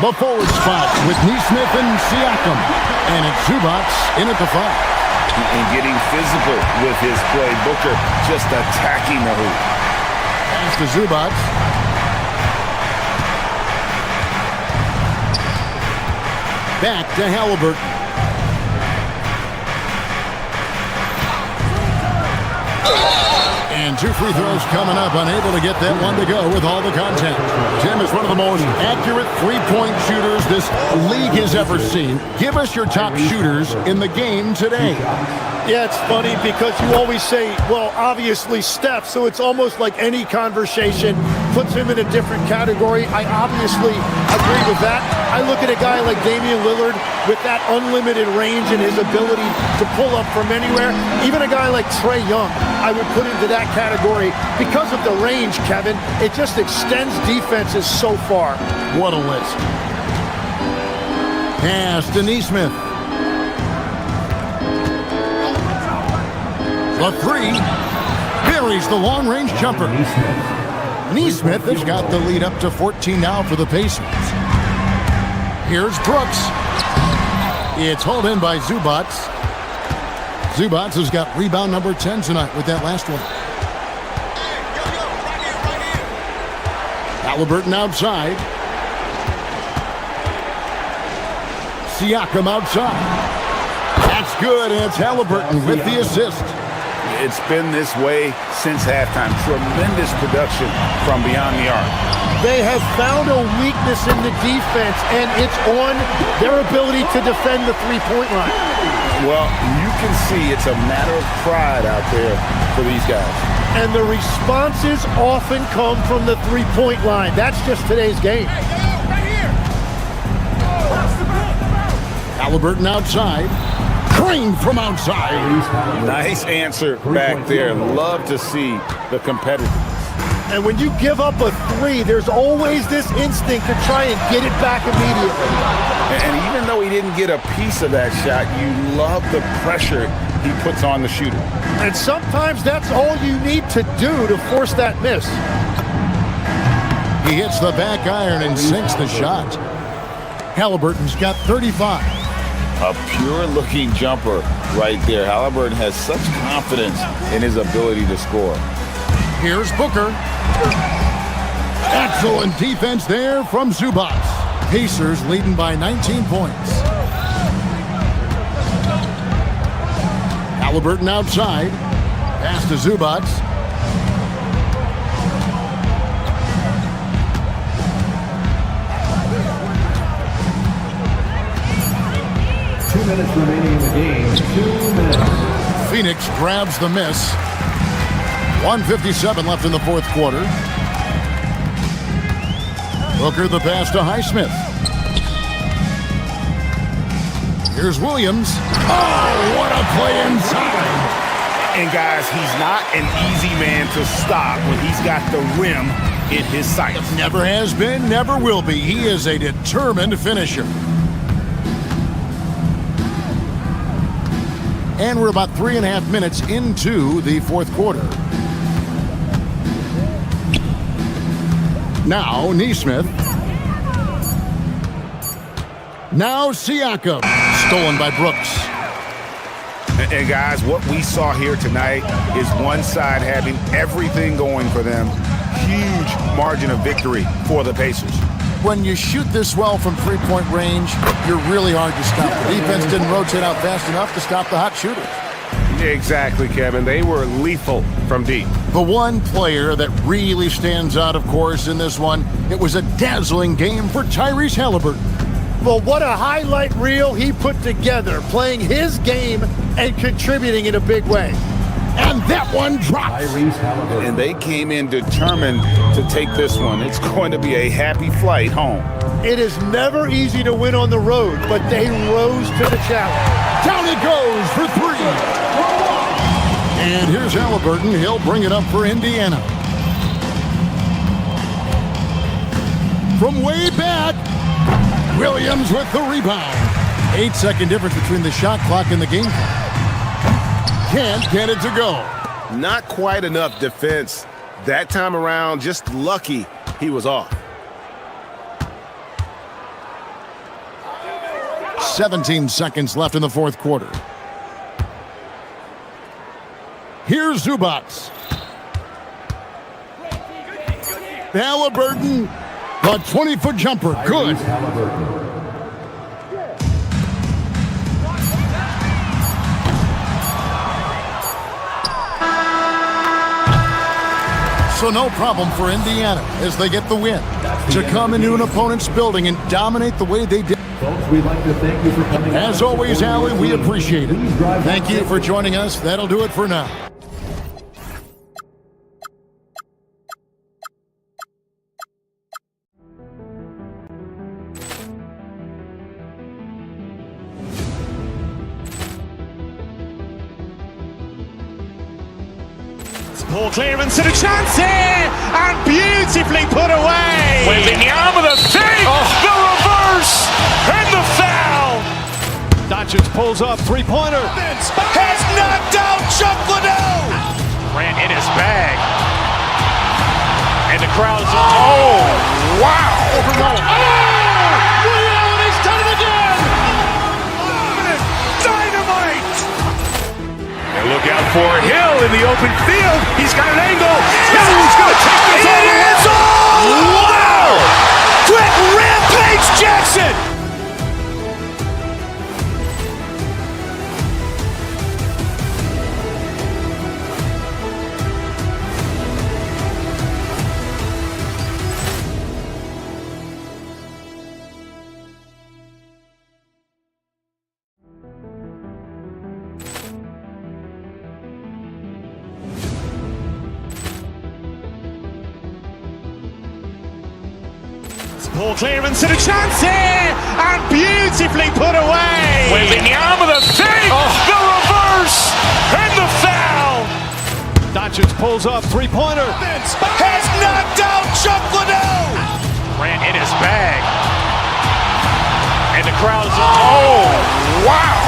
[SPEAKER 9] The forward spot with Neesmith and Siakam. And it's Zubac in at the 5.
[SPEAKER 10] And getting physical with his play. Booker just attacking the hoop.
[SPEAKER 9] Pass to Zubac. Back to Halliburton. And 2 free throws coming up, unable to get that one to go with all the contact. Tim is one of the most accurate three-point shooters this league has ever seen. Give us your top shooters in the game today.
[SPEAKER 5] Yeah, it's funny because you always say, well, obviously Steph, so it's almost like any conversation puts him in a different category. I obviously agree with that. I look at a guy like Damian Lillard with that unlimited range and his ability to pull up from anywhere. Even a guy like Trae Young, I would put into that category because of the range, Kevin. It just extends defenses so far.
[SPEAKER 9] What a list. Pass to Neesmith. The 3 buries the long-range jumper. Neesmith has got the lead up to 14 now for the Pacers. Here's Brooks. It's hauled in by Zubac. Zubac has got rebound number 10 tonight with that last one. Halliburton outside. Siakam outside. That's good, and it's Halliburton with the assist.
[SPEAKER 10] It's been this way since halftime. Tremendous production from beyond the arc.
[SPEAKER 5] They have found a weakness in the defense, and it's on their ability to defend the three-point line.
[SPEAKER 10] Well, you can see it's a matter of pride out there for these guys.
[SPEAKER 5] And the responses often come from the three-point line. That's just today's game.
[SPEAKER 9] Halliburton outside. Green from outside.
[SPEAKER 10] Nice answer back there. Love to see the competitive.
[SPEAKER 5] And when you give up a three, there's always this instinct to try and get it back immediately.
[SPEAKER 10] And even though he didn't get a piece of that shot, you love the pressure he puts on the shooter.
[SPEAKER 5] And sometimes that's all you need to do to force that miss.
[SPEAKER 9] He hits the back iron and sinks the shot. Halliburton's got 35.
[SPEAKER 10] A pure-looking jumper right there. Halliburton has such confidence in his ability to score.
[SPEAKER 9] Here's Booker. Excellent defense there from Zubac. Pacers leading by 19 points. Halliburton outside. Pass to Zubac.
[SPEAKER 7] Minutes remaining in the game. 2 minutes.
[SPEAKER 9] Phoenix grabs the miss. 1:57 left in the fourth quarter. Booker the pass to Highsmith. Here's Williams. Oh, what a play inside.
[SPEAKER 3] And guys, he's not an easy man to stop when he's got the rim in his sights.
[SPEAKER 9] Never has been, never will be. He is a determined finisher. And we're about 3.5 minutes into the fourth quarter. Now, Neesmith. Now, Siakam. Stolen by Brooks.
[SPEAKER 3] And guys, what we saw here tonight is one side having everything going for them. Huge margin of victory for the Pacers.
[SPEAKER 9] When you shoot this well from three-point range, you're really hard to stop. The defense didn't rotate out fast enough to stop the hot shooter.
[SPEAKER 4] Exactly, Kevin. They were lethal from deep.
[SPEAKER 9] The one player that really stands out, of course, in this one, it was a dazzling game for Tyrese Halliburton.
[SPEAKER 5] Well, what a highlight reel he put together, playing his game and contributing in a big way.
[SPEAKER 9] And that one drops.
[SPEAKER 10] And they came in determined to take this one. It's going to be a happy flight home.
[SPEAKER 5] It is never easy to win on the road, but they rose to the challenge.
[SPEAKER 9] Down it goes for three. And here's Halliburton. He'll bring it up for Indiana. From way back, Williams with the rebound. 8-second difference between the shot clock and the game clock. Can't get it to go.
[SPEAKER 3] Not quite enough defense that time around. Just lucky he was off.
[SPEAKER 9] 17 seconds left in the fourth quarter. Here's Zubac. Halliburton, the 20-foot jumper, good. So no problem for Indiana as they get the win to come into an opponent's building and dominate the way they did.
[SPEAKER 7] Folks, we'd like to thank you for coming.
[SPEAKER 9] As always, Allie, we appreciate it. Thank you for joining us. That'll do it for now.
[SPEAKER 1] Ball clearance and a chance here, and beautifully put away.
[SPEAKER 3] Wembanyama the fake, the reverse, and the foul.
[SPEAKER 1] Doncic pulls up, three-pointer.
[SPEAKER 3] Has knocked out Chuck Liddell. Ran in his bag. And the crowd is, oh, wow. Reality's done it again. Dynamite. And look out for Hill in the open field. He's got an angle. Hill's going to take this all the way. Wow. Quick Rampage Jackson.
[SPEAKER 1] Ball clearance and a chance here, and beautifully put away.
[SPEAKER 3] Wembanyama the fake, the reverse, and the foul.
[SPEAKER 1] Doncic pulls up, three-pointer.
[SPEAKER 3] Vince has knocked out Chuck Liddell. Grant in his bag. And the crowd is... Oh, wow.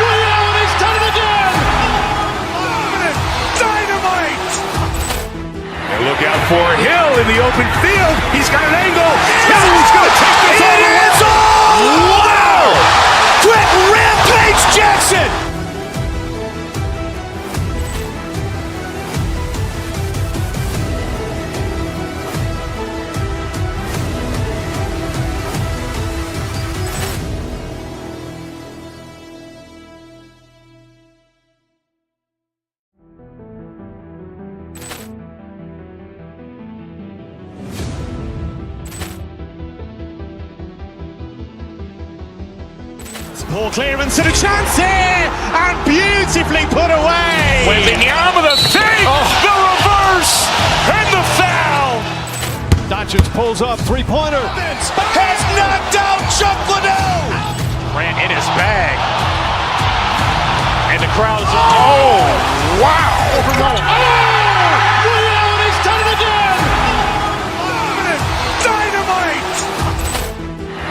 [SPEAKER 1] Ray Allen, he's done it again.
[SPEAKER 3] Dynamite. And look out for Hill in the open field. He's got an angle. Hill's going to take this all the way. Wow. Quick Rampage Jackson.
[SPEAKER 1] Ball clearance and a chance here, and beautifully put away.
[SPEAKER 3] Wembanyama the fake, the reverse, and the foul.
[SPEAKER 1] Doncic pulls up, three-pointer.
[SPEAKER 3] Vince has knocked out Chuck Liddell. Grant in his bag. And the crowd is... Oh, wow.
[SPEAKER 1] Ray Allen, he's done it again.
[SPEAKER 3] Dynamite.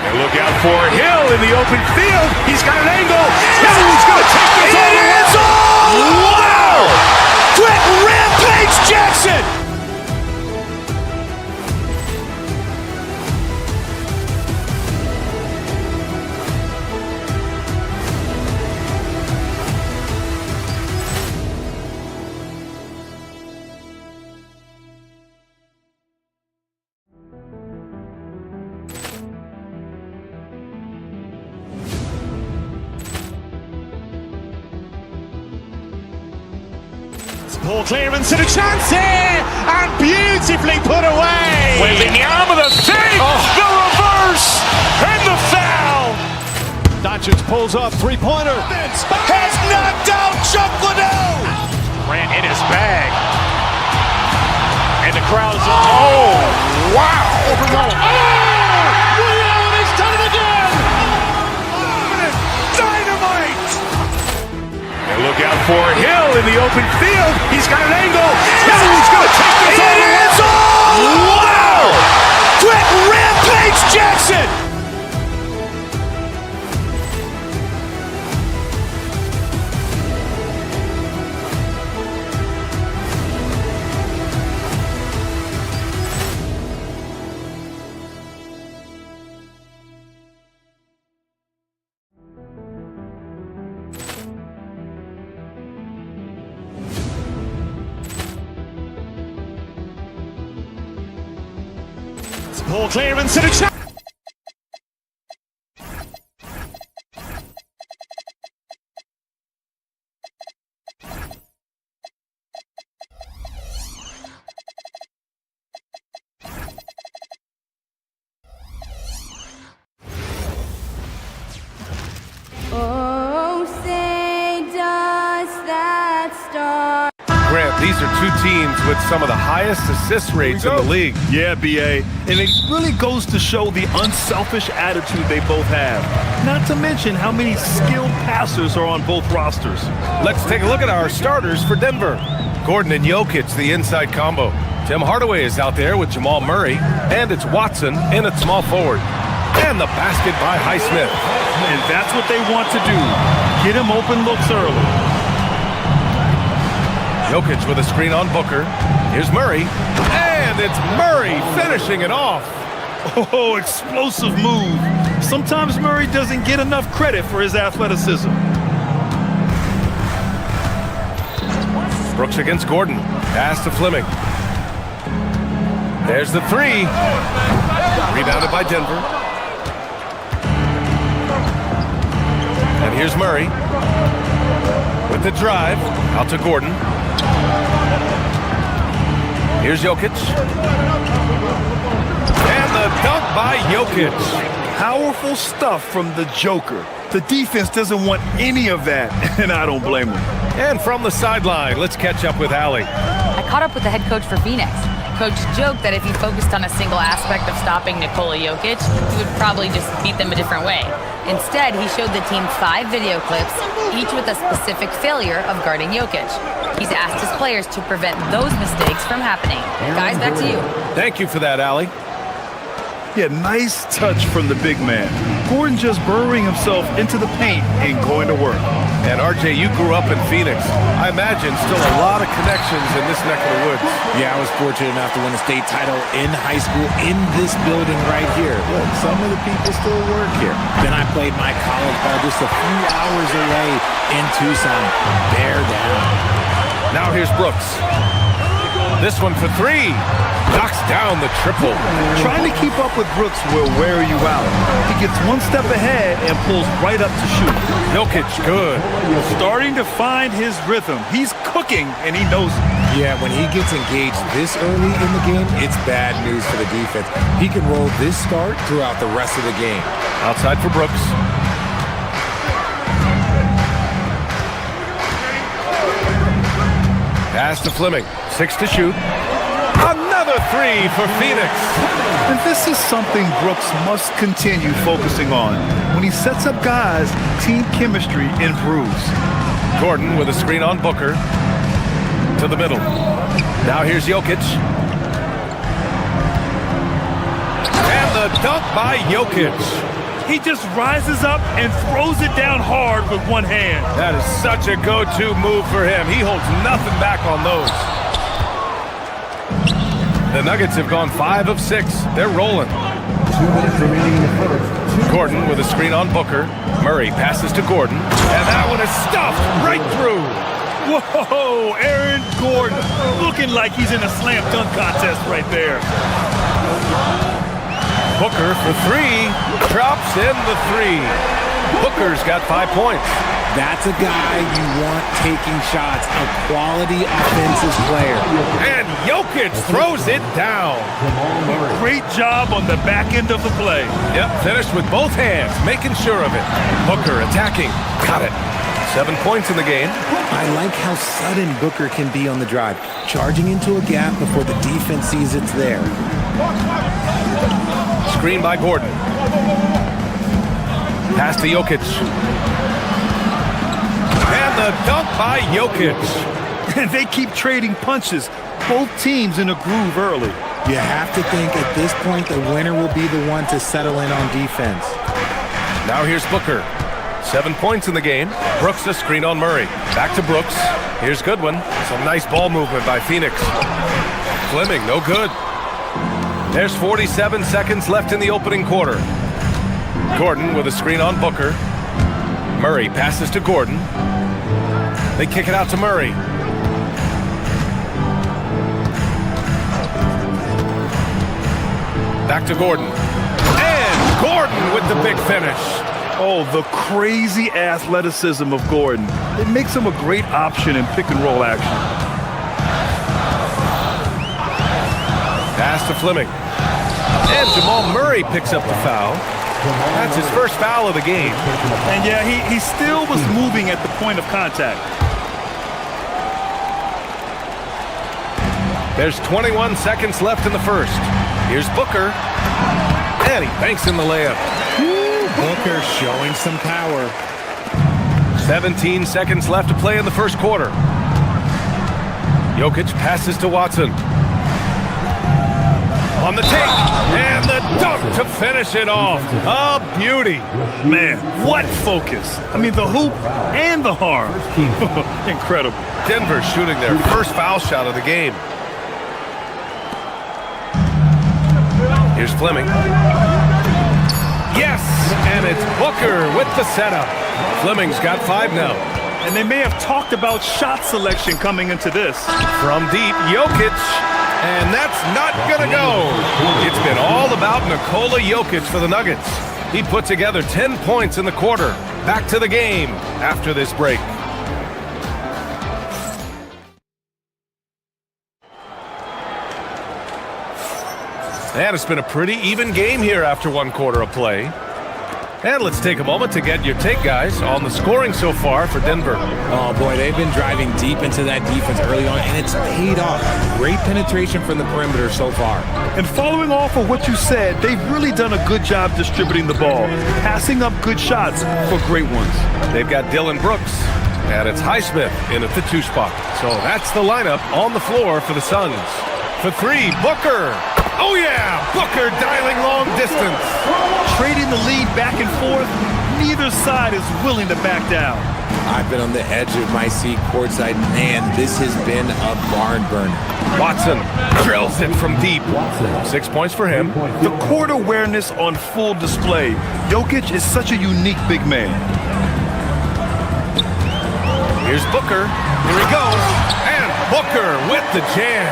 [SPEAKER 3] And look out for Hill in the open field. He's got an angle. Hill's going to take this all the way. Wow. Quick Rampage Jackson.
[SPEAKER 1] Ball clearance and a chance here, and beautifully put away.
[SPEAKER 3] Wembanyama the fake, the reverse, and the foul.
[SPEAKER 1] Doncic pulls up, three-pointer.
[SPEAKER 3] Vince has knocked out Chuck Liddell. Grant in his bag. And the crowd is... Oh, wow.
[SPEAKER 1] Ray Allen, he's done it again.
[SPEAKER 3] Dynamite. And look out for Hill in the open field. He's got an angle. Hill's going to take this all the way. Wow. Quick Rampage Jackson.
[SPEAKER 1] Ball clearance and a chance.
[SPEAKER 14] Oh, say does that star...
[SPEAKER 4] Grant, these are two teams with some of the highest assist rates in the league.
[SPEAKER 6] Yeah, BA. And it really goes to show the unselfish attitude they both have. Not to mention how many skilled passers are on both rosters.
[SPEAKER 4] Let's take a look at our starters for Denver. Gordon and Jokic, the inside combo. Tim Hardaway is out there with Jamal Murray, and it's Watson in at small forward. And the basket by Highsmith.
[SPEAKER 6] And that's what they want to do. Get him open looks early.
[SPEAKER 4] Jokic with a screen on Booker. Here's Murray. And it's Murray finishing it off.
[SPEAKER 6] Oh, explosive move. Sometimes Murray doesn't get enough credit for his athleticism.
[SPEAKER 4] Brooks against Gordon. Pass to Fleming. There's the three. Rebounded by Denver. And here's Murray. With the drive. Out to Gordon. Here's Jokic. And the dunk by Jokic.
[SPEAKER 6] Powerful stuff from the Joker. The defense doesn't want any of that, and I don't blame them.
[SPEAKER 4] And from the sideline, let's catch up with Allie.
[SPEAKER 8] I caught up with the head coach for Phoenix. Coach joked that if he focused on a single aspect of stopping Nikola Jokic, he would probably just beat them a different way. Instead, he showed the team 5 video clips, each with a specific failure of guarding Jokic. He's asked his players to prevent those mistakes from happening. Guys, back to you.
[SPEAKER 4] Thank you for that, Allie.
[SPEAKER 6] Yeah, nice touch from the big man. Gordon just burrowing himself into the paint and going to work.
[SPEAKER 4] And RJ, you grew up in Phoenix. I imagine still a lot of connections in this neck of the woods.
[SPEAKER 12] Yeah, I was fortunate enough to win a state title in high school in this building right here. Look, some of the people still work here. Then I played my college ball just a few hours away in Tucson. Bear down.
[SPEAKER 4] Now here's Brooks. This one for three. Knocks down the triple.
[SPEAKER 6] Trying to keep up with Brooks will wear you out. He gets one step ahead and pulls right up to shoot.
[SPEAKER 4] Jokic, good.
[SPEAKER 6] Starting to find his rhythm. He's cooking, and he knows it.
[SPEAKER 12] Yeah, when he gets engaged this early in the game, it's bad news for the defense. He can roll this start throughout the rest of the game.
[SPEAKER 4] Outside for Brooks. Pass to Fleming. 6 to shoot. Another three for Phoenix.
[SPEAKER 6] And this is something Brooks must continue focusing on. When he sets up guys, team chemistry improves.
[SPEAKER 4] Gordon with a screen on Booker. To the middle. Now here's Jokic. And the dunk by Jokic.
[SPEAKER 6] He just rises up and throws it down hard with one hand.
[SPEAKER 4] That is such a go-to move for him. He holds nothing back on those. The Nuggets have gone 5 of 6. They're rolling.
[SPEAKER 7] 2 minutes remaining in the first.
[SPEAKER 4] Gordon with a screen on Booker. Murray passes to Gordon. And that one is stuffed right through.
[SPEAKER 6] Whoa, Aaron Gordon looking like he's in a slam dunk contest right there.
[SPEAKER 4] Booker for three. Drops in the three. Booker's got 5 points.
[SPEAKER 12] That's a guy you want taking shots, a quality offensive player.
[SPEAKER 4] And Jokic throws it down.
[SPEAKER 6] Great job on the back end of the play.
[SPEAKER 4] Yep, finished with both hands, making sure of it. Booker attacking. Got it. 7 points in the game.
[SPEAKER 12] I like how sudden Booker can be on the drive, charging into a gap before the defense sees it's there.
[SPEAKER 4] Screen by Gordon. Pass to Jokic. And the dunk by Jokic.
[SPEAKER 6] And they keep trading punches. Both teams in a groove early.
[SPEAKER 12] You have to think at this point the winner will be the one to settle in on defense.
[SPEAKER 4] Now here's Booker. 7 points in the game. Brooks a screen on Murray. Back to Brooks. Here's Goodwin. Some nice ball movement by Phoenix. Fleming, no good. There's 47 seconds left in the opening quarter. Gordon with a screen on Booker. Murray passes to Gordon. They kick it out to Murray. Back to Gordon. And Gordon with the big finish.
[SPEAKER 6] Oh, the crazy athleticism of Gordon. It makes him a great option in pick and roll action.
[SPEAKER 4] Pass to Fleming. And Jamal Murray picks up the foul. That's his first foul of the game.
[SPEAKER 6] And yeah, he still was moving at the point of contact.
[SPEAKER 4] There's 21 seconds left in the first. Here's Booker. And he banks in the layup.
[SPEAKER 12] Booker showing some power.
[SPEAKER 4] 17 seconds left to play in the first quarter. Jokic passes to Watson. On the take, and the dunk to finish it off. A beauty.
[SPEAKER 6] Man, what focus. I mean, the hoop and the harm. Incredible.
[SPEAKER 4] Denver shooting their first foul shot of the game. Here's Fleming. Yes, and it's Booker with the setup. Fleming's got 5 now.
[SPEAKER 6] And they may have talked about shot selection coming into this.
[SPEAKER 4] From deep, Jokic. And that's not gonna go. It's been all about Nikola Jokic for the Nuggets. He put together 10 points in the quarter. Back to the game after this break. And it's been a pretty even game here after 1 quarter of play. And let's take a moment to get your take, guys, on the scoring so far for Denver.
[SPEAKER 12] Oh, boy, they've been driving deep into that defense early on, and it's paid off. Great penetration from the perimeter so far.
[SPEAKER 6] And following off of what you said, they've really done a good job distributing the ball, passing up good shots for great ones.
[SPEAKER 4] They've got Dylan Brooks. And it's Highsmith in at the 2 spot. So that's the lineup on the floor for the Suns. For 3, Booker. Oh yeah, Booker dialing long distance.
[SPEAKER 6] Trading the lead back and forth, neither side is willing to back down.
[SPEAKER 12] I've been on the edge of my seat courtside. Man, this has been a barn burner.
[SPEAKER 4] Watson drills it from deep. 6 points for him.
[SPEAKER 6] The court awareness on full display. Jokic is such a unique big man.
[SPEAKER 4] Here's Booker. Here he goes. And Booker with the jam.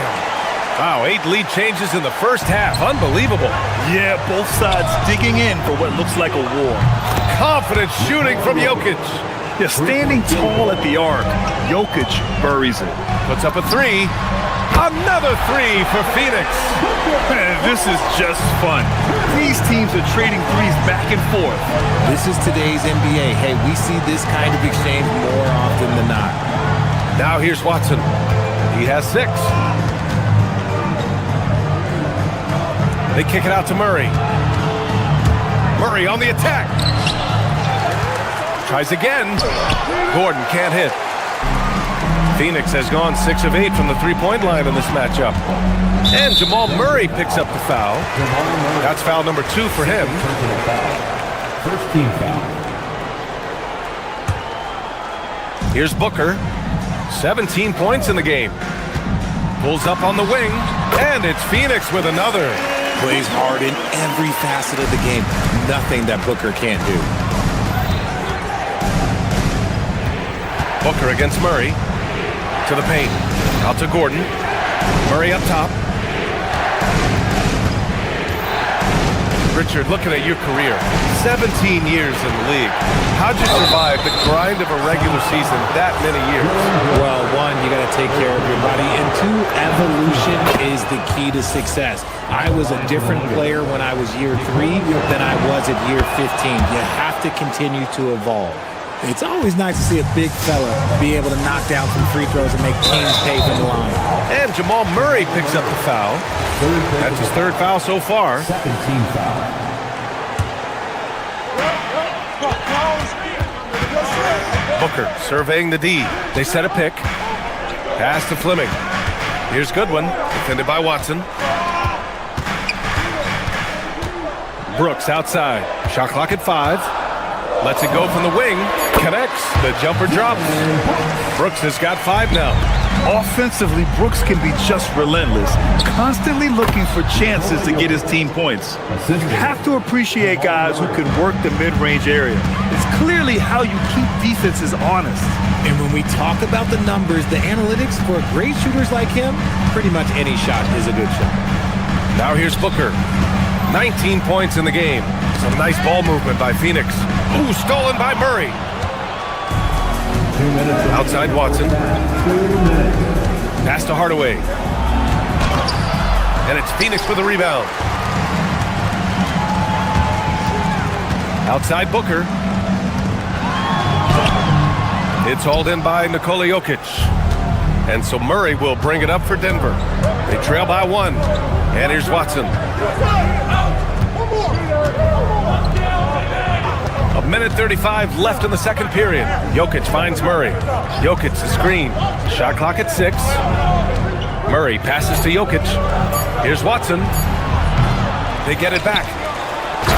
[SPEAKER 4] Wow, 8 lead changes in the first half. Unbelievable.
[SPEAKER 6] Yeah, both sides digging in for what looks like a war.
[SPEAKER 4] Confident shooting from Jokic.
[SPEAKER 6] Yeah, standing tall at the arc. Jokic buries it.
[SPEAKER 4] Puts up a 3. Another 3 for Phoenix.
[SPEAKER 6] Man, this is just fun. These teams are trading threes back and forth.
[SPEAKER 12] This is today's NBA. Hey, we see this kind of exchange more often than not.
[SPEAKER 4] Now here's Watson. He has 6. They kick it out to Murray. Murray on the attack. Tries again. Gordon can't hit. Phoenix has gone 6 of 8 from the 3-point line in this matchup. And Jamal Murray picks up the foul. That's foul number 2 for him.
[SPEAKER 7] First team foul.
[SPEAKER 4] Here's Booker. 17 points in the game. Pulls up on the wing. And it's Phoenix with another.
[SPEAKER 12] Plays hard in every facet of the game. Nothing that Booker can't do.
[SPEAKER 4] Booker against Murray. To the paint. Out to Gordon. Murray up top. Richard, looking at your career, 17 years in the league. How'd you survive the grind of a regular season that many years?
[SPEAKER 12] Well, 1, you got to take care of your body, and 2, evolution is the key to success. I was a different player when I was year 3 than I was at year 15. You have to continue to evolve. It's always nice to see a big fella be able to knock down some free throws and make teams pay from the line.
[SPEAKER 4] And Jamal Murray picks up the foul. That's his 3rd foul so far.
[SPEAKER 7] Second team foul.
[SPEAKER 4] Booker surveying the D. They set a pick. Pass to Fleming. Here's Goodwin, defended by Watson. Brooks outside. Shot clock at 5. Lets it go from the wing. Connects. The jumper drops. Brooks has got 5 now.
[SPEAKER 6] Offensively, Brooks can be just relentless, constantly looking for chances to get his team points. You have to appreciate guys who can work the mid-range area. It's clearly how you keep defenses honest.
[SPEAKER 12] And when we talk about the numbers, the analytics for great shooters like him, pretty much any shot is a good shot.
[SPEAKER 4] Now here's Booker. 19 points in the game. Some nice ball movement by Phoenix. Ooh, stolen by Murray. Outside Watson. Pass to Hardaway. And it's Phoenix with the rebound. Outside Booker. It's hauled in by Nikola Jokic. And so Murray will bring it up for Denver. They trail by 1. And here's Watson. A minute 35 left in the second period. Jokic finds Murray. Jokic the screen. Shot clock at 6. Murray passes to Jokic. Here's Watson. They get it back.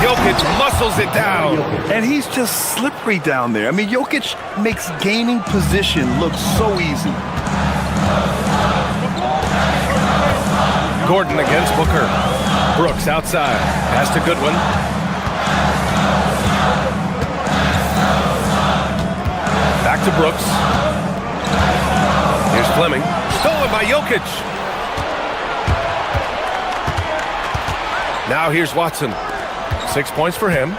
[SPEAKER 4] Jokic muscles it down.
[SPEAKER 6] And he's just slippery down there. I mean, Jokic makes gaining position look so easy.
[SPEAKER 4] Gordon against Booker. Brooks outside. Pass to Goodwin. Back to Brooks. Here's Fleming. Stolen by Jokic. Now here's Watson. 6 points for him.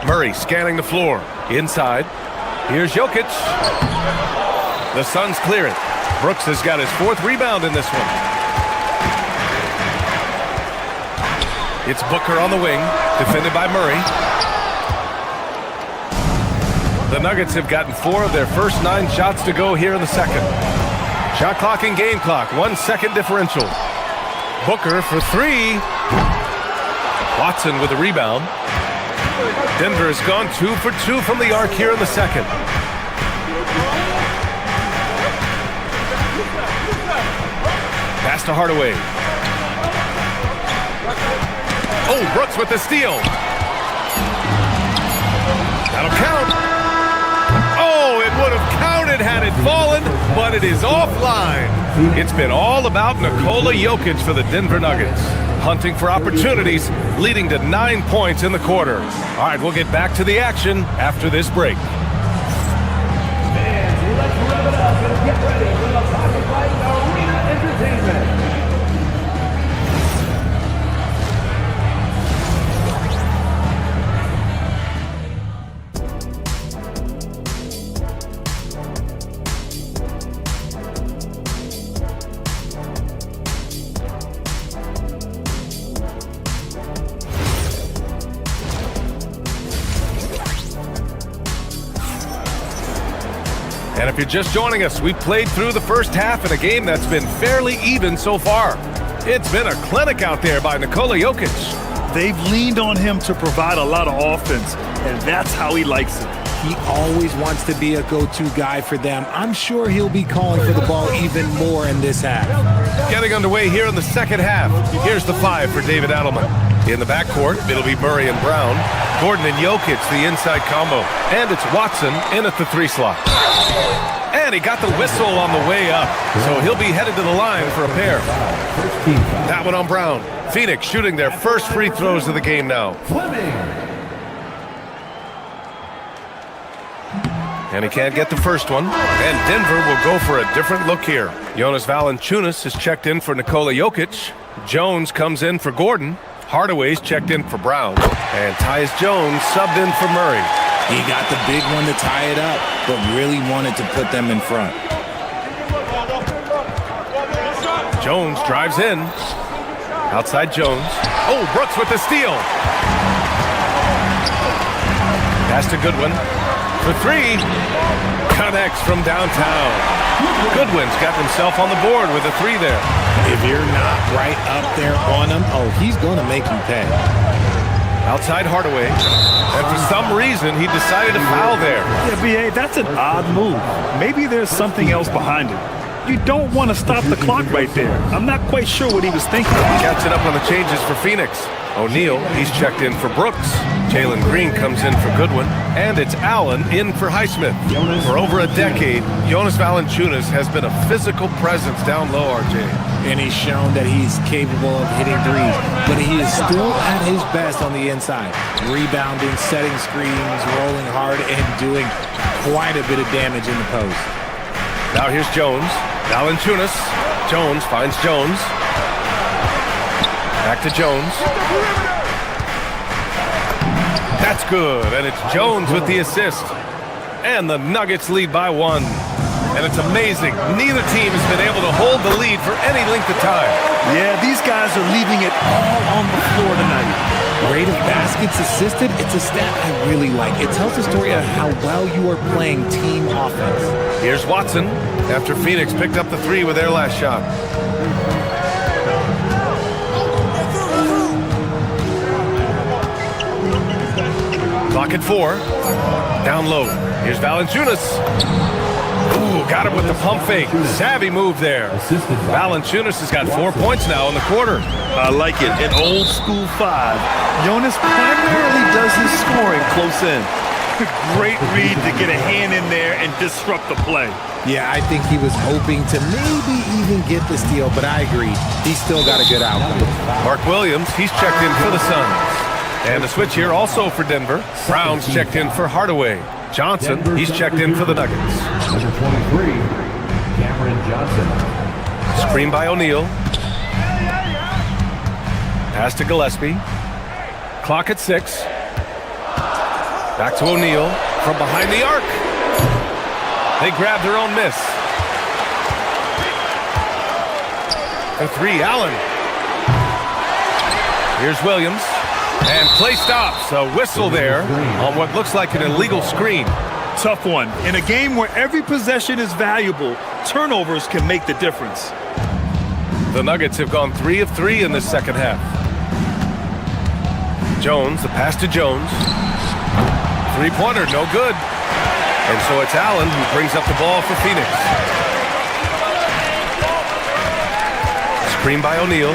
[SPEAKER 4] Murray scanning the floor. Inside. Here's Jokic. The Suns clear it. Brooks has got his 4th rebound in this one. It's Booker on the wing, defended by Murray. The Nuggets have gotten 4 of their first 9 shots to go here in the second. Shot clock and game clock, 1 second differential. Booker for 3. Watson with a rebound. Denver has gone 2 for 2 from the arc here in the second. Pass to Hardaway. Oh, Brooks with the steal. That'll count. Oh, it would have counted had it fallen, but it is offline. It's been all about Nikola Jokic for the Denver Nuggets. Hunting for opportunities, leading to 9 points in the quarter. All right, we'll get back to the action after this break.
[SPEAKER 7] Fans, let's rev it up and get ready for the Pocket Fight Arena Entertainment.
[SPEAKER 4] And if you're just joining us, we've played through the first half in a game that's been fairly even so far. It's been a clinic out there by Nikola Jokic.
[SPEAKER 6] They've leaned on him to provide a lot of offense, and that's how he likes it.
[SPEAKER 12] He always wants to be a go-to guy for them. I'm sure he'll be calling for the ball even more in this half.
[SPEAKER 4] Getting underway here in the second half. Here's the 5 for David Adelman. In the backcourt, it'll be Murray and Brown. Gordon and Jokic, the inside combo. And it's Watson in at the 3 slot. And he got the whistle on the way up, so he'll be headed to the line for a pair. That one on Brown. Phoenix shooting their first free throws of the game now. And he can't get the first one. And Denver will go for a different look here. Jonas Valanciunas is checked in for Nikola Jokic. Jones comes in for Gordon. Hardaway's checked in for Brown. And Tyus Jones subbed in for Murray.
[SPEAKER 12] He got the big one to tie it up, but really wanted to put them in front.
[SPEAKER 4] Jones drives in. Outside Jones. Oh, Brooks with the steal. Pass to Goodwin. For 3. Connects from downtown. Goodwin's got himself on the board with a 3 there.
[SPEAKER 12] If you're not right up there on him, oh, he's going to make you pay.
[SPEAKER 4] Outside Hardaway. And for some reason, he decided to foul there.
[SPEAKER 6] Yeah, B.A., that's an odd move. Maybe there's something else behind it. You don't want to stop the clock right there. I'm not quite sure what he was thinking.
[SPEAKER 4] Catching up on the changes for Phoenix. O'Neal, he's checked in for Brooks. Jalen Green comes in for Goodwin. And it's Allen in for Highsmith. For over a decade, Jonas Valanciunas has been a physical presence down low, RJ.
[SPEAKER 12] And he's shown that he's capable of hitting threes. But he is still at his best on the inside. Rebounding, setting screens, rolling hard, and doing quite a bit of damage in the post.
[SPEAKER 4] Now here's Jones. Valanciunas. Jones finds Jones. Back to Jones. That's good, and it's Jones with the assist. And the Nuggets lead by 1. And it's amazing. Neither team has been able to hold the lead for any length of time.
[SPEAKER 6] Yeah, these guys are leaving it all on the floor tonight.
[SPEAKER 12] Rate of baskets assisted, it's a stat I really like. It tells the story of how well you are playing team offense.
[SPEAKER 4] Here's Watson after Phoenix picked up the 3 with their last shot. Clock at 4. Down low. Here's Valanciunas. Ooh, got him with the pump fake. Savvy move there. Valanciunas has got 4 points now in the quarter.
[SPEAKER 6] I like it. An old school 5. Jonas primarily does his scoring close in. Great read to get a hand in there and disrupt the play.
[SPEAKER 12] Yeah, I think he was hoping to maybe even get the steal, but I agree. He's still got a good outcome.
[SPEAKER 4] Mark Williams, he's checked in for the Suns. And a switch here also for Denver. Brown's checked in for Hardaway. Johnson, he's checked in for the Nuggets.
[SPEAKER 7] Number 23, Cameron Johnson.
[SPEAKER 4] Screen by O'Neal. Pass to Gillespie. Clock at 6. Back to O'Neal from behind the arc. They grab their own miss. For 3, Allen. Here's Williams. And play stops. A whistle there on what looks like an illegal screen.
[SPEAKER 6] Tough one. In a game where every possession is valuable, turnovers can make the difference.
[SPEAKER 4] The Nuggets have gone 3 of 3 in this second half. Jones, the pass to Jones. Three-pointer, no good. And so it's Allen who brings up the ball for Phoenix. Screen by O'Neal.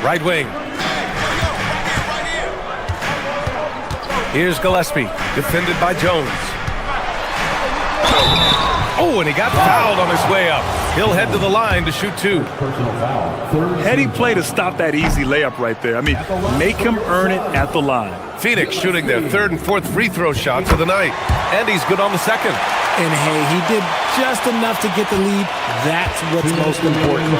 [SPEAKER 4] Right wing. Here's Gillespie, defended by Jones. Oh, and he got fouled on his way up. He'll head to the line to shoot two.
[SPEAKER 6] Heady play to stop that easy layup right there. I mean, make him earn it at the line.
[SPEAKER 4] Phoenix shooting their third and fourth free throw shots of the night. And he's good on the second.
[SPEAKER 12] And hey, he did just enough to get the lead. That's what's most important.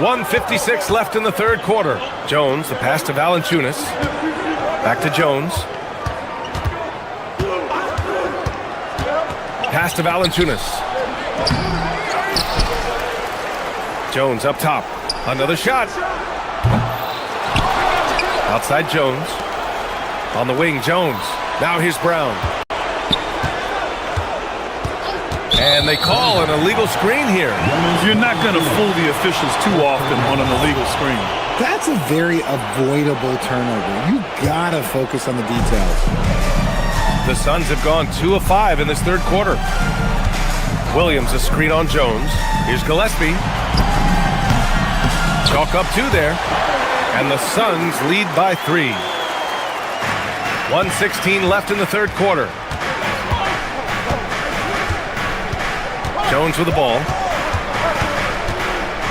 [SPEAKER 4] 1:56 left in the third quarter. Jones, the pass to Valanciunas. Back to Jones. Pass to Valanciunas. Jones up top. Another shot. Outside Jones. On the wing, Jones. Now here's Brown. And they call an illegal screen here.
[SPEAKER 6] You're not going to fool the officials too often on an illegal screen.
[SPEAKER 12] That's a very avoidable turnover. You gotta focus on the details.
[SPEAKER 4] The Suns have gone 2 of 5 in this third quarter. Williams a screen on Jones. Here's Gillespie. Chalk up 2 there. And the Suns lead by 3. 1:16 left in the third quarter. Jones with the ball.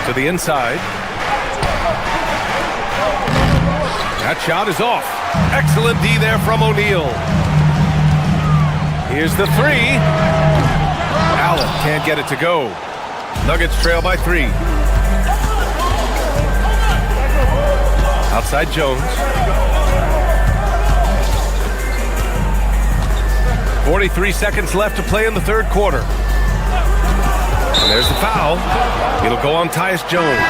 [SPEAKER 4] To the inside. That shot is off. Excellent D there from O'Neal. Here's the three. Allen can't get it to go. Nuggets trail by 3. Outside Jones. 43 seconds left to play in the third quarter. And there's the foul. It'll go on Tyus Jones.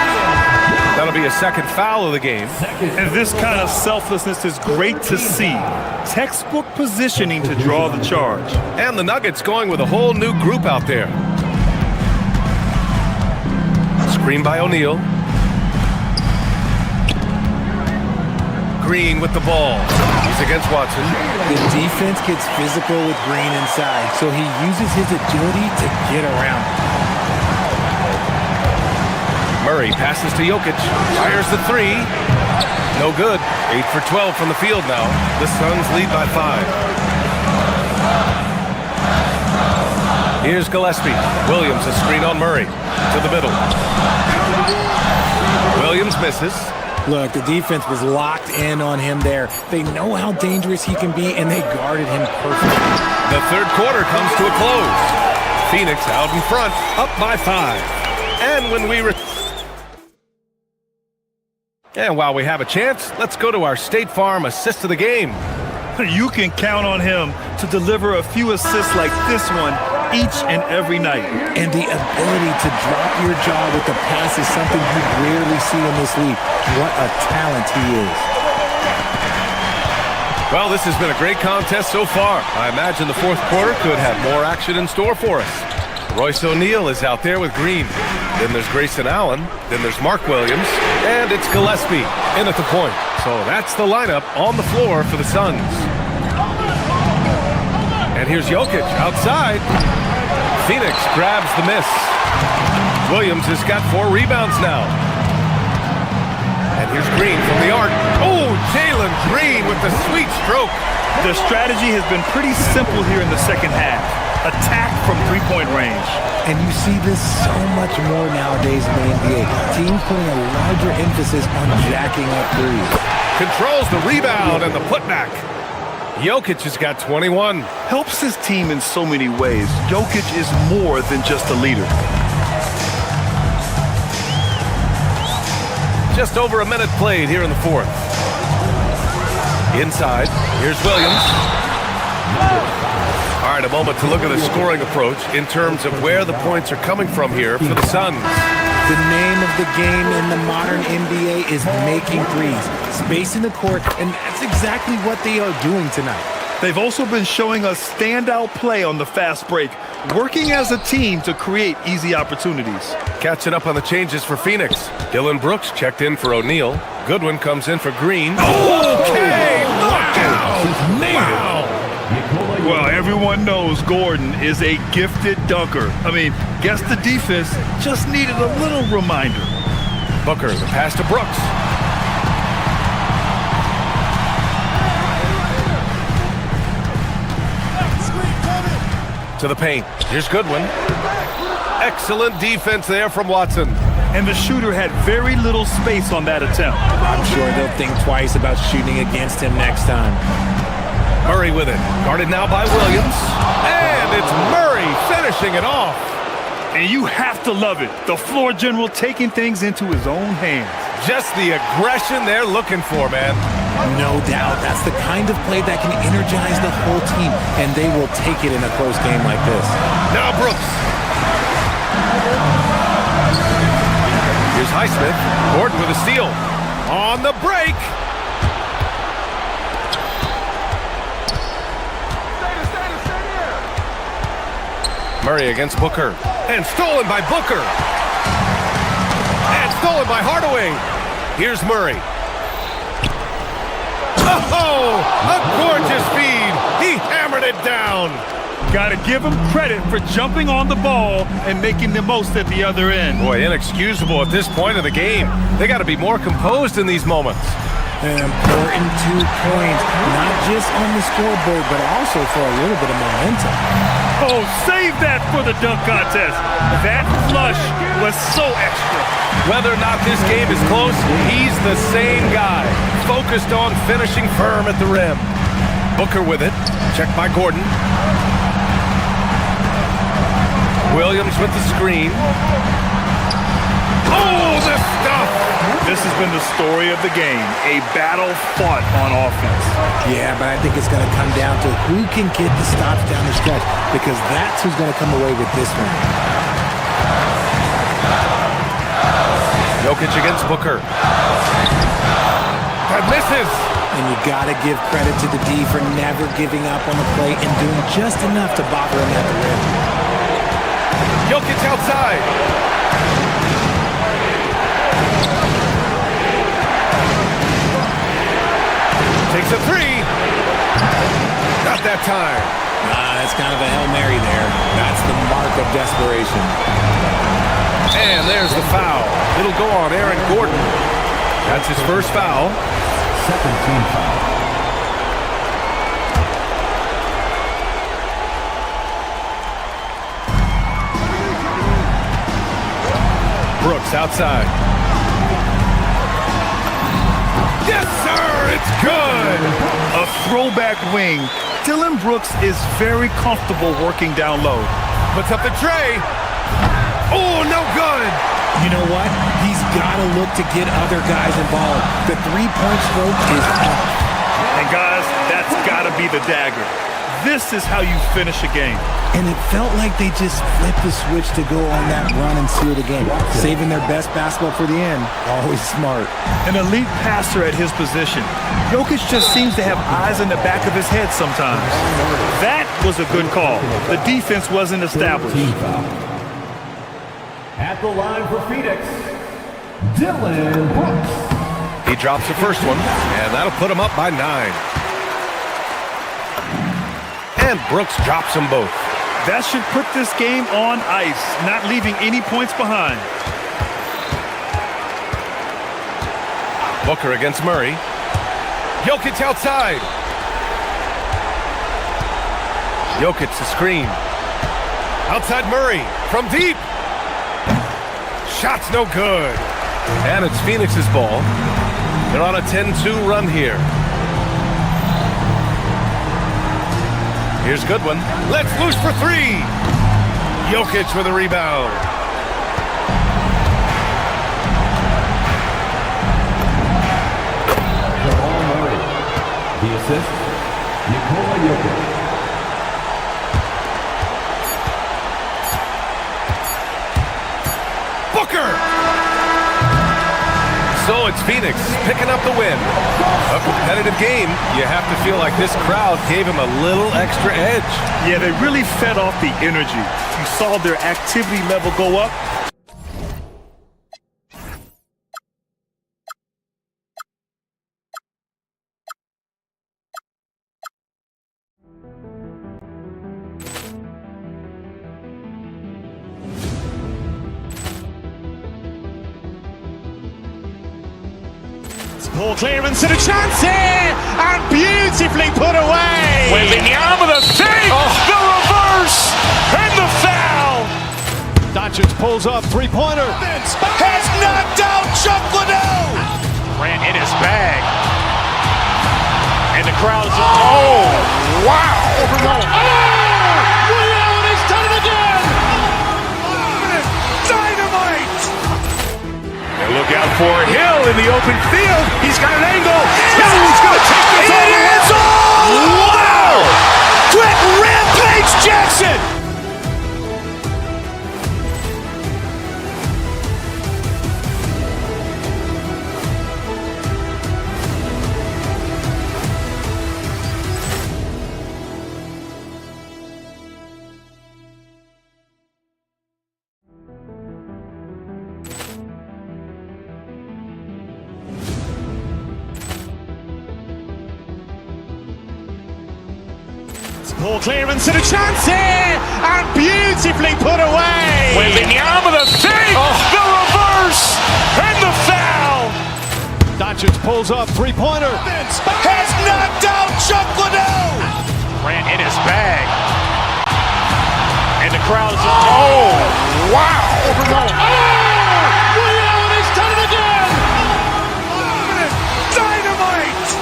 [SPEAKER 4] That'll be a second foul of the game.
[SPEAKER 6] And this kind of selflessness is great to see. Textbook positioning to draw the charge.
[SPEAKER 4] And the Nuggets going with a whole new group out there. Screen by O'Neal. Green with the ball. He's against Watson.
[SPEAKER 12] The defense gets physical with Green inside, so he uses his agility to get around.
[SPEAKER 4] Murray passes to Jokic. Fires the 3. No good. 8 for 12 from the field now. The Suns lead by 5. Here's Gillespie. Williams a screen on Murray. To the middle. Williams misses.
[SPEAKER 12] Look, the defense was locked in on him there. They know how dangerous he can be, and they guarded him perfectly.
[SPEAKER 4] The third quarter comes to a close. Phoenix out in front, up by 5. And when we And while we have a chance, let's go to our State Farm assist of the game.
[SPEAKER 6] You can count on him to deliver a few assists like this one each and every night.
[SPEAKER 12] And the ability to drop your jaw with the pass is something you rarely see in this league. What a talent he is.
[SPEAKER 4] Well, this has been a great contest so far. I imagine the fourth quarter could have more action in store for us. Royce O'Neal is out there with Green. Then there's Grayson Allen. Then there's Mark Williams. And it's Gillespie in at the point. So that's the lineup on the floor for the Suns. And here's Jokic outside. Phoenix grabs the miss. Williams has got 4 rebounds now. And here's Green from the arc. Oh, Jalen Green with the sweet stroke.
[SPEAKER 6] The strategy has been pretty simple here in the second half. Attack from three-point range.
[SPEAKER 12] And you see this so much more nowadays in the NBA. Teams putting a larger emphasis on jacking up threes.
[SPEAKER 4] Controls the rebound and the putback. Jokic has got 21.
[SPEAKER 6] Helps his team in so many ways. Jokic is more than just a leader.
[SPEAKER 4] Just over a minute played here in the fourth. Inside, here's Williams. All right, a moment to look at the scoring approach in terms of where the points are coming from here for the Suns.
[SPEAKER 12] The name of the game in the modern NBA is making threes, spacing the court, and that's exactly what they are doing tonight.
[SPEAKER 6] They've also been showing us standout play on the fast break, working as a team to create easy opportunities.
[SPEAKER 4] Catching up on the changes for Phoenix. Dylan Brooks checked in for O'Neal. Goodwin comes in for Green. Okay! Wow!
[SPEAKER 6] Well, everyone knows Gordon is a gifted dunker. I mean, guess the defense just needed a little reminder.
[SPEAKER 4] Booker, the pass to Brooks. To the paint. Here's Goodwin. Excellent defense there from Watson.
[SPEAKER 6] And the shooter had very little space on that attempt.
[SPEAKER 12] I'm sure they'll think twice about shooting against him next time.
[SPEAKER 4] Murray with it. Guarded now by Williams. And it's Murray finishing it off.
[SPEAKER 6] And you have to love it. The floor general taking things into his own hands.
[SPEAKER 4] Just the aggression they're looking for, man.
[SPEAKER 12] No doubt. That's the kind of play that can energize the whole team, and they will take it in a close game like this.
[SPEAKER 4] Now Brooks. Here's Highsmith. Gordon with a steal. On the break. Murray against Booker. And stolen by Booker. And stolen by Hardaway. Here's Murray. Oh, a gorgeous feed. He hammered it down.
[SPEAKER 6] Got to give him credit for jumping on the ball and making the most at the other end.
[SPEAKER 4] Boy, inexcusable at this point of the game. They got to be more composed in these moments.
[SPEAKER 12] An important 2 points, not just on the scoreboard, but also for a little bit of momentum.
[SPEAKER 6] Oh, save that for the dunk contest. That flush was so extra.
[SPEAKER 4] Whether or not this game is close, he's the same guy, focused on finishing firm at the rim. Booker with it, checked by Gordon. Williams with the screen. Oh, the stuff!
[SPEAKER 6] This has been the story of the game, a battle fought on offense.
[SPEAKER 12] Yeah, but I think it's going to come down to who can get the stops down the stretch, because that's who's going to come away with this one.
[SPEAKER 4] Jokic against Booker. That misses!
[SPEAKER 12] And you got to give credit to the D for never giving up on the play and doing just enough to bother him at the rim.
[SPEAKER 4] Jokic outside. Takes a three. Not that time.
[SPEAKER 12] That's kind of a Hail Mary there. That's the mark of desperation.
[SPEAKER 4] And there's the foul. It'll go on Aaron Gordon. That's his first foul.
[SPEAKER 7] Second team foul.
[SPEAKER 4] Brooks outside. Yes, sir! It's good!
[SPEAKER 6] A throwback wing. Dylan Brooks is very comfortable working down low.
[SPEAKER 4] Puts up the tray. Oh, no good!
[SPEAKER 12] You know what? He's got to look to get other guys involved. The three-point stroke is up.
[SPEAKER 6] And guys, that's got to be the dagger. This is how you finish a game.
[SPEAKER 12] And it felt like they just flipped the switch to go on that run and seal the game. Saving their best basketball for the end. Always smart.
[SPEAKER 6] An elite passer at his position. Jokic just seems to have eyes in the back of his head sometimes. That was a good call. The defense wasn't established.
[SPEAKER 7] At the line for Phoenix, Dylan Brooks.
[SPEAKER 4] He drops the first one, and that'll put him up by 9. And Brooks drops them both.
[SPEAKER 6] That should put this game on ice, not leaving any points behind.
[SPEAKER 4] Booker against Murray. Jokic outside. Jokic the screen. Outside Murray from deep. Shot's no good. And it's Phoenix's ball. They're on a 10-2 run here. Here's Goodwin. Let's loose for 3. Jokic with a rebound.
[SPEAKER 7] Jamal Murray. The assist, Nikola Jokic.
[SPEAKER 4] Booker! So it's Phoenix picking up the win. A competitive game. You have to feel like this crowd gave him a little extra edge.
[SPEAKER 6] Yeah, they really fed off the energy. You saw their activity level go up.
[SPEAKER 1] Poor clearance and a chance here, and beautifully put away.
[SPEAKER 3] Wembanyama the fake, the reverse, and the foul.
[SPEAKER 1] Doncic pulls up, three-pointer.
[SPEAKER 3] Has knocked out Chuck Liddell. Ran in his bag. And the crowd is, oh, wow.
[SPEAKER 1] Reality's done it again.
[SPEAKER 3] Dynamite. And look out for Hill in the open field. He's got an angle. He's going to take this all the way. It is all. Wow. Quick Rampage Jackson.
[SPEAKER 1] Poor clearance and a chance here, and beautifully put away.
[SPEAKER 3] Wembanyama the fake, the reverse, and the foul.
[SPEAKER 1] Doncic pulls up, three-pointer.
[SPEAKER 3] Has knocked out Chuck Liddell. Ran in his bag. And the crowd is, oh, wow.
[SPEAKER 1] Reality's done it again.
[SPEAKER 3] Dynamite.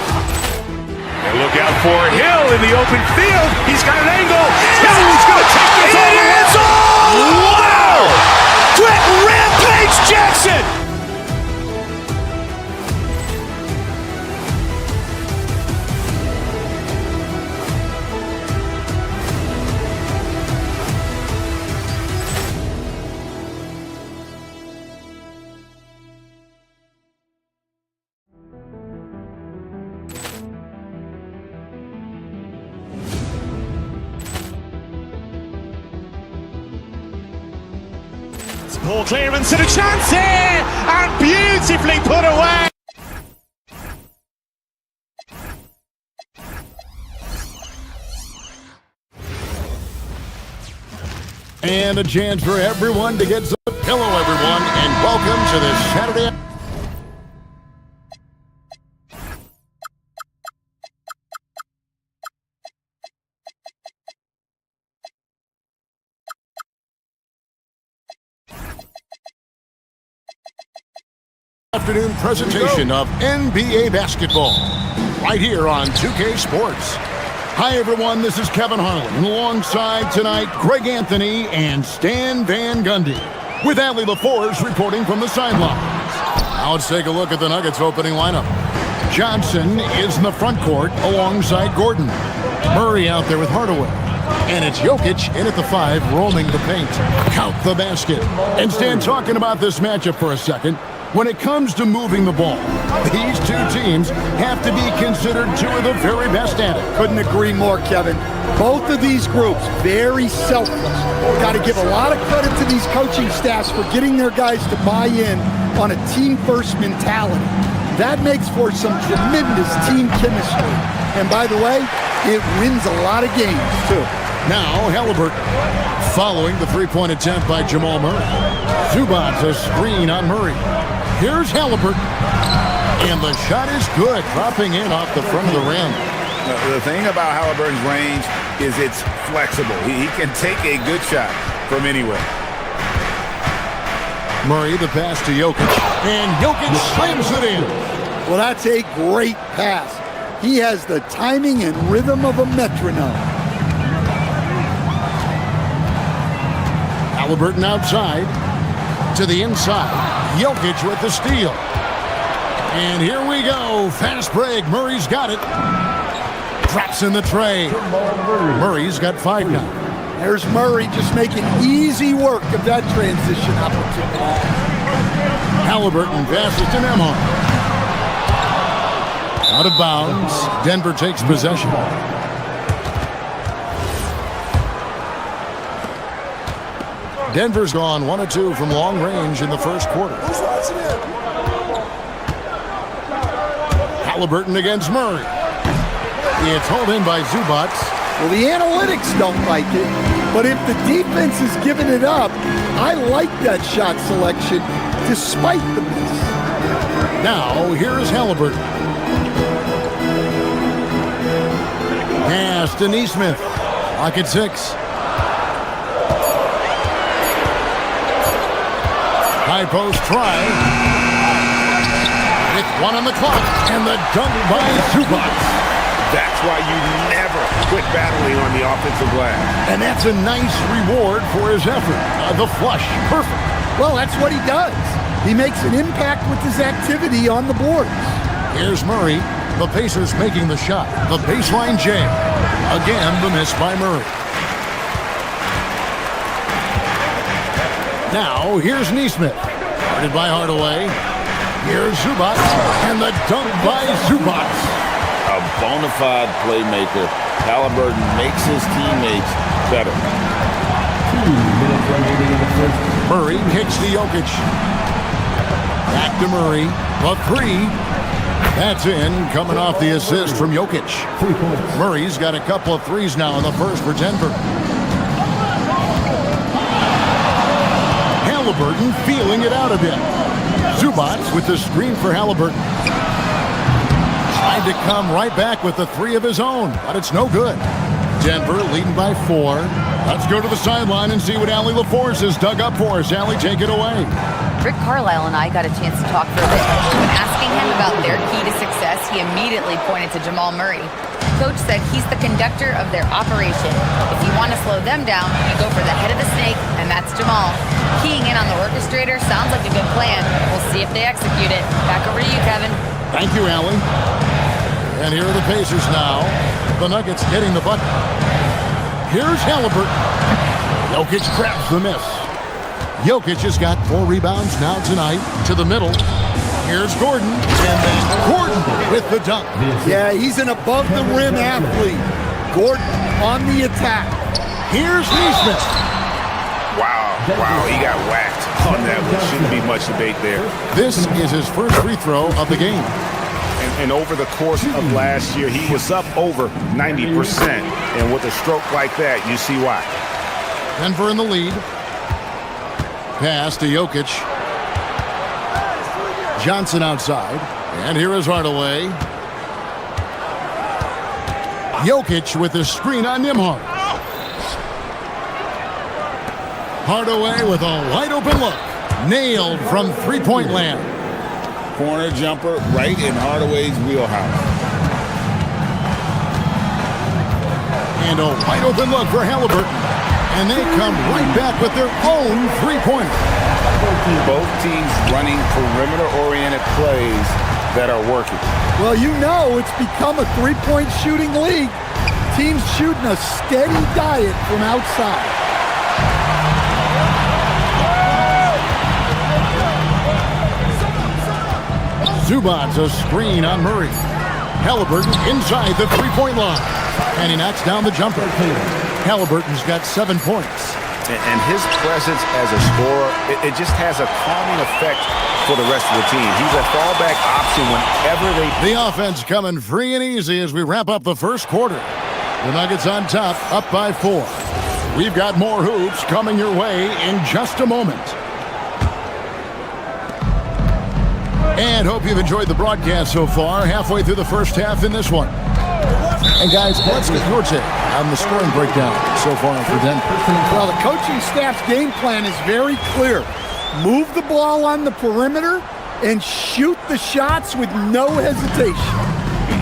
[SPEAKER 3] And look out for Hill in the open field. He's got an angle. Hill's going to take this all the way. It is all. Wow. Quick Rampage Jackson.
[SPEAKER 1] Poor clearance and a chance here, and beautifully put away.
[SPEAKER 9] And a chance for everyone to get some pillow, everyone, and welcome to this Saturday. Afternoon presentation of NBA basketball right here on 2K Sports. Hi everyone, this is Kevin Harlan, and alongside tonight Greg Anthony and Stan Van Gundy, with Allie LaForce reporting from the sidelines. Now let's take a look at the Nuggets opening lineup. Johnson is in the front court alongside Gordon. Murray out there with Hardaway. And it's Jokic in at the 5, roaming the paint. Count the basket. And Stan, talking about this matchup for a second. When it comes to moving the ball, these two teams have to be considered two of the very best at it.
[SPEAKER 5] Couldn't agree more, Kevin. Both of these groups, very selfless. Got to give a lot of credit to these coaching staffs for getting their guys to buy in on a team-first mentality. That makes for some tremendous team chemistry. And by the way, it wins a lot of games, too.
[SPEAKER 9] Now, Halliburton, following the three-point attempt by Jamal Murray. Zubac's a screen on Murray. Here's Halliburton, and the shot is good, dropping in off the front of the rim.
[SPEAKER 15] The thing about Halliburton's range is it's flexible. He can take a good shot from anywhere.
[SPEAKER 9] Murray, the pass to Jokic, and Jokic slams it in.
[SPEAKER 5] Well, that's a great pass. He has the timing and rhythm of a metronome.
[SPEAKER 9] Halliburton outside, to the inside. Jokic with the steal. And here we go. Fast break. Murray's got it. Drops in the tray. Murray's got 5 now.
[SPEAKER 5] There's Murray just making easy work of that transition opportunity.
[SPEAKER 9] Halliburton passes to Nembhard. Out of bounds. Denver takes possession. Denver's gone 1 of 2 from long range in the first quarter. Halliburton against Murray. It's hauled in by Zubac.
[SPEAKER 5] Well, the analytics don't like it, but if the defense is giving it up, I like that shot selection despite the miss.
[SPEAKER 9] Now, here is Halliburton. Pass to Neesmith. Clock at 6. High post try. With 1 on the clock, and the dunk by Zubac.
[SPEAKER 15] That's why you never quit battling on the offensive glass.
[SPEAKER 9] And that's a nice reward for his effort. The flush, perfect.
[SPEAKER 5] Well, that's what he does. He makes an impact with his activity on the boards.
[SPEAKER 9] Here's Murray. The Pacers making the shot. The baseline jam. Again, the miss by Murray. Now, here's Neesmith. Guarded by Hardaway. Here's Zubac. And the dunk by Zubac.
[SPEAKER 10] A bona fide playmaker. Halliburton makes his teammates better.
[SPEAKER 7] 2 minutes remaining in the first.
[SPEAKER 9] Murray kicks to Jokic. Back to Murray. A 3. That's in, coming off the assist from Jokic.
[SPEAKER 7] 3 points.
[SPEAKER 9] Murray's got a couple of threes now in the first for Denver. Halliburton feeling it out a bit. Zubac with the screen for Halliburton. Tried to come right back with the 3 of his own, but it's no good. Denver leading by 4. Let's go to the sideline and see what Allie LaForce has dug up for us. Allie, take it away.
[SPEAKER 8] Rick Carlisle and I got a chance to talk for a bit. When asking him about their key to success, he immediately pointed to Jamal Murray. Coach said he's the conductor of their operation. If you want to slow them down, you go for the head of the snake, and that's Jamal. Keying in on the orchestrator sounds like a good plan. We'll see if they execute it. Back over to you, Kevin.
[SPEAKER 9] Thank you, Allie. And here are the Pacers now. The Nuggets getting the bucket. Here's Halliburton. Jokic grabs the miss. Jokic has got 4 rebounds now tonight. To the middle. Here's Gordon. And then Gordon with the dunk.
[SPEAKER 5] Yeah, he's an above-the-rim athlete. Gordon on the attack.
[SPEAKER 9] Here's Neesmith.
[SPEAKER 15] Wow, he got whacked on that one. Shouldn't be much debate there.
[SPEAKER 9] This is his first free throw of the game.
[SPEAKER 15] And over the course of last year, he was up over 90%. And with a stroke like that, you see why.
[SPEAKER 9] Denver in the lead. Pass to Jokic. Johnson outside. And here is Hardaway. Jokic with the screen on Nembhard. Hardaway with a wide open look. Nailed from three-point land.
[SPEAKER 10] Corner jumper right in Hardaway's wheelhouse.
[SPEAKER 9] And a wide open look for Halliburton. And they come right back with their own three-pointer.
[SPEAKER 15] Both teams running perimeter-oriented plays that are working.
[SPEAKER 5] Well, you know it's become a three-point shooting league. Teams shooting a steady diet from outside.
[SPEAKER 9] Zubac a screen on Murray. Halliburton inside the three-point line. And he knocks down the jumper. Halliburton's got 7 points.
[SPEAKER 15] And his presence as a scorer, it just has a calming effect for the rest of the team. He's a fallback option whenever they...
[SPEAKER 9] The offense coming free and easy as we wrap up the first quarter. The Nuggets on top, up by 4. We've got more hoops coming your way in just a moment. And hope you've enjoyed the broadcast so far. Halfway through the first half in this one. And guys, let's get your take on the scoring breakdown so far for Denver.
[SPEAKER 5] Well, the coaching staff's game plan is very clear. Move the ball on the perimeter and shoot the shots with no hesitation.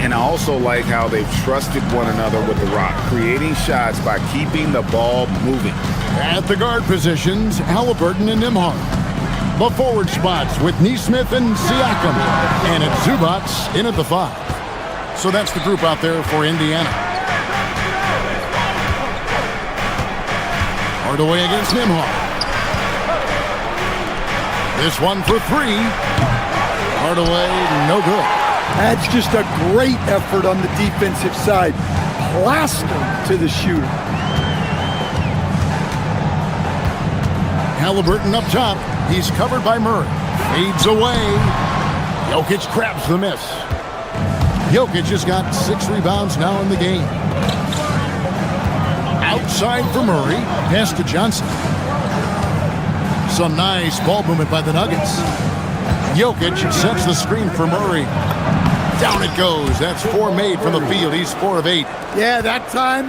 [SPEAKER 15] And I also like how they've trusted one another with the rock, creating shots by keeping the ball moving.
[SPEAKER 9] At the guard positions, Halliburton and Nembhard. The forward spots with Neesmith and Siakam. And it's Zubac in at the 5. So that's the group out there for Indiana. Hardaway against Nembhard. This one for three. Hardaway, no good.
[SPEAKER 5] That's just a great effort on the defensive side. Plaster to the shooter.
[SPEAKER 9] Halliburton up top. He's covered by Murray. Fades away. Jokic grabs the miss. Jokic has got 6 rebounds now in the game. Outside for Murray. Pass to Johnson. Some nice ball movement by the Nuggets. Jokic sets the screen for Murray. Down it goes. That's 4 made from the field. He's 4 of 8.
[SPEAKER 5] Yeah, that time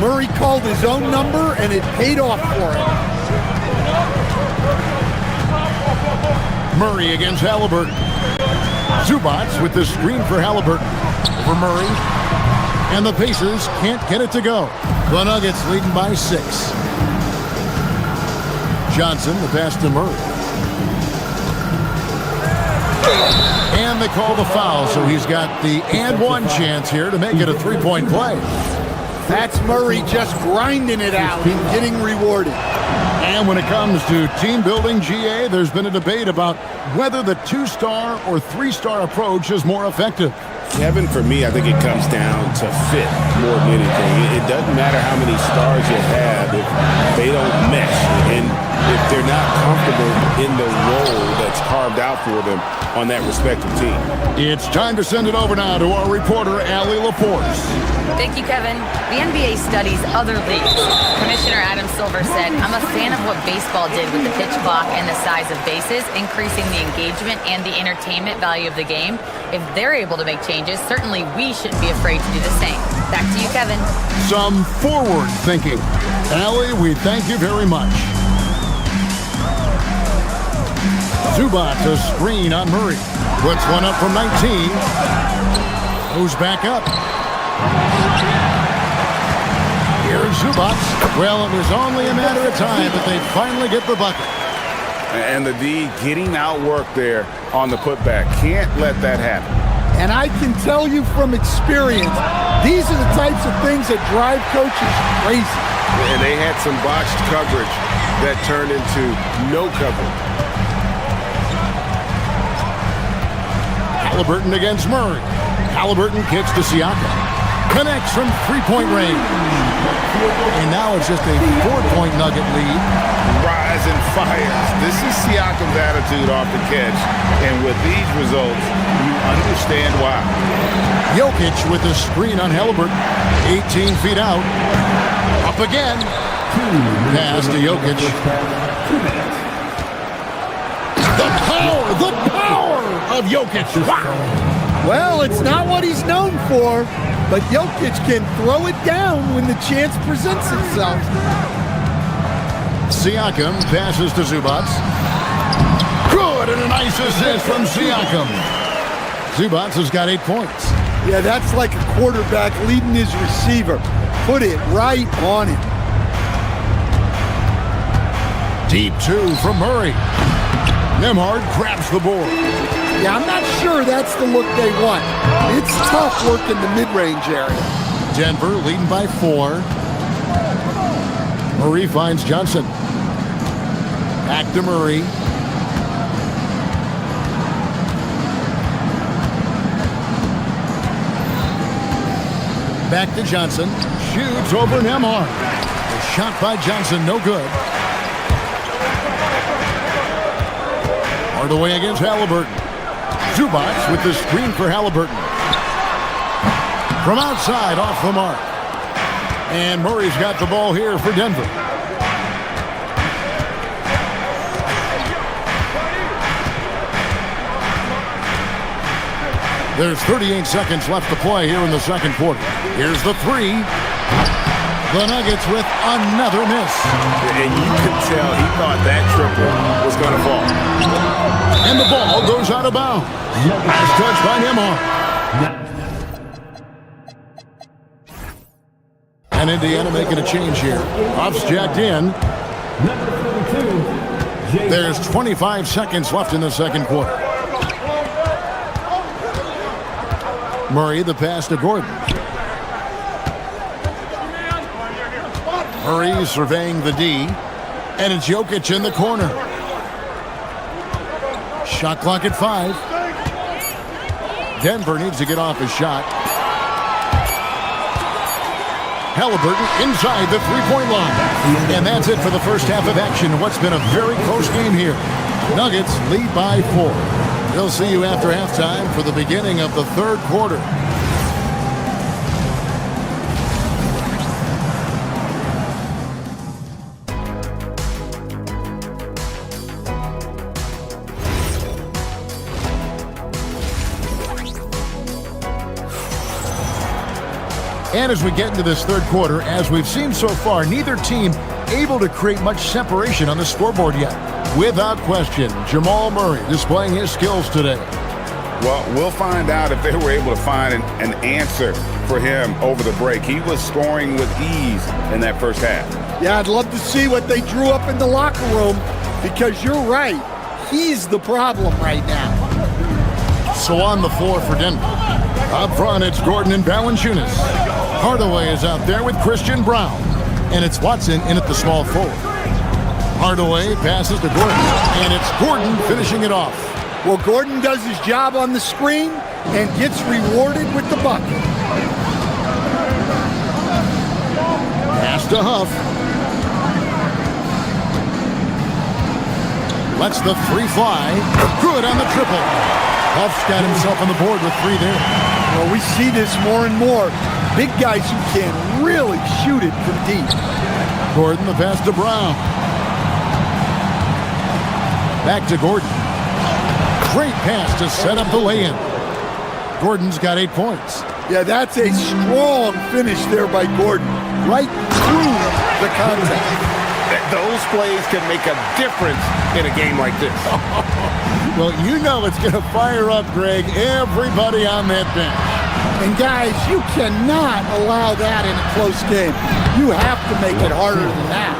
[SPEAKER 5] Murray called his own number, and it paid off for him.
[SPEAKER 9] Murray against Halliburton. Zubats with the screen for Halliburton. Over Murray. And the Pacers can't get it to go. The Nuggets leading by 6. Johnson, the pass to Murray. And they call the foul, so he's got the and one chance here to make it a 3-point play.
[SPEAKER 5] That's Murray just grinding it out and getting rewarded.
[SPEAKER 9] And when it comes to team building, GA, there's been a debate about whether the 2-star or 3-star approach is more effective.
[SPEAKER 10] Kevin, for me, I think it comes down to fit more than anything. It doesn't matter how many stars you have if they don't mesh and if they're not comfortable in the role that's carved out for them on that respective team.
[SPEAKER 9] It's time to send it over now to our reporter, Allie LaForce.
[SPEAKER 8] Thank you, Kevin. The NBA studies other leagues. Commissioner Adam Silver said, "I'm a fan of what baseball did with the pitch clock and the size of bases, increasing the engagement and the entertainment value of the game. If they're able to make changes, certainly we shouldn't be afraid to do the same." Back to you, Kevin.
[SPEAKER 9] Some forward thinking. Allie, we thank you very much. Zubac, a screen on Murray. Puts one up from 19. Goes back up. Here's Zubac. Well, it was only a matter of time that they finally get the bucket.
[SPEAKER 15] And the D getting outworked there on the putback. Can't let that happen.
[SPEAKER 5] And I can tell you from experience, these are the types of things that drive coaches crazy.
[SPEAKER 15] And they had some botched coverage that turned into no coverage.
[SPEAKER 9] Halliburton against Murray. Halliburton kicks to Siakam. Connects from 3-point range. And now it's just a 4-point Nugget lead.
[SPEAKER 15] Rise and fires. This is Siakam's attitude off the catch. And with these results, you understand why.
[SPEAKER 9] Jokic with the screen on Halliburton. 18 feet out. Up again. Pass to Jokic. The power of Jokic. Wow.
[SPEAKER 5] Well, it's not what he's known for, but Jokic can throw it down when the chance presents itself.
[SPEAKER 9] Siakam passes to Zubac. Good, and a nice assist from Siakam. Zubac has got 8 points.
[SPEAKER 5] Yeah, that's like a quarterback leading his receiver. Put it right on him.
[SPEAKER 9] Deep 2 from Murray. Nembhard grabs the board.
[SPEAKER 5] Yeah, I'm not sure that's the look they want. It's tough work in the mid-range area.
[SPEAKER 9] Denver leading by 4. Murray finds Johnson. Back to Murray. Back to Johnson. Shoots over Nembhard. A shot by Johnson, no good. Hardaway against Halliburton. Zubac with the screen for Halliburton. From outside, off the mark. And Murray's got the ball here for Denver. There's 38 seconds left to play here in the second quarter. Here's the 3. The Nuggets with another miss.
[SPEAKER 15] And you could tell he thought that triple was going to fall.
[SPEAKER 9] And the ball goes out of bounds. Last touch by Nembhard. And Indiana making a change here. Puff's jacked in. There's 25 seconds left in the second quarter. Murray, the pass to Gordon. Murray surveying the D. And it's Jokic in the corner. Shot clock at 5. Denver needs to get off his shot. Halliburton inside the three-point line. And that's it for the first half of action. What's been a very close game here. Nuggets lead by 4. They'll see you after halftime for the beginning of the third quarter. And as we get into this third quarter, as we've seen so far, neither team able to create much separation on the scoreboard yet. Without question, Jamal Murray displaying his skills today.
[SPEAKER 15] Well, we'll find out if they were able to find an answer for him over the break. He was scoring with ease in that first half.
[SPEAKER 5] Yeah, I'd love to see what they drew up in the locker room, because you're right. He's the problem right now.
[SPEAKER 9] So on the floor for Denver. Up front, it's Gordon and Valanciunas. Hardaway is out there with Christian Brown. And it's Watson in at the small forward. Hardaway passes to Gordon. And it's Gordon finishing it off.
[SPEAKER 5] Well, Gordon does his job on the screen and gets rewarded with the bucket.
[SPEAKER 9] Pass to Huff. Lets the three fly. Good on the triple. Huff's got himself on the board with 3 there.
[SPEAKER 5] Well, we see this more and more. Big guys who can really shoot it from deep.
[SPEAKER 9] Gordon, the pass to Brown. Back to Gordon. Great pass to set up the lay-in. Gordon's got 8 points.
[SPEAKER 5] Yeah, that's a strong finish there by Gordon. Right through the contact.
[SPEAKER 10] Those plays can make a difference in a game like this.
[SPEAKER 9] Well, you know it's going to fire up, Greg, everybody on that bench.
[SPEAKER 5] And guys, you cannot allow that in a close game. You have to make it harder than that.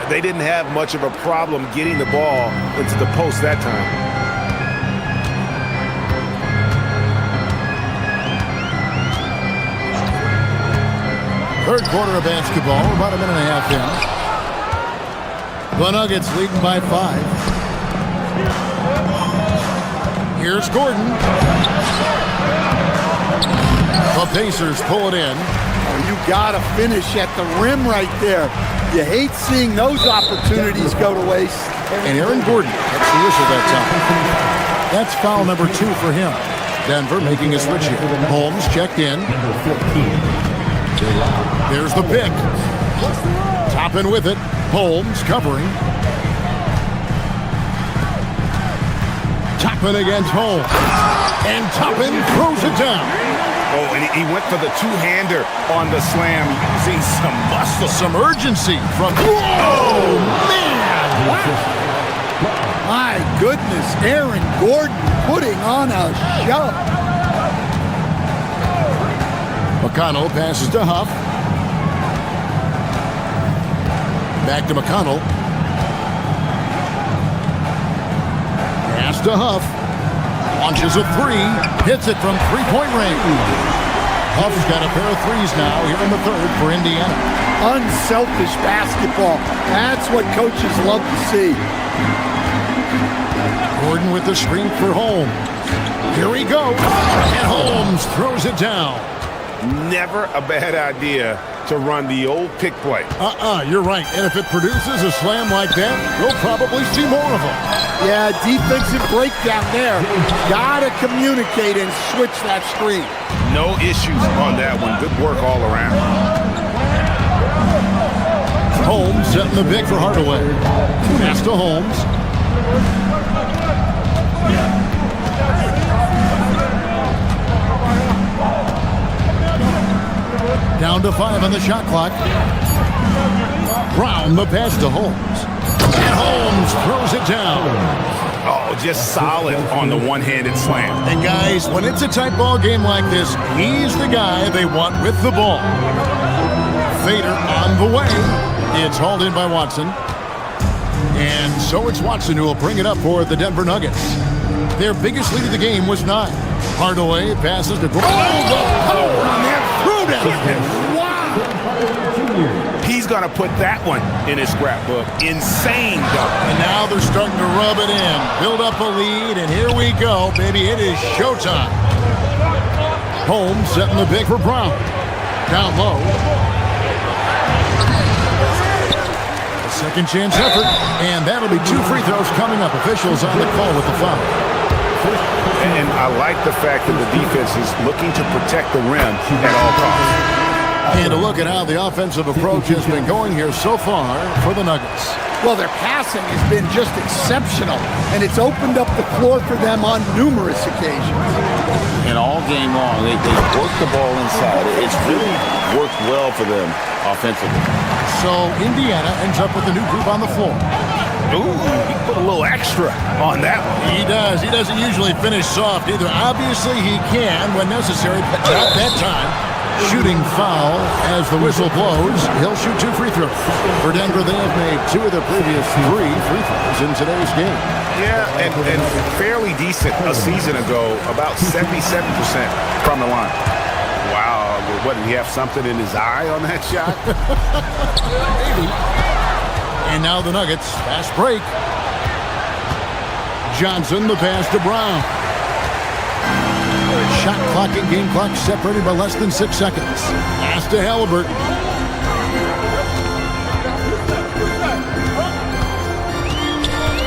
[SPEAKER 4] They didn't have much of a problem getting the ball into the post that time.
[SPEAKER 9] Third quarter of basketball, about a minute and a half in. The Nuggets leading by 5. Here's Gordon. The Pacers pull it in.
[SPEAKER 5] Oh, you gotta finish at the rim right there. You hate seeing those opportunities go to waste.
[SPEAKER 9] And Aaron Gordon gets the whistle that time. That's foul number 2 for him. Denver making a switch here. Holmes checked in. There's the pick. Toppin with it. Holmes covering. Toppin against Holmes. And Toppin throws it down.
[SPEAKER 15] Oh, and he went for the two-hander on the slam. You can see some muscle.
[SPEAKER 9] Some urgency from... Oh, man!
[SPEAKER 5] Wow. My goodness, Aaron Gordon putting on a show.
[SPEAKER 9] McConnell passes to Huff. Back to McConnell. Pass to Huff. Launches a 3. Hits it from three-point range. Huff's got a pair of threes now here in the third for Indiana.
[SPEAKER 5] Unselfish basketball. That's what coaches love to see.
[SPEAKER 9] Gordon with the screen for Holmes. Here he goes. And Holmes throws it down.
[SPEAKER 15] Never a bad idea to run the old pick play.
[SPEAKER 9] You're right. And if it produces a slam like that, we'll probably see more of them.
[SPEAKER 5] Yeah, defensive breakdown there. Gotta communicate and switch that screen.
[SPEAKER 15] No issues on that one. Good work all around.
[SPEAKER 9] Holmes setting the pick for Hardaway. Pass to Holmes. Down to 5 on the shot clock. Brown the pass to Holmes. And Holmes throws it down.
[SPEAKER 15] Oh, just solid on the one-handed slam.
[SPEAKER 9] And guys, when it's a tight ball game like this, he's the guy they want with the ball. Fader on the way. It's hauled in by Watson. And so it's Watson who will bring it up for the Denver Nuggets. Their biggest lead of the game was 9. Hardaway passes to Gordon. Oh, the power on that throwdown. Wow.
[SPEAKER 3] He's going to put that one in his scrapbook. Insane dunk.
[SPEAKER 9] And now they're starting to rub it in. Build up a lead, and here we go, baby. It is showtime. Holmes setting the big for Brown. Down low. A second chance effort, and that'll be 2 free throws coming up. Officials on the call with the foul.
[SPEAKER 15] And I like the fact that the defense is looking to protect the rim at all costs.
[SPEAKER 9] And a look at how the offensive approach has been going here so far for the Nuggets.
[SPEAKER 5] Well, their passing has been just exceptional, and it's opened up the floor for them on numerous occasions.
[SPEAKER 10] And all game long, they work the ball inside. It's really worked well for them offensively.
[SPEAKER 9] So Indiana ends up with a new group on the floor.
[SPEAKER 3] Ooh, he put a little extra on that one.
[SPEAKER 9] He does. He doesn't usually finish soft either. Obviously, he can when necessary, but not that time. Shooting foul as the whistle blows. He'll shoot 2 free throws. For Denver, they have made 2 of their previous 3 free throws in today's game.
[SPEAKER 15] Yeah, and fairly decent a season ago, about 77% from the line. Wow, what, did he have something in his eye on that shot?
[SPEAKER 9] Maybe. And now the Nuggets, fast break. Johnson, the pass to Brown. Shot clock and game clock separated by less than 6 seconds. Pass to Halliburton.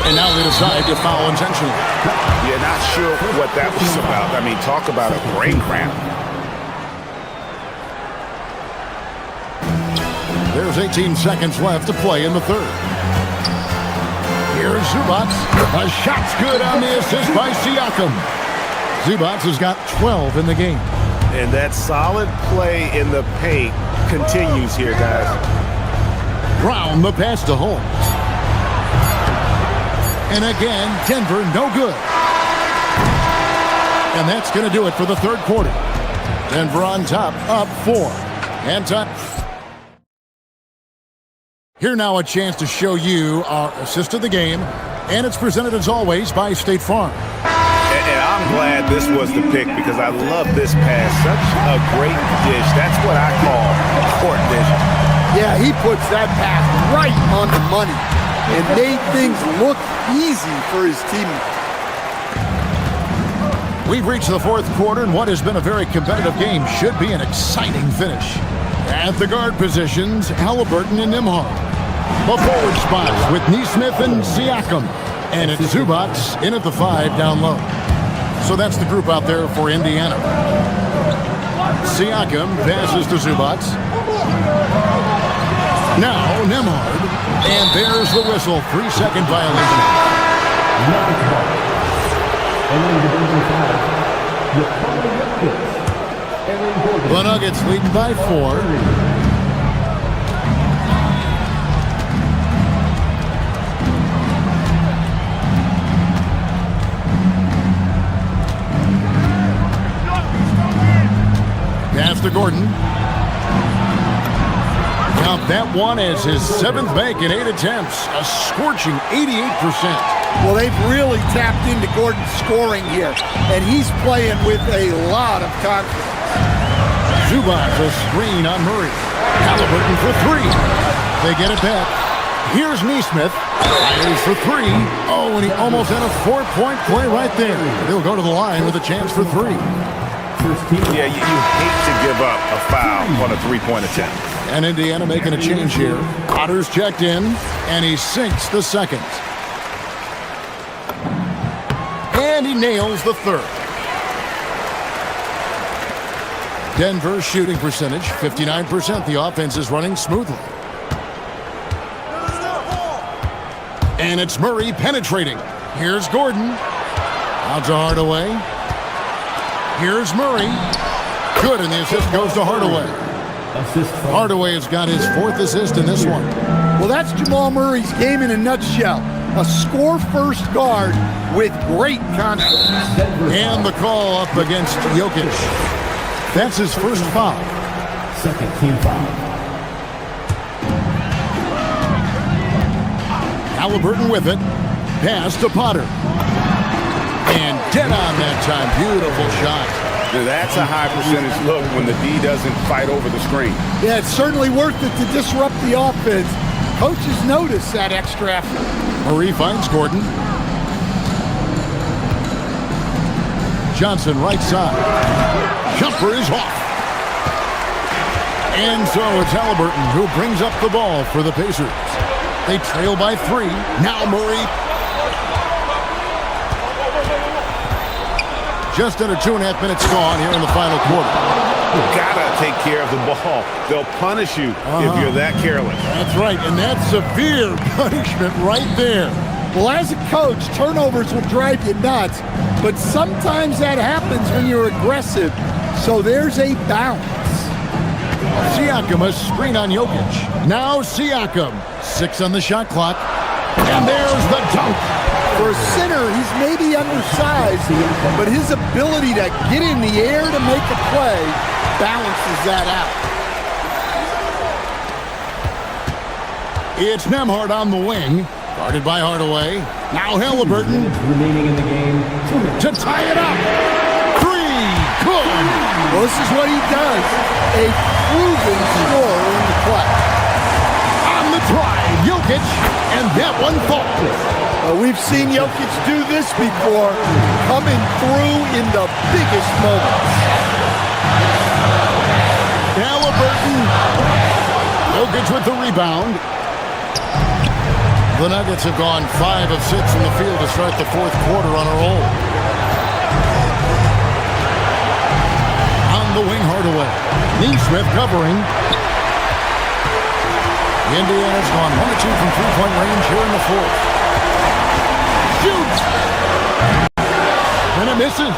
[SPEAKER 9] And now they decide to foul intentionally.
[SPEAKER 15] Yeah, not sure what that was about. I mean, talk about a brain cramp.
[SPEAKER 9] There's 18 seconds left to play in the third. Here's Zubac. A shot's good on the assist by Siakam. Zubac has got 12 in the game.
[SPEAKER 3] And that solid play in the paint continues here, guys.
[SPEAKER 9] Brown, the pass to Holmes. And again, Denver, no good. And that's going to do it for the third quarter. Denver on top, up 4. And time. Here now a chance to show you our assist of the game. And it's presented as always by State Farm.
[SPEAKER 15] And I'm glad this was the pick because I love this pass. Such a great dish. That's what I call court vision.
[SPEAKER 5] Yeah, he puts that pass right on the money and made things look easy for his teammates.
[SPEAKER 9] We've reached the fourth quarter, and what has been a very competitive game should be an exciting finish. At the guard positions, Halliburton and Nembhard. The forward spots with Nesmith and Siakam. And it's Zubac in at the 5 down low. So that's the group out there for Indiana. Siakam passes to Zubac. Now Nembhard. And there's the whistle. 3-second violation. The Nuggets leading by 4. Pass to Gordon. Now that one is his 7th make in 8 attempts. A scorching 88%.
[SPEAKER 5] Well, they've really tapped into Gordon's scoring here, and he's playing with a lot of confidence.
[SPEAKER 9] Zubac, a screen on Murray. Halliburton for 3. They get it back. Here's Nesmith. Fires for 3. Oh, and he almost had a 4-point play right there. They'll go to the line with a chance for 3.
[SPEAKER 15] Yeah, you hate to give up a foul on a 3-point attempt.
[SPEAKER 9] And Indiana making a change here. Potter's checked in, and he sinks the second. And he nails the third. Denver's shooting percentage, 59%. The offense is running smoothly. And it's Murray penetrating. Here's Gordon. Out to Hardaway. Here's Murray. Good, and the assist goes to Hardaway. Hardaway has got his 4th assist in this one.
[SPEAKER 5] Well, that's Jamal Murray's game in a nutshell. A score-first guard with great confidence.
[SPEAKER 9] And the call up against Jokic. That's his first foul.
[SPEAKER 7] Second team foul.
[SPEAKER 9] Halliburton with it. Pass to Potter. And dead on that time. Beautiful shot.
[SPEAKER 15] Now, that's a high percentage look when the D doesn't fight over the screen.
[SPEAKER 5] Yeah, it's certainly worth it to disrupt the offense. Coaches notice that extra effort.
[SPEAKER 9] Murray finds Gordon. Johnson right side. Jumper is off. And so it's Halliburton who brings up the ball for the Pacers. They trail by 3. Now Murray. Just under 2.5 minutes gone here in the final quarter.
[SPEAKER 15] Gotta take care of the ball. They'll punish you if you're that careless.
[SPEAKER 5] That's right, and that's severe punishment right there. Well, as a coach, turnovers will drive you nuts, but sometimes that happens when you're aggressive. So there's a balance.
[SPEAKER 9] Siakam, a screen on Jokic. Now Siakam. 6 on the shot clock. And there's the dunk.
[SPEAKER 5] For a center, he's maybe undersized, but his ability to get in the air to make a play balances that out.
[SPEAKER 9] It's Nembhard on the wing. Guarded by Hardaway. Now Halliburton.
[SPEAKER 7] Remaining in the game.
[SPEAKER 9] To tie it up. 3. Good.
[SPEAKER 5] Well, this is what he does. A proven scorer in the play.
[SPEAKER 9] On the drive, Jokic, and that one falls.
[SPEAKER 5] We've seen Jokic do this before, coming through in the biggest moments.
[SPEAKER 9] Halliburton. Jokic with the rebound. The Nuggets have gone 5 of 6 from the field to start the fourth quarter on a roll. On the wing, Hardaway. Neesmith covering. Indiana's gone 1 of 2 from three-point range here in the fourth. Shoots! And it misses.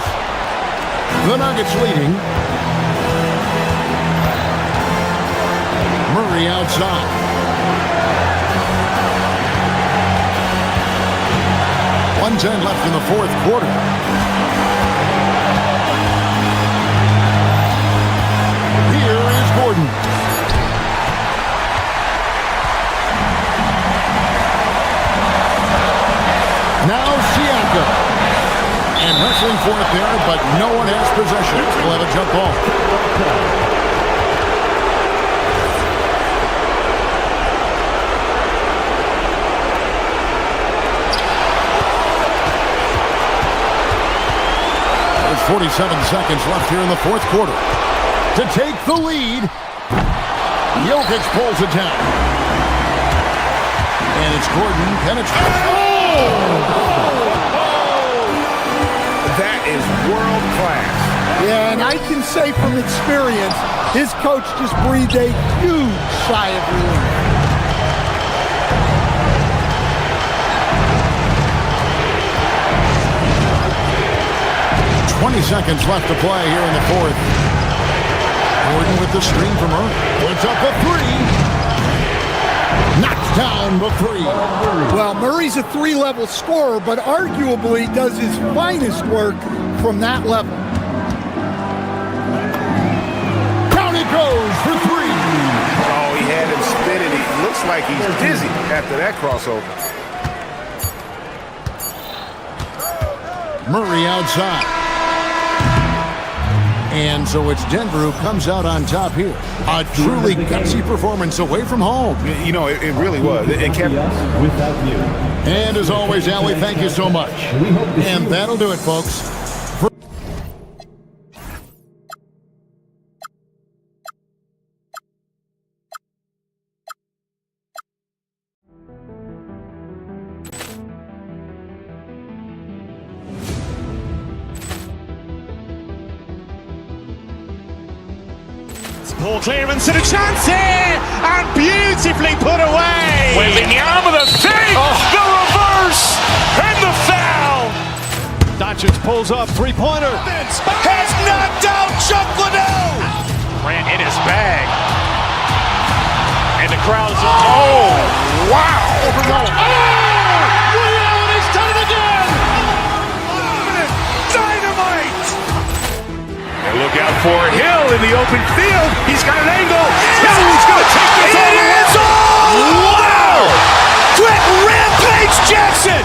[SPEAKER 9] The Nuggets leading. Murray outside. .110 left in the fourth quarter. Here is Gordon. Now Siakam. And wrestling for it there, but no one has possession. We'll have a jump ball. There's 47 seconds left here in the fourth quarter. To take the lead, Jokic pulls it down. And it's Gordon penetrating.
[SPEAKER 15] That is world class.
[SPEAKER 5] Yeah, and I can say from experience, his coach just breathed a huge sigh of relief.
[SPEAKER 9] Seconds left to play here in the fourth. Gordon with the screen from her. Puts up a 3. Knocks down the 3.
[SPEAKER 5] Well, Murray's a 3-level scorer, but arguably does his finest work from that level.
[SPEAKER 9] Down it goes for 3.
[SPEAKER 15] Oh, he had him spinning. He looks like he's dizzy after that crossover.
[SPEAKER 9] Murray outside. And so it's Denver who comes out on top here. A truly gutsy performance away from home.
[SPEAKER 15] You know, it really was. And Kevin.
[SPEAKER 9] And as always, Allie, thank you so much. And that'll do it, folks.
[SPEAKER 1] Ball clearance and a chance here, and beautifully put away.
[SPEAKER 3] Wembanyama the fake, the reverse, and the foul.
[SPEAKER 1] Doncic pulls up, three-pointer.
[SPEAKER 3] Has knocked out Chuck Liddell. Ran in his bag. And the crowd is, oh, wow. Reality's done it again. Dynamite. And look out for Hill in the open field. He's got an angle. He's going to take this all the way. Wow. Quick Rampage Jackson.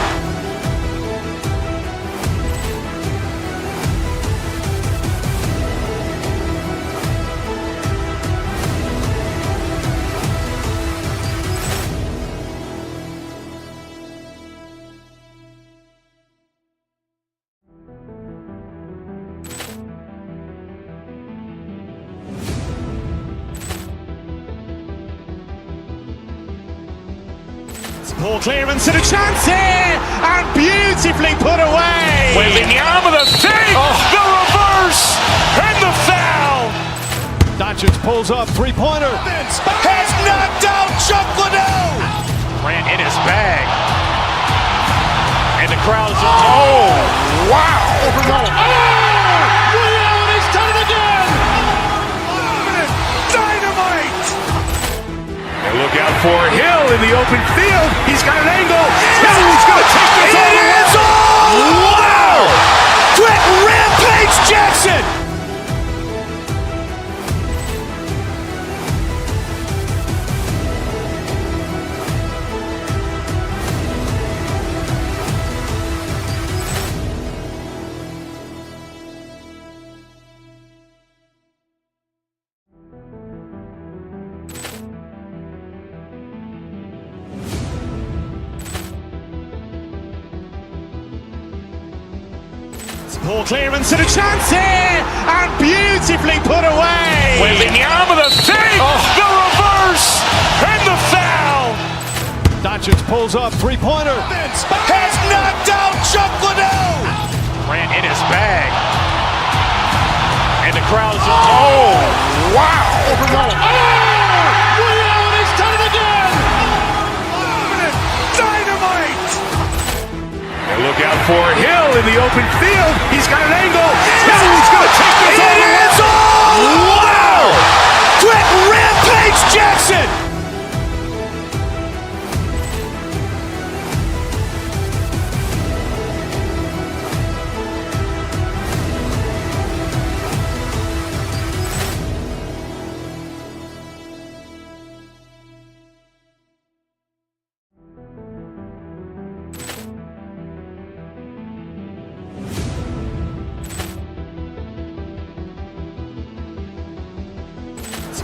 [SPEAKER 1] Ball clearance and a chance here, and beautifully put away.
[SPEAKER 3] Wembanyama the save, the reverse, and the foul.
[SPEAKER 5] Doncic pulls up, three-pointer.
[SPEAKER 3] Has knocked out Chuck Liddell.
[SPEAKER 1] Grant in his bag, and the crowd's
[SPEAKER 3] Oh, wow.
[SPEAKER 1] He's done it again.
[SPEAKER 3] Dynamite. And look out for Hill in the open field. He's got an angle. Hill's going to take this all the way. Wow. Quick rampage Jackson.
[SPEAKER 1] Ball clearance and a chance here, and beautifully put away.
[SPEAKER 3] Wembanyama the save, the reverse, and the foul.
[SPEAKER 5] Doncic pulls up, three-pointer.
[SPEAKER 3] Has knocked out Chuck Liddell.
[SPEAKER 1] Grant in his bag, and the crowd's
[SPEAKER 3] wow.
[SPEAKER 1] He's done it again.
[SPEAKER 3] Dynamite. And look out for Hill in the open field. He's got an angle. Hill's going to take this all the way. Wow. Quick rampage Jackson.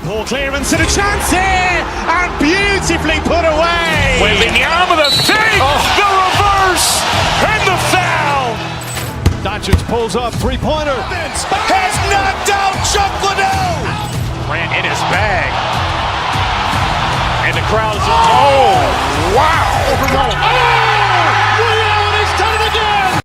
[SPEAKER 1] Ball clearance and a chance here, and beautifully put away.
[SPEAKER 3] Wembanyama the save, the reverse, and the foul.
[SPEAKER 5] Doncic pulls up, three-pointer.
[SPEAKER 3] Has knocked out Chuck Liddell.
[SPEAKER 1] Grant in his bag, and the crowd's
[SPEAKER 3] wow.
[SPEAKER 1] He's done it again.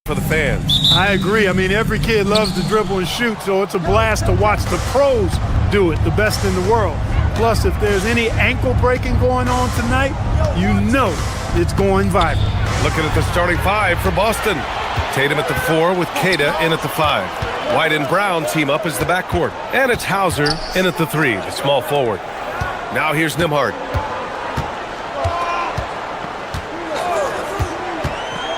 [SPEAKER 4] For the fans.
[SPEAKER 2] I agree. I mean, every kid loves to dribble and shoot, so it's a blast to watch the pros do it, the best in the world. Plus, if there's any ankle breaking going on tonight, you know it's going viral.
[SPEAKER 4] Looking at the starting five for Boston. Tatum at the 4 with Queta in at the 5. White and Brown team up as the backcourt. And it's Hauser in at the 3, the small forward. Now here's Nembhard.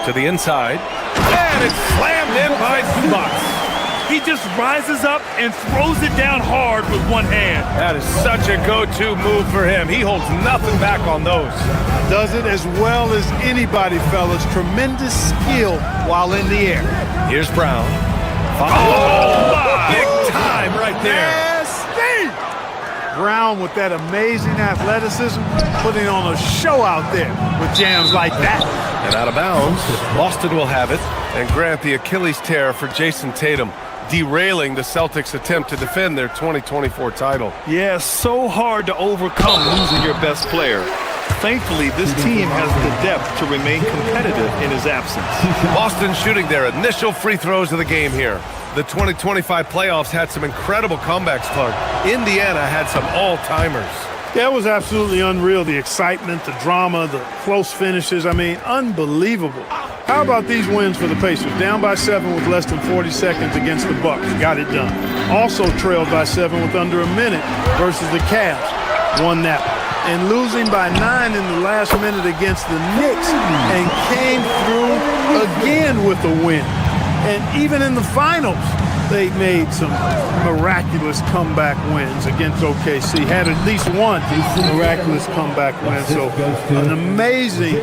[SPEAKER 4] To the inside. And it's slammed in by Zubac.
[SPEAKER 6] He just rises up and throws it down hard with one hand.
[SPEAKER 4] That is such a go-to move for him. He holds nothing back on those.
[SPEAKER 2] Does it as well as anybody, fellas. Tremendous skill while in the air.
[SPEAKER 4] Here's Brown. Big time right there.
[SPEAKER 2] Brown with that amazing athleticism, putting on a show out there with jams like that.
[SPEAKER 4] And out of bounds, Boston will have it and grant the Achilles tear for Jason Tatum, derailing the Celtics' attempt to defend their 2024 title.
[SPEAKER 6] Yeah, so hard to overcome losing your best player. Thankfully, this team has the depth to remain competitive in his absence.
[SPEAKER 4] Boston shooting their initial free throws of the game here. The 2025 playoffs had some incredible comebacks, Clark. Indiana had some all-timers.
[SPEAKER 2] Yeah, it was absolutely unreal. The excitement, the drama, the close finishes. I mean, unbelievable. How about these wins for the Pacers? Down by 7 with less than 40 seconds against the Bucks. Got it done. Also trailed by 7 with under a minute versus the Cavs. Won that one. And losing by 9 in the last minute against the Knicks and came through again with a win. And even in the finals, they made some miraculous comeback wins against OKC. Had at least one miraculous comeback win. So an amazing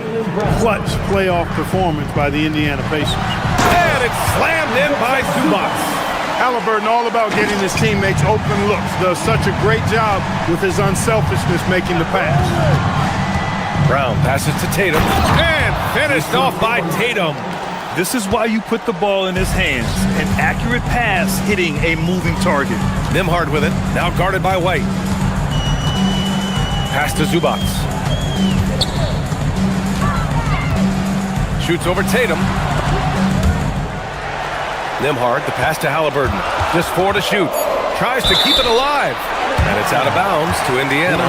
[SPEAKER 2] clutch playoff performance by the Indiana Pacers.
[SPEAKER 4] And it's slammed in by Zubac.
[SPEAKER 2] Halliburton all about getting his teammates open looks. Does such a great job with his unselfishness making the pass.
[SPEAKER 4] Brown passes to Tatum and finished off by Tatum.
[SPEAKER 6] This is why you put the ball in his hands. An accurate pass hitting a moving target.
[SPEAKER 4] Nembhard with it, now guarded by White. Pass to Zubac. Shoots over Tatum. Nembhard, the pass to Halliburton. Just 4 to shoot. Tries to keep it alive. And it's out of bounds to Indiana.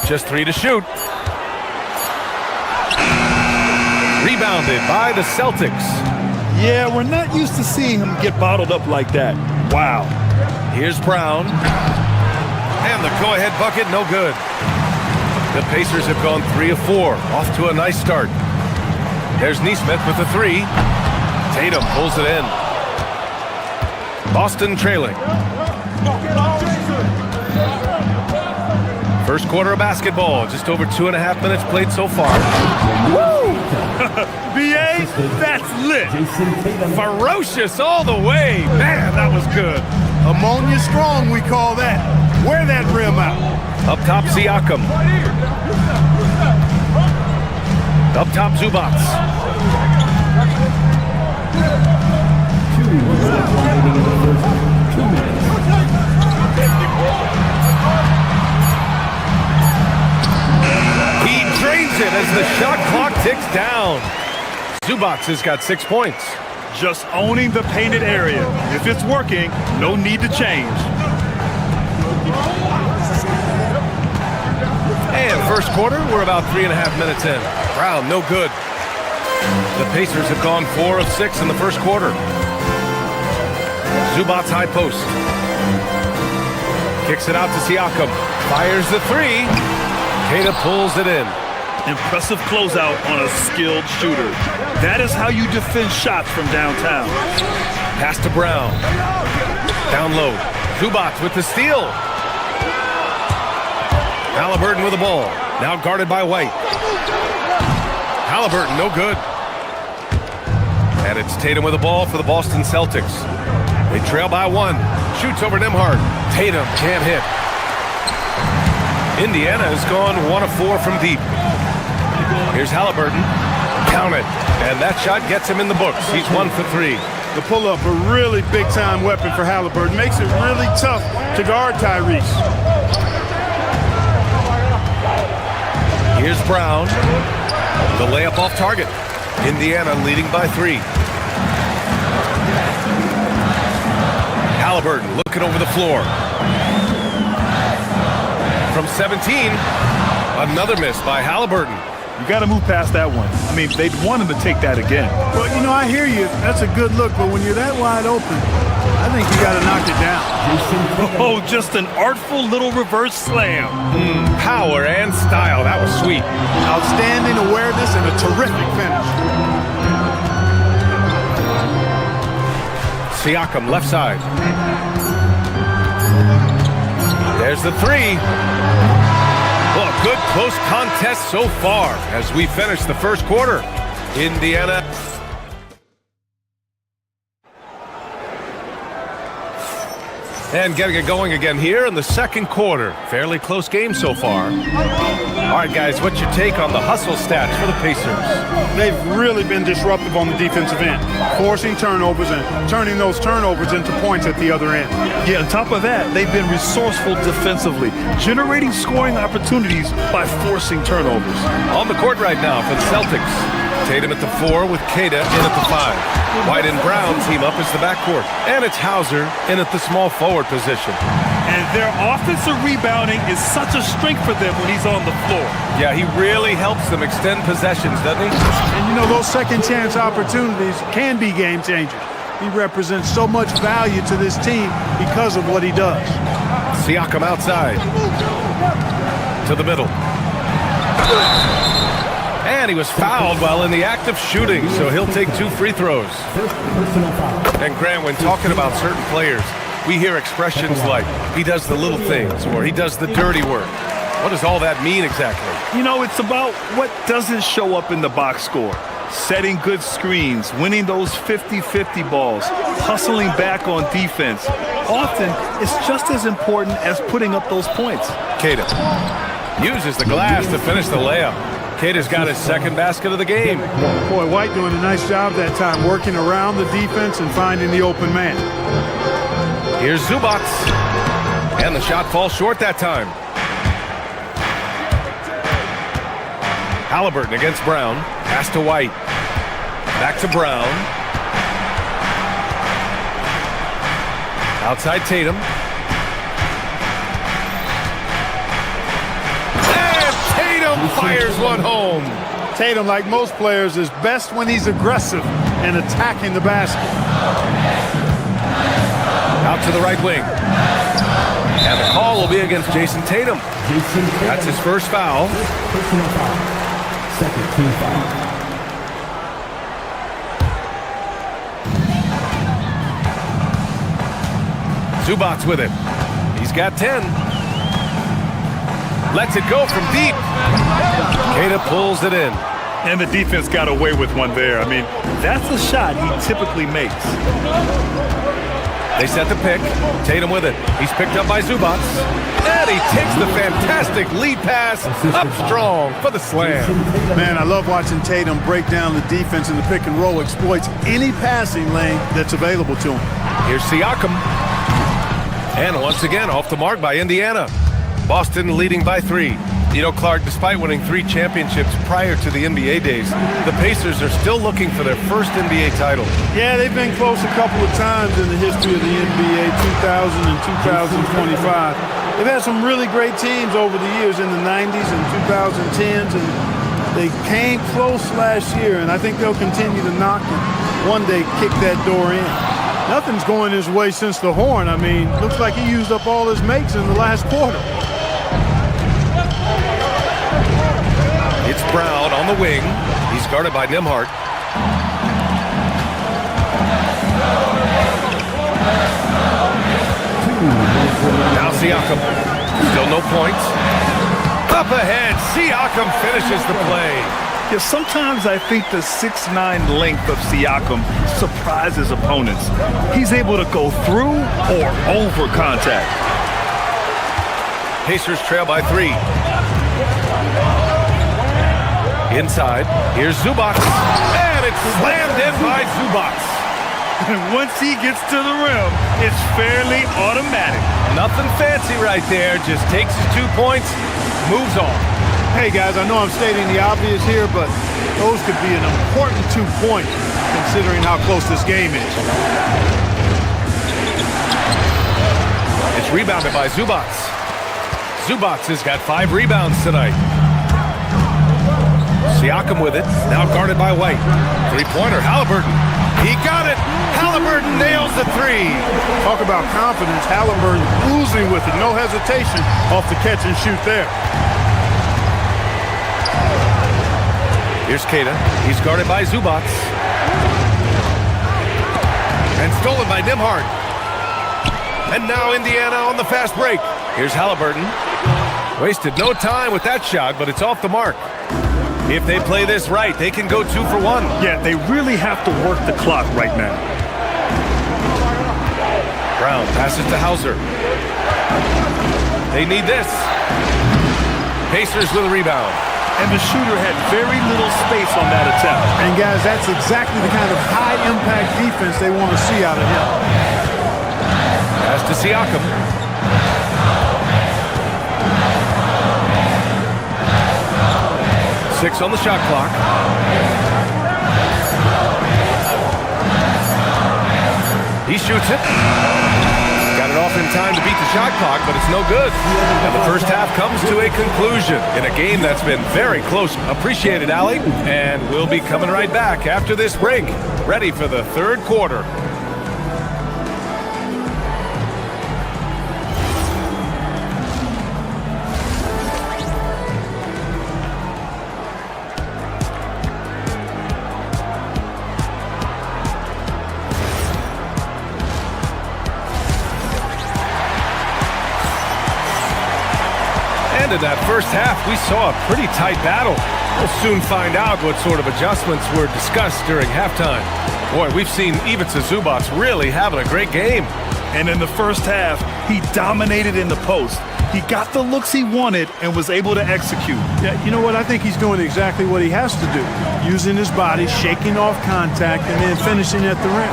[SPEAKER 4] Just 3 to shoot. Rebounded by the Celtics.
[SPEAKER 6] Yeah, we're not used to seeing him get bottled up like that. Wow.
[SPEAKER 4] Here's Brown. And the go-ahead bucket, no good. The Pacers have gone 3 of 4. Off to a nice start. There's Nesmith with the 3. Tatum pulls it in. Boston trailing. First quarter of basketball, just over 2.5 minutes played so far.
[SPEAKER 6] Woo! BA, that's lit.
[SPEAKER 4] Ferocious all the way. Man, that was good.
[SPEAKER 2] Ammonia strong, we call that. Wear that rim out.
[SPEAKER 4] Up top, Siakam. Up top, Zubac. He drains it as the shot clock ticks down. Zubac has got 6 points.
[SPEAKER 6] Just owning the painted area. If it's working, no need to change.
[SPEAKER 4] And first quarter, we're about 3.5 minutes in. Brown, no good. The Pacers have gone 4 of 6 in the first quarter. Zubac's high post. Kicks it out to Siakam. Fires the 3. Queta pulls it in.
[SPEAKER 6] Impressive closeout on a skilled shooter. That is how you defend shots from downtown.
[SPEAKER 4] Pass to Brown. Down low. Zubac with the steal. Halliburton with the ball. Now guarded by White. Halliburton, no good. And it's Tatum with the ball for the Boston Celtics. They trail by 1. Shoots over Nembhard. Tatum can't hit. Indiana has gone 1 of 4 from deep. Here's Halliburton. Count it. And that shot gets him in the books. He's 1 for 3.
[SPEAKER 2] The pull-up, a really big-time weapon for Halliburton. Makes it really tough to guard Tyrese.
[SPEAKER 4] Here's Brown. The layup off target. Indiana leading by 3. Halliburton looking over the floor. From 17, another miss by Halliburton.
[SPEAKER 6] You got to move past that one. I mean, they'd want him to take that again.
[SPEAKER 2] Well, you know, I hear you. That's a good look, but when you're that wide open, I think you got to knock it down.
[SPEAKER 6] Oh, just an artful little reverse slam.
[SPEAKER 4] Power and style. That was sweet.
[SPEAKER 2] Outstanding awareness and a terrific finish.
[SPEAKER 4] Siakam, left side. There's the 3. Well, good close contest so far as we finish the first quarter. Indiana. And getting it going again here in the second quarter. Fairly close game so far. All right, guys, what's your take on the hustle stats for the Pacers?
[SPEAKER 2] They've really been disruptive on the defensive end, forcing turnovers and turning those turnovers into points at the other end.
[SPEAKER 6] Yeah, on top of that, they've been resourceful defensively, generating scoring opportunities by forcing turnovers.
[SPEAKER 4] On the court right now for the Celtics. Tatum at the 4 with Queta in at the 5. White and Brown team up as the backcourt. And it's Hauser in at the small forward position.
[SPEAKER 6] And their offensive rebounding is such a strength for them when he's on the floor.
[SPEAKER 4] Yeah, he really helps them extend possessions, doesn't he?
[SPEAKER 2] And you know, those second chance opportunities can be game changers. He represents so much value to this team because of what he does.
[SPEAKER 4] Siakam outside. To the middle. And he was fouled while in the act of shooting, so he'll take 2 free throws. And Grant, when talking about certain players, we hear expressions like, he does the little things, or he does the dirty work. What does all that mean exactly?
[SPEAKER 6] You know, it's about what doesn't show up in the box score. Setting good screens, winning those 50-50 balls, hustling back on defense. Often, it's just as important as putting up those points.
[SPEAKER 4] Queta uses the glass to finish the layup. Queta's got his second basket of the game.
[SPEAKER 2] Boy, White doing a nice job that time, working around the defense and finding the open man.
[SPEAKER 4] Here's Zubac. And the shot falls short that time. Halliburton against Brown. Pass to White. Back to Brown. Outside Tatum. And Tatum fires one home.
[SPEAKER 2] Tatum, like most players, is best when he's aggressive and attacking the basket.
[SPEAKER 4] Out to the right wing. And the call will be against Jason Tatum. That's his first foul.
[SPEAKER 7] Personal foul. Second team foul.
[SPEAKER 4] Zubac with it. He's got 10. Lets it go from deep. Queta pulls it in.
[SPEAKER 6] And the defense got away with one there. I mean, that's a shot he typically makes.
[SPEAKER 4] They set the pick. Tatum with it. He's picked up by Zubac. And he takes the fantastic lead pass up strong for the slam.
[SPEAKER 2] Man, I love watching Tatum break down the defense in the pick and roll, exploits any passing lane that's available to him.
[SPEAKER 4] Here's Siakam. And once again, off the mark by Indiana. Boston leading by 3. You know, Clark, despite winning 3 championships prior to the NBA days, the Pacers are still looking for their first NBA title.
[SPEAKER 2] Yeah, they've been close a couple of times in the history of the NBA, 2000 and 2025. They've had some really great teams over the years in the 90s and 2010s, and they came close last year, and I think they'll continue to knock and one day kick that door in. Nothing's going his way since the horn. I mean, looks like he used up all his makes in the last quarter.
[SPEAKER 4] It's Brown on the wing. He's guarded by Nembhard. Now Siakam. Still no points. Up ahead, Siakam finishes the play.
[SPEAKER 6] Yeah, sometimes I think the 6'9" length of Siakam surprises opponents. He's able to go through or over contact.
[SPEAKER 4] Pacers trail by 3. Inside, here's Zubac. And it's slammed in by Zubac.
[SPEAKER 6] And once he gets to the rim, it's fairly automatic.
[SPEAKER 4] Nothing fancy right there. Just takes his 2 points, moves on.
[SPEAKER 2] Hey, guys, I know I'm stating the obvious here, but those could be an important 2 points considering how close this game is.
[SPEAKER 4] It's rebounded by Zubac. Zubac has got 5 rebounds tonight. Siakam with it, now guarded by White. 3-pointer, Halliburton. He got it. Halliburton nails the 3.
[SPEAKER 2] Talk about confidence. Halliburton oozing with it. No hesitation off the catch and shoot there.
[SPEAKER 4] Here's Queta. He's guarded by Zubac. And stolen by Nembhard. And now Indiana on the fast break. Here's Halliburton. Wasted no time with that shot, but it's off the mark. If they play this right, they can go 2 for 1.
[SPEAKER 6] Yeah, they really have to work the clock right now.
[SPEAKER 4] Brown passes to Hauser. They need this. Pacers with a rebound.
[SPEAKER 6] And the shooter had very little space on that attempt.
[SPEAKER 2] And guys, that's exactly the kind of high-impact defense they want to see out of him.
[SPEAKER 4] Pass to Siakam. Six on the shot clock. He shoots it. Got it off in time to beat the shot clock, but it's no good. And the first half comes to a conclusion in a game that's been very close. Appreciate it, Allie. And we'll be coming right back after this break, ready for the third quarter. in that first half, we saw a pretty tight battle. We'll soon find out what sort of adjustments were discussed during halftime. Boy, we've seen Ivica Zubac really having a great game.
[SPEAKER 6] And in the first half, he dominated in the post. He got the looks he wanted and was able to execute.
[SPEAKER 2] Yeah, you know what? I think he's doing exactly what he has to do. Using his body, shaking off contact, and then finishing at the rim.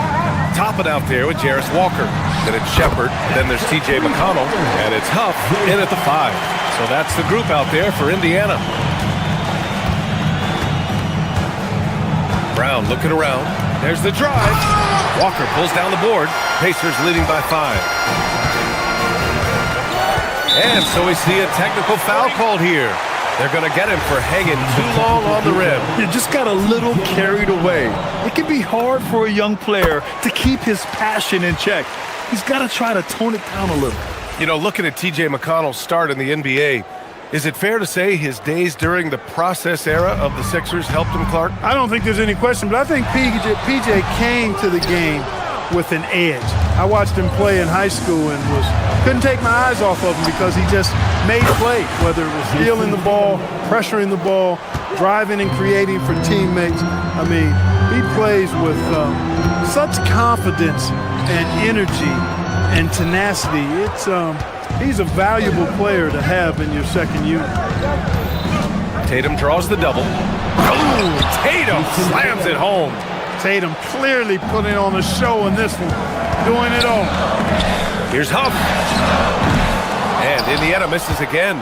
[SPEAKER 4] Topping out there with Jarris Walker. Then it's Shepard. Then there's T.J. McConnell. And it's Huff in at the 5. So that's the group out there for Indiana. Brown looking around. There's the drive. Walker pulls down the board. Pacers leading by 5. And so we see a technical foul called here. They're going to get him for hanging too long on the rim.
[SPEAKER 6] You just got a little carried away. It can be hard for a young player to keep his passion in check. He's got to try to tone it down a little.
[SPEAKER 4] You know, looking at T.J. McConnell's start in the NBA, is it fair to say his days during the process era of the Sixers helped him, Clark?
[SPEAKER 2] I don't think there's any question, but I think PJ came to the game with an edge. I watched him play in high school and couldn't take my eyes off of him because he just made plays, whether it was stealing the ball, pressuring the ball, driving and creating for teammates. I mean, he plays with such confidence and energy and tenacity. He's a valuable player to have in your second unit.
[SPEAKER 4] Tatum draws the double. Oh, Tatum slams it home.
[SPEAKER 2] Tatum clearly putting on a show in this one, doing it all.
[SPEAKER 4] Here's Huff. And Indiana misses again.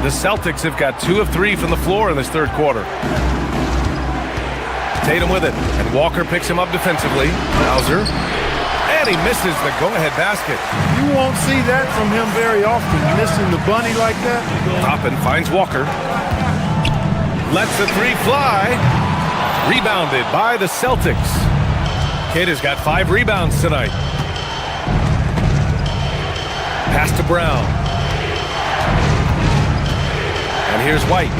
[SPEAKER 4] The Celtics have got 2 of 3 from the floor in this third quarter. Tatum with it, and Walker picks him up defensively. Hauser. And he misses the go-ahead basket.
[SPEAKER 2] You won't see that from him very often, missing the bunny like that.
[SPEAKER 4] Toppin finds Walker. Lets the 3 fly. Rebounded by the Celtics. Kid has got 5 rebounds tonight. Pass to Brown. And here's White.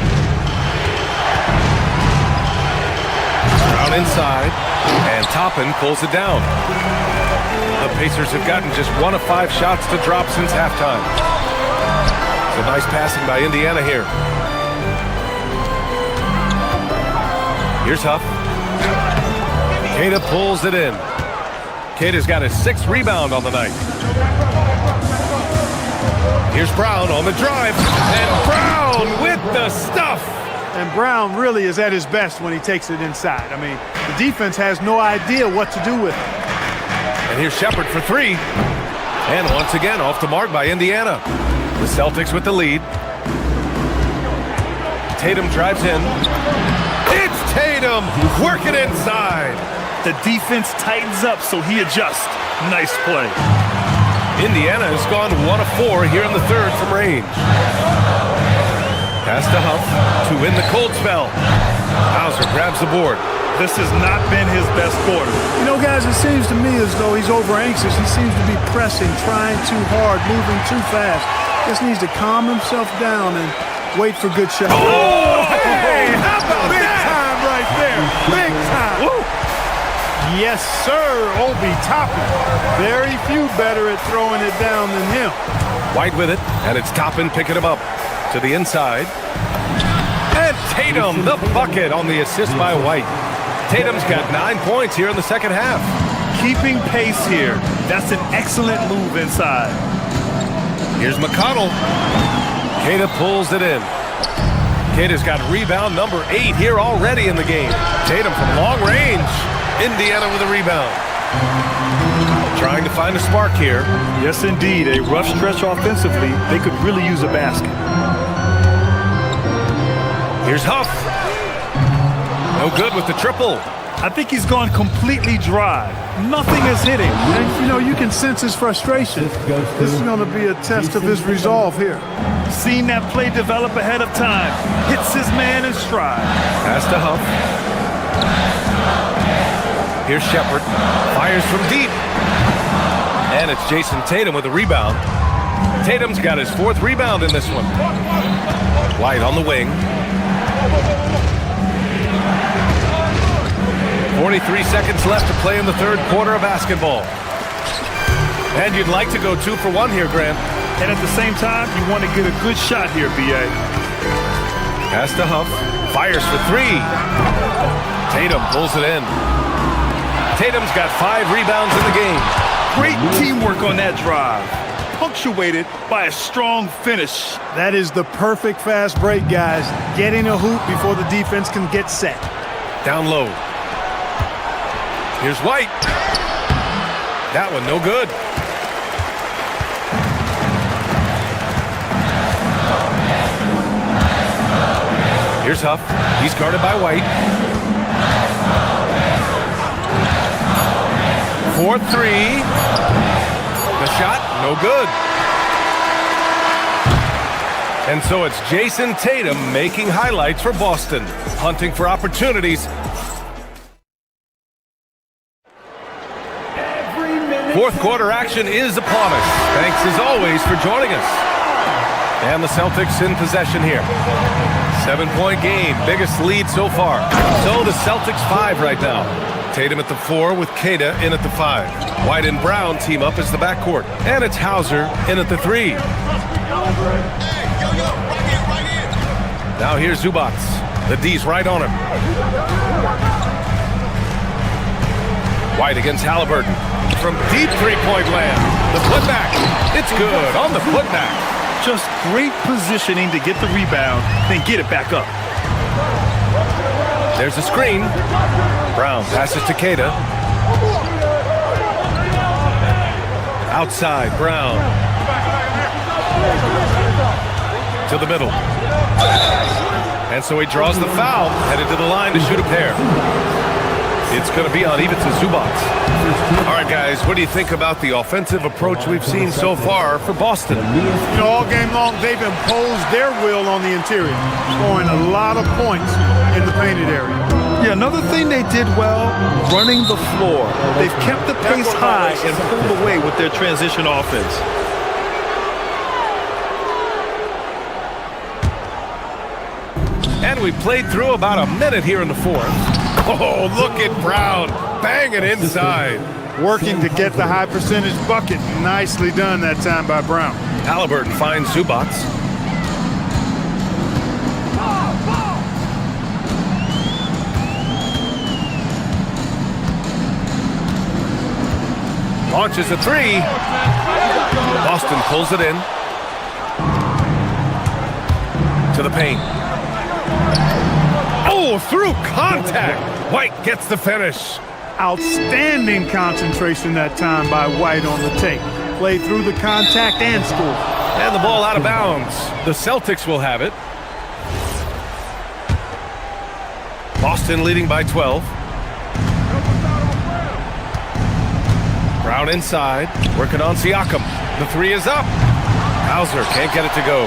[SPEAKER 4] Brown inside. And Toppin pulls it down. The Pacers have gotten just 1 of 5 shots to drop since halftime. So nice passing by Indiana here. Here's Huff. Queta pulls it in. Queta's got his 6th rebound on the night. Here's Brown on the drive. And Brown with the stuff.
[SPEAKER 2] And Brown really is at his best when he takes it inside. I mean, the defense has no idea what to do with it.
[SPEAKER 4] And here's Shepard for 3. And once again, off the mark by Indiana. The Celtics with the lead. Tatum drives in. It's Tatum working inside.
[SPEAKER 6] The defense tightens up, so he adjusts. Nice play.
[SPEAKER 4] Indiana has gone 1 of 4 here in the third from range. Pass to Huff to win the cold spell. Hauser grabs the board.
[SPEAKER 6] This has not been his best quarter.
[SPEAKER 2] You know, guys, it seems to me as though he's over-anxious. He seems to be pressing, trying too hard, moving too fast. Just needs to calm himself down and wait for good shots.
[SPEAKER 4] Oh, hey, how about
[SPEAKER 2] big
[SPEAKER 4] that?
[SPEAKER 2] time right there. Big time.
[SPEAKER 4] Woo.
[SPEAKER 2] Yes, sir, Obi Toppin. Very few better at throwing it down than him.
[SPEAKER 4] White with it, and it's Toppin picking him up to the inside. And Tatum, the bucket on the assist by White. Tatum's got 9 points here in the second half.
[SPEAKER 6] Keeping pace here. That's an excellent move inside.
[SPEAKER 4] Here's McConnell. Queta pulls it in. Queta's got rebound number 8 here already in the game. Tatum from long range. Indiana with a rebound. Trying to find a spark here.
[SPEAKER 6] Yes, indeed. A rough stretch offensively. They could really use a basket.
[SPEAKER 4] Here's Huff. No good with the triple.
[SPEAKER 6] I think he's gone completely dry. Nothing is hitting.
[SPEAKER 2] And, you know, you can sense his frustration. This is going to be a test of his resolve here.
[SPEAKER 6] Seen that play develop ahead of time. Hits his man in stride.
[SPEAKER 4] Pass to Huff. Here's Shepard. Fires from deep. And it's Jason Tatum with a rebound. Tatum's got his 4th rebound in this one. White on the wing. 43 seconds left to play in the third quarter of basketball. And you'd like to go 2 for 1 here, Grant.
[SPEAKER 6] And at the same time, you want to get a good shot here, B.A.
[SPEAKER 4] Pass to Huff. Fires for three. Tatum pulls it in. Tatum's got 5 rebounds in the game.
[SPEAKER 6] Great teamwork on that drive, punctuated by a strong finish.
[SPEAKER 2] That is the perfect fast break, guys. Getting a hoop before the defense can get set.
[SPEAKER 4] Down low. Here's White. That one no good. Here's Huff. He's guarded by White. 4-3. The shot, no good. And so it's Jason Tatum making highlights for Boston, hunting for opportunities. Fourth quarter action is upon us. Thanks as always for joining us. And the Celtics in possession here. 7-point game, biggest lead so far. So the Celtics 5 right now. Tatum at the 4 with Queta in at the 5. White and Brown team up as the backcourt. And it's Hauser in at the 3. Now here's Zubac. The D's right on him. White against Halliburton. From deep three-point land. The putback. It's good on the putback.
[SPEAKER 6] Just great positioning to get the rebound, then get it back up.
[SPEAKER 4] There's a screen. Brown passes to Queta. Outside, Brown. To the middle. And so he draws the foul, headed to the line to shoot a pair. It's going to be on Ivica Zubac. All right, guys, what do you think about the offensive approach we've seen so far for Boston?
[SPEAKER 2] You know, all game long, they've imposed their will on the interior, scoring a lot of points in the painted area.
[SPEAKER 6] Yeah, another thing they did well, running the floor. They've kept the pace high and pulled away with their transition offense.
[SPEAKER 4] And we played through about a minute here in the fourth. Oh, look at Brown. Bang it inside.
[SPEAKER 2] Working to get the high percentage bucket. Nicely done that time by Brown.
[SPEAKER 4] Halliburton finds Zubac. Launches a 3. Boston pulls it in. To the paint. Oh, through contact. White gets the finish.
[SPEAKER 2] Outstanding concentration that time by White on the take. Played through the contact and scored.
[SPEAKER 4] And the ball out of bounds. The Celtics will have it. Boston leading by 12. Brown inside, working on Siakam. The 3 is up. Hauser can't get it to go.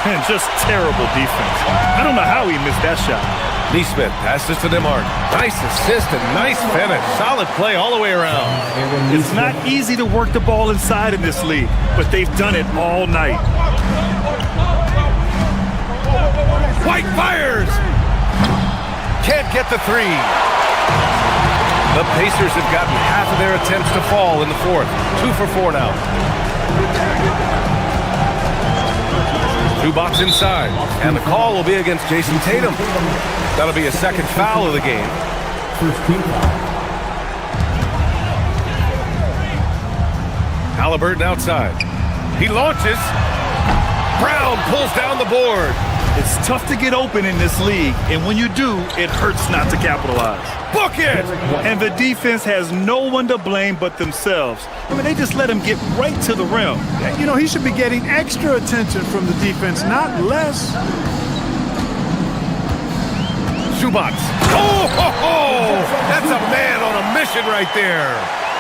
[SPEAKER 6] And just terrible defense. I don't know how he missed that shot.
[SPEAKER 4] Neesmith passes to DeMarc. Nice assist and nice finish. Solid play all the way around.
[SPEAKER 6] It's not easy to work the ball inside in this league, but they've done it all night.
[SPEAKER 4] White fires! Can't get the 3. The Pacers have gotten half of their attempts to fall in the fourth. 2 for 4 now. Zubac inside, and the call will be against Jason Tatum. That'll be a second foul of the game. Halliburton outside. He launches. Brown pulls down the board.
[SPEAKER 6] It's tough to get open in this league, and when you do, it hurts not to capitalize.
[SPEAKER 4] Book it!
[SPEAKER 6] And the defense has no one to blame but themselves. I mean, they just let him get right to the rim.
[SPEAKER 2] You know, he should be getting extra attention from the defense, not less.
[SPEAKER 4] Zubac. Oh, ho, ho! That's a man on a mission right there.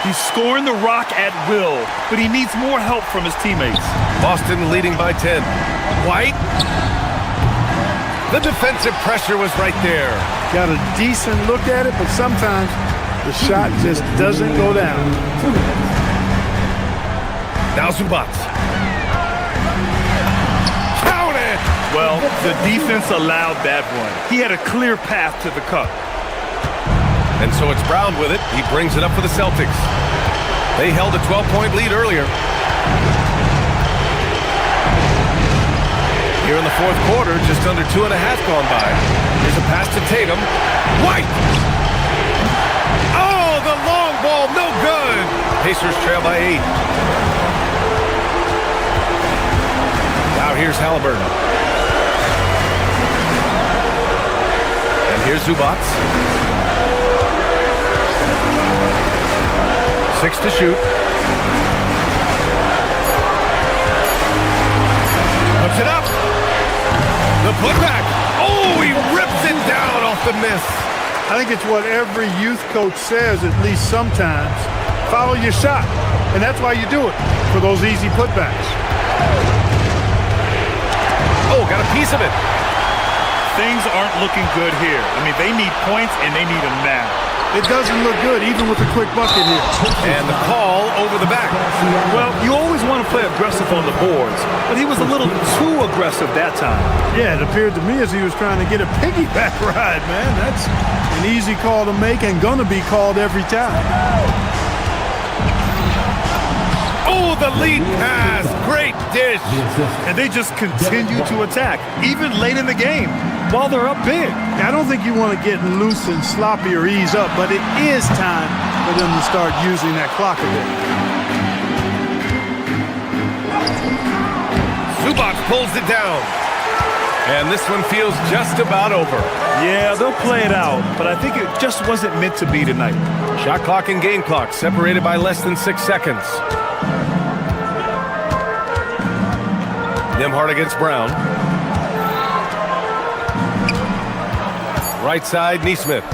[SPEAKER 6] He's scoring the rock at will, but he needs more help from his teammates.
[SPEAKER 4] Boston leading by 10. White. The defensive pressure was right there.
[SPEAKER 2] Got a decent look at it, but sometimes the shot just doesn't go down.
[SPEAKER 4] Now Zubac. Count it!
[SPEAKER 6] Well, the defense allowed that one. He had a clear path to the cup.
[SPEAKER 4] And so it's Brown with it. He brings it up for the Celtics. They held a 12-point lead earlier. Here in the fourth quarter, just under 2.5 gone by. Here's a pass to Tatum. White! Oh, the long ball, no good! Pacers trail by 8. Now here's Halliburton. And here's Zubac. 6 to shoot. Puts it up. The putback. Oh, he rips it down off the miss.
[SPEAKER 2] I think it's what every youth coach says, at least sometimes. Follow your shot. And that's why you do it, for those easy putbacks.
[SPEAKER 4] Oh, got a piece of it.
[SPEAKER 6] Things aren't looking good here. I mean, they need points, and they need them now.
[SPEAKER 2] It doesn't look good, even with a quick bucket here.
[SPEAKER 4] And the call over the back.
[SPEAKER 6] Well, you always want to play aggressive on the boards, but he was a little too aggressive that time.
[SPEAKER 2] Yeah, it appeared to me as he was trying to get a piggyback ride, man. That's an easy call to make and gonna be called every time.
[SPEAKER 4] Oh, the lead pass. Great dish.
[SPEAKER 6] And they just continue to attack, even late in the game, while they're up big.
[SPEAKER 2] I don't think you want to get loose and sloppy or ease up, but it is time for them to start using that clock a bit.
[SPEAKER 4] Zubac pulls it down. And this one feels just about over.
[SPEAKER 6] Yeah, they'll play it out, but I think it just wasn't meant to be tonight.
[SPEAKER 4] Shot clock and game clock separated by less than 6 seconds. Nembhard against Brown. Right side, Nesmith.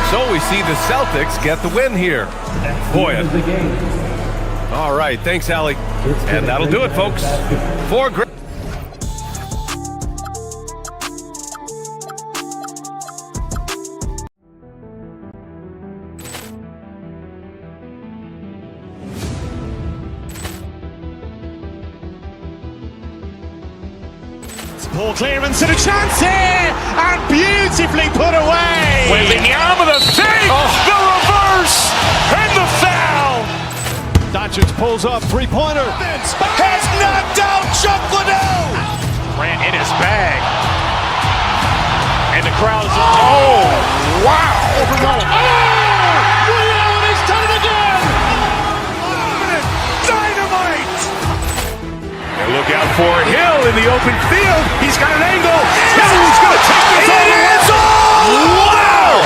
[SPEAKER 4] So we see the Celtics get the win here. Boy. All right, thanks, Allie. And that'll do it, folks. For great.
[SPEAKER 1] Ball clearance and a chance here, and beautifully put away.
[SPEAKER 3] Wembanyama the save, the reverse, and the foul.
[SPEAKER 1] Doncic pulls up, three-pointer.
[SPEAKER 3] Has knocked out Chuck Liddell. Ran in his bag. And the crowd is, oh, wow.
[SPEAKER 1] Overrun.
[SPEAKER 3] Liddell has done it again. Dynamite. And look out for Hill in the open field. He's got an angle. Hill's going to take this all the way. Wow.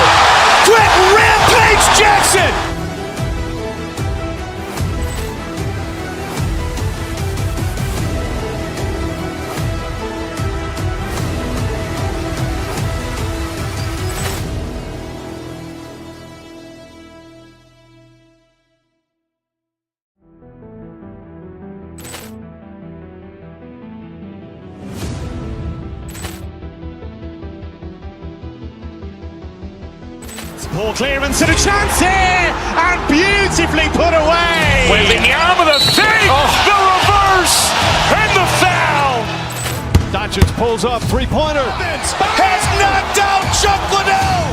[SPEAKER 3] Quick rampage Jackson.
[SPEAKER 1] Ball clearance and a chance here, and beautifully put away.
[SPEAKER 3] Wembanyama the save, the reverse, and the foul.
[SPEAKER 1] Doncic pulls up, three-pointer.
[SPEAKER 3] Has knocked out Chuck Liddell.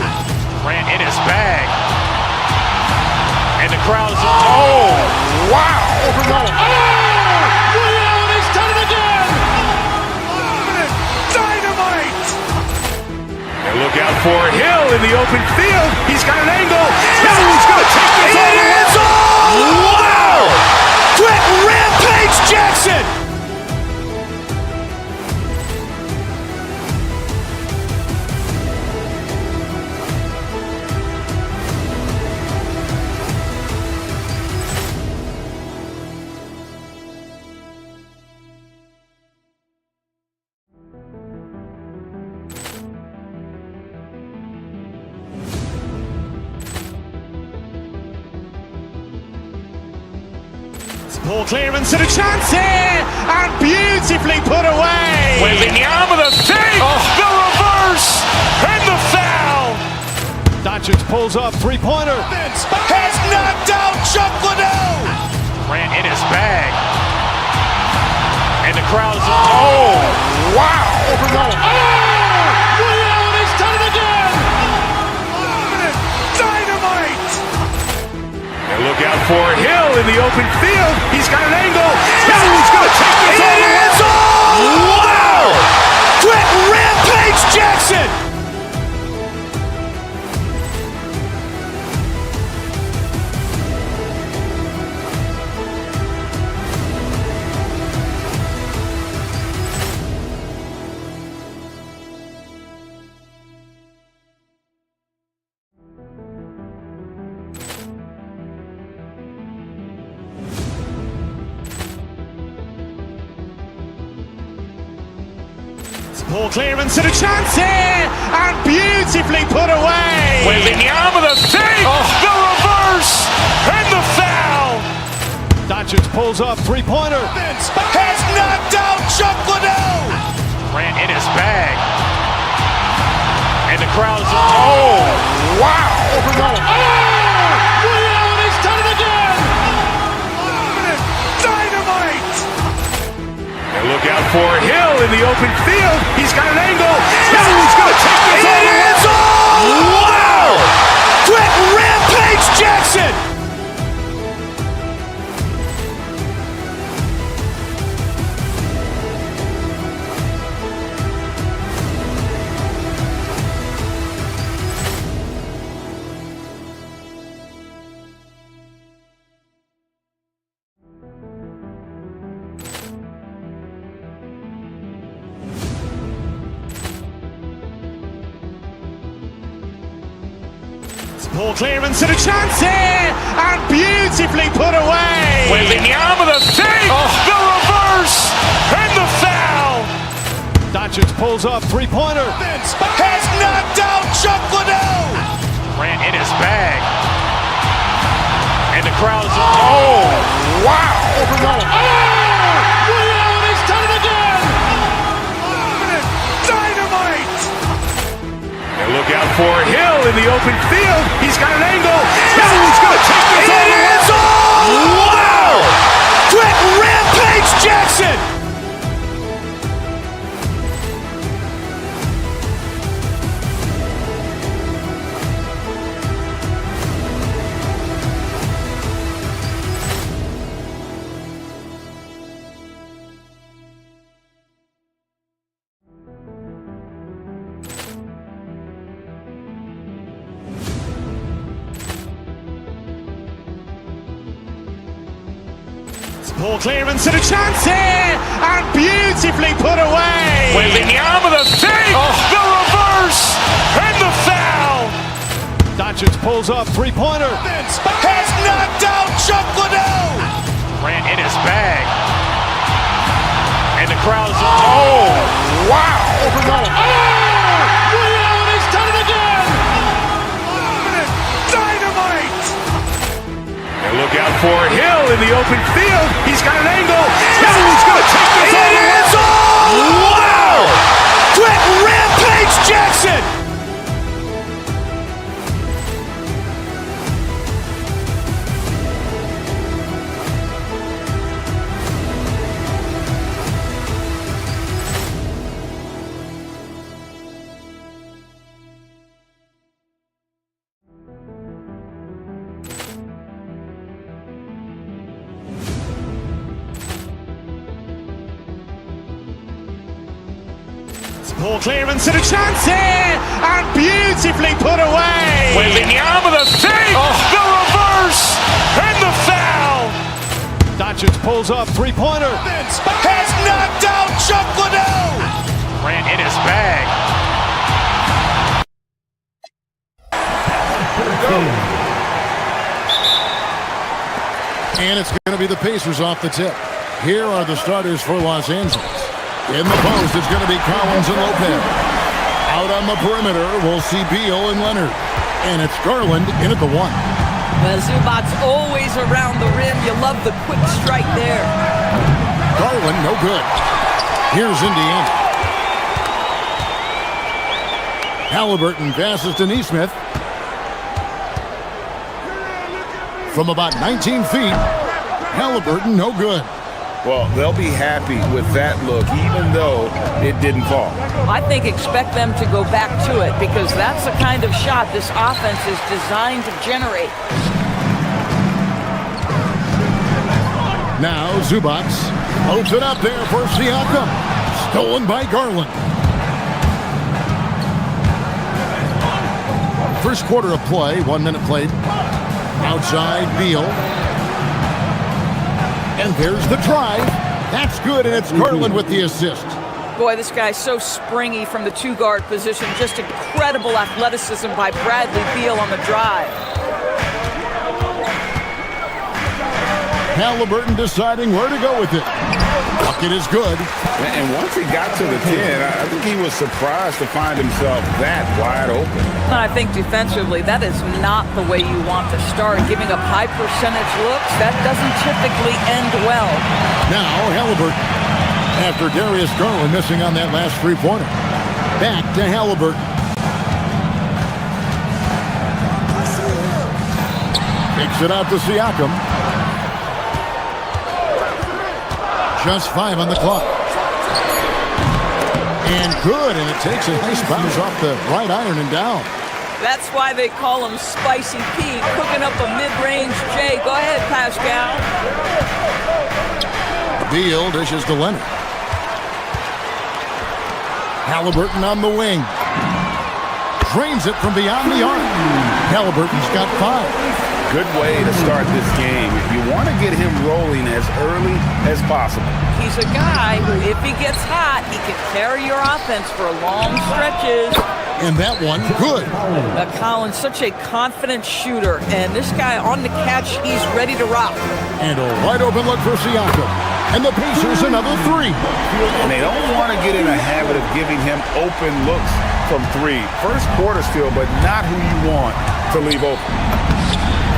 [SPEAKER 3] Ran in his bag. And the crowd is, oh, wow.
[SPEAKER 1] Overrun.
[SPEAKER 3] Liddell has done it again. Dynamite. And look out for Hill in the open field. He's got an angle. Hill's going to take this all the way. Wow. Quick rampage Jackson.
[SPEAKER 1] Ball clearance and a chance here, and beautifully put away.
[SPEAKER 3] Wembanyama the save, the reverse, and the foul.
[SPEAKER 1] Doncic pulls up, three-pointer.
[SPEAKER 3] Has knocked out Chuck Liddell. Ran in his bag. And the crowd is, oh, wow.
[SPEAKER 1] Overrun.
[SPEAKER 3] Liddell has done it again. out for Hill in the open field. He's got an angle. He's going to take this all the way. Wow! Quick rampage Jackson!
[SPEAKER 1] Poor clearance and a chance here, and beautifully put away.
[SPEAKER 3] Wembanyama the save, the reverse, and the foul.
[SPEAKER 5] Doncic pulls up, three-pointer.
[SPEAKER 3] Has knocked out Chuck Liddell. Grant in his bag. And the crowd's wow.
[SPEAKER 5] He's done it again.
[SPEAKER 3] Dynamite. And look out for Hill in the open field. He's got an angle. He's going to take this all the way. Wow. Quick rampage Jackson.
[SPEAKER 1] Poor clearance and a chance here, and beautifully put away.
[SPEAKER 3] Wembanyama the save, the reverse, and the foul.
[SPEAKER 5] Doncic pulls up, three-pointer.
[SPEAKER 3] Has knocked out Chuck Liddell. Grant in his bag. And the crowd's wow.
[SPEAKER 5] He's done it again.
[SPEAKER 3] Dynamite. And look out for Hill in the open field. He's got an angle. He's going to take this all the way. Wow. Quick rampage Jackson.
[SPEAKER 1] Poor clearance and a chance here, and beautifully put away.
[SPEAKER 3] Wembanyama the save, the reverse, and the foul.
[SPEAKER 5] Doncic pulls up, three-pointer.
[SPEAKER 3] Has knocked out Chuck Liddell. Grant in his bag. And the crowd's wow.
[SPEAKER 5] He's done it again.
[SPEAKER 3] Dynamite. And look out for Hill in the open field. He's got an angle. He's going to take this all the way. Wow. Quick rampage Jackson.
[SPEAKER 1] Poor clearance and a chance here, and beautifully put away.
[SPEAKER 3] Wembanyama the save, the reverse, and the foul.
[SPEAKER 5] Doncic pulls up, three-pointer.
[SPEAKER 3] Has knocked out Chuck Liddell. Grant in his bag.
[SPEAKER 9] And it's going to be the Pacers off the tip. Here are the starters for Los Angeles. In the post, it's going to be Collins and Lopez. Out on the perimeter, we'll see Beal and Leonard. And it's Garland in at the one.
[SPEAKER 11] Well, Zubac's always around the rim. You love the quick strike there.
[SPEAKER 9] Garland, no good. Here's Indiana. Halliburton passes to Neesmith. From about 19 feet, Halliburton, no good.
[SPEAKER 15] Well, they'll be happy with that look, even though it didn't fall.
[SPEAKER 11] I think expect them to go back to it because that's the kind of shot this offense is designed to generate.
[SPEAKER 9] Now Zubac loads it up there for Siakam. Stolen by Garland. First quarter of play, 1 minute played. Outside Beal. And there's the drive. That's good, and it's Garland with the assist.
[SPEAKER 11] Boy, this guy's so springy from the two-guard position. Just incredible athleticism by Bradley Beal on the drive.
[SPEAKER 9] Halliburton deciding where to go with it. Bucket is good.
[SPEAKER 15] And once he got to the 10, I think he was surprised to find himself that wide open.
[SPEAKER 11] And I think defensively, that is not the way you want to start. Giving up high percentage looks, that doesn't typically end well.
[SPEAKER 9] Now Halliburton, after Darius Garland missing on that last three-pointer. Back to Halliburton. Takes it out to Siakam. Just 5 on the clock. And good, and it takes a nice bounce off the right iron and down.
[SPEAKER 11] That's why they call him Spicy Pete, cooking up a mid-range J. Go ahead, Pascal.
[SPEAKER 9] Beal dishes to Leonard. Halliburton on the wing. Drains it from beyond the arc. Halliburton's got 5.
[SPEAKER 15] Good way to start this game. You want to get him rolling as early as possible.
[SPEAKER 11] He's a guy who, if he gets hot, he can carry your offense for long stretches.
[SPEAKER 9] And that one, good.
[SPEAKER 11] Collins, such a confident shooter. And this guy on the catch, he's ready to rock.
[SPEAKER 9] And a wide open look for Siakam. And the Pacers another 3.
[SPEAKER 15] And they don't want to get in a habit of giving him open looks from 3. First quarter still, but not who you want to leave open.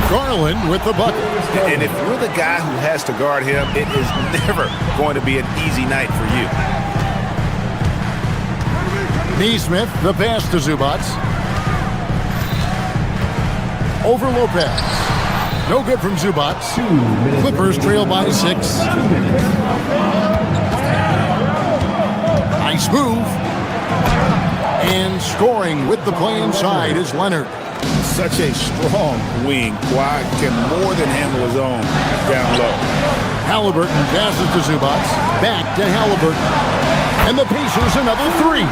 [SPEAKER 9] Garland with the bucket.
[SPEAKER 15] And if you're the guy who has to guard him, it is never going to be an easy night for you.
[SPEAKER 9] Neesmith, the pass to Zubac. Over Lopez. No good from Zubac. Clippers trail by 6. Nice move. And scoring with the play inside is Leonard.
[SPEAKER 15] Such a strong wing. Kawhi can more than handle his own down low.
[SPEAKER 9] Halliburton passes to Zubac. Back to Halliburton. And the Pacers another 3.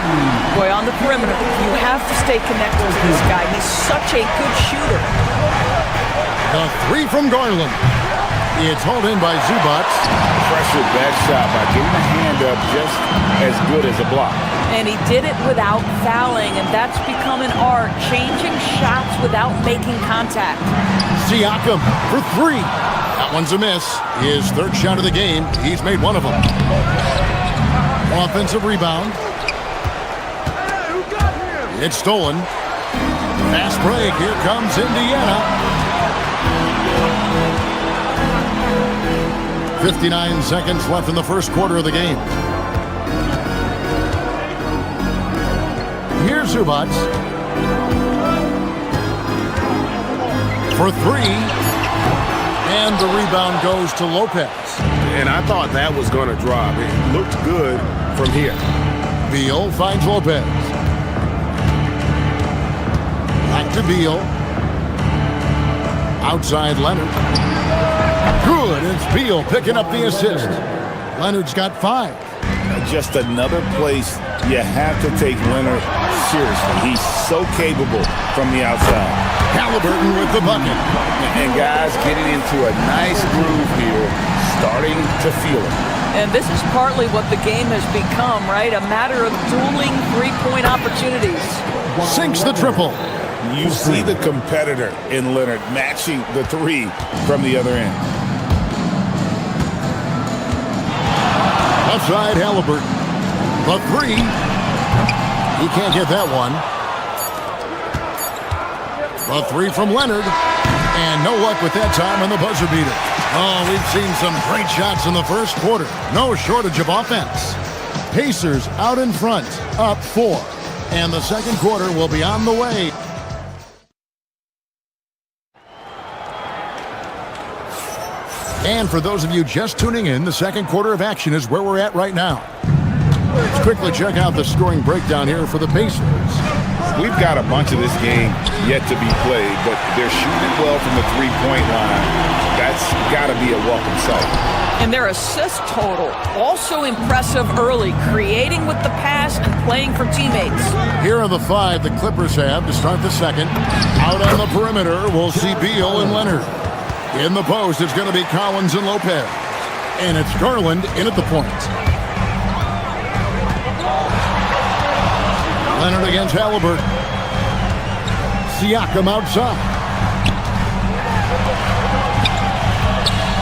[SPEAKER 11] Boy, on the perimeter, you have to stay connected to this guy. He's such a good shooter.
[SPEAKER 9] The 3 from Garland. It's hauled in by Zubac.
[SPEAKER 15] Pressured that shot by getting a hand up just as good as a block.
[SPEAKER 11] And he did it without fouling, and that's become an art, changing shots without making contact.
[SPEAKER 9] Siakam for 3. That one's a miss. His third shot of the game. He's made one of them. Offensive rebound. It's stolen. Fast break. Here comes Indiana. 59 seconds left in the first quarter of the game. Here's Zubac. For 3. And the rebound goes to Lopez.
[SPEAKER 15] And I thought that was going to drop. It looked good from here.
[SPEAKER 9] Beal finds Lopez. Back to Beal. Outside Leonard. Good. It's Beal picking up the assist. Leonard's got 5.
[SPEAKER 15] Just another place you have to take Leonard seriously. He's so capable from the outside.
[SPEAKER 9] Halliburton with the bucket.
[SPEAKER 15] And guys getting into a nice groove here, starting to feel it.
[SPEAKER 11] And this is partly what the game has become, right? A matter of dueling three-point opportunities.
[SPEAKER 9] Sinks the triple.
[SPEAKER 15] You see the competitor in Leonard matching the 3 from the other end.
[SPEAKER 9] Outside Halliburton. The 3. He can't get that one. The 3 from Leonard. And no luck with that time on the buzzer beater. Oh, we've seen some great shots in the first quarter. No shortage of offense. Pacers out in front, up 4. And the second quarter will be on the way. And for those of you just tuning in, the second quarter of action is where we're at right now. Let's quickly check out the scoring breakdown here for the Pacers.
[SPEAKER 15] We've got a bunch of this game yet to be played, but they're shooting it well from the three-point line. That's got to be a welcome sight.
[SPEAKER 11] And their assist total, also impressive early, creating with the pass and playing for teammates.
[SPEAKER 9] Here are the 5 the Clippers have to start the second. Out on the perimeter, we'll see Beal and Leonard. In the post, it's going to be Collins and Lopez. And it's Garland in at the point. Leonard against Halliburton. Siakam outside.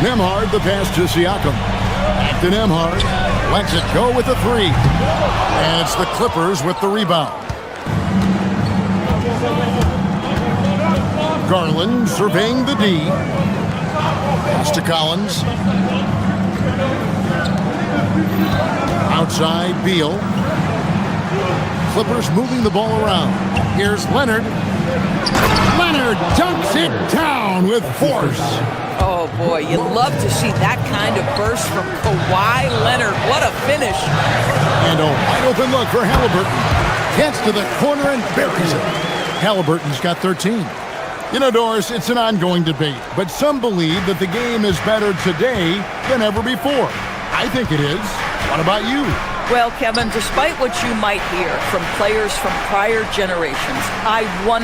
[SPEAKER 9] Nembhard, the pass to Siakam. Back to Nembhard. Lets it go with the 3. And it's the Clippers with the rebound. Garland surveying the D. Pass to Collins. Outside, Beal. Clippers moving the ball around. Here's Leonard. Leonard dunks it down with force.
[SPEAKER 11] Oh, boy, you love to see that kind of burst from Kawhi Leonard. What a finish.
[SPEAKER 9] And a wide open look for Halliburton. Gets to the corner and buries it. Halliburton's got 13. You know, Doris, it's an ongoing debate, but some believe that the game is better today than ever before. I think it is. What about you?
[SPEAKER 11] Well, Kevin, despite what you might hear from players from prior generations, I 100%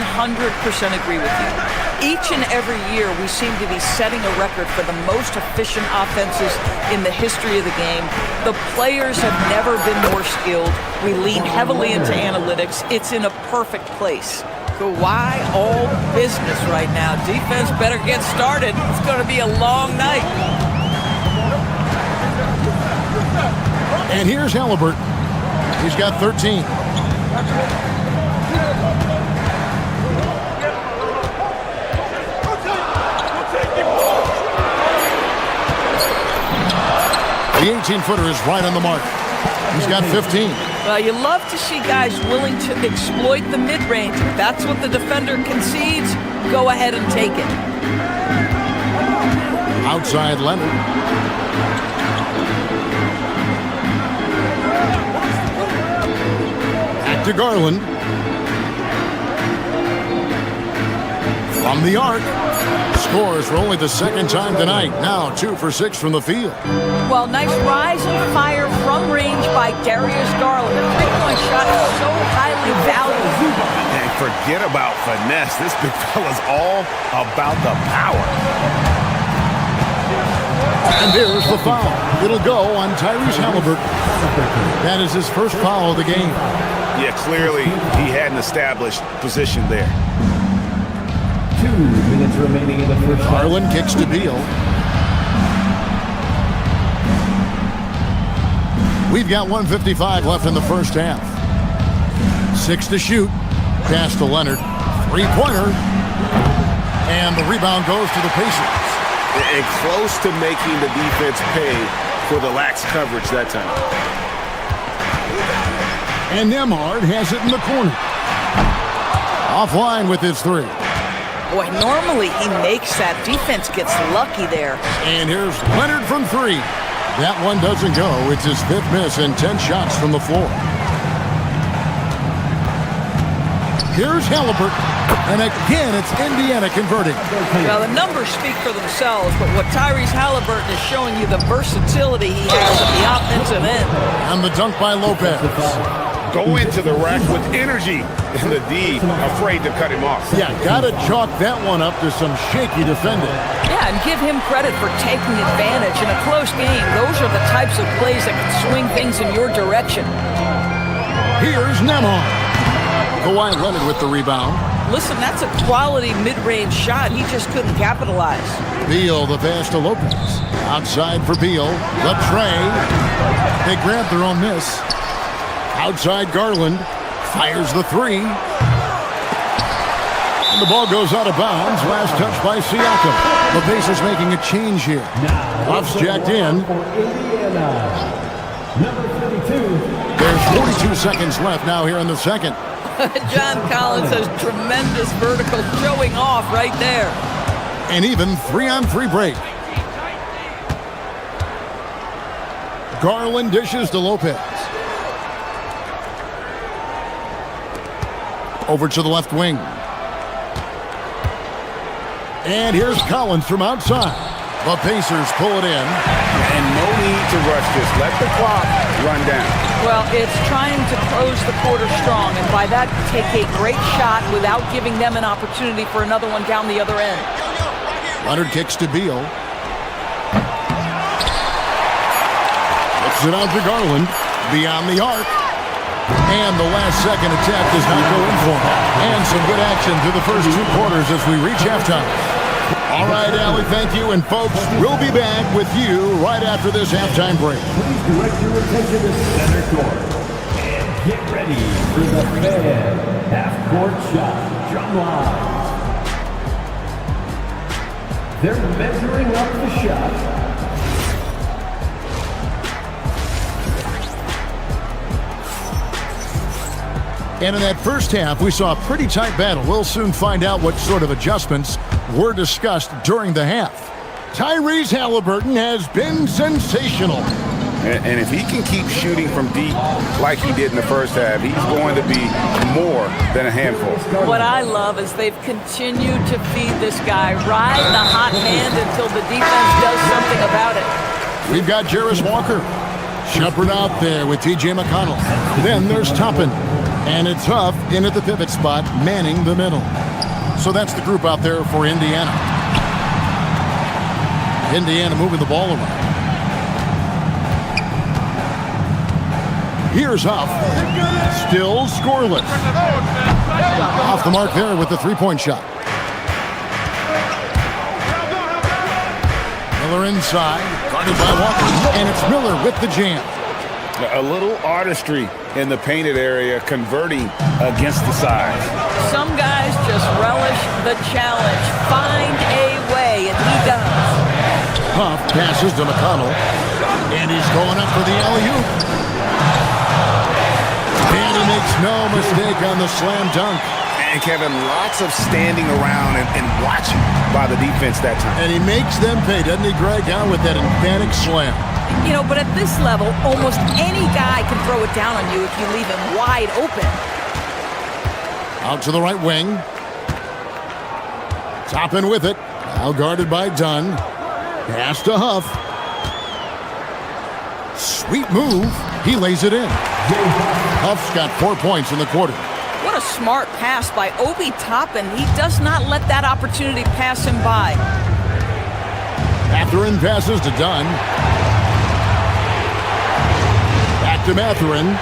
[SPEAKER 11] agree with you. Each and every year, we seem to be setting a record for the most efficient offenses in the history of the game. The players have never been more skilled. We lean heavily into analytics. It's in a perfect place. Kawhi, all business right now. Defense better get started. It's going to be a long night.
[SPEAKER 9] And here's Halliburton. He's got 13. The 18-footer is right on the mark. He's got 15.
[SPEAKER 11] Well, you love to see guys willing to exploit the mid-range. If that's what the defender concedes, go ahead and take it.
[SPEAKER 9] Outside Leonard. To Garland. From the arc. Scores for only the second time tonight. Now 2 for 6 from the field.
[SPEAKER 11] Well, nice rise and fire from range by Darius Garland. The three-point shot is so highly valued.
[SPEAKER 15] And forget about finesse. This big fella's all about the power.
[SPEAKER 9] And there's the foul. It'll go on Tyrese Halliburton. That is his first foul of the game.
[SPEAKER 15] Yeah, clearly he had an established position there.
[SPEAKER 7] 2 minutes remaining in the first half.
[SPEAKER 9] Garland kicks to Beal. We've got 1:55 left in the first half. 6 to shoot. Pass to Leonard. Three-pointer. And the rebound goes to the Pacers.
[SPEAKER 15] And close to making the defense pay for the lax coverage that time.
[SPEAKER 9] And Nembhard has it in the corner. Offline with his 3.
[SPEAKER 11] Boy, normally he makes that. Defense gets lucky there.
[SPEAKER 9] And here's Leonard from 3. That one doesn't go. It's his 5th miss and 10 shots from the floor. Here's Halliburton. And again, it's Indiana converting.
[SPEAKER 11] Well, the numbers speak for themselves, but what Tyrese Halliburton is showing you, the versatility he has at the offensive end.
[SPEAKER 9] And the dunk by Lopez.
[SPEAKER 15] Go into the rack with energy, and the D afraid to cut him off.
[SPEAKER 9] Yeah, gotta chalk that one up to some shaky defending.
[SPEAKER 11] Yeah, and give him credit for taking advantage in a close game. Those are the types of plays that can swing things in your direction.
[SPEAKER 9] Here's Nembhard. Kawhi Leonard with the rebound.
[SPEAKER 11] Listen, that's a quality mid-range shot. He just couldn't capitalize.
[SPEAKER 9] Beal, the pass to Lopez. Outside for Beal. The tray. They grab their own miss. Outside Garland. Fires the 3. And the ball goes out of bounds. Last touch by Siakam. The Pacers making a change here. Buffs jacked in. There's 42 seconds left now here in the second.
[SPEAKER 11] John Collins has tremendous vertical showing off right there.
[SPEAKER 9] And even 3-on-3 break. Garland dishes to Lopez. Over to the left wing. And here's Collins from outside. The Pacers pull it in.
[SPEAKER 15] And no need to rush this. Let the clock run down.
[SPEAKER 11] Well, it's trying to close the quarter strong, and by that, take a great shot without giving them an opportunity for another one down the other end.
[SPEAKER 9] Leonard kicks to Beal. Kicks it out to Garland. Beyond the arc. And the last second attempt does not go in for him. And some good action through the first 2 quarters as we reach halftime. All right, Allie, thank you. And folks, we'll be back with you right after this halftime break.
[SPEAKER 7] Please direct your attention to center court. And get ready for the Fed half-court shot drum line. They're measuring up the shot.
[SPEAKER 9] And in that first half, we saw a pretty tight battle. We'll soon find out what sort of adjustments were discussed during the half. Tyrese Halliburton has been sensational.
[SPEAKER 15] And if he can keep shooting from deep like he did in the first half, he's going to be more than a handful.
[SPEAKER 11] What I love is they've continued to feed this guy, ride the hot hand until the defense does something about it.
[SPEAKER 9] We've got Jarris Walker. Shepard out there with T.J. McConnell. Then there's Toppin. And it's Huff in at the pivot spot, manning the middle. So that's the group out there for Indiana. Indiana moving the ball around. Here's Huff. Still scoreless. Off the mark there with the three-point shot. Miller inside, guarded by Walker. And it's Miller with the jam.
[SPEAKER 15] A little artistry in the painted area, converting against the size.
[SPEAKER 11] Some guys just relish the challenge. Find a way, and he does.
[SPEAKER 9] Huff passes to McConnell, and he's going up for the alley-oop. And he makes no mistake on the slam dunk.
[SPEAKER 15] And Kevin, lots of standing around and watching by the defense that time.
[SPEAKER 9] And he makes them pay, doesn't he, Greg, out with that emphatic slam.
[SPEAKER 11] You know, but at this level, almost any guy can throw it down on you if you leave him wide open.
[SPEAKER 9] Out to the right wing. Toppin with it. Now guarded by Dunn. Pass to Huff. Sweet move. He lays it in. Huff's got 4 points in the quarter.
[SPEAKER 11] What a smart pass by Obi Toppin. He does not let that opportunity pass him by.
[SPEAKER 9] Mathurin passes to Dunn. Back to Mathurin.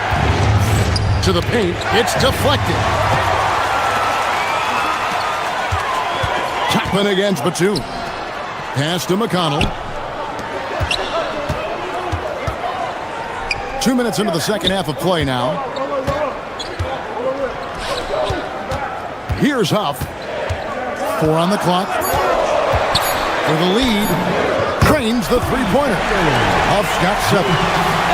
[SPEAKER 9] To the paint. It's deflected. Toppin against Batum. Pass to McConnell. 2 minutes into the second half of play now. Here's Huff. 4 on the clock. For the lead. Cranes the three-pointer. Huff's got 7.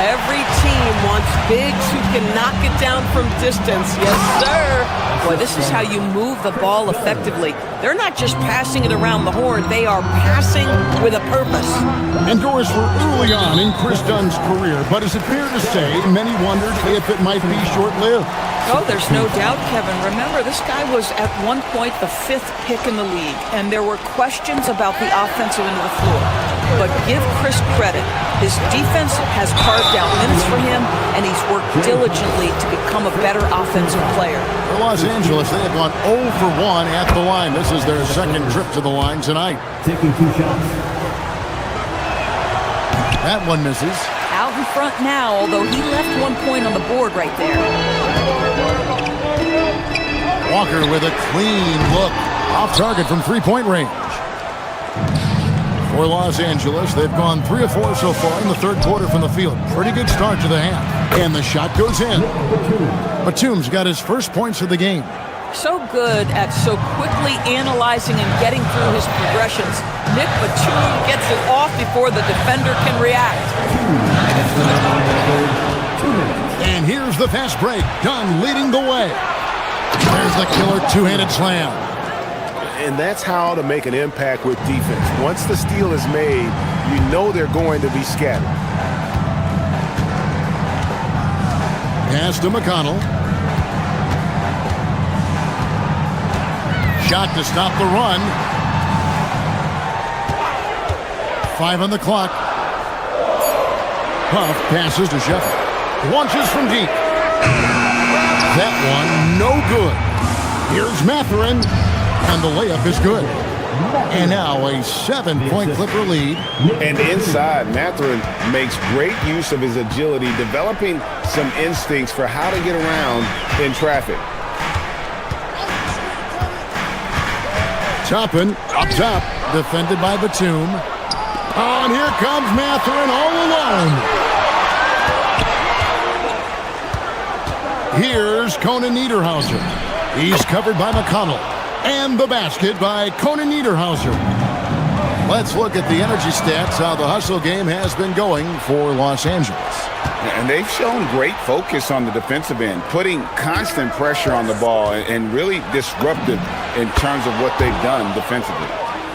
[SPEAKER 13] Every team wants bigs who can knock it down from distance. Yes, sir. Boy, this is how you move the ball effectively. They're not just passing it around the horn. They are passing with a purpose.
[SPEAKER 9] And doors were early on in Chris Dunn's career, but is it fair to say many wondered if it might be short-lived?
[SPEAKER 11] Oh, there's no doubt, Kevin. Remember, this guy was at one point the 5th pick in the league, and there were questions about the offensive end of the floor. But give Chris credit. His defense has carved out minutes for him, and he's worked diligently to become a better offensive player.
[SPEAKER 9] For Los Angeles, they have gone 0 for 1 at the line. This is their second trip to the line tonight.
[SPEAKER 7] Taking 2 shots.
[SPEAKER 9] That one misses.
[SPEAKER 11] Out in front now, although he left 1 point on the board right there.
[SPEAKER 9] Walker with a clean look. Off target from three-point range. For Los Angeles, they've gone 3 of 4 so far in the third quarter from the field. Pretty good start to the half. And the shot goes in. Batum's got his first points of the game.
[SPEAKER 11] So good at so quickly analyzing and getting through his progressions. Nick Batum gets it off before the defender can react.
[SPEAKER 9] And here's the fast break. Dunn leading the way. There's the killer two-handed slam.
[SPEAKER 15] And that's how to make an impact with defense. Once the steal is made, you know they're going to be scattered.
[SPEAKER 9] Pass to McConnell. Shot to stop the run. 5 on the clock. Huff passes to Sheffield. Launches from deep. That one, no good. Here's Mathurin, and the layup is good. And now a 7-point Clipper lead.
[SPEAKER 15] And inside, Mathurin makes great use of his agility, developing some instincts for how to get around in traffic.
[SPEAKER 9] Toppin up top, defended by Batum. Oh, and here comes Mathurin all alone. Here's Conan Niederhauser. He's covered by McConnell. And the basket by Conan Niederhauser. Let's look at the energy stats, how the hustle game has been going for Los Angeles.
[SPEAKER 15] And they've shown great focus on the defensive end, putting constant pressure on the ball and really disruptive in terms of what they've done defensively.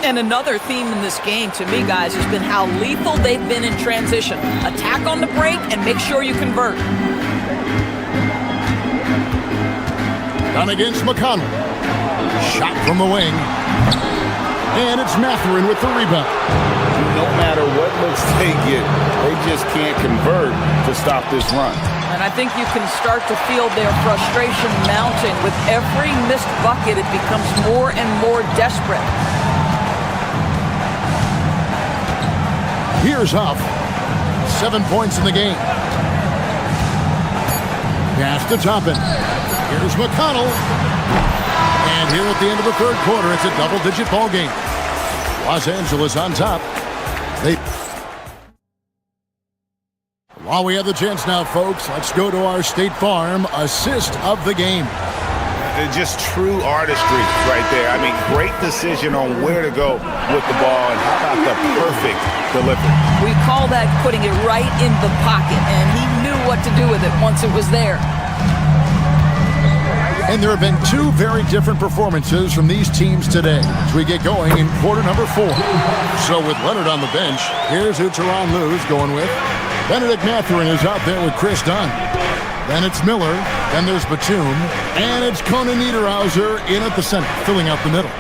[SPEAKER 11] And another theme in this game, to me, guys, has been how lethal they've been in transition. Attack on the break and make sure you convert.
[SPEAKER 9] Done against McConnell. Shot from the wing. And it's Mathurin with the rebound.
[SPEAKER 15] No matter what looks they get, they just can't convert to stop this run.
[SPEAKER 11] And I think you can start to feel their frustration mounting. With every missed bucket, it becomes more and more desperate.
[SPEAKER 9] Here's Huff. 7 points in the game. Pass to Toppin. Here's McConnell. And here at the end of the third quarter, it's a double-digit ball game. Los Angeles on top. While we have the chance now, folks, let's go to our State Farm assist of the game.
[SPEAKER 15] Just true artistry right there. I mean, great decision on where to go with the ball, and how about the perfect delivery.
[SPEAKER 11] We call that putting it right in the pocket, and he knew what to do with it once it was there.
[SPEAKER 9] And there have been two very different performances from these teams today as we get going in quarter number 4. So with Leonard on the bench, here's who Tyronn Lue's going with. Benedict Mathurin is out there with Chris Dunn. Then it's Miller, then there's Batum, and it's Conan Niederhauser in at the center, filling out the middle.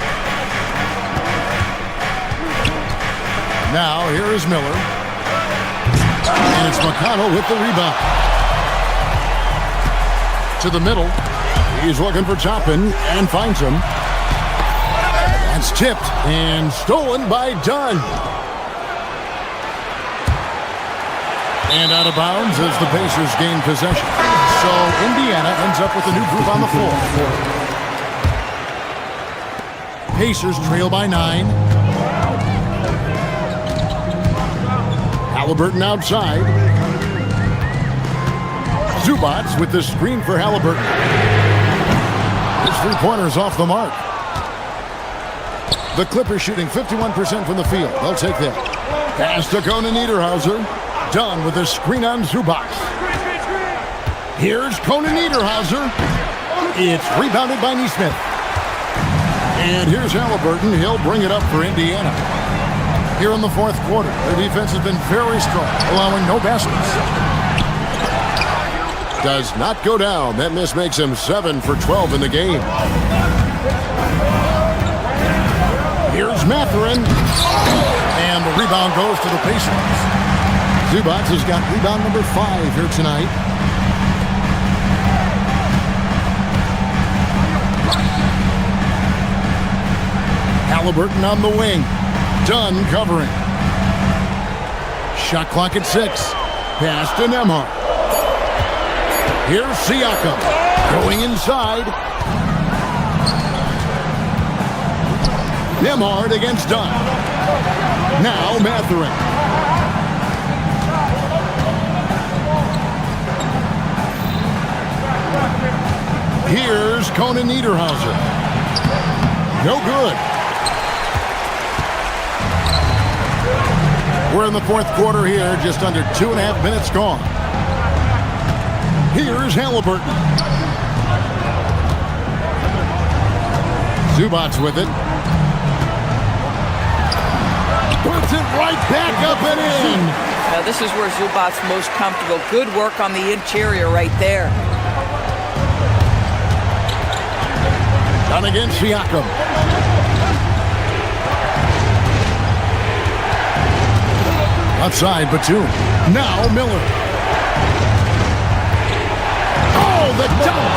[SPEAKER 9] Now here is Miller. And it's McConnell with the rebound. To the middle. He's looking for Toppin and finds him. That's tipped and stolen by Dunn. And out of bounds as the Pacers gain possession. So Indiana ends up with a new group on the floor. Pacers trail by 9. Halliburton outside. Zubats with the screen for Halliburton. His three-pointer's off the mark. The Clippers shooting 51% from the field. They'll take that. Pass to Conan Niederhauser. Dunn with a screen on Zubats. Here's Conan Niederhauser. It's rebounded by Nesmith. And here's Halliburton. He'll bring it up for Indiana. Here in the fourth quarter, their defense has been very strong, allowing no baskets. Does not go down. That miss makes him 7 for 12 in the game. Here's Mathurin. And the rebound goes to the Pacers. Zubats has got rebound number 5 here tonight. Halliburton on the wing. Dunn covering. Shot clock at 6. Pass to Nembhard. Here's Siakam going inside. Nembhard against Dunn. Now Mathurin. Here's Conan Niederhauser. No good. We're in the fourth quarter here, just under 2.5 minutes gone. Here's Halliburton. Zubats with it. Puts it right back up and in.
[SPEAKER 11] Now this is where Zubats most comfortable. Good work on the interior right there.
[SPEAKER 9] Done against Siakam. Outside Batum. Now Miller. Oh, the dunk!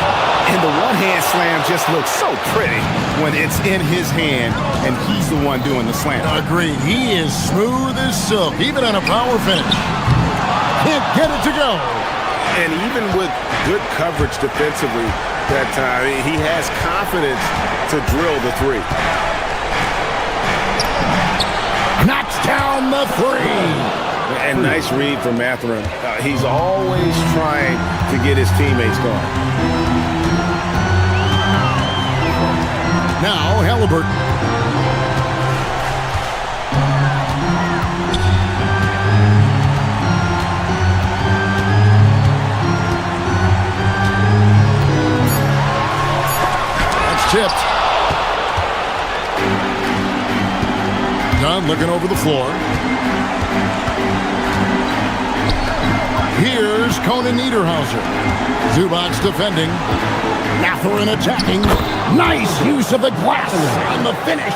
[SPEAKER 15] And the one-hand slam just looks so pretty when it's in his hand and he's the one doing the slam.
[SPEAKER 9] Agreed. He is smooth as silk, even on a power finish. Can't get it to go.
[SPEAKER 15] And even with good coverage defensively that time, he has confidence to drill the three.
[SPEAKER 9] Knocks down the three.
[SPEAKER 15] And nice read from Mathurin. He's always trying to get his teammates going.
[SPEAKER 9] Now Halliburton. That's tipped. Dunn looking over the floor. Here's Conan Niederhauser. Zubac's defending. Mathurin attacking. Nice use of the glass on the finish.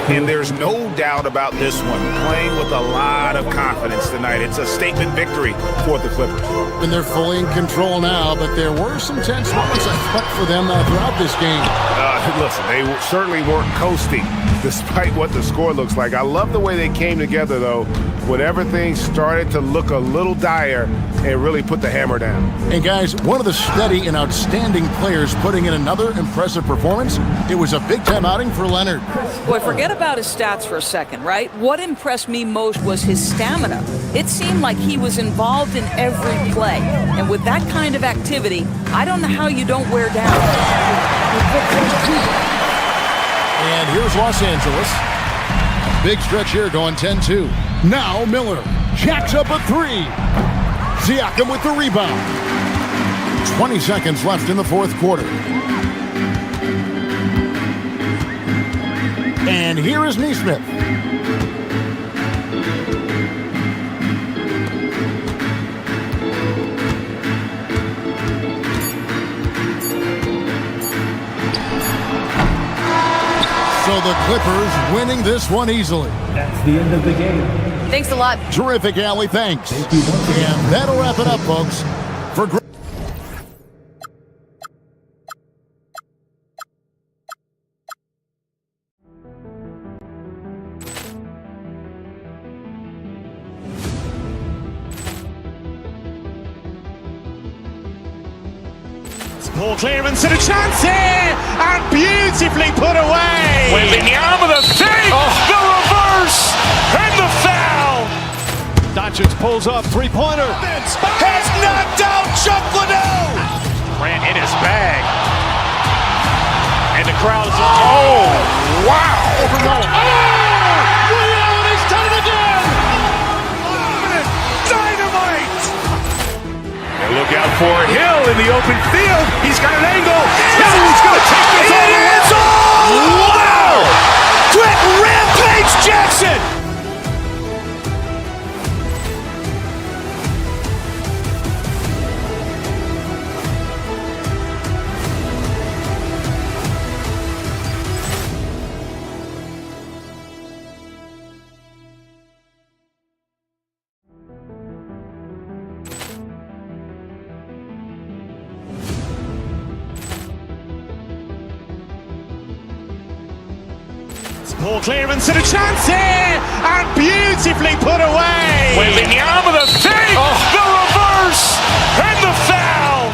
[SPEAKER 15] And there's no doubt about this one. Playing with a lot of confidence tonight. It's a statement victory for the Clippers.
[SPEAKER 9] And they're fully in control now, but there were some tense moments I thought for them throughout this game.
[SPEAKER 15] Listen, they certainly weren't coasting despite what the score looks like. I love the way they came together, though, when everything started to look a little dire and really put the hammer down.
[SPEAKER 9] And guys, one of the steady and outstanding players putting in another impressive performance. It was a big-time outing for Leonard.
[SPEAKER 11] Boy, forget about his stats for a second, right? What impressed me most was his stamina. It seemed like he was involved in every play. And with that kind of activity, I don't know how you don't wear down.
[SPEAKER 9] And here's Los Angeles. Big stretch here going 10-2. Now Miller jacks up a three. Siakam with the rebound. 20 seconds left in the fourth quarter. And here is Neesmith. So the Clippers winning this one easily.
[SPEAKER 7] That's the end of the game.
[SPEAKER 8] Thanks a lot.
[SPEAKER 9] Terrific, Allie. Thanks.
[SPEAKER 7] Thank you.
[SPEAKER 9] And that'll wrap it up, folks. For
[SPEAKER 1] Ball clearance and a chance here, and beautifully put away.
[SPEAKER 3] Wembanyama the fake, the reverse, and the foul.
[SPEAKER 1] Doncic pulls up, three-pointer.
[SPEAKER 3] Has knocked out Chuck Liddell. Grant in his bag. And the crowd is, oh, wow.
[SPEAKER 1] He's done it again.
[SPEAKER 3] Dynamite. And look out for Hill in the open field. He's got an angle. He's going to take this all the way. Wow. Quick Rampage Jackson.
[SPEAKER 1] Ball clearance and a chance here, and beautifully put away.
[SPEAKER 3] Wembanyama the fake, the reverse, and the foul.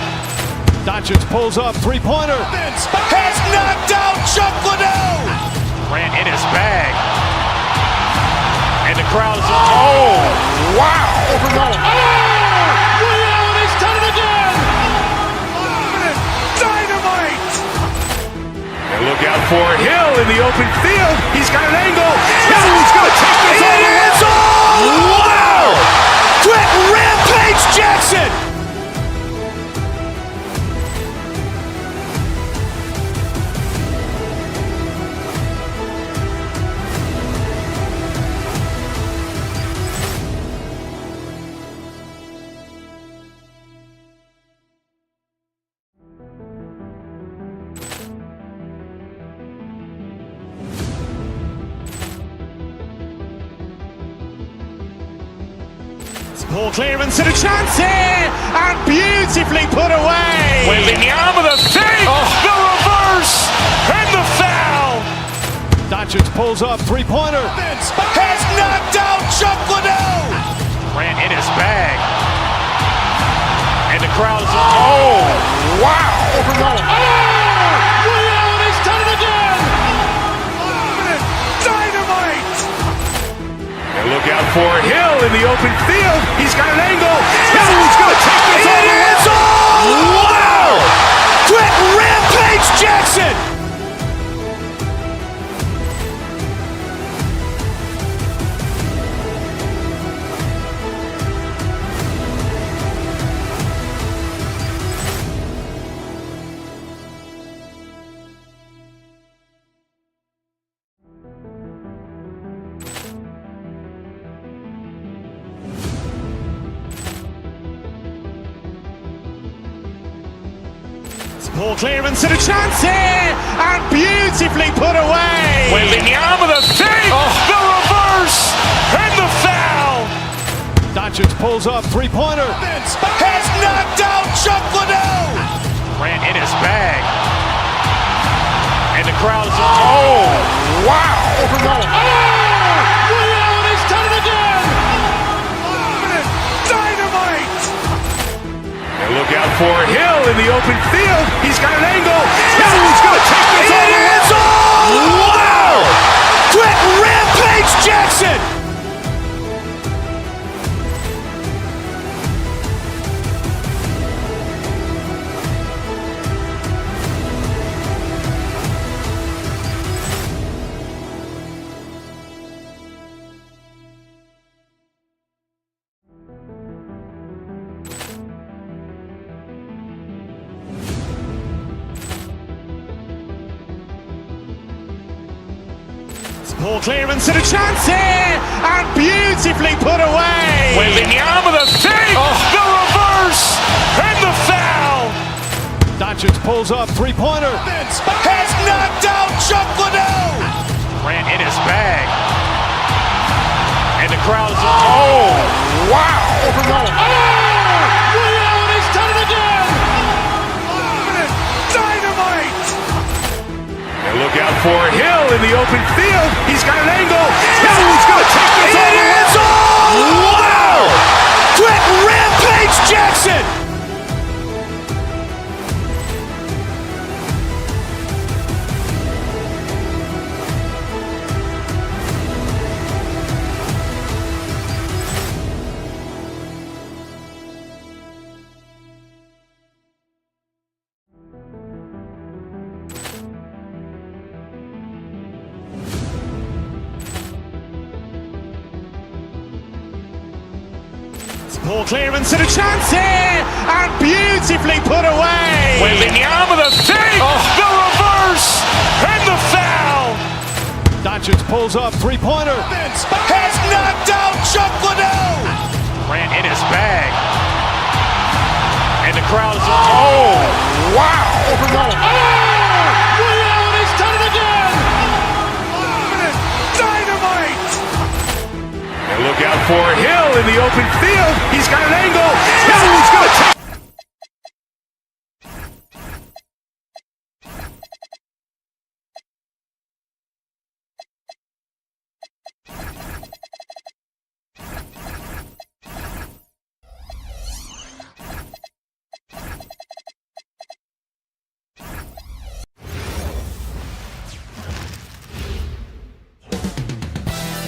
[SPEAKER 1] Doncic pulls up, three-pointer.
[SPEAKER 3] Has knocked out Chuck Liddell. Grant in his bag. And the crowd is, oh, wow.
[SPEAKER 1] He's done it again.
[SPEAKER 3] Dynamite. And look out for Hill in the open field. He's got an angle. He's going to take this all the way. Wow. Quick Rampage Jackson.
[SPEAKER 1] Ball clearance and a chance here, and beautifully put away.
[SPEAKER 3] Wembanyama the fake, the reverse, and the foul.
[SPEAKER 1] Doncic pulls up, three-pointer.
[SPEAKER 3] Has knocked out Chuck Liddell. Ran in his bag. And the crowd is, oh, wow.
[SPEAKER 5] Ray Allen has done it again.
[SPEAKER 3] Dynamite. And look out for Hill in the open field. He's got an angle. Hill's going to take this all the way. Wow. Quick Rampage Jackson.
[SPEAKER 1] Ball clearance and a chance here, and beautifully put away.
[SPEAKER 3] Wembanyama the fake, the reverse, and the foul.
[SPEAKER 1] Doncic pulls up, three-pointer.
[SPEAKER 3] Has knocked out Chuck Liddell. Ran in his bag. And the crowd is, oh, wow.
[SPEAKER 5] Ray Allen has done it again.
[SPEAKER 3] Dynamite. And look out for Hill in the open field. He's got an angle. Hill's going to take this all the way. Wow. Quick Rampage Jackson.
[SPEAKER 1] Ball clearance and a chance here, and beautifully put away.
[SPEAKER 3] Wembanyama the fake, the reverse, and the foul.
[SPEAKER 1] Doncic pulls up, three-pointer.
[SPEAKER 3] Has knocked out Chuck Liddell. Ran in his bag. And the crowd is, oh, wow.
[SPEAKER 5] Ray Allen has done it again.
[SPEAKER 3] Dynamite. And look out for Hill in the open field. He's got an angle. Hill's going to take this all the way. Wow. Quick Rampage Jackson.
[SPEAKER 1] Ball clearance and a chance here, and beautifully put away.
[SPEAKER 3] Wembanyama the fake, the reverse, and the foul.
[SPEAKER 1] Doncic pulls up, three-pointer.
[SPEAKER 3] Has knocked out Chuck Liddell. Ran in his bag. And the crowd is, oh, wow.
[SPEAKER 5] Ray Allen has done it again.
[SPEAKER 3] Dynamite. And look out for Hill in the open field. He's got an angle. Hill's going to take.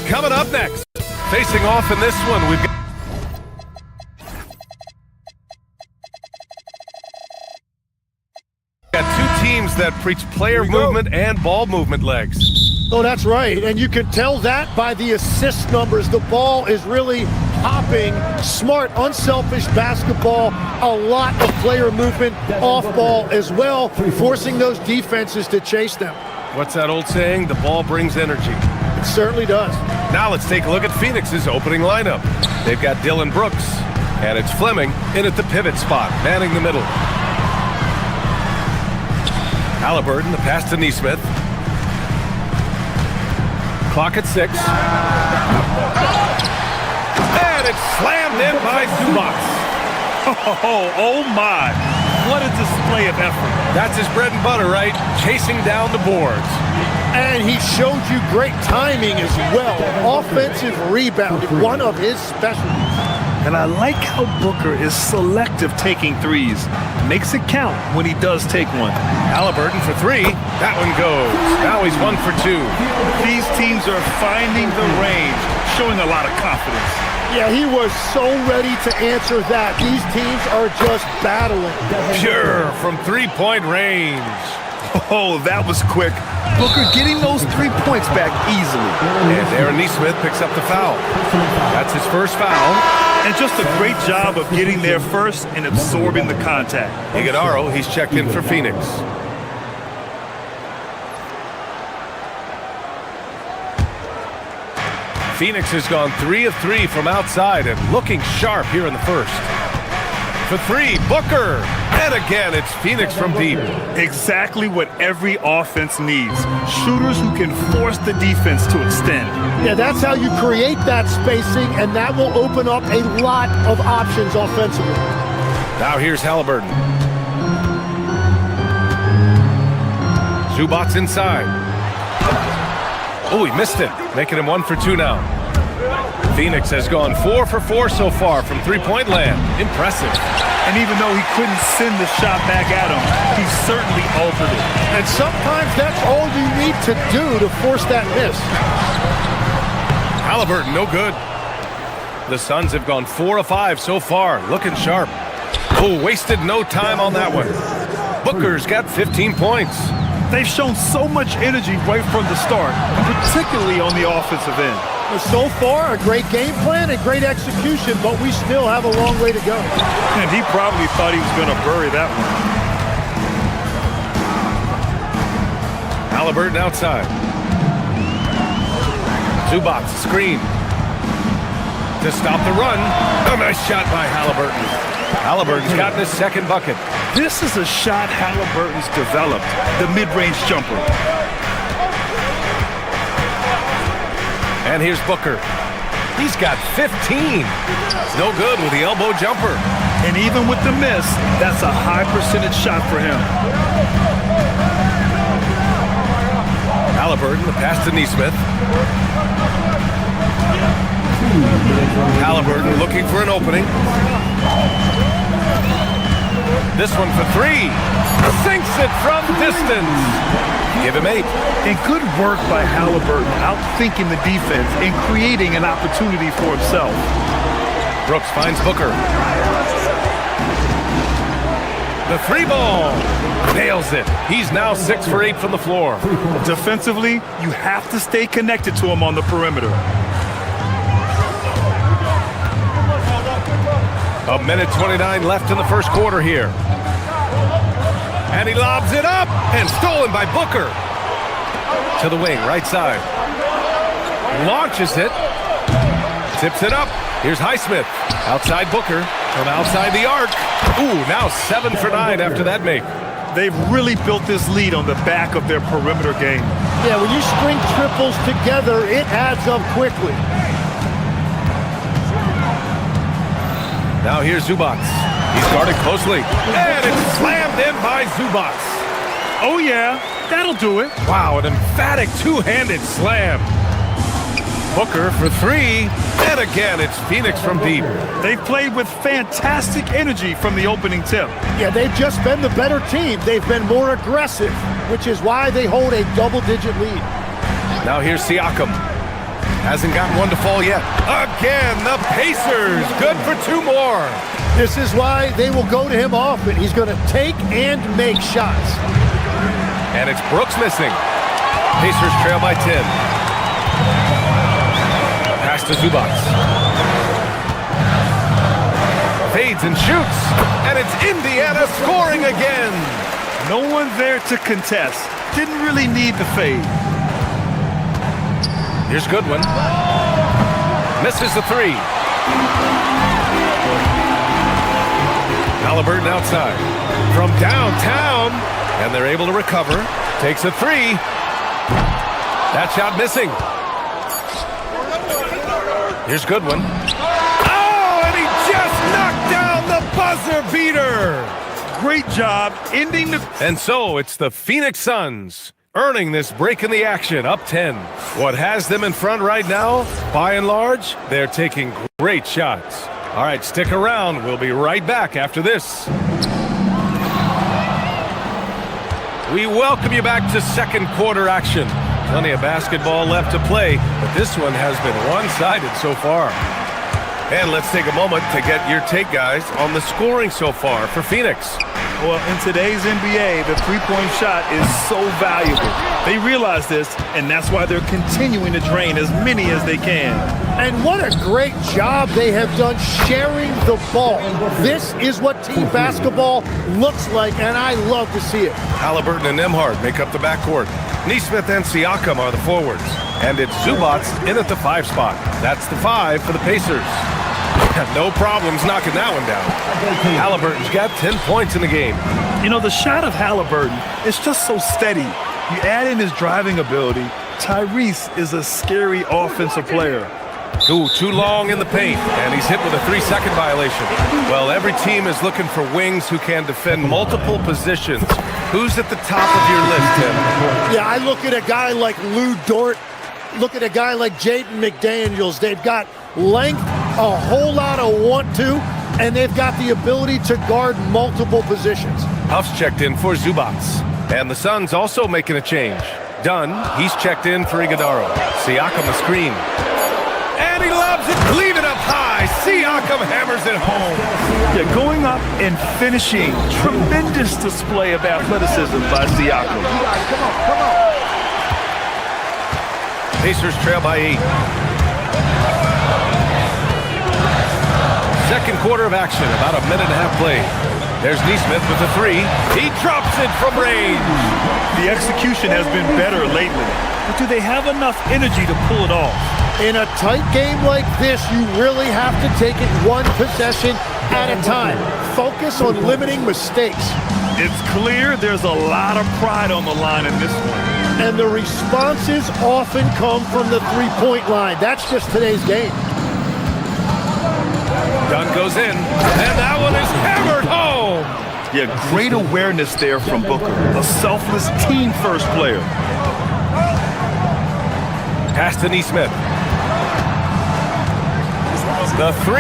[SPEAKER 4] Coming up next, facing off in this one, we've got two teams that preach player movement and ball movement legs.
[SPEAKER 5] Oh, that's right. And you can tell that by the assist numbers. The ball is really hopping. Smart, unselfish basketball. A lot of player movement off ball as well, forcing those defenses to chase them.
[SPEAKER 4] What's that old saying? The ball brings energy.
[SPEAKER 5] It certainly does.
[SPEAKER 4] Now let's take a look at Phoenix's opening lineup. They've got Dillon Brooks, and it's Fleming in at the pivot spot, manning the middle. Halliburton, the pass to Nesmith. Clock at 6. And it's slammed in by Zubac.
[SPEAKER 6] Oh my. What a display of effort.
[SPEAKER 4] That's his bread and butter, right? Chasing down the boards.
[SPEAKER 5] And he showed you great timing as well. Offensive rebounding, one of his specialties.
[SPEAKER 6] And I like how Booker is selective taking threes. Makes it count when he does take one.
[SPEAKER 4] Halliburton for three. That one goes. Now he's 1 for 2.
[SPEAKER 6] These teams are finding the range, showing a lot of confidence.
[SPEAKER 5] Yeah, he was so ready to answer that. These teams are just battling.
[SPEAKER 4] Pure from three-point range.
[SPEAKER 6] Oh, that was quick. Booker getting those 3 points back easily.
[SPEAKER 4] And Aaron Nesmith picks up the foul. That's his first foul.
[SPEAKER 6] And just a great job of getting there first and absorbing the contact.
[SPEAKER 4] Iguodala, he's checked in for Phoenix. Phoenix has gone 3 of 3 from outside and looking sharp here in the first. For three, Booker. And again, it's Phoenix from deep.
[SPEAKER 6] Exactly what every offense needs. Shooters who can force the defense to extend.
[SPEAKER 5] Yeah, that's how you create that spacing, and that will open up a lot of options offensively.
[SPEAKER 4] Now here's Halliburton. Zubac inside. Oh, he missed it, making him 1 for 2 now. Phoenix has gone 4 for 4 so far from three-point land. Impressive.
[SPEAKER 6] And even though he couldn't send the shot back at him, he certainly altered it.
[SPEAKER 5] And sometimes that's all you need to do to force that miss.
[SPEAKER 4] Halliburton, no good. The Suns have gone 4 of 5 so far, looking sharp. Oh, wasted no time on that one. Booker's got 15 points.
[SPEAKER 6] They've shown so much energy right from the start, particularly on the offensive end.
[SPEAKER 5] So far, a great game plan and great execution, but we still have a long way to go.
[SPEAKER 6] And he probably thought he was going to bury that one.
[SPEAKER 4] Halliburton outside. Zubac, screen. To stop the run. A nice shot by Halliburton. Halliburton's gotten his second bucket.
[SPEAKER 6] This is a shot Halliburton's developed, the mid-range jumper.
[SPEAKER 4] And here's Booker. He's got 15. No good with the elbow jumper.
[SPEAKER 6] And even with the miss, that's a high percentage shot for him.
[SPEAKER 4] Halliburton, the pass to Nesmith. Halliburton looking for an opening. This one for three. Sinks it from distance. Give him 8.
[SPEAKER 6] And good work by Halliburton, outthinking the defense and creating an opportunity for himself.
[SPEAKER 4] Brooks finds Booker. The 3 ball. Nails it. He's now 6 for 8 from the floor.
[SPEAKER 6] Defensively, you have to stay connected to him on the perimeter.
[SPEAKER 4] A minute 29 left in the first quarter here. And he lobs it up, and stolen by Booker. To the wing, right side. Launches it. Tips it up. Here's Highsmith. Outside Booker. From outside the arc. Ooh, now 7 for 9 after that make.
[SPEAKER 6] They've really built this lead on the back of their perimeter game.
[SPEAKER 5] Yeah, when you string triples together, it adds up quickly.
[SPEAKER 4] Now here's Zubac. He's guarded closely. And it's slammed in by Zubac.
[SPEAKER 6] Oh, yeah. That'll do it.
[SPEAKER 4] Wow, an emphatic two-handed slam. Booker for 3. And again, it's Phoenix from deep.
[SPEAKER 6] They've played with fantastic energy from the opening tip.
[SPEAKER 5] Yeah, they've just been the better team. They've been more aggressive, which is why they hold a double-digit lead.
[SPEAKER 4] Now here's Siakam. Hasn't gotten one to fall yet. Again, the Pacers. Good for 2 more.
[SPEAKER 5] This is why they will go to him often. He's going to take and make shots.
[SPEAKER 4] And it's Brooks missing. Pacers trail by 10. Pass to Zubac. Fades and shoots. And it's Indiana scoring again.
[SPEAKER 6] No one there to contest. Didn't really need the fade.
[SPEAKER 4] Here's Goodwin. Misses the 3. Halliburton outside. From downtown. And they're able to recover. Takes a 3. That shot missing. Here's Goodwin. Oh! buzzer beater.
[SPEAKER 6] Great job ending the...
[SPEAKER 4] And so it's the Phoenix Suns earning this break in the action, up 10. What has them in front right now? By and large, they're taking great shots. All right, stick around. We'll be right back after this. We welcome you back to second quarter action. Plenty of basketball left to play, but this one has been one-sided so far. And let's take a moment to get your take, guys, on the scoring so far for Phoenix.
[SPEAKER 6] Well, in today's NBA, the three-point shot is so valuable. They realize this, and that's why they're continuing to drain as many as they can.
[SPEAKER 5] And what a great job they have done sharing the ball. This is what team basketball looks like, and I love to see it.
[SPEAKER 4] Halliburton and Nembhard make up the backcourt. Nesmith and Siakam are the forwards. And it's Zubats in at the 5 spot. That's the 5 for the Pacers. No problems knocking that one down. Halliburton's got 10 points in the game.
[SPEAKER 6] You know, the shot of Halliburton is just so steady. You add in his driving ability, Tyrese is a scary offensive player.
[SPEAKER 4] Ooh, too long in the paint, and he's hit with a 3-second violation. Well, every team is looking for wings who can defend multiple positions. Who's at the top of your list, Tim?
[SPEAKER 5] Yeah, I look at a guy like Lou Dort, look at a guy like Jaden McDaniels. They've got length, a whole lot of want-to, and they've got the ability to guard multiple positions.
[SPEAKER 4] Huff's checked in for Zubats. And the Suns also making a change. Dunn, he's checked in for Iguodaro. Siakam the screen. And he lobs it, leave it up high. Siakam hammers it home.
[SPEAKER 6] Yeah, going up and finishing. Tremendous display of athleticism by Siakam.
[SPEAKER 5] Come on.
[SPEAKER 4] Pacers trail by 8. Second quarter of action, about a minute and a half played. There's Nesmith with the 3. He drops it from range.
[SPEAKER 6] The execution has been better lately, but do they have enough energy to pull it off?
[SPEAKER 5] In a tight game like this, you really have to take it one possession at a time. Focus on limiting mistakes.
[SPEAKER 6] It's clear there's a lot of pride on the line in this one.
[SPEAKER 5] And the responses often come from the three-point line. That's just today's game.
[SPEAKER 4] Dunn goes in, and that one is hammered home.
[SPEAKER 6] Yeah, great awareness there from Booker. A selfless team-first player.
[SPEAKER 4] Pass to Nesmith. The 3.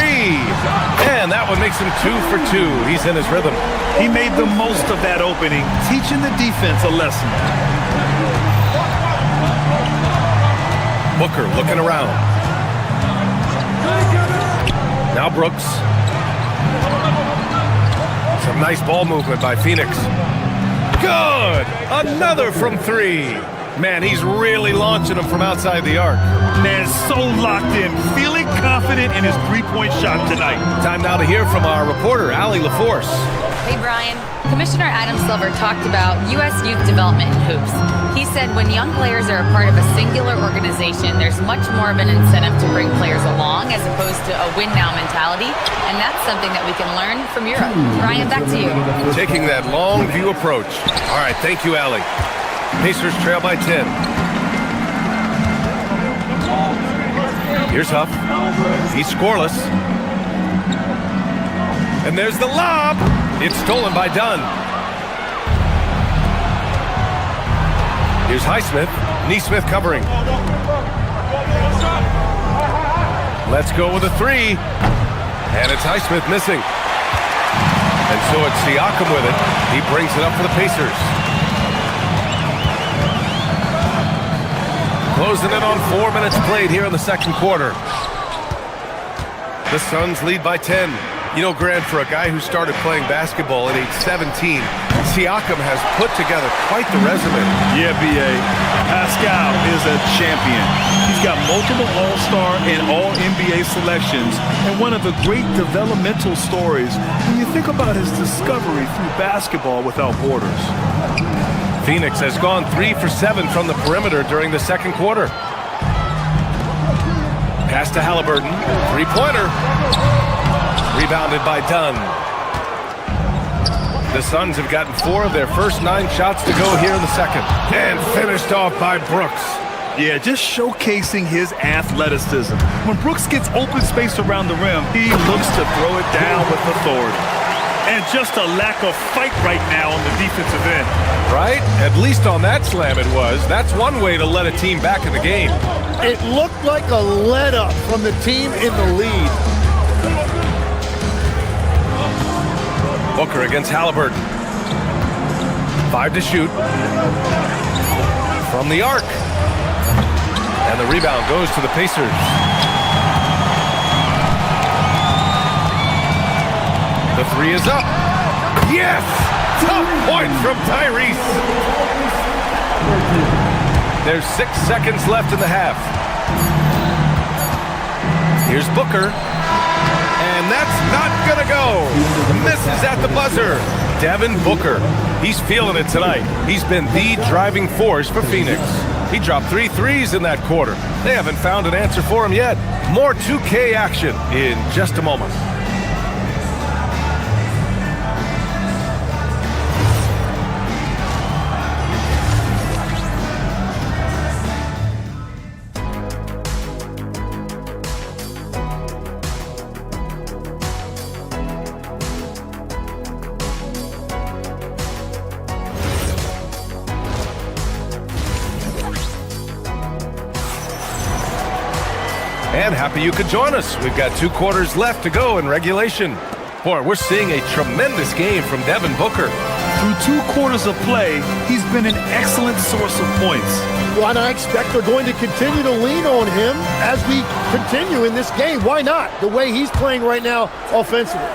[SPEAKER 4] And that one makes him 2 for 2. He's in his rhythm.
[SPEAKER 6] He made the most of that opening, teaching the defense a lesson.
[SPEAKER 4] Booker looking around. Now Brooks. Some nice ball movement by Phoenix. Good! Another from 3. Man, he's really launching them from outside the arc.
[SPEAKER 6] Man, so locked in, feeling confident in his three-point shot tonight.
[SPEAKER 4] Time now to hear from our reporter, Allie LaForce.
[SPEAKER 8] Hey, Brian. Commissioner Adam Silver talked about U.S. youth development in hoops. He said when young players are a part of a singular organization, there's much more of an incentive to bring players along as opposed to a win-now mentality, and that's something that we can learn from Europe. Brian, back to you.
[SPEAKER 4] Taking that long view approach. All right, thank you, Allie. Pacers trail by 10. Here's Huff. He's scoreless. And there's the lob. It's stolen by Dunn. Here's Highsmith. Nesmith covering. Let's go with a 3. And it's Highsmith missing. And so it's Siakam with it. He brings it up for the Pacers. Closing in on 4 minutes played here in the second quarter. The Suns lead by 10. You know, Grant, for a guy who started playing basketball at age 17, Siakam has put together quite the resume.
[SPEAKER 6] Yeah, B.A. Pascal is a champion. He's got multiple All-Star and All-NBA selections, and one of the great developmental stories when you think about his discovery through basketball without borders.
[SPEAKER 4] Phoenix has gone 3 for 7 from the perimeter during the second quarter. Pass to Halliburton. Three-pointer. Rebounded by Dunn. The Suns have gotten 4 of their first 9 shots to go here in the second. And finished off by Brooks.
[SPEAKER 6] Yeah, just showcasing his athleticism. When Brooks gets open space around the rim, he looks to throw it down with authority. And just a lack of fight right now on the defensive end.
[SPEAKER 4] Right? At least on that slam it was. That's one way to let a team back in the game.
[SPEAKER 5] It looked like a let-up from the team in the lead.
[SPEAKER 4] Booker against Halliburton. 5 to shoot. From the arc. And the rebound goes to the Pacers. The three is up. Yes! Tough point from Tyrese. There's 6 seconds left in the half. Here's Booker. And that's not gonna go. Misses at the buzzer. Devin Booker. He's feeling it tonight. He's been the driving force for Phoenix. He dropped 3 threes in that quarter. They haven't found an answer for him yet. More 2K action in just a moment. And happy you could join us. We've got 2 quarters left to go in regulation. Boy, we're seeing a tremendous game from Devin Booker.
[SPEAKER 6] Through 2 quarters of play, he's been an excellent source of points.
[SPEAKER 5] Well, and I expect they're going to continue to lean on him as we continue in this game. Why not? The way he's playing right now offensively.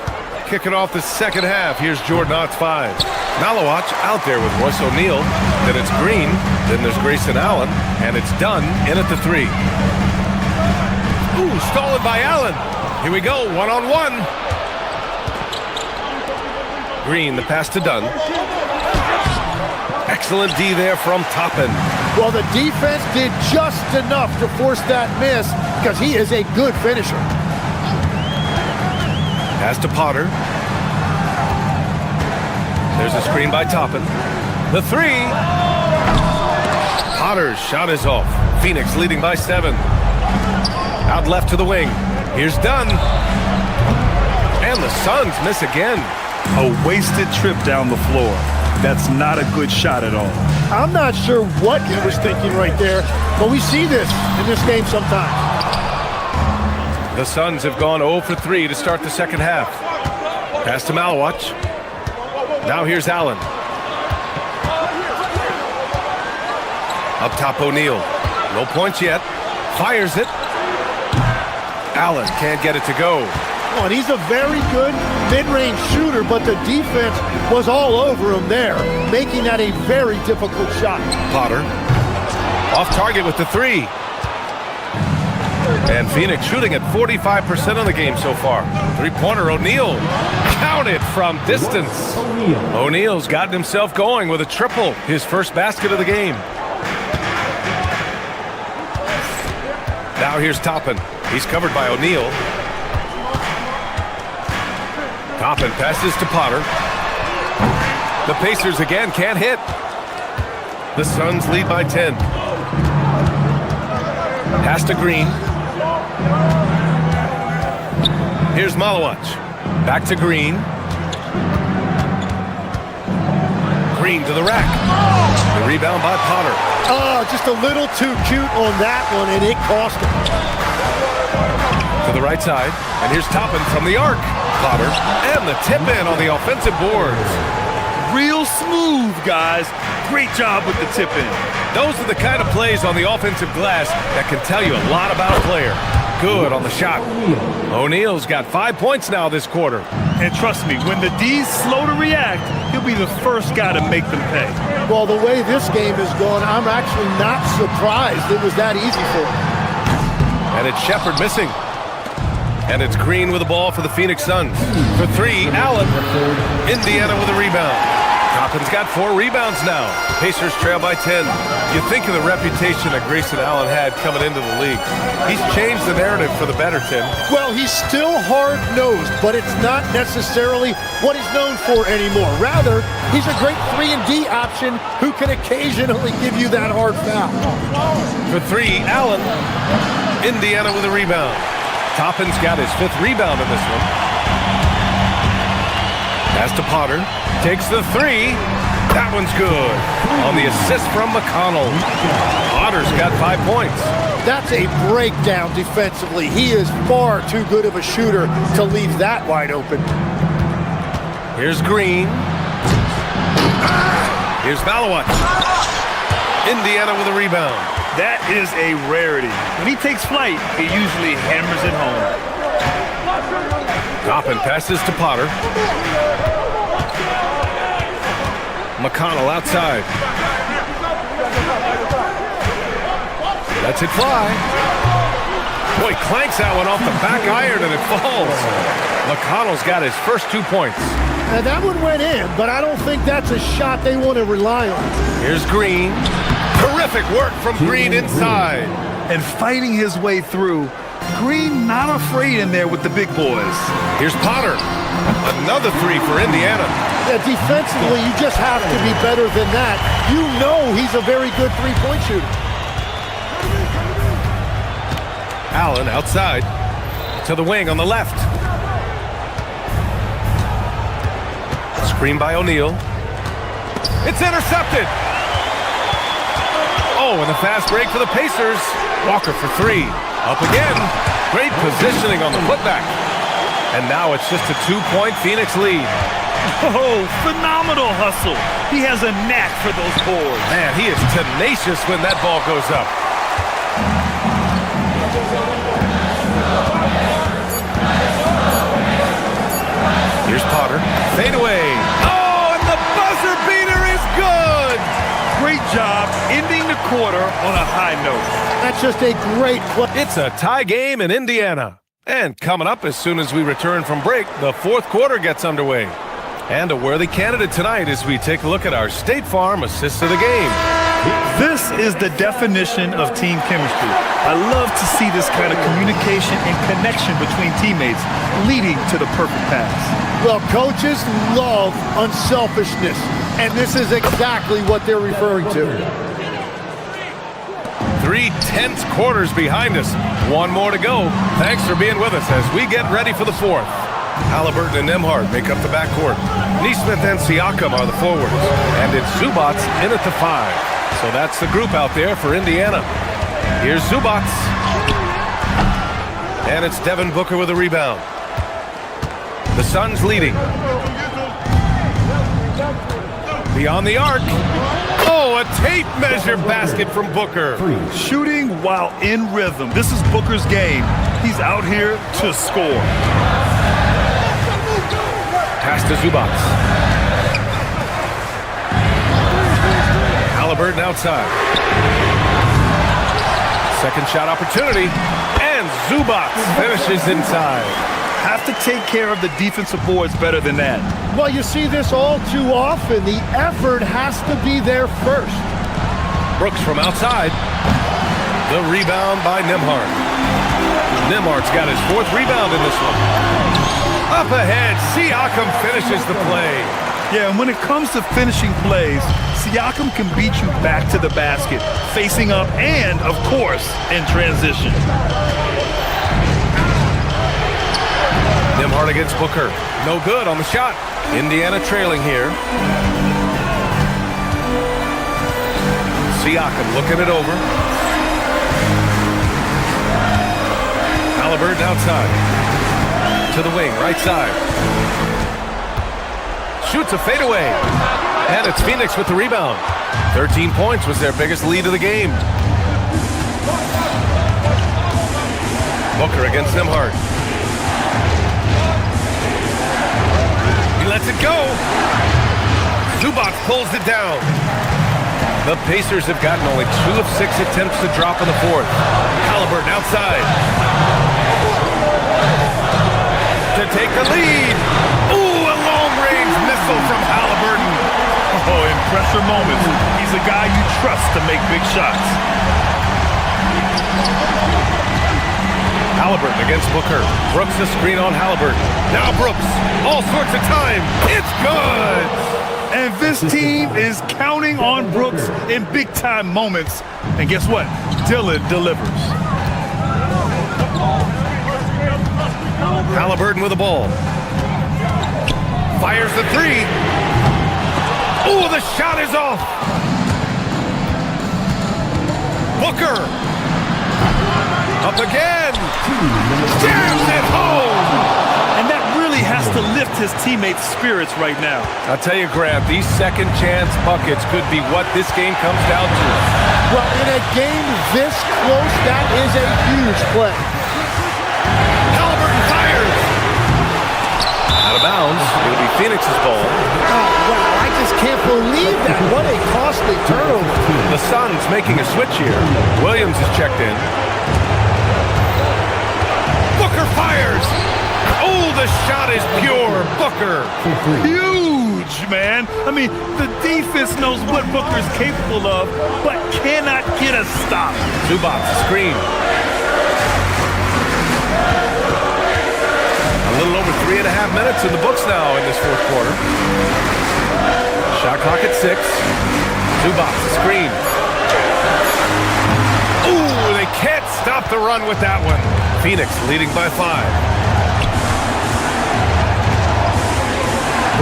[SPEAKER 4] Kicking off the second half, here's Jordan Ott's 5. Malawach out there with Royce O'Neal. Then it's Green. Then there's Grayson Allen. And it's Dunn in at the 3. Ooh, stolen by Allen. Here we go, one-on-one. Green, the pass to Dunn. Excellent D there from Toppin.
[SPEAKER 5] Well, the defense did just enough to force that miss because he is a good finisher.
[SPEAKER 4] Pass to Potter. There's a screen by Toppin. The 3. Potter's shot is off. Phoenix leading by 7. Out left to the wing. Here's Dunn. And the Suns miss again.
[SPEAKER 6] A wasted trip down the floor. That's not a good shot at all.
[SPEAKER 5] I'm not sure what he was thinking right there, but we see this in this game sometimes.
[SPEAKER 4] The Suns have gone 0 for 3 to start the second half. Pass to Malawach. Now here's Allen. Up top O'Neal. No points yet. Fires it. Allen can't get it to go.
[SPEAKER 5] Oh, and he's a very good mid-range shooter, but the defense was all over him there, making that a very difficult shot.
[SPEAKER 4] Potter. Off target with the 3. And Phoenix shooting at 45% of the game so far. 3-pointer O'Neal. Counted from distance. O'Neal's gotten himself going with a triple. His first basket of the game. Now here's Toppin. He's covered by O'Neal. Toppin passes to Potter. The Pacers again can't hit. The Suns lead by 10. Pass to Green. Here's Malawach. Back to Green. Green to the rack. The rebound by Potter.
[SPEAKER 5] Oh, just a little too cute on that one, and it cost him.
[SPEAKER 4] To the right side, and here's Toppin from the arc. Potter, and the tip in on the offensive boards.
[SPEAKER 6] Real smooth, guys. Great job with the tip in.
[SPEAKER 4] Those are the kind of plays on the offensive glass that can tell you a lot about a player. Good on the shot. O'Neal's got 5 points now this quarter.
[SPEAKER 6] And trust me, when the D's slow to react, he'll be the first guy to make them pay.
[SPEAKER 5] Well, the way this game is going, I'm actually not surprised it was that easy for him.
[SPEAKER 4] And it's Shepherd missing. And it's Green with the ball for the Phoenix Suns. For 3, Allen. Indiana with a rebound. Toppin's got 4 rebounds now. Pacers trail by 10. You think of the reputation that Grayson Allen had coming into the league. He's changed the narrative for the better, Tim.
[SPEAKER 5] Well, he's still hard-nosed, but it's not necessarily what he's known for anymore. Rather, he's a great 3-and-D option who can occasionally give you that hard foul.
[SPEAKER 4] For 3, Allen. Indiana with a rebound. Toppin's got his 5th rebound in this one. Pass to Potter. Takes the three. That one's good. On the assist from McConnell. Potter's got 5 points.
[SPEAKER 5] That's a breakdown defensively. He is far too good of a shooter to leave that wide open.
[SPEAKER 4] Here's Green. Here's Valawat. Indiana with a rebound.
[SPEAKER 6] That is a rarity. When he takes flight, he usually hammers it home.
[SPEAKER 4] Toppin passes to Potter. McConnell outside. Lets it fly. Boy, clanks that one off the back iron and it falls. McConnell's got his first 2 points.
[SPEAKER 5] Now that one went in, but I don't think that's a shot they want to rely on.
[SPEAKER 4] Here's Green. Terrific work from Green inside.
[SPEAKER 6] And fighting his way through. Green not afraid in there with the big boys.
[SPEAKER 4] Here's Potter. Another three for Indiana.
[SPEAKER 5] Yeah, defensively, you just have to be better than that. You know he's a very good three-point shooter.
[SPEAKER 4] Allen outside to the wing on the left. Screen by O'Neal. It's intercepted. Oh, and the fast break for the Pacers. Walker for three. Up again. Great positioning on the putback. And now it's just a 2-point Phoenix lead.
[SPEAKER 6] Oh, phenomenal hustle. He has a knack for those boards.
[SPEAKER 4] Man, he is tenacious when that ball goes up. Here's Potter. Fade away. Oh, and the buzzer beater is good.
[SPEAKER 6] Great job ending the quarter on a high note.
[SPEAKER 5] That's just a great play.
[SPEAKER 4] It's a tie game in Indiana. And coming up as soon as we return from break, the fourth quarter gets underway. And a worthy candidate tonight as we take a look at our State Farm assist of the game.
[SPEAKER 6] This is the definition of team chemistry. I love to see this kind of communication and connection between teammates leading to the perfect pass.
[SPEAKER 5] Well, coaches love unselfishness, and this is exactly what they're referring to.
[SPEAKER 4] 3 tense quarters behind us. One more to go. Thanks for being with us as we get ready for the fourth. Halliburton and Nembhard make up the backcourt. Neesmith and Siakam are the forwards. And it's Zubats in at the 5. So that's the group out there for Indiana. Here's Zubats. And it's Devin Booker with a rebound. The Suns leading. Beyond the arc. Oh, a tape measure basket from Booker.
[SPEAKER 6] Shooting while in rhythm. This is Booker's game. He's out here to score.
[SPEAKER 4] Pass to Zubats. Halliburton outside. Second shot opportunity. And Zubats finishes inside.
[SPEAKER 6] Have to take care of the defensive boards better than that.
[SPEAKER 5] Well, you see this all too often. The effort has to be there first.
[SPEAKER 4] Brooks from outside. The rebound by Nembhard. Nembhard's got his 4th rebound in this one. Up ahead, Siakam finishes the play.
[SPEAKER 6] Yeah, and when it comes to finishing plays, Siakam can beat you back to the basket, facing up and, of course, in transition.
[SPEAKER 4] Nembhard against Booker. No good on the shot. Indiana trailing here. Siakam looking it over. Halliburton outside. To the wing, right side. Shoots a fadeaway. And it's Phoenix with the rebound. 13 points was their biggest lead of the game. Booker against Nembhard. He lets it go. Zubats pulls it down. The Pacers have gotten only 2 of 6 attempts to drop in the fourth. Halliburton outside. To take the lead. Ooh, a long-range missile from Halliburton.
[SPEAKER 6] Oh, in pressure moments, he's a guy you trust to make big shots.
[SPEAKER 4] Halliburton against Booker. Brooks the screen on Halliburton. Now Brooks. All sorts of time. It's good.
[SPEAKER 6] And this team is counting on Brooks in big-time moments. And guess what? Dillon delivers.
[SPEAKER 4] Halliburton with the ball. Fires the three. Oh, the shot is off. Booker. Up again. Jams it home.
[SPEAKER 6] And that really has to lift his teammates' spirits right now.
[SPEAKER 4] I'll tell you, Grant, these second chance buckets could be what this game comes down to.
[SPEAKER 5] Well, in a game this close, that is a huge play.
[SPEAKER 4] Halliburton fires. Out of bounds. It'll be Phoenix's ball.
[SPEAKER 5] Oh, wow, I just can't believe that. What a costly turnover.
[SPEAKER 4] The Suns making a switch here. Williams is checked in. Booker fires. Oh, the shot is pure. Booker.
[SPEAKER 6] Huge, man. I mean, the defense knows what Booker's capable of, but cannot get a stop.
[SPEAKER 4] Zubac, screen. A little over 3.5 minutes in the books now in this fourth quarter. Shot clock at 6. Zubac, screen. Ooh, they can't stop the run with that one. Phoenix leading by 5.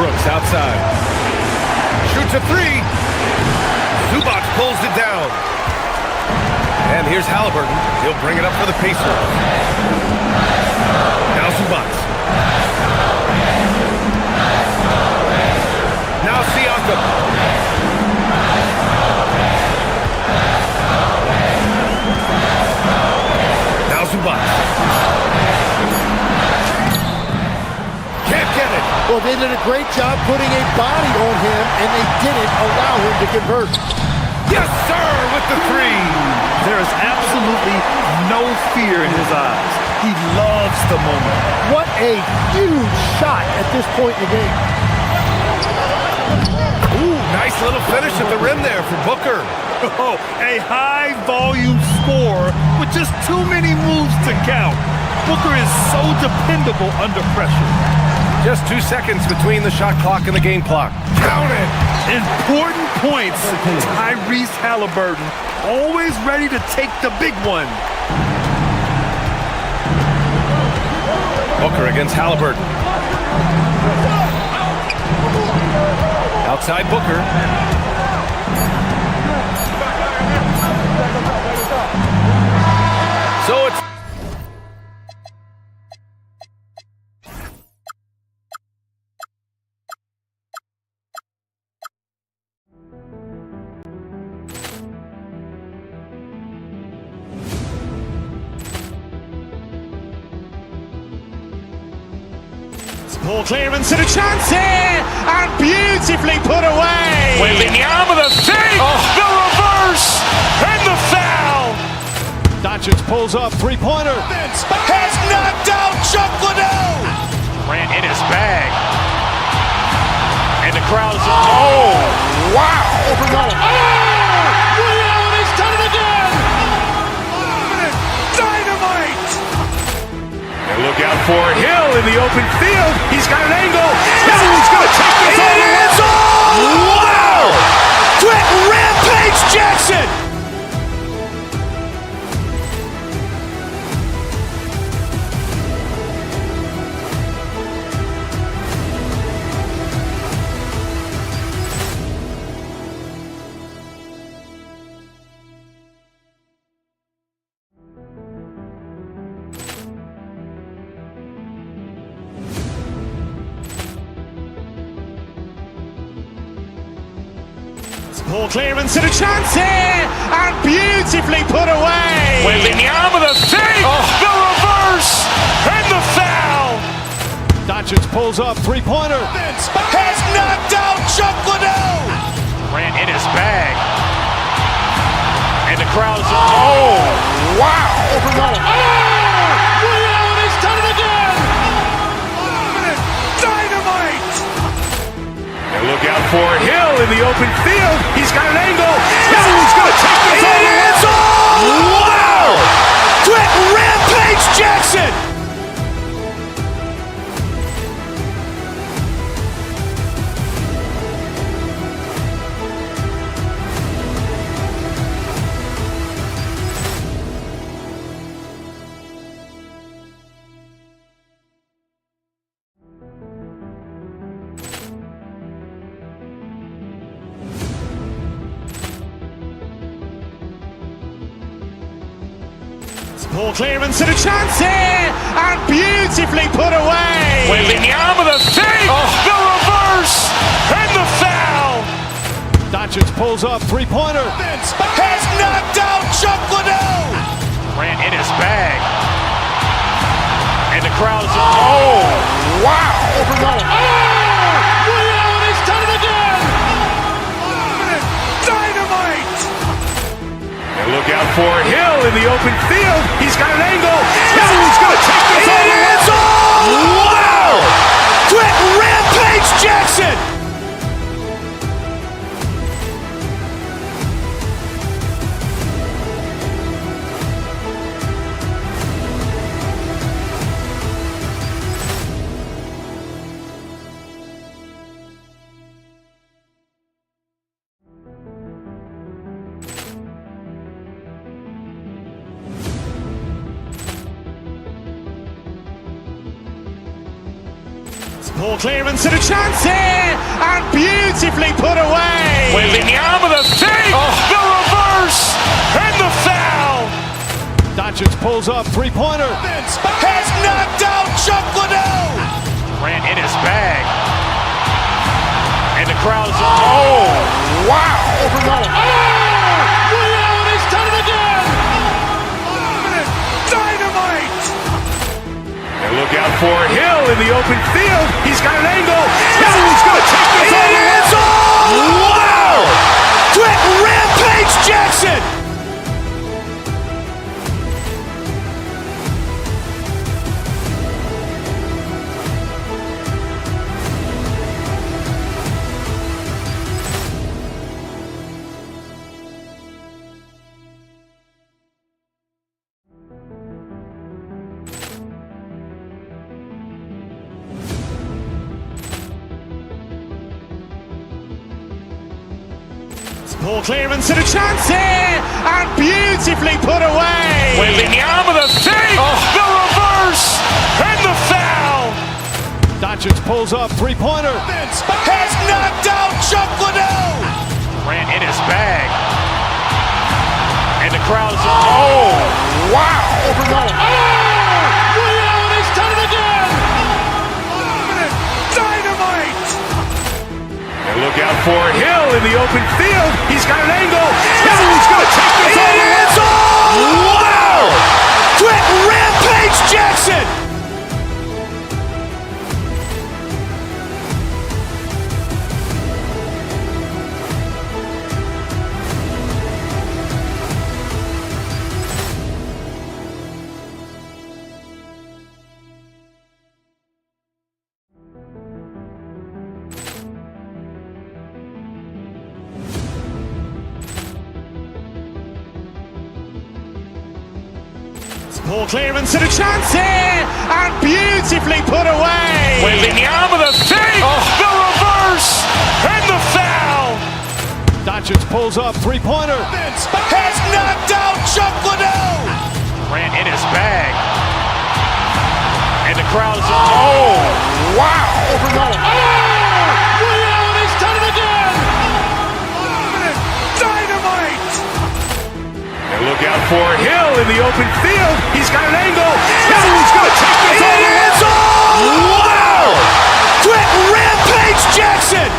[SPEAKER 4] Brooks outside. Shoots a 3. Zubac pulls it down. And here's Halliburton. He'll bring it up for the Pacers. Now Zubac. Now Siakam. Now Zubac. Can't get it.
[SPEAKER 5] Well, they did a great job putting a body on him, and they didn't allow him to convert.
[SPEAKER 4] Yes, sir, with the 3.
[SPEAKER 6] There is absolutely no fear in his eyes. He loves the moment.
[SPEAKER 5] What a huge shot at this point in the game.
[SPEAKER 4] Ooh, nice little finish at the rim there for Booker.
[SPEAKER 6] Oh, a high-volume score with just too many moves to count. Booker is so dependable under pressure.
[SPEAKER 4] Just 2 seconds between the shot clock and the game clock. Count it!
[SPEAKER 6] Important points. Tyrese Halliburton, always ready to take the big one.
[SPEAKER 4] Booker against Halliburton. Outside Booker. So it's
[SPEAKER 1] Ball clearance and a chance here, and beautifully put away.
[SPEAKER 3] Wembanyama the fake, the reverse, and the foul.
[SPEAKER 1] Doncic pulls up, three-pointer.
[SPEAKER 3] Has knocked out Chuck Liddell. Ran in his bag. And the crowd is... Oh, wow. He's done it again. Dynamite. And look out for Hill in the open field. He's got an angle. He's going to take this all the way. Wow. Quick Rampage Jackson.
[SPEAKER 1] Ball clearance and a chance here, and beautifully put away.
[SPEAKER 3] Wembanyama the fake, the reverse, and the foul.
[SPEAKER 1] Doncic pulls up, three-pointer.
[SPEAKER 3] Has knocked out Chuck Liddell. Ran in his bag. And the crowd is... Oh, wow. He's done it again. Dynamite. And look out for Hill in the open field. He's got an angle. He's going to take this all the way. Wow. Quick Rampage Jackson.
[SPEAKER 1] Ball clearance and a chance here, and beautifully put away.
[SPEAKER 3] Wembanyama the fake, the reverse, and the foul.
[SPEAKER 1] Doncic pulls up, three-pointer.
[SPEAKER 3] Has knocked out Chuck Liddell. Ran in his bag. And the crowd is, oh, wow.
[SPEAKER 1] Liddell, and he's done it again.
[SPEAKER 3] Dynamite. And look out for Hill in the open field. He's got an angle. He's going to take this all the way. Wow. Quick Rampage Jackson.
[SPEAKER 1] Ball clearance and a chance here, and beautifully put away.
[SPEAKER 3] Wembanyama the fake, the reverse, and the foul.
[SPEAKER 1] Doncic pulls up, three-pointer.
[SPEAKER 3] Has knocked out Chuck Liddell. Ran in his bag. And the crowd is, oh, wow.
[SPEAKER 1] Liddell, and he's done it again.
[SPEAKER 3] Dynamite. And look out for Hill in the open field. He's got an angle. He's going to take this all the way. Wow. Quick Rampage Jackson.
[SPEAKER 1] Ball clearance and a chance here, and beautifully put away.
[SPEAKER 3] Wembanyama the fake, the reverse, and the foul.
[SPEAKER 1] Doncic pulls up, three-pointer.
[SPEAKER 3] Has knocked out Chuck Liddell. Ran in his bag. And the crowd is, oh, wow.
[SPEAKER 1] Liddell, and he's done it again.
[SPEAKER 3] Dynamite. And look out for Hill in the open field. He's got an angle. He's going to take this all the way. Wow. Quick Rampage Jackson.
[SPEAKER 1] Ball clearance and a chance here, and beautifully put away.
[SPEAKER 3] Wembanyama the fake, the reverse, and the foul.
[SPEAKER 1] Doncic pulls up, three-pointer.
[SPEAKER 3] Has knocked out Chuck Liddell. Ran in his bag. And the crowd is, oh, wow.
[SPEAKER 1] Liddell, and he's done it again.
[SPEAKER 3] Dynamite. And look out for Hill in the open field. He's got an angle. He's going to take this all the way. Wow. Quick Rampage Jackson.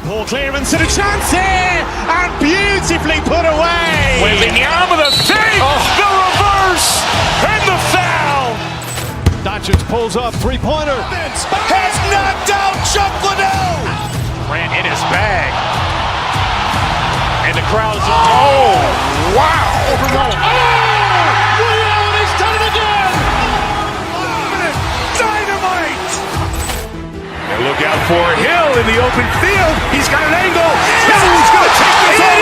[SPEAKER 1] Ball clearance and a chance here, and beautifully put away.
[SPEAKER 3] Wembanyama the fake, the reverse, and the foul.
[SPEAKER 1] Doncic pulls up, three-pointer.
[SPEAKER 3] Has knocked out Chuck Liddell. Ran in his bag. And the crowd is, oh, wow.
[SPEAKER 1] Liddell, and he's done it again.
[SPEAKER 3] Dynamite. And look out for Hill in the open field. He's got an angle. He's going to take this all